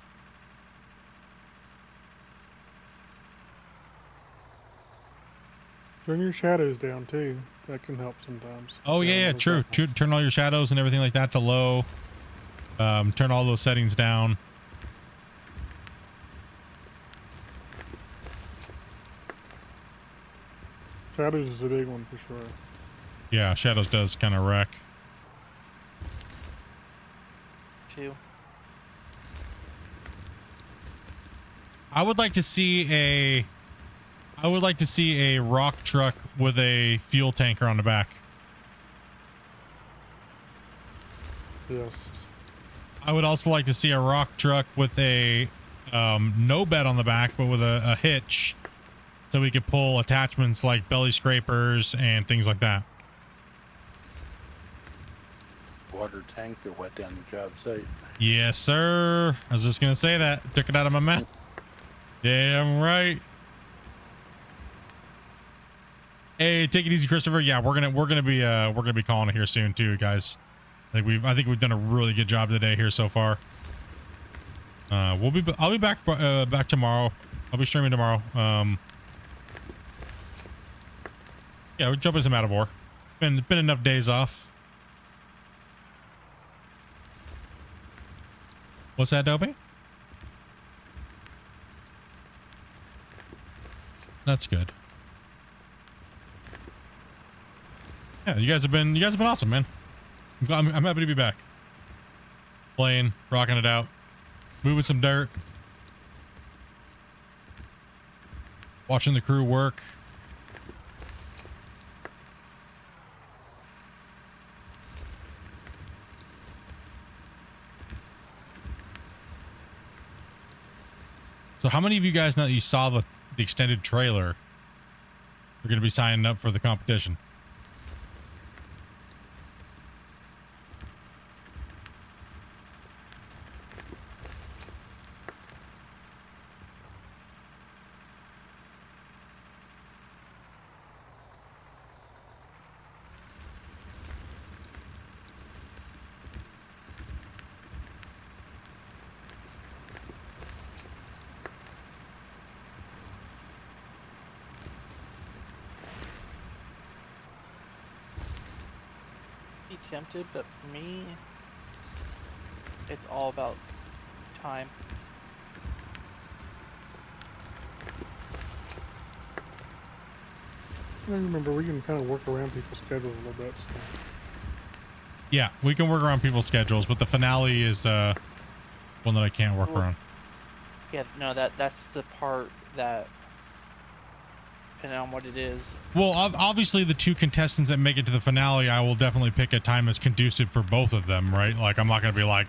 Turn your shadows down too. That can help sometimes. Oh yeah, true. Turn all your shadows and everything like that to low. Turn all those settings down. Shadows is a big one for sure. Yeah, shadows does kind of wreck. Too. I would like to see a rock truck with a fuel tanker on the back. Yes. I would also like to see a rock truck with a no bed on the back, but with a hitch, so we could pull attachments like belly scrapers and things like that. Water tank that wet down the job site. Yes, sir. I was just gonna say that. Took it out of my mouth. Damn right. Hey, take it easy, Christopher. Yeah, we're gonna be calling it here soon too, guys. I think we've done a really good job today here so far. I'll be back tomorrow. I'll be streaming tomorrow. Yeah, we'll jump into some out of war. Been enough days off. What's that, Dopey? That's good. Yeah, you guys have been awesome, man. I'm happy to be back. Playing, rocking it out, moving some dirt, watching the crew work. So how many of you guys, now that you saw the extended trailer, are going to be signing up for the competition? Be tempted, but for me, it's all about time. I remember we can kind of work around people's schedules a little bit. So. Yeah, we can work around people's schedules, but the finale is one that I can't work around. Yeah, no, that's the part that, depending on what it is. Well, obviously the two contestants that make it to the finale, I will definitely pick a time that's conducive for both of them, right? Like, I'm not going to be like,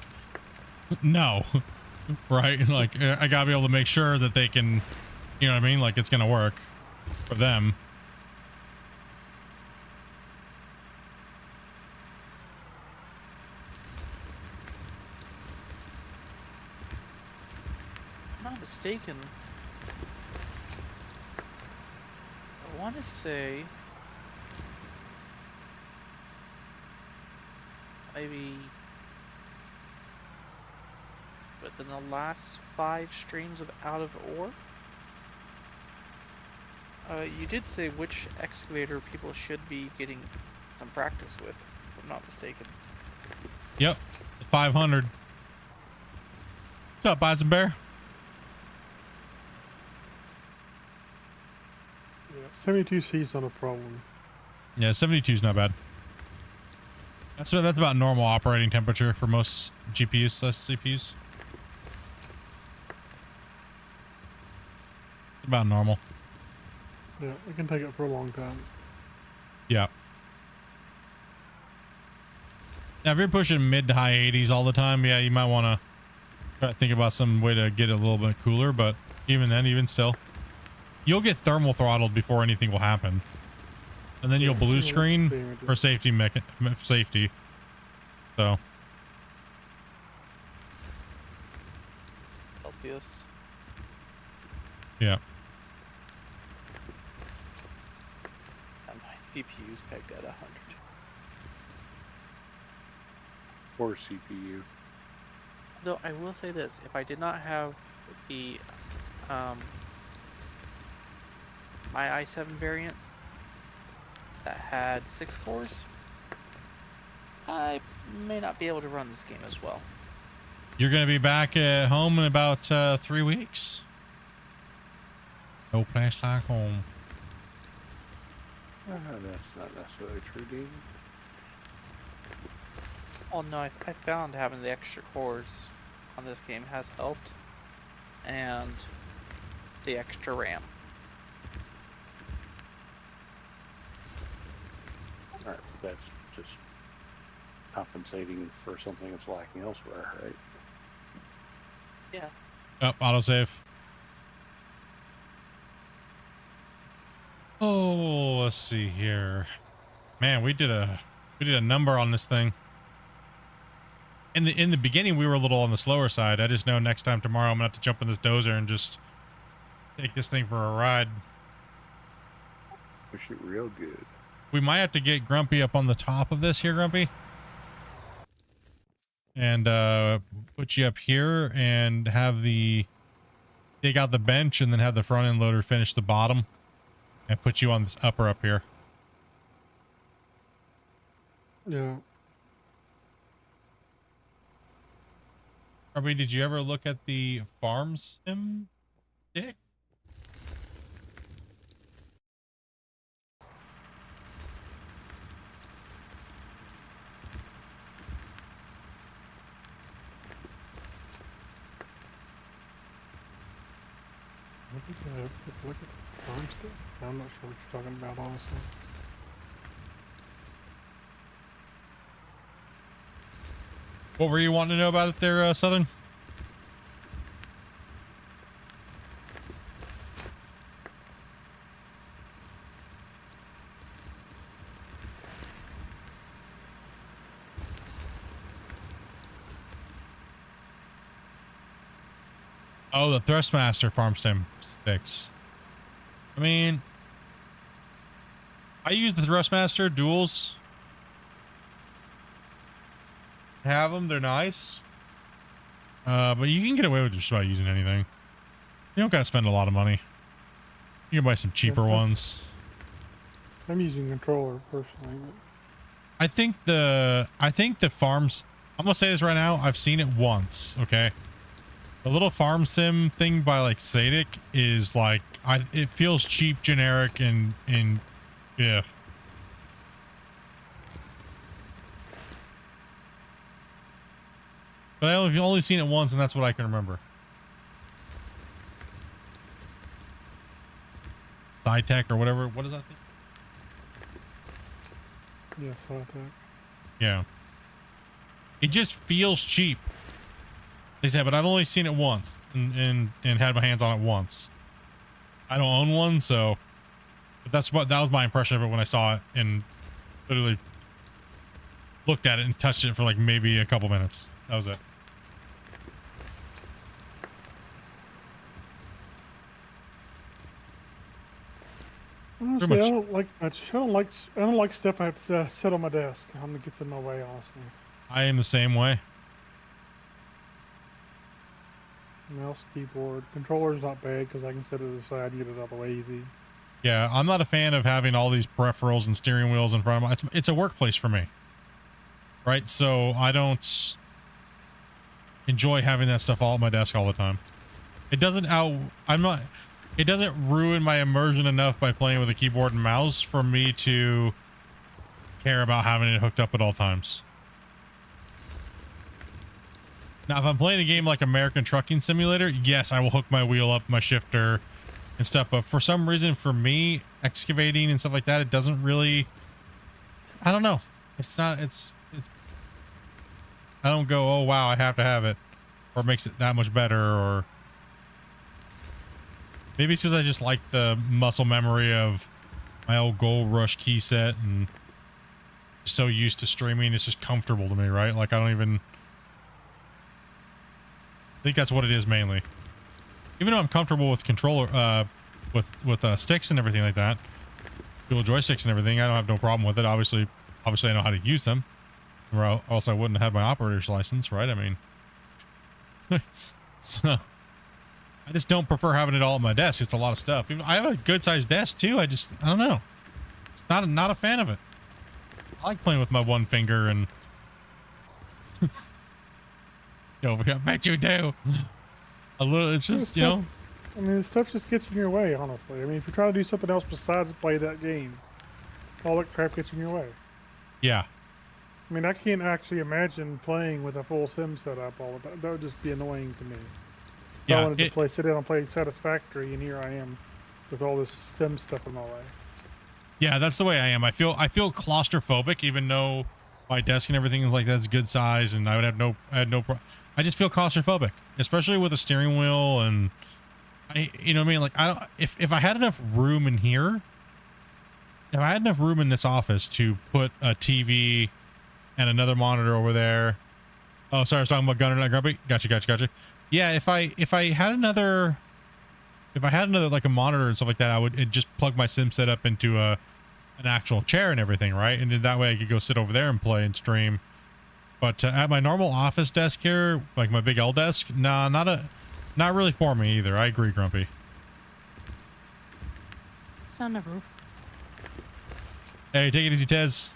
no, right? Like, I got to be able to make sure that they can, you know what I mean? Like, it's going to work for them. If I'm not mistaken, I want to say maybe within the last 5 streams of Out of Ore. You did say which excavator people should be getting some practice with, if I'm not mistaken. Yep, 500. What's up, Bison Bear? Yeah, 72C is not a problem. Yeah, 72 is not bad. That's about normal operating temperature for most GPUs / CPUs. About normal. Yeah, we can take it for a long time. Yeah. Now, if you're pushing mid to high 80s all the time, yeah, you might want to try to think about some way to get it a little bit cooler. But even then, even still, you'll get thermal throttled before anything will happen, and then you'll blue screen for safety safety. So. Celsius. Yeah. And my CPU's pegged at 100. Or CPU. Though I will say this, if I did not have the my i7 variant that had 6 cores, I may not be able to run this game as well. You're going to be back at home in about 3 weeks. No place like home. That's not necessarily true, Dean. Oh no, I found having the extra cores on this game has helped, and the extra RAM. Alright, that's just compensating for something that's lacking elsewhere, right? Yeah. Oh, autosave. Oh, let's see here. Man, we did a number on this thing. In the beginning, we were a little on the slower side. I just know next time tomorrow I'm gonna have to jump in this dozer and just take this thing for a ride. Push it real good. We might have to get Grumpy up on the top of this here, Grumpy. And put you up here and have dig out the bench and then have the front end loader finish the bottom and put you on this upper up here. Yeah. Grumpy, did you ever look at the farm sim stick? What is that? Look at farm stuff? I'm not sure what you're talking about, honestly. What were you wanting to know about it there, Southern? Oh, the Thrustmaster farm sim sticks. I mean, I use the Thrustmaster duals. Have them, they're nice. But you can get away with just about using anything. You don't gotta spend a lot of money. You can buy some cheaper ones. I'm using controller personally, but I think the farms, I'm gonna say this right now, I've seen it once, okay? The little farm sim thing by like Sadek is like it feels cheap, generic, and yeah. But I've only seen it once, and that's what I can remember. SciTech or whatever. What is that thing? yeah, so attack. Yeah. It just feels cheap. They said, but I've only seen it once and had my hands on it once. I don't own one, so but that was my impression of it when I saw it and literally looked at it and touched it for like maybe a couple minutes. That was it. Honestly, I don't like much. I don't like stuff I have to set on my desk. It gets in my way, honestly. I am the same way. Mouse, keyboard, controller's not bad because I can set it aside and get it out of the way easy. Yeah, I'm not a fan of having all these peripherals and steering wheels in front of me. It's a workplace for me. Right? So I don't enjoy having that stuff all at my desk all the time. It doesn't it doesn't ruin my immersion enough by playing with a keyboard and mouse for me to care about having it hooked up at all times. Now, if I'm playing a game like American Trucking Simulator, yes, I will hook my wheel up, my shifter and stuff. But for some reason, for me, excavating and stuff like that, it doesn't really, I don't know. I don't go, oh, wow, I have to have it, or it makes it that much better, or maybe it's because I just like the muscle memory of my old Gold Rush key set and so used to streaming. It's just comfortable to me, right? Like I think that's what it is mainly. Even though I'm comfortable with controller, with sticks and everything like that, dual joysticks and everything, I don't have no problem with it. Obviously I know how to use them. or else I wouldn't have had my operator's license, right? I mean, so I just don't prefer having it all at my desk. It's a lot of stuff. I have a good sized desk too. I don't know. It's not a fan of it. I like playing with my one finger and yo, I bet you do. A little, it's just, you know. I mean, this stuff just gets in your way, honestly. I mean, if you're trying to do something else besides play that game, all that crap gets in your way. Yeah. I mean, I can't actually imagine playing with a full sim setup all the time. That would just be annoying to me. Yeah, I wanted to sit down and play Satisfactory, and here I am with all this sim stuff in my way. Yeah, that's the way I am. I feel claustrophobic, even though my desk and everything is like that's good size, and I had no I just feel claustrophobic, especially with a steering wheel, and you know what I mean? Like, I don't, if I had enough room in here, if I had enough room in this office to put a TV and another monitor over there. Oh, sorry, I was talking about Gunner, not Grumpy. Gotcha. Yeah, if I had another like a monitor and stuff like that, I would just plug my sim setup into an actual chair and everything, right? And then that way I could go sit over there and play and stream. But at my normal office desk here, like my big L desk, nah, not really for me either. I agree, Grumpy. It's not enough roof. Hey, take it easy, Tez.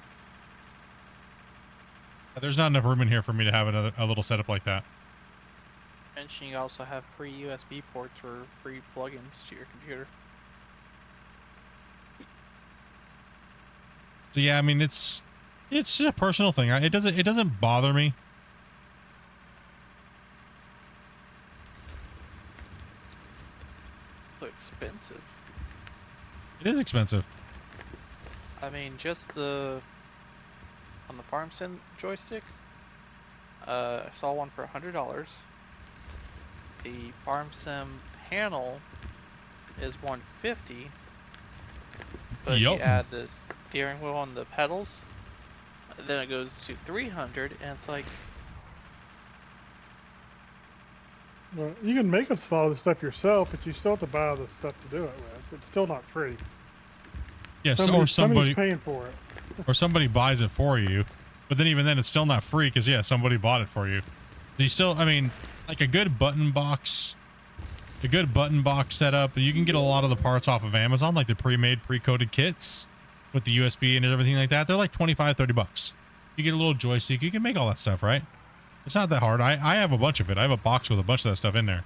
There's not enough room in here for me to have a little setup like that. And you also have free USB ports or free plugins to your computer. So yeah, I mean it's just a personal thing. It doesn't bother me. So expensive. It is expensive. I mean, just on the farm sim joystick, I saw one for $100. The farm sim panel is $150, but you Yup. add the steering wheel and the pedals, then it goes to $300, and it's like, Well, you can make a lot of the stuff yourself, but you still have to buy the stuff to do it with. It's still not free. Yes, Somebody's or somebody paying for it. or somebody buys it for you. But then even then it's still not free because yeah, somebody bought it for you. You still, I mean, like a good button box setup, you can get a lot of the parts off of Amazon, like the pre-made, pre-coded kits with the USB and everything like that. They're like 25, 30 bucks. You get a little joystick, you can make all that stuff, right? It's not that hard. I have a bunch of it. I have a box with a bunch of that stuff in there.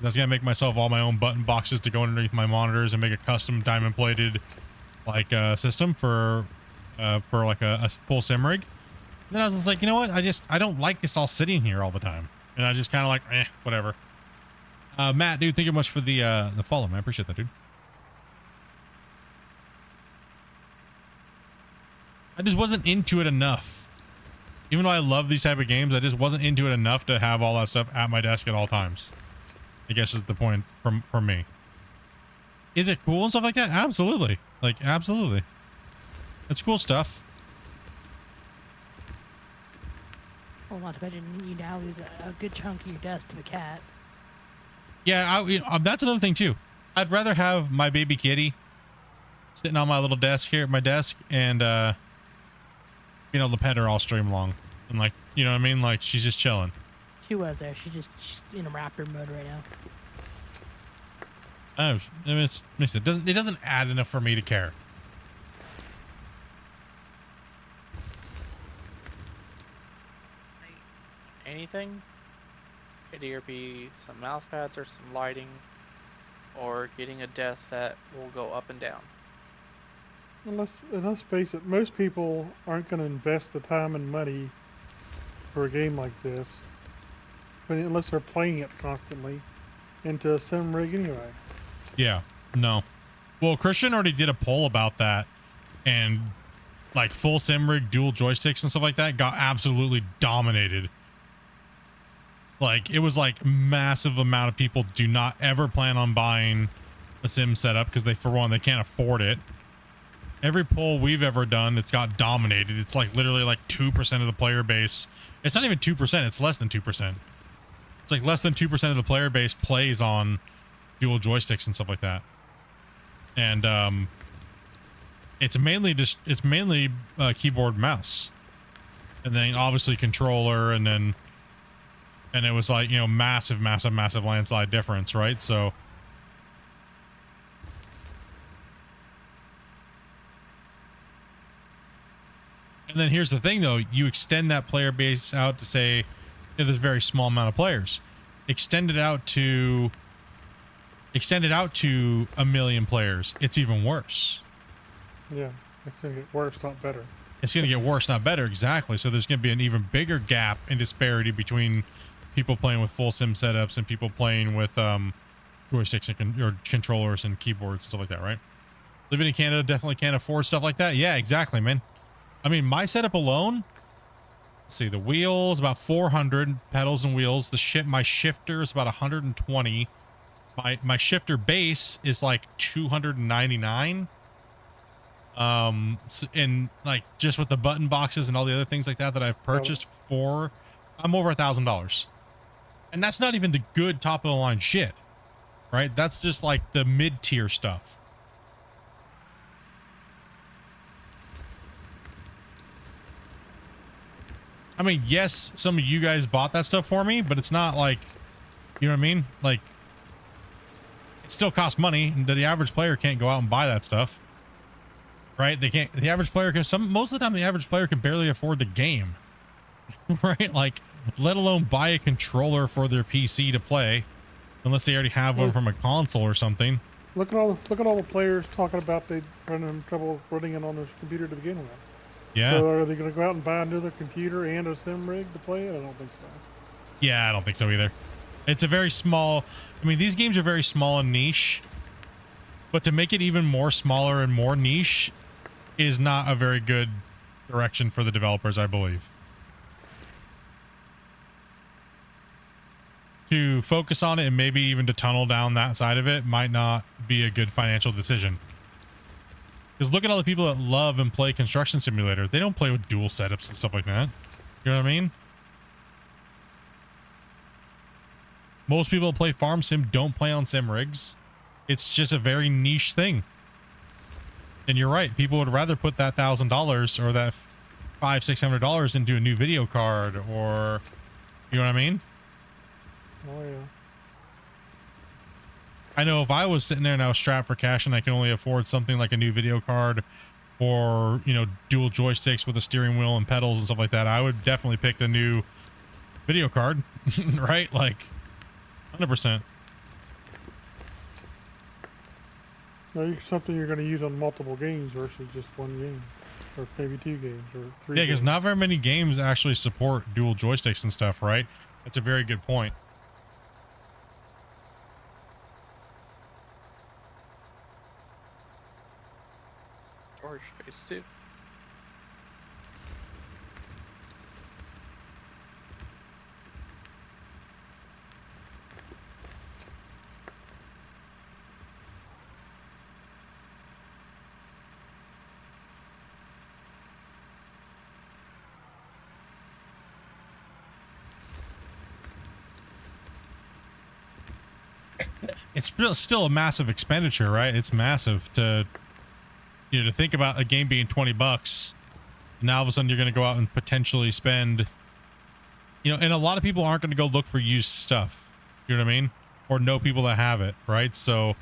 I was gonna make myself all my own button boxes to go underneath my monitors and make a custom diamond plated like system for like a full sim rig. And then I was like, you know what? I don't like this all sitting here all the time. And I just kind of like, whatever. Matt, dude, thank you much for the follow, man. I appreciate that, dude. I just wasn't into it enough. Even though I love these type of games, I just wasn't into it enough to have all that stuff at my desk at all times. I guess is the point from me. Is it cool and stuff like that? Absolutely. Like, absolutely. It's cool stuff. Well, not to mention you now lose a good chunk of your desk to the cat. Yeah, that's another thing too. I'd rather have my baby kitty sitting on my little desk here at my desk and being able to pet her all stream long. And like, you know what I mean? Like she's just chilling. She was there. She's in a raptor mode right now. I mean, it doesn't add enough for me to care. anything. It'd either be some mouse pads or some lighting, or getting a desk that will go up and down. And let's face it, most people aren't going to invest the time and money for a game like this, unless they're playing it constantly, into a sim rig anyway. Yeah, no. Well, Christian already did a poll about that, and like full sim rig, dual joysticks and stuff like that got absolutely dominated. Like it was like massive amount of people do not ever plan on buying a sim setup because for one, they can't afford it. Every poll we've ever done, it's got dominated. It's like literally like 2% of the player base. It's not even 2%. It's less than 2%. It's like less than 2% of the player base plays on dual joysticks and stuff like that. And it's mainly keyboard mouse. and then obviously controller, and it was like, you know, massive landslide difference, right? So and then here's the thing though, you extend that player base out to say, you know, there's a very small amount of players. Extend it out to 1 million players. It's even worse. Yeah, it's gonna get worse, not better. It's going to get worse, not better. Exactly. So there's going to be an even bigger gap and disparity between people playing with full sim setups and people playing with joysticks and or controllers and keyboards and stuff like that, right? Living in Canada definitely can't afford stuff like that. Yeah, exactly, man. I mean, my setup alone, let's see, the wheels about 400 pedals and wheels. My shifter is about 120. My shifter base is like 299. And like just with the button boxes and all the other things like that I've purchased for, I'm over $1,000, and that's not even the good top of the line shit, right? That's just like the mid-tier stuff. I mean, yes, some of you guys bought that stuff for me, but it's not like, you know what I mean? Like, it still costs money, and the average player can't go out and buy that stuff. Right? They can't, the average player can, most of the time the average player can barely afford the game, right? Like, let alone buy a controller for their PC to play, unless they already have one from a console or something. Look at all the players talking about they running trouble running it on their computer to begin with. Yeah. So are they going to go out and buy another computer and a sim rig to play it? I don't think so. Yeah, I don't think so either. It's a very small, I mean, these games are very small and niche, but to make it even more smaller and more niche is not a very good direction for the developers, I believe. To focus on it and maybe even to tunnel down that side of it might not be a good financial decision. Because look at all the people that love and play Construction Simulator. They don't play with dual setups and stuff like that. You know what I mean? Most people that play Farm Sim don't play on sim rigs. It's just a very niche thing. And you're right. People would rather put that $1,000 or that $500-600 into a new video card, or, you know what I mean? Oh yeah. I know if I was sitting there and I was strapped for cash and I can only afford something like a new video card or, you know, dual joysticks with a steering wheel and pedals and stuff like that, I would definitely pick the new video card, right? Like 100%. Something you're going to use on multiple games versus just one game, or maybe 2 games or 3. Yeah, because not very many games actually support dual joysticks and stuff, right? That's a very good point. George phase 2. It's still a massive expenditure, right? It's massive to, you know, to think about a game being $20. Now all of a sudden you're going to go out and potentially spend, you know, and a lot of people aren't going to go look for used stuff. You know what I mean? Or know people that have it, right? So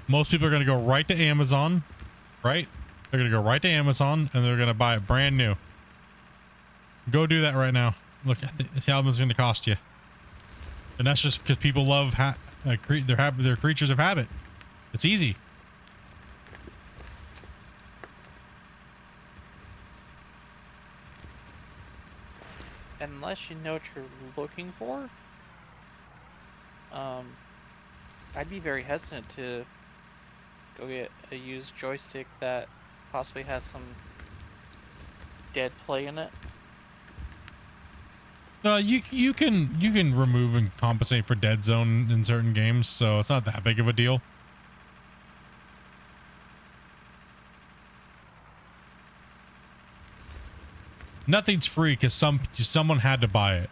most people are going to go right to Amazon, right? They're going to go right to Amazon and they're going to buy it brand new. Go do that right now. Look, the album's going to cost you. And that's just because people love they're creatures of habit. It's easy. Unless you know what you're looking for, I'd be very hesitant to go get a used joystick that possibly has some dead play in it. You can remove and compensate for dead zone in certain games, so it's not that big of a deal. Nothing's free because someone had to buy it,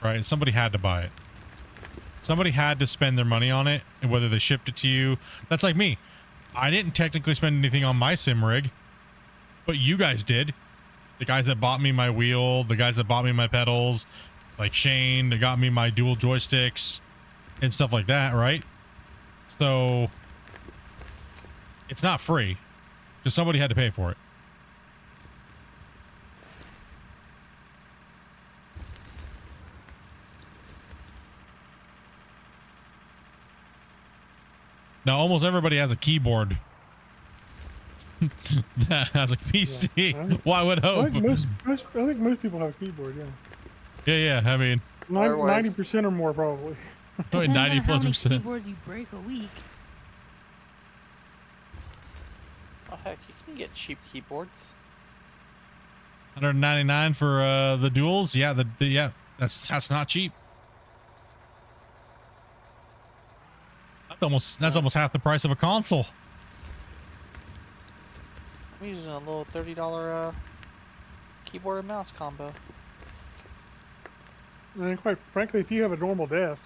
right? Somebody had to buy it. Somebody had to spend their money on it, and whether they shipped it to you. That's like me. I didn't technically spend anything on my sim rig, but you guys did. The guys that bought me my wheel, the guys that bought me my pedals, like Shane, they got me my dual joysticks and stuff like that, right? So it's not free because somebody had to pay for it. Now, almost everybody has a keyboard that has a PC. Yeah. Why would I hope? think most people have a keyboard. Yeah, Yeah. I mean, Otherwise- 90% or more probably. probably Depends on how many 90+%. keyboards you break a week. Oh heck, you can get cheap keyboards. 199 for the duals. Yeah, yeah, that's not cheap. That's almost half the price of a console. I'm using a little $30 keyboard and mouse combo. And quite frankly, if you have a normal desk,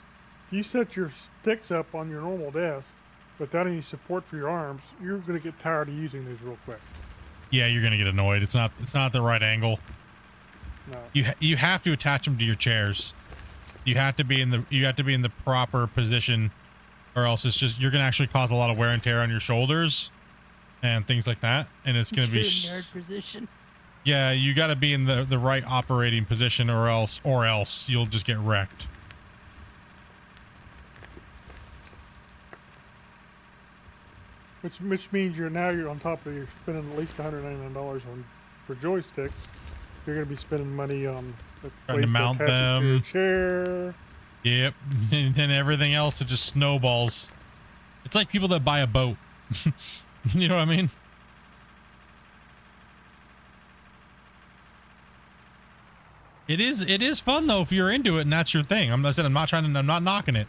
if you set your sticks up on your normal desk without any support for your arms, you're going to get tired of using these real quick. Yeah, you're gonna get annoyed. It's not the right angle. No. You have to attach them to your chairs. You have to be in the proper position, or else it's just you're gonna actually cause a lot of wear and tear on your shoulders and things like that. And it's gonna be Nerd position. yeah, you got to be in the right operating position, or else you'll just get wrecked. Which means you're on top of you're spending at least $199 for joysticks. You're going to be spending money on a Trying to place mount attach it to your them. chair. Yep, and then everything else it just snowballs. It's like people that buy a boat. You know what I mean? It is fun though if you're into it and that's your thing. I'm not knocking it.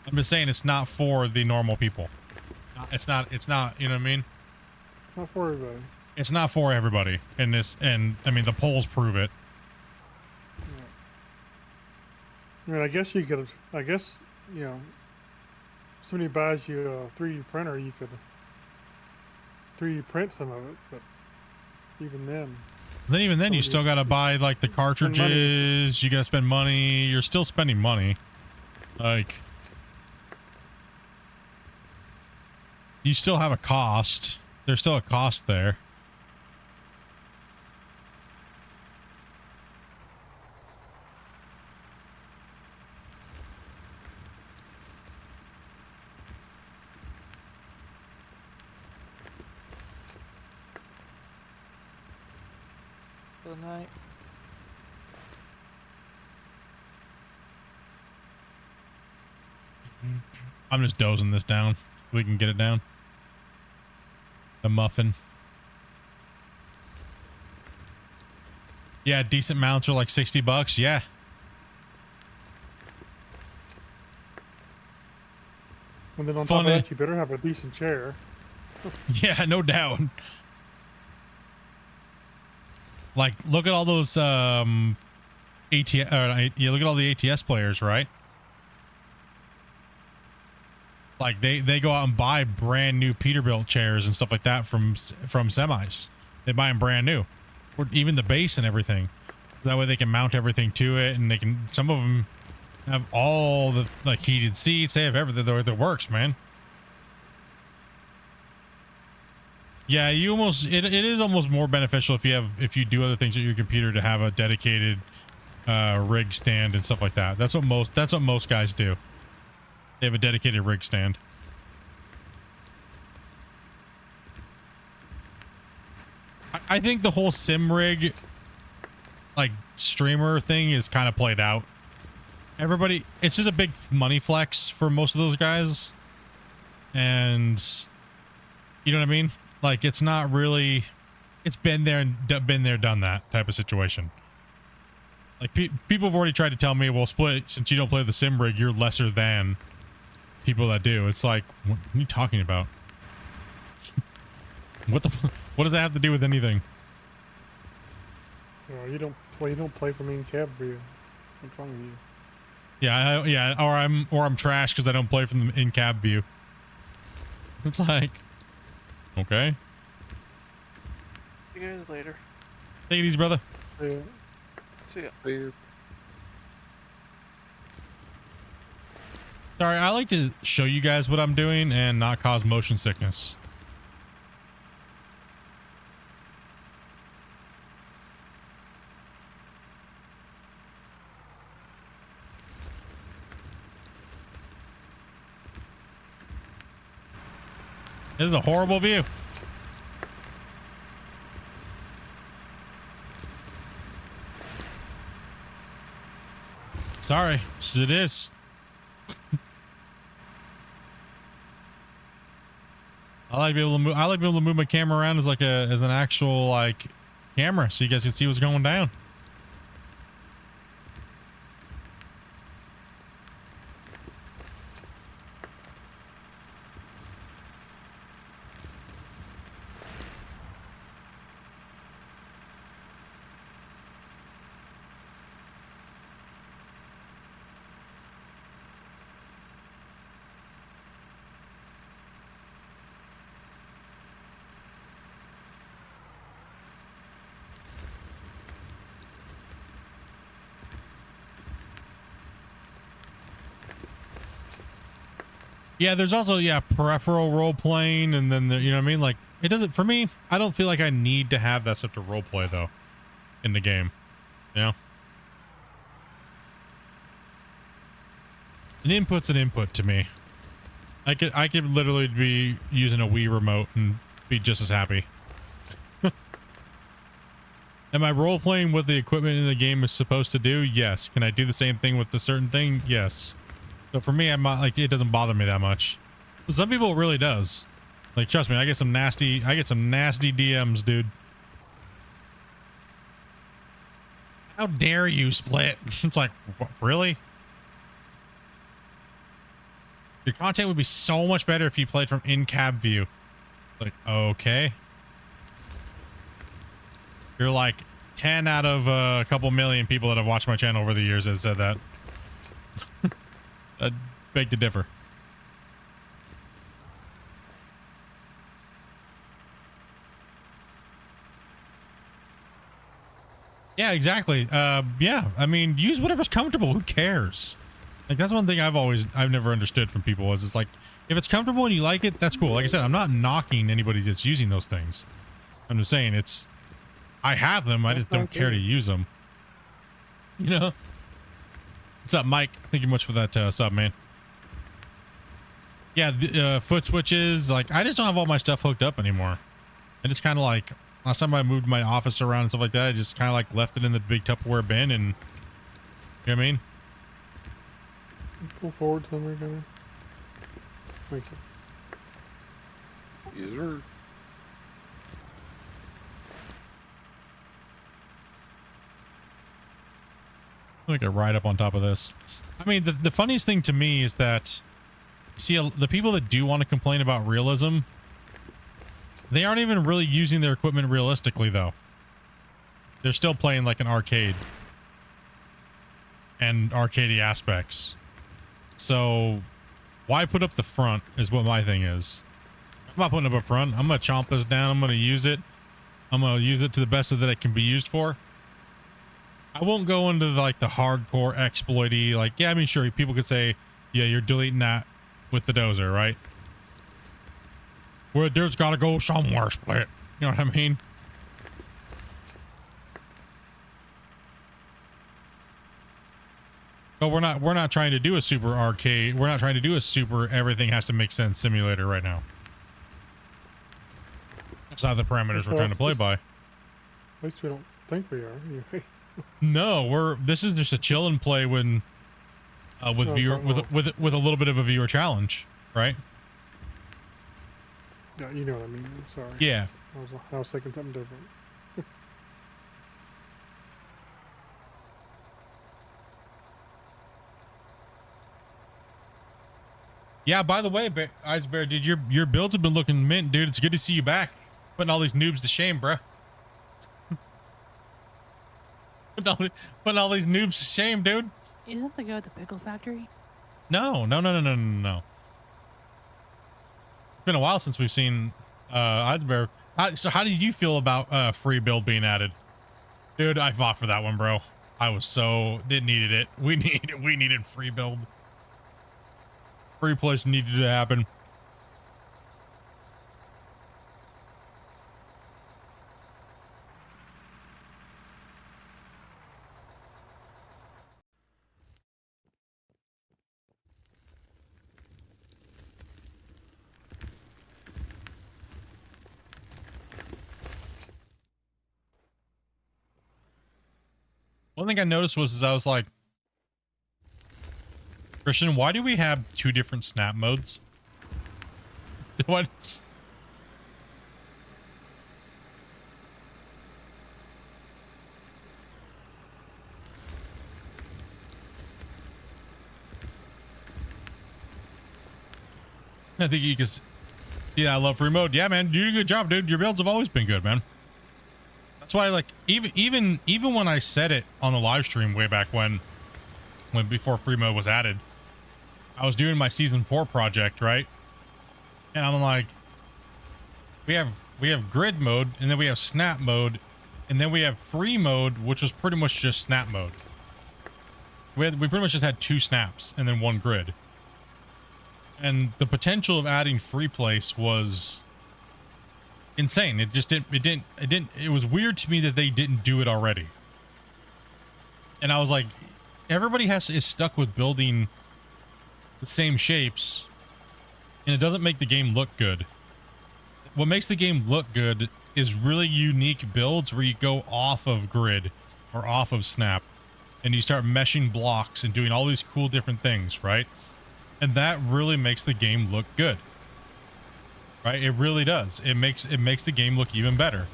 I'm just saying it's not for the normal people. It's not, you know what I mean? Not for everybody. It's not for everybody. And I mean the polls prove it. I mean, I guess, you know, if somebody buys you a 3D printer, you could 3D print some of it, but even then. Even then you still got to buy like the cartridges, you got to spend money, you're still spending money. Like, you still have a cost. There's still a cost there. Good night. I'm just dozing this down so we can get it down. The muffin. Yeah, decent mounts are like $60. Yeah. And then on top of that, you better have a decent chair. Yeah, no doubt. Like, look at all those ATS. You look at all the ATS players, right? Like they go out and buy brand new Peterbilt chairs and stuff like that from semis. They buy them brand new, or even the base and everything. That way they can mount everything to it, and they can. Some of them have all the like heated seats. They have everything that works, man. Yeah, it is almost more beneficial if you do other things at your computer to have a dedicated rig stand and stuff like that. That's what most guys do. They have a dedicated rig stand. I think the whole sim rig like streamer thing is kind of played out. Everybody, it's just a big money flex for most of those guys. And you know what I mean? Like, it's not really, it's been there, done that type of situation. Like, people have already tried to tell me, well, Split, since you don't play the sim rig, you're lesser than people that do. It's like, what are you talking about? What does that have to do with anything? You don't play for me in cab view. What's wrong with you? Yeah, or I'm trash because I don't play from the in-cab view. It's like, okay. See you guys later. Take it easy, brother. Yeah. See ya. Weird. Sorry, I like to show you guys what I'm doing and not cause motion sickness. This is a horrible view. Sorry, it is. I like being able to move. I like being able to move my camera around as like as an actual like camera, so you guys can see what's going down. Yeah, there's also peripheral role playing, and then you know what I mean. Like it doesn't for me. I don't feel like I need to have that stuff to role play though, in the game. You know, an input's an input to me. I could literally be using a Wii remote and be just as happy. Am I role playing what the equipment in the game is supposed to do? Yes. Can I do the same thing with a certain thing? Yes. So for me, I'm not like, it doesn't bother me that much. But some people it really does. Like, trust me, I get some nasty DMs, dude. How dare you split? It's like, what, really? Your content would be so much better if you played from in-cab view. Like, okay. You're like 10 out of a couple million people that have watched my channel over the years that said that. I beg to differ. Yeah, exactly. Yeah, I mean, use whatever's comfortable. Who cares? Like, that's one thing I've never understood from people is it's like, if it's comfortable and you like it, that's cool. Like I said, I'm not knocking anybody that's using those things. I'm just saying I have them. I just don't care to use them. You know? What's up, Mike? Thank you much for that sub, man. Yeah, the foot switches. Like, I just don't have all my stuff hooked up anymore. I just kind of like, last time I moved my office around and stuff like that, I just kind of like left it in the big Tupperware bin and, you know what I mean? Pull forward somewhere, Gunner. Thank you. Yes, sir. Like a ride up on top of this. I mean, the funniest thing to me is that, see, the people that do want to complain about realism, they aren't even really using their equipment realistically, though. They're still playing like an arcade and arcadey aspects. So why put up the front is what my thing is. I'm not putting up a front. I'm going to chomp this down. I'm going to use it. I'm going to use it to the best that it can be used for. I won't go into like the hardcore exploity. Like, yeah, I mean, sure, people could say, yeah, you're deleting that with the dozer, right? Where there's got to go somewhere, Split. You know what I mean? But we're not trying to do a super arcade. We're not trying to do a super everything has to make sense simulator right now. That's not the parameters we're trying to play by. At least we don't think we are. Anyway. No, this is just a chill and play when with a little bit of a viewer challenge, right? Yeah, you know what I mean. I'm sorry. Yeah. I was thinking something different. Yeah, by the way, Ice Bear, dude, your builds have been looking mint, dude. It's good to see you back. Putting all these noobs to shame, bro. Putting all these noobs to shame, dude. Isn't the guy at the pickle factory? No. It's been a while since we've seen Ice Bear. So how did you feel about free build being added? Dude, I fought for that one, bro. I was so needed it. We needed free build. Free place needed to happen. One thing I noticed was I was like, Christian, why do we have 2 different snap modes? What? I think you can see that I love free mode. Yeah, man, you do a good job, dude. Your builds have always been good, man. That's why, like, even when I said it on the live stream way back when before free mode was added, I was doing my season 4 project, right? And I'm like, we have grid mode, and then we have snap mode, and then we have free mode, which was pretty much just snap mode. We pretty much just had 2 snaps and then 1 grid. And the potential of adding free place was insane. It just didn't it was weird to me that they didn't do it already. And I was like, everybody is stuck with building the same shapes, and it doesn't make the game look good. What makes the game look good is really unique builds where you go off of grid or off of snap and you start meshing blocks and doing all these cool different things, right? And that really makes the game look good, right? It really does. It makes the game look even better.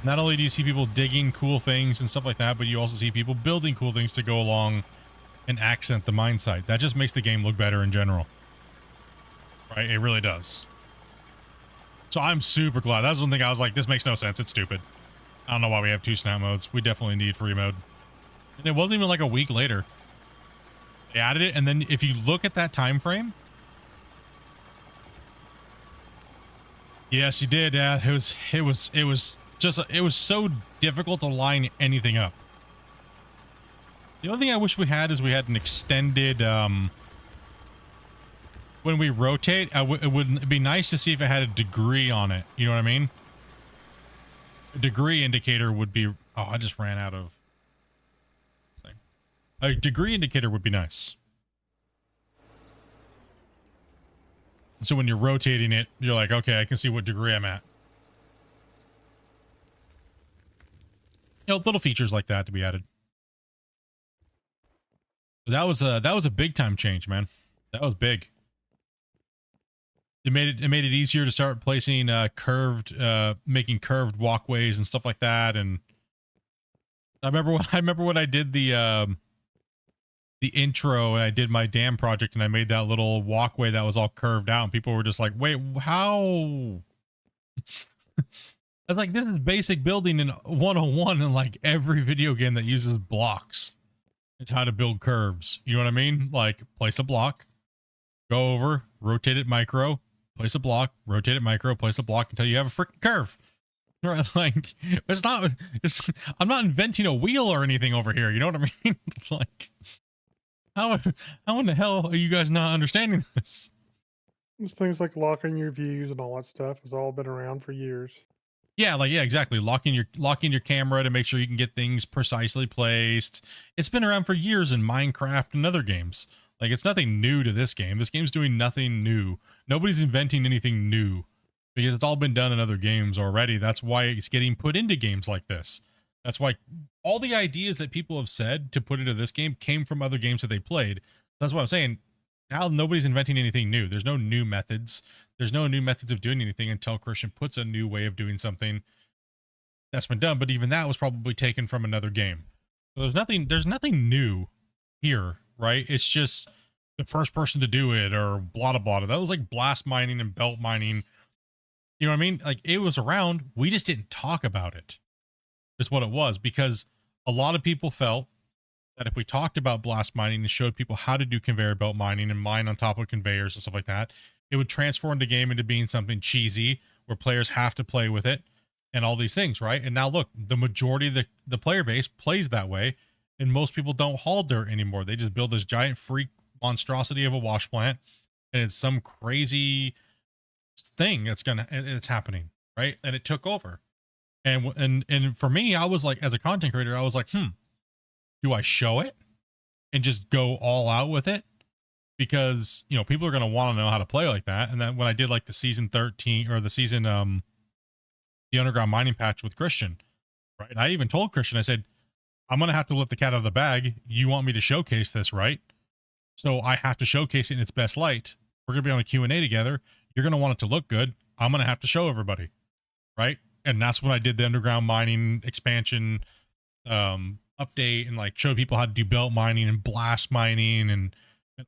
Not only do you see people digging cool things and stuff like that, but you also see people building cool things to go along and accent the mine site. That just makes the game look better in general, right? It really does. So I'm super glad. That's one thing I was like, this makes no sense. It's stupid. I don't know why we have 2 snap modes. We definitely need free mode. And it wasn't even like a week later. They added it, and then if you look at that time frame, yes, you did. Yeah, it was so difficult to line anything up. The only thing I wish we had is we had an extended when we rotate. It'd be nice to see if it had a degree on it. You know what I mean? A degree indicator would be. Oh, I just ran out of. A degree indicator would be nice. So when you're rotating it, you're like, okay, I can see what degree I'm at. You know, little features like that to be added. That was a big time change, man. That was big. It made it easier to start placing making curved walkways and stuff like that. And I remember when I did the intro and I did my dam project and I made that little walkway that was all curved out and people were just like, wait, how? I was like, this is basic building in 101 in like every video game that uses blocks. It's how to build curves. You know what I mean? Like, place a block, go over, rotate it micro, place a block, rotate it micro, place a block until you have a freaking curve. Right? Like, I'm not inventing a wheel or anything over here. You know what I mean? Like, how in the hell are you guys not understanding this? There's things like locking your views and all that stuff has all been around for years. Yeah, like, yeah, exactly. Locking your camera to make sure you can get things precisely placed. It's been around for years in Minecraft and other games. Like, it's nothing new to this game. This game's doing nothing new. Nobody's inventing anything new because it's all been done in other games already. That's why it's getting put into games like this. That's why all the ideas that people have said to put into this game came from other games that they played. That's what I'm saying. Now nobody's inventing anything new. There's no new methods. There's no new methods of doing anything until Christian puts a new way of doing something that's been done. But even that was probably taken from another game. So there's nothing new here, right? It's just the first person to do it or blah, blah, blah. That was like blast mining and belt mining. You know what I mean? Like, it was around. We just didn't talk about it. Is what it was, because a lot of people felt that if we talked about blast mining and showed people how to do conveyor belt mining and mine on top of conveyors and stuff like that, it would transform the game into being something cheesy where players have to play with it. and all these things, right? And now look, the majority of the player base plays that way, and most people don't haul dirt anymore. They just build this giant freak monstrosity of a wash plant, and it's some crazy thing it's happening, right? And it took over. And for me, I was like, as a content creator, I was like, do I show it and just go all out with it? Because, you know, people are going to want to know how to play like that. And then when I did like the season 13 or the season, the underground mining patch with Christian, right? I even told Christian, I said, I'm going to have to let the cat out of the bag. You want me to showcase this, right? So I have to showcase it in its best light. We're going to be on a Q&A together. You're going to want it to look good. I'm going to have to show everybody, right? And that's when I did the underground mining expansion update and like show people how to do belt mining and blast mining and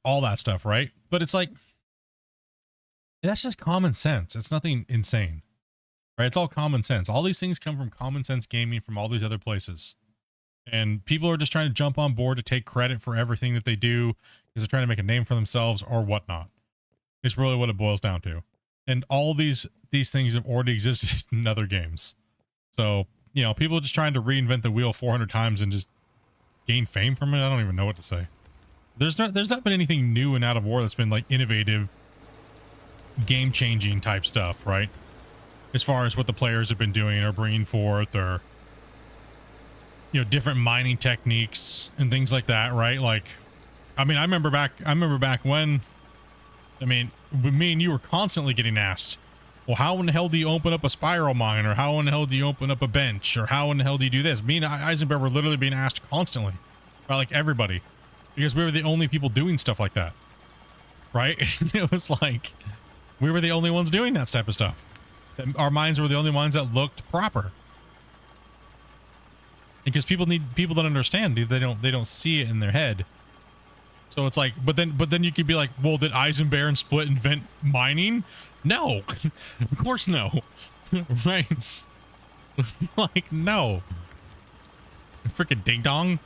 all that stuff, right? But it's like, that's just common sense. It's nothing insane, right? It's all common sense. All these things come from common sense gaming from all these other places. And people are just trying to jump on board to take credit for everything that they do because they're trying to make a name for themselves or whatnot. It's really what it boils down to. And all these things have already existed in other games. So, you know, people are just trying to reinvent the wheel 400 times and just gain fame from it. I don't even know what to say. There's not been anything new in Out of War that's been like innovative, game-changing type stuff, right? As far as what the players have been doing or bringing forth, or, you know, different mining techniques and things like that, right? Like, I mean, I remember back when, I mean, me and you were constantly getting asked, well, how in the hell do you open up a spiral mine? Or how in the hell do you open up a bench? Or how in the hell do you do this? Me and Eisenberg were literally being asked constantly by like everybody, because we were the only people doing stuff like that, right? It was like, we were the only ones doing that type of stuff. Our mines were the only ones that looked proper. Because people don't understand, dude. They don't see it in their head. So it's like, but then you could be like, well, did Eisenberg and Split invent mining? No, of course no, right? Like, no, freaking ding dong.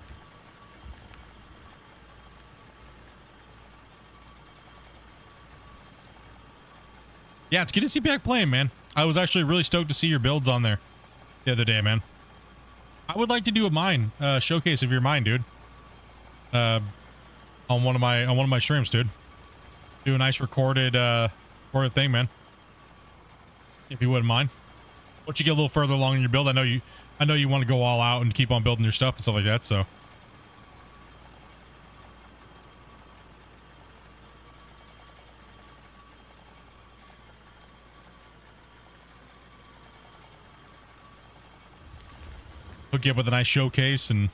Yeah, it's good to see you back playing, man. I was actually really stoked to see your builds on there the other day, man. I would like to do a mine showcase of your mine, dude. On one of my streams, dude. Do a nice recorded thing, man. If you wouldn't mind. Once you get a little further along in your build, I know you want to go all out and keep on building your stuff and stuff like that, so. Hook you up with a nice showcase and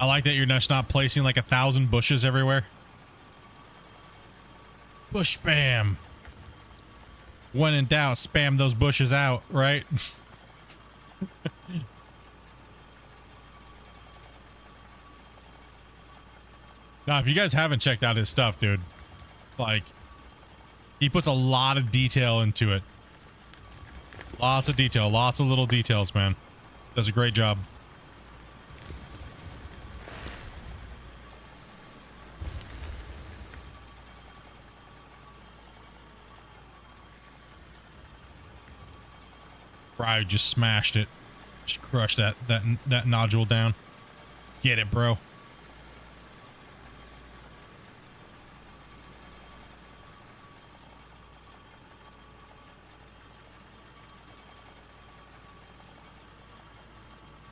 I like that you're just not placing like 1,000 bushes everywhere. Bush spam. When in doubt, spam those bushes out, right? Now, if you guys haven't checked out his stuff, dude, like, he puts a lot of detail into it. Lots of detail, lots of little details, man. Does a great job. I just smashed it. Just crushed that nodule down. Get it, bro.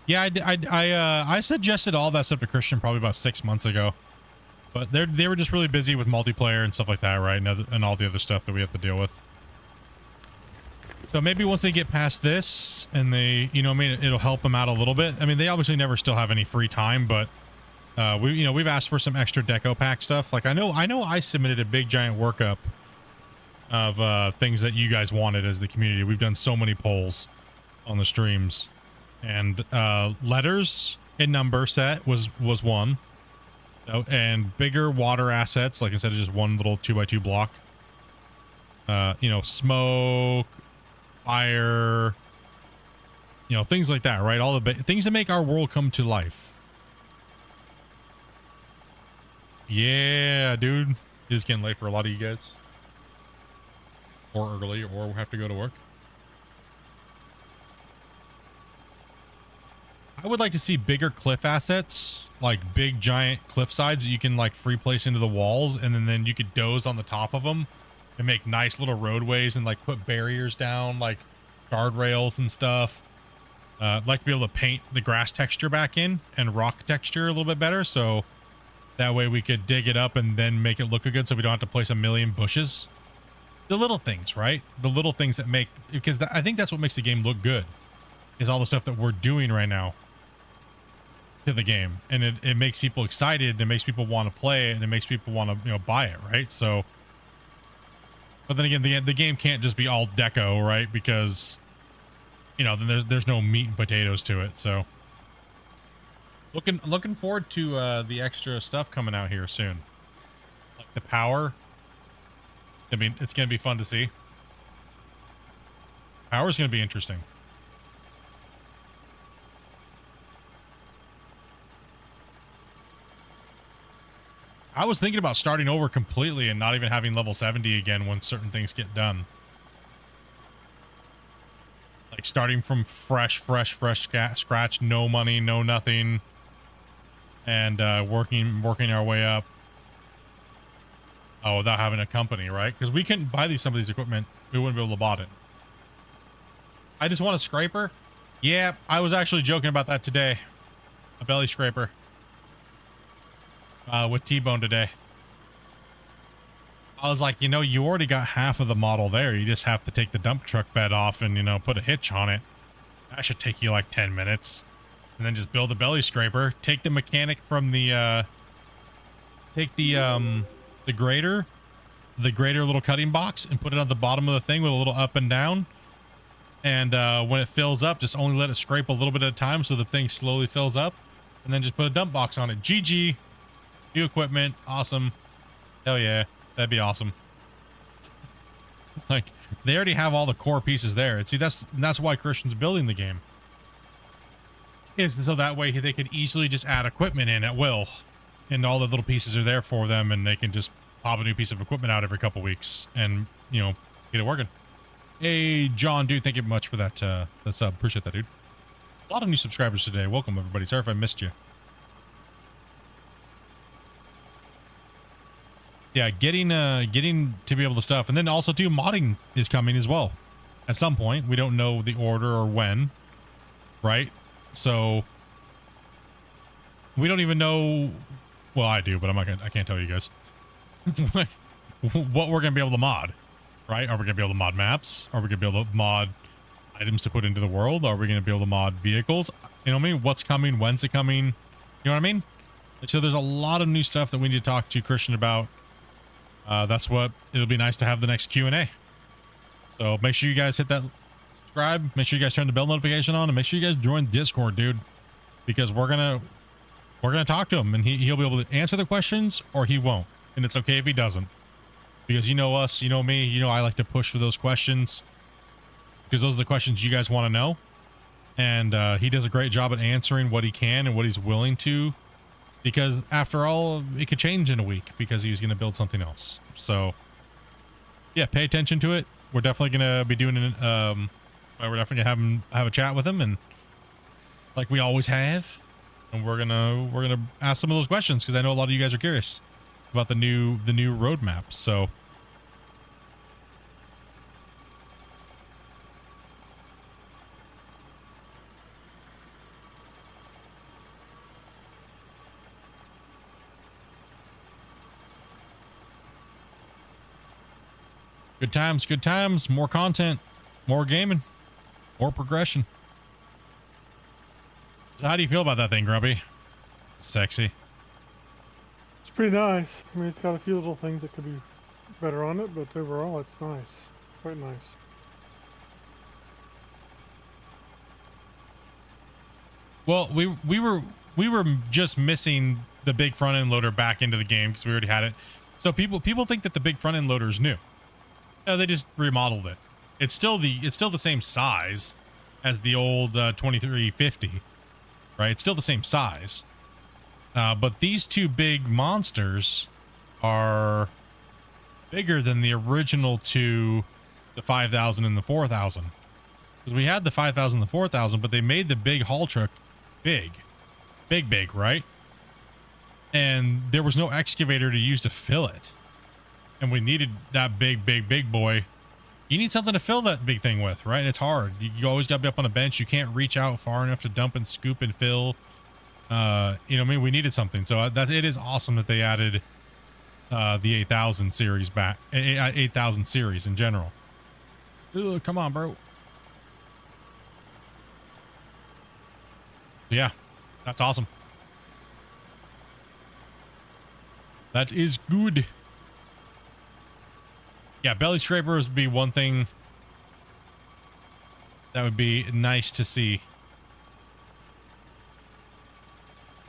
Yeah, I suggested all that stuff to Christian probably about 6 months ago, but they were just really busy with multiplayer and stuff like that, right? And all the other stuff that we have to deal with. So maybe once they get past this and they, you know, I mean, it'll help them out a little bit. I mean, they obviously never still have any free time, but we've asked for some extra deco pack stuff. Like I know I submitted a big giant workup of things that you guys wanted as the community. We've done so many polls on the streams, and letters and number set was one, and bigger water assets, like instead of just one little 2x2 block. You know, smoke, fire, you know, things like that, right? All the things that make our world come to life. Yeah, dude. It is getting late for a lot of you guys. Or early, or have to go to work. I would like to see bigger cliff assets, like big giant cliff sides that you can like free place into the walls, and then you could doze on the top of them and make nice little roadways and like put barriers down, like guardrails and stuff. I'd like to be able to paint the grass texture back in and rock texture a little bit better, so that way we could dig it up and then make it look good, so we don't have to place a million bushes. The little things, right? The little things that make, because I think that's what makes the game look good, is all the stuff that we're doing right now to the game, and it makes people excited, it makes people want to play it, and it makes people want to, you know, buy it, right? So, but then again, the game can't just be all deco, right? Because, you know, then there's no meat and potatoes to it. So looking forward to the extra stuff coming out here soon, like the power. I mean, it's gonna be fun to see. Power's gonna be interesting. I was thinking about starting over completely and not even having level 70 again when certain things get done. Like starting from fresh scratch, no money, no nothing, and working our way up. Oh, without having a company, right? Because we couldn't buy some of these equipment. We wouldn't be able to bought it. I just want a scraper. Yeah, I was actually joking about that today. A belly scraper. With T-Bone today. I was like, you know, you already got half of the model there. You just have to take the dump truck bed off and, you know, put a hitch on it. That should take you like 10 minutes. And then just build a belly scraper. Take the mechanic from the, take the grater little cutting box and put it on the bottom of the thing with a little up and down. And when it fills up, just only let it scrape a little bit at a time so the thing slowly fills up. And then just put a dump box on it. GG. New equipment. Awesome. Hell yeah. That'd be awesome. Like, they already have all the core pieces there. And see, that's why Christian's building the game. Is so that way they could easily just add equipment in at will. And all the little pieces are there for them, and they can just pop a new piece of equipment out every couple weeks and, you know, get it working. Hey, John, dude, thank you much for that sub. Appreciate that, dude. A lot of new subscribers today. Welcome, everybody. Sorry if I missed you. Yeah, getting to be able to stuff, and then also too, modding is coming as well at some point. We don't know the order or when, right? So we don't even know. Well, I do, but I can't tell you guys what we're gonna be able to mod, right? Are we gonna be able to mod maps? Are we gonna be able to mod items to put into the world? Are we gonna be able to mod vehicles? You know what I mean? What's coming? When's it coming? You know what I mean? So there's a lot of new stuff that we need to talk to Christian about. That's what it'll be nice to have the next Q&A. So make sure you guys hit that subscribe. Make sure you guys turn the bell notification on, and make sure you guys join Discord, dude, because we're gonna talk to him, and he'll be able to answer the questions, or he won't, and it's okay if he doesn't, because you know us, you know me, you know I like to push for those questions because those are the questions you guys want to know, and he does a great job at answering what he can and what he's willing to. Because after all, it could change in a week because he's going to build something else. So, yeah, pay attention to it. We're definitely going to be doing it. We're definitely going to have a chat with him, and like we always have. And we're gonna ask some of those questions because I know a lot of you guys are curious about the new roadmap. So. Good times, more content, more gaming, more progression. So how do you feel about that thing, Grumpy? Sexy. It's pretty nice. I mean, it's got a few little things that could be better on it, but overall it's nice. Quite nice. Well, we were just missing the big front end loader back into the game because we already had it. So people think that the big front end loader is new. No, they just remodeled it. It's still the same size as the old 2350, right? It's still the same size. But these two big monsters are bigger than the original two, the 5,000 and the 4,000. Because we had the 5,000 and the 4,000, but they made the big haul truck big, right? And there was no excavator to use to fill it. And we needed that big boy. You need something to fill that big thing with, right? It's hard. You always got to be up on a bench. You can't reach out far enough to dump and scoop and fill. You know what I mean? We needed something. So that it is awesome that they added the 8,000 series back. 8,000 series in general. Ooh, come on, bro. Yeah, that's awesome. That is good. Yeah, belly scrapers would be one thing that would be nice to see.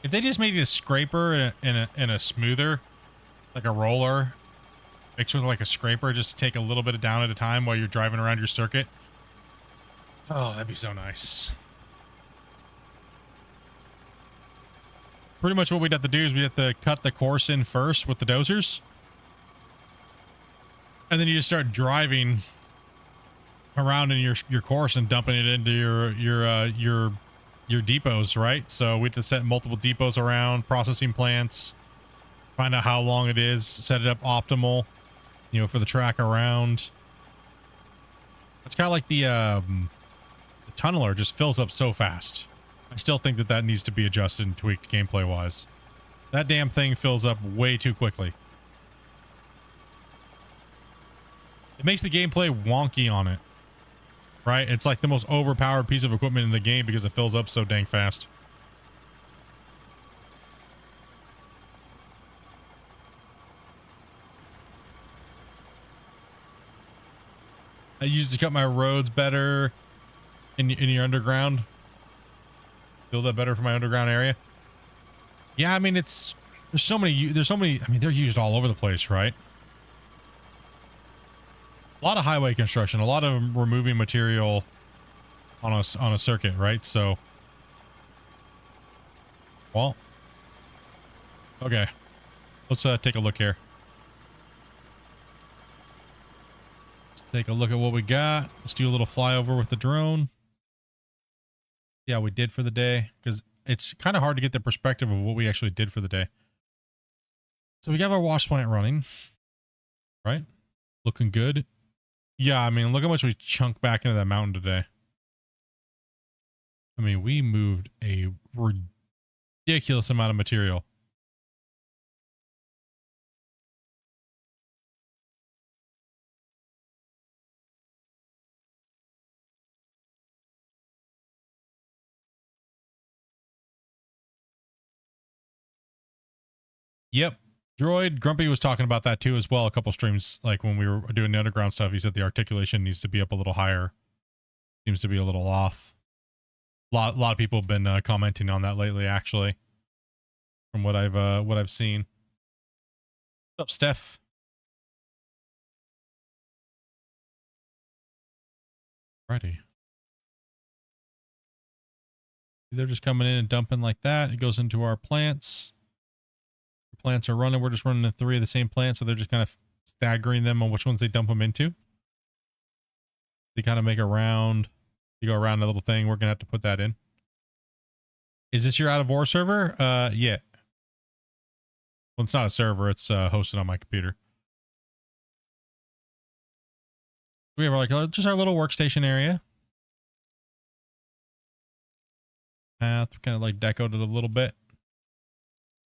If they just made it a scraper and a smoother, like a roller, mixed with like a scraper, just to take a little bit of down at a time while you're driving around your circuit. Oh, that'd be so nice. Pretty much what we'd have to do is we'd have to cut the course in first with the dozers. And then you just start driving around in your course and dumping it into your depots, right? So we have to set multiple depots around, processing plants, find out how long it is, set it up optimal, you know, for the track around. It's kind of like the tunneler just fills up so fast. I still think that needs to be adjusted and tweaked gameplay wise. That damn thing fills up way too quickly. It makes the gameplay wonky on it, right? It's like the most overpowered piece of equipment in the game because it fills up so dang fast. I used to cut my roads better in your underground. Build that better for my underground area. Yeah, I mean, there's so many, I mean, they're used all over the place, right? A lot of highway construction, a lot of removing material on a circuit, right? So, well, okay, let's take a look here. Let's take a look at what we got. Let's do a little flyover with the drone. See how we did for the day, because it's kind of hard to get the perspective of what we actually did for the day. So we have our wash plant running, right? Looking good. Yeah, I mean, look how much we chunked back into that mountain today. I mean, we moved a ridiculous amount of material. Yep. Droid Grumpy was talking about that too as well. A couple streams, like when we were doing the underground stuff, he said the articulation needs to be up a little higher. Seems to be a little off. A lot of people have been commenting on that lately, actually, from what I've seen. What's up, Steph? Ready. They're just coming in and dumping like that. It goes into our plants. Plants are running. We're just running the 3 of the same plants, so they're just kind of staggering them on which ones they dump them into. They kind of make a round. You go around a little thing. We're gonna have to put that in. Is this your out of war server? Yeah. Well, it's not a server. It's hosted on my computer. We have like just our little workstation area. Path kind of like decoed it a little bit.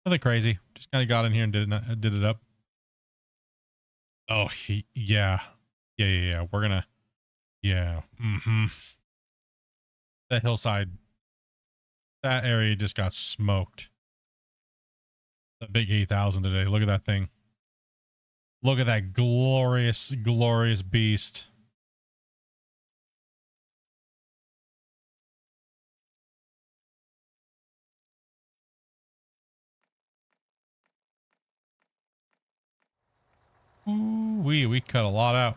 Nothing crazy. Just kind of got in here and did it up. Oh, yeah. We're gonna, yeah. That hillside, that area just got smoked. The big 8,000 today. Look at that thing. Look at that glorious, glorious beast. Ooh, we cut a lot out.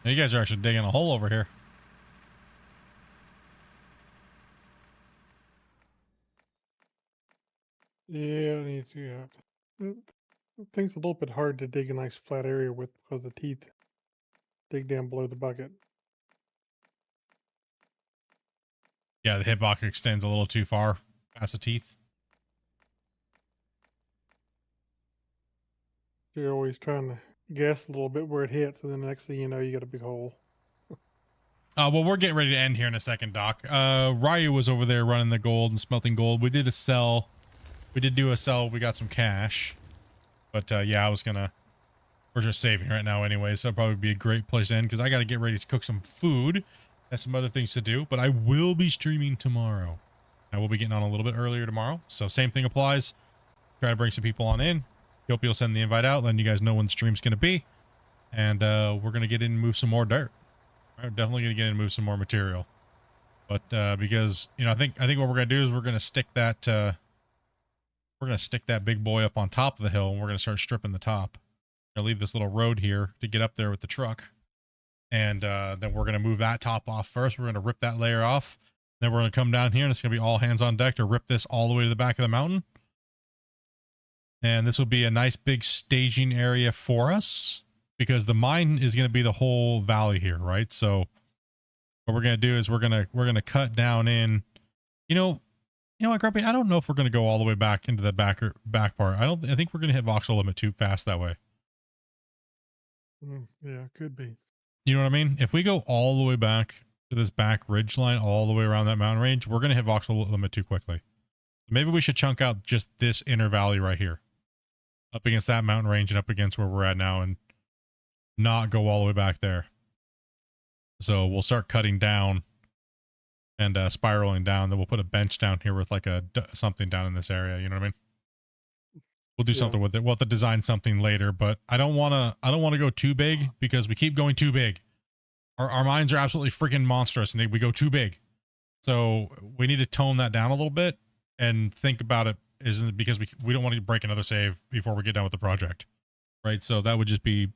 You guys are actually digging a hole over here. Yeah, I need to. Thing's a little bit hard to dig a nice flat area with because the teeth dig down below the bucket. Yeah, the hitbox extends a little too far past the teeth. You're always trying to guess a little bit where it hits, and then the next thing you know, you got a big hole. Well, we're getting ready to end here in a second, Doc. Ryu was over there running the gold and smelting gold. We did a sell. We did do a sell. We got some cash. But yeah, we're just saving right now anyway, so it'll probably be a great place to end because I got to get ready to cook some food. Have some other things to do, but I will be streaming tomorrow. I will be getting on a little bit earlier tomorrow. So same thing applies. Try to bring some people on in. Hope you'll send the invite out, letting you guys know when the stream's going to be. And we're going to get in and move some more dirt. We're definitely going to get in and move some more material. But because, you know, I think what we're going to do is we're going to stick that big boy up on top of the hill, and we're going to start stripping the top. I'll leave this little road here to get up there with the truck. And then we're going to move that top off first. We're going to rip that layer off. Then we're going to come down here, and it's going to be all hands on deck to rip this all the way to the back of the mountain. And this will be a nice big staging area for us because the mine is going to be the whole valley here, right? So what we're going to do is we're going to cut down in, you know what, Grumpy? I don't know if we're going to go all the way back into the back part. I think we're going to hit voxel limit too fast that way. Yeah, could be. You know what I mean? If we go all the way back to this back ridge line, all the way around that mountain range, we're going to hit voxel limit too quickly. Maybe we should chunk out just this inner valley right here, up against that mountain range and up against where we're at now, and not go all the way back there. So we'll start cutting down and spiraling down. Then we'll put a bench down here with like something down in this area. You know what I mean? We'll do something with it. We'll have to design something later, but I don't want to go too big because we keep going too big. Our minds are absolutely freaking monstrous and we go too big. So we need to tone that down a little bit and think about it isn't because we don't want to break another save before we get done with the project. Right? So that would just be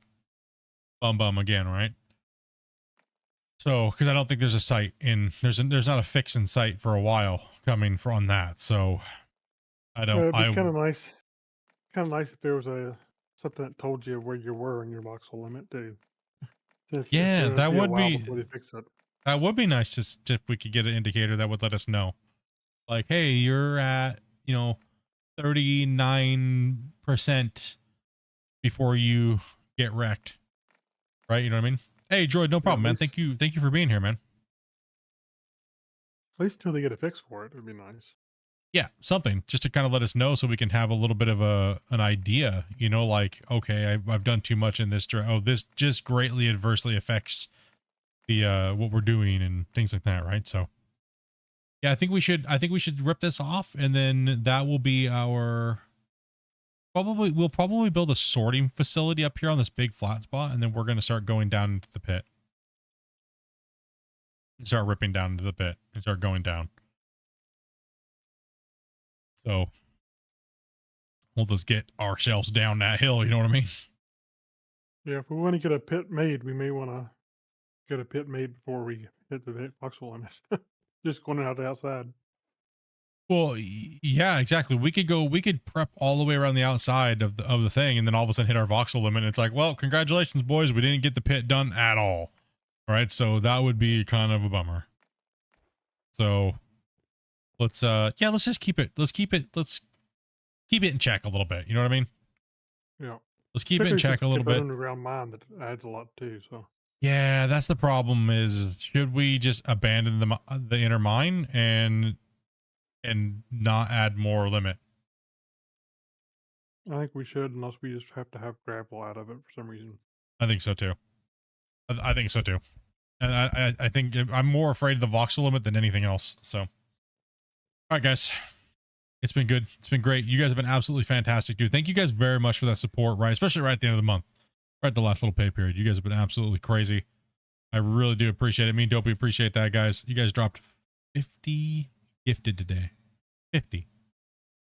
bum again, right? So, because I don't think there's a site there's not a fix in sight for a while coming on that. So It'd be kind of nice. Kind of nice if there was something that told you where you were in your voxel limit too. Yeah, that would be. Before they fix it. That would be nice if we could get an indicator that would let us know. Like, hey, you're at, 39% before you get wrecked. Right? You know what I mean? Hey, Droid, no problem, man. Thank you for being here, man. At least until they get a fix for it, it would be nice. Yeah, something just to kind of let us know so we can have a little bit of an idea, like, okay, I've done too much in this. Oh, this just greatly adversely affects the what we're doing and things like that, right? So yeah, I think we should rip this off, and then that will be we'll probably build a sorting facility up here on this big flat spot, and then we're going to start going down into the pit. And start ripping down into the pit and start going down. So we'll just get ourselves down that hill, you know what I mean? Yeah, if we want to get a pit made, we may want to get a pit made before we hit the voxel limit. Just going out the outside. Well, yeah, exactly. We could prep all the way around the outside of the thing, and then all of a sudden hit our voxel limit. And it's like, well, congratulations, boys, we didn't get the pit done at all. All right, so that would be kind of a bummer. So let's just keep it in check a little bit. You know what I mean? Yeah. Let's keep it in check a little bit. Underground mine that adds a lot too. So. Yeah, that's the problem. Is should we just abandon the inner mine and not add more limit? I think we should, unless we just have to have gravel out of it for some reason. I think so too. I think so too. And I think I'm more afraid of the voxel limit than anything else. So, all right, guys. It's been good. It's been great. You guys have been absolutely fantastic, dude. Thank you guys very much for that support, right? Especially right at the end of the month. Right at the last little pay period. You guys have been absolutely crazy. I really do appreciate it. Me and Dopey appreciate that, guys. You guys dropped 50 gifted today. 50.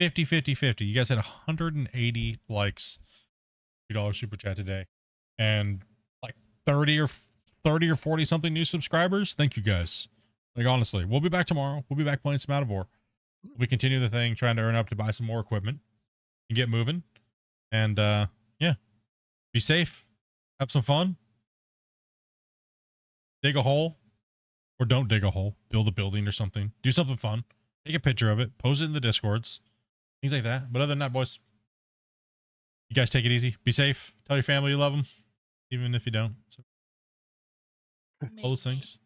50, 50, 50. You guys had 180 likes. $2 super chat today. And like 30 30 or 40 something new subscribers. Thank you guys. Like, honestly, we'll be back tomorrow. We'll be back playing some Out of War. We continue the thing, trying to earn up to buy some more equipment and get moving. And, yeah, be safe. Have some fun. Dig a hole or don't dig a hole. Build a building or something. Do something fun. Take a picture of it. Post it in the Discords. Things like that. But other than that, boys, you guys take it easy. Be safe. Tell your family you love them, even if you don't. So, all those things.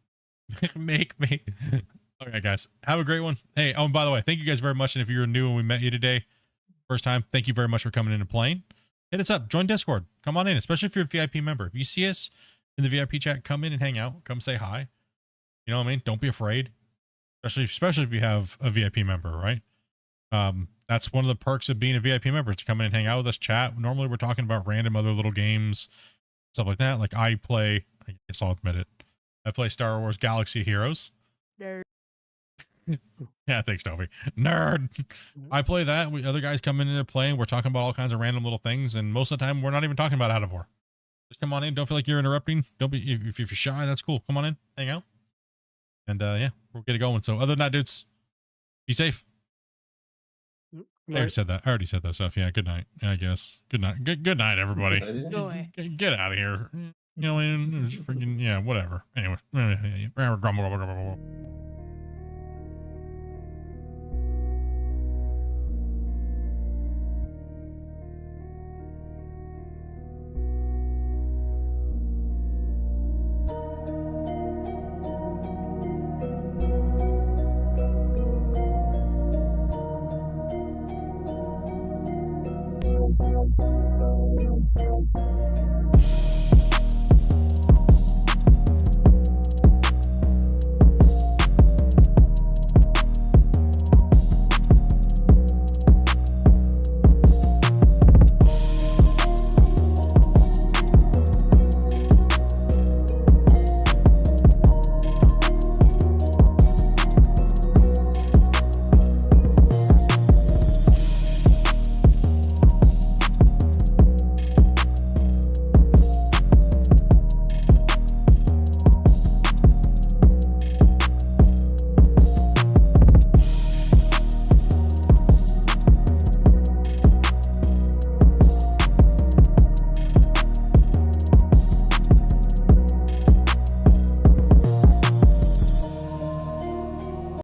Make me. Okay, guys. Have a great one. Hey, oh, and by the way, thank you guys very much. And if you're new and we met you today, first time, thank you very much for coming in and playing. Hit us up. Join Discord. Come on in, especially if you're a VIP member. If you see us in the VIP chat, come in and hang out. Come say hi. You know what I mean? Don't be afraid. Especially if you have a VIP member, right? That's one of the perks of being a VIP member, is to come in and hang out with us, chat. Normally we're talking about random other little games, stuff like that. Like I guess I'll admit it, I play Star Wars Galaxy Heroes. Nerd. Yeah, thanks, Toby. Nerd. I play that. Other guys come in and they're playing. We're talking about all kinds of random little things, and most of the time we're not even talking about Out of War. Just come on in. Don't feel like you're interrupting. Don't be, if you're shy, that's cool. Come on in, hang out. And yeah, we'll get it going. So other than that, dudes, be safe. I already said that. Stuff. Yeah, good night. I guess. Good night. Good night, everybody. Go away. Get out of here. You know, freaking, yeah, whatever. Anyway.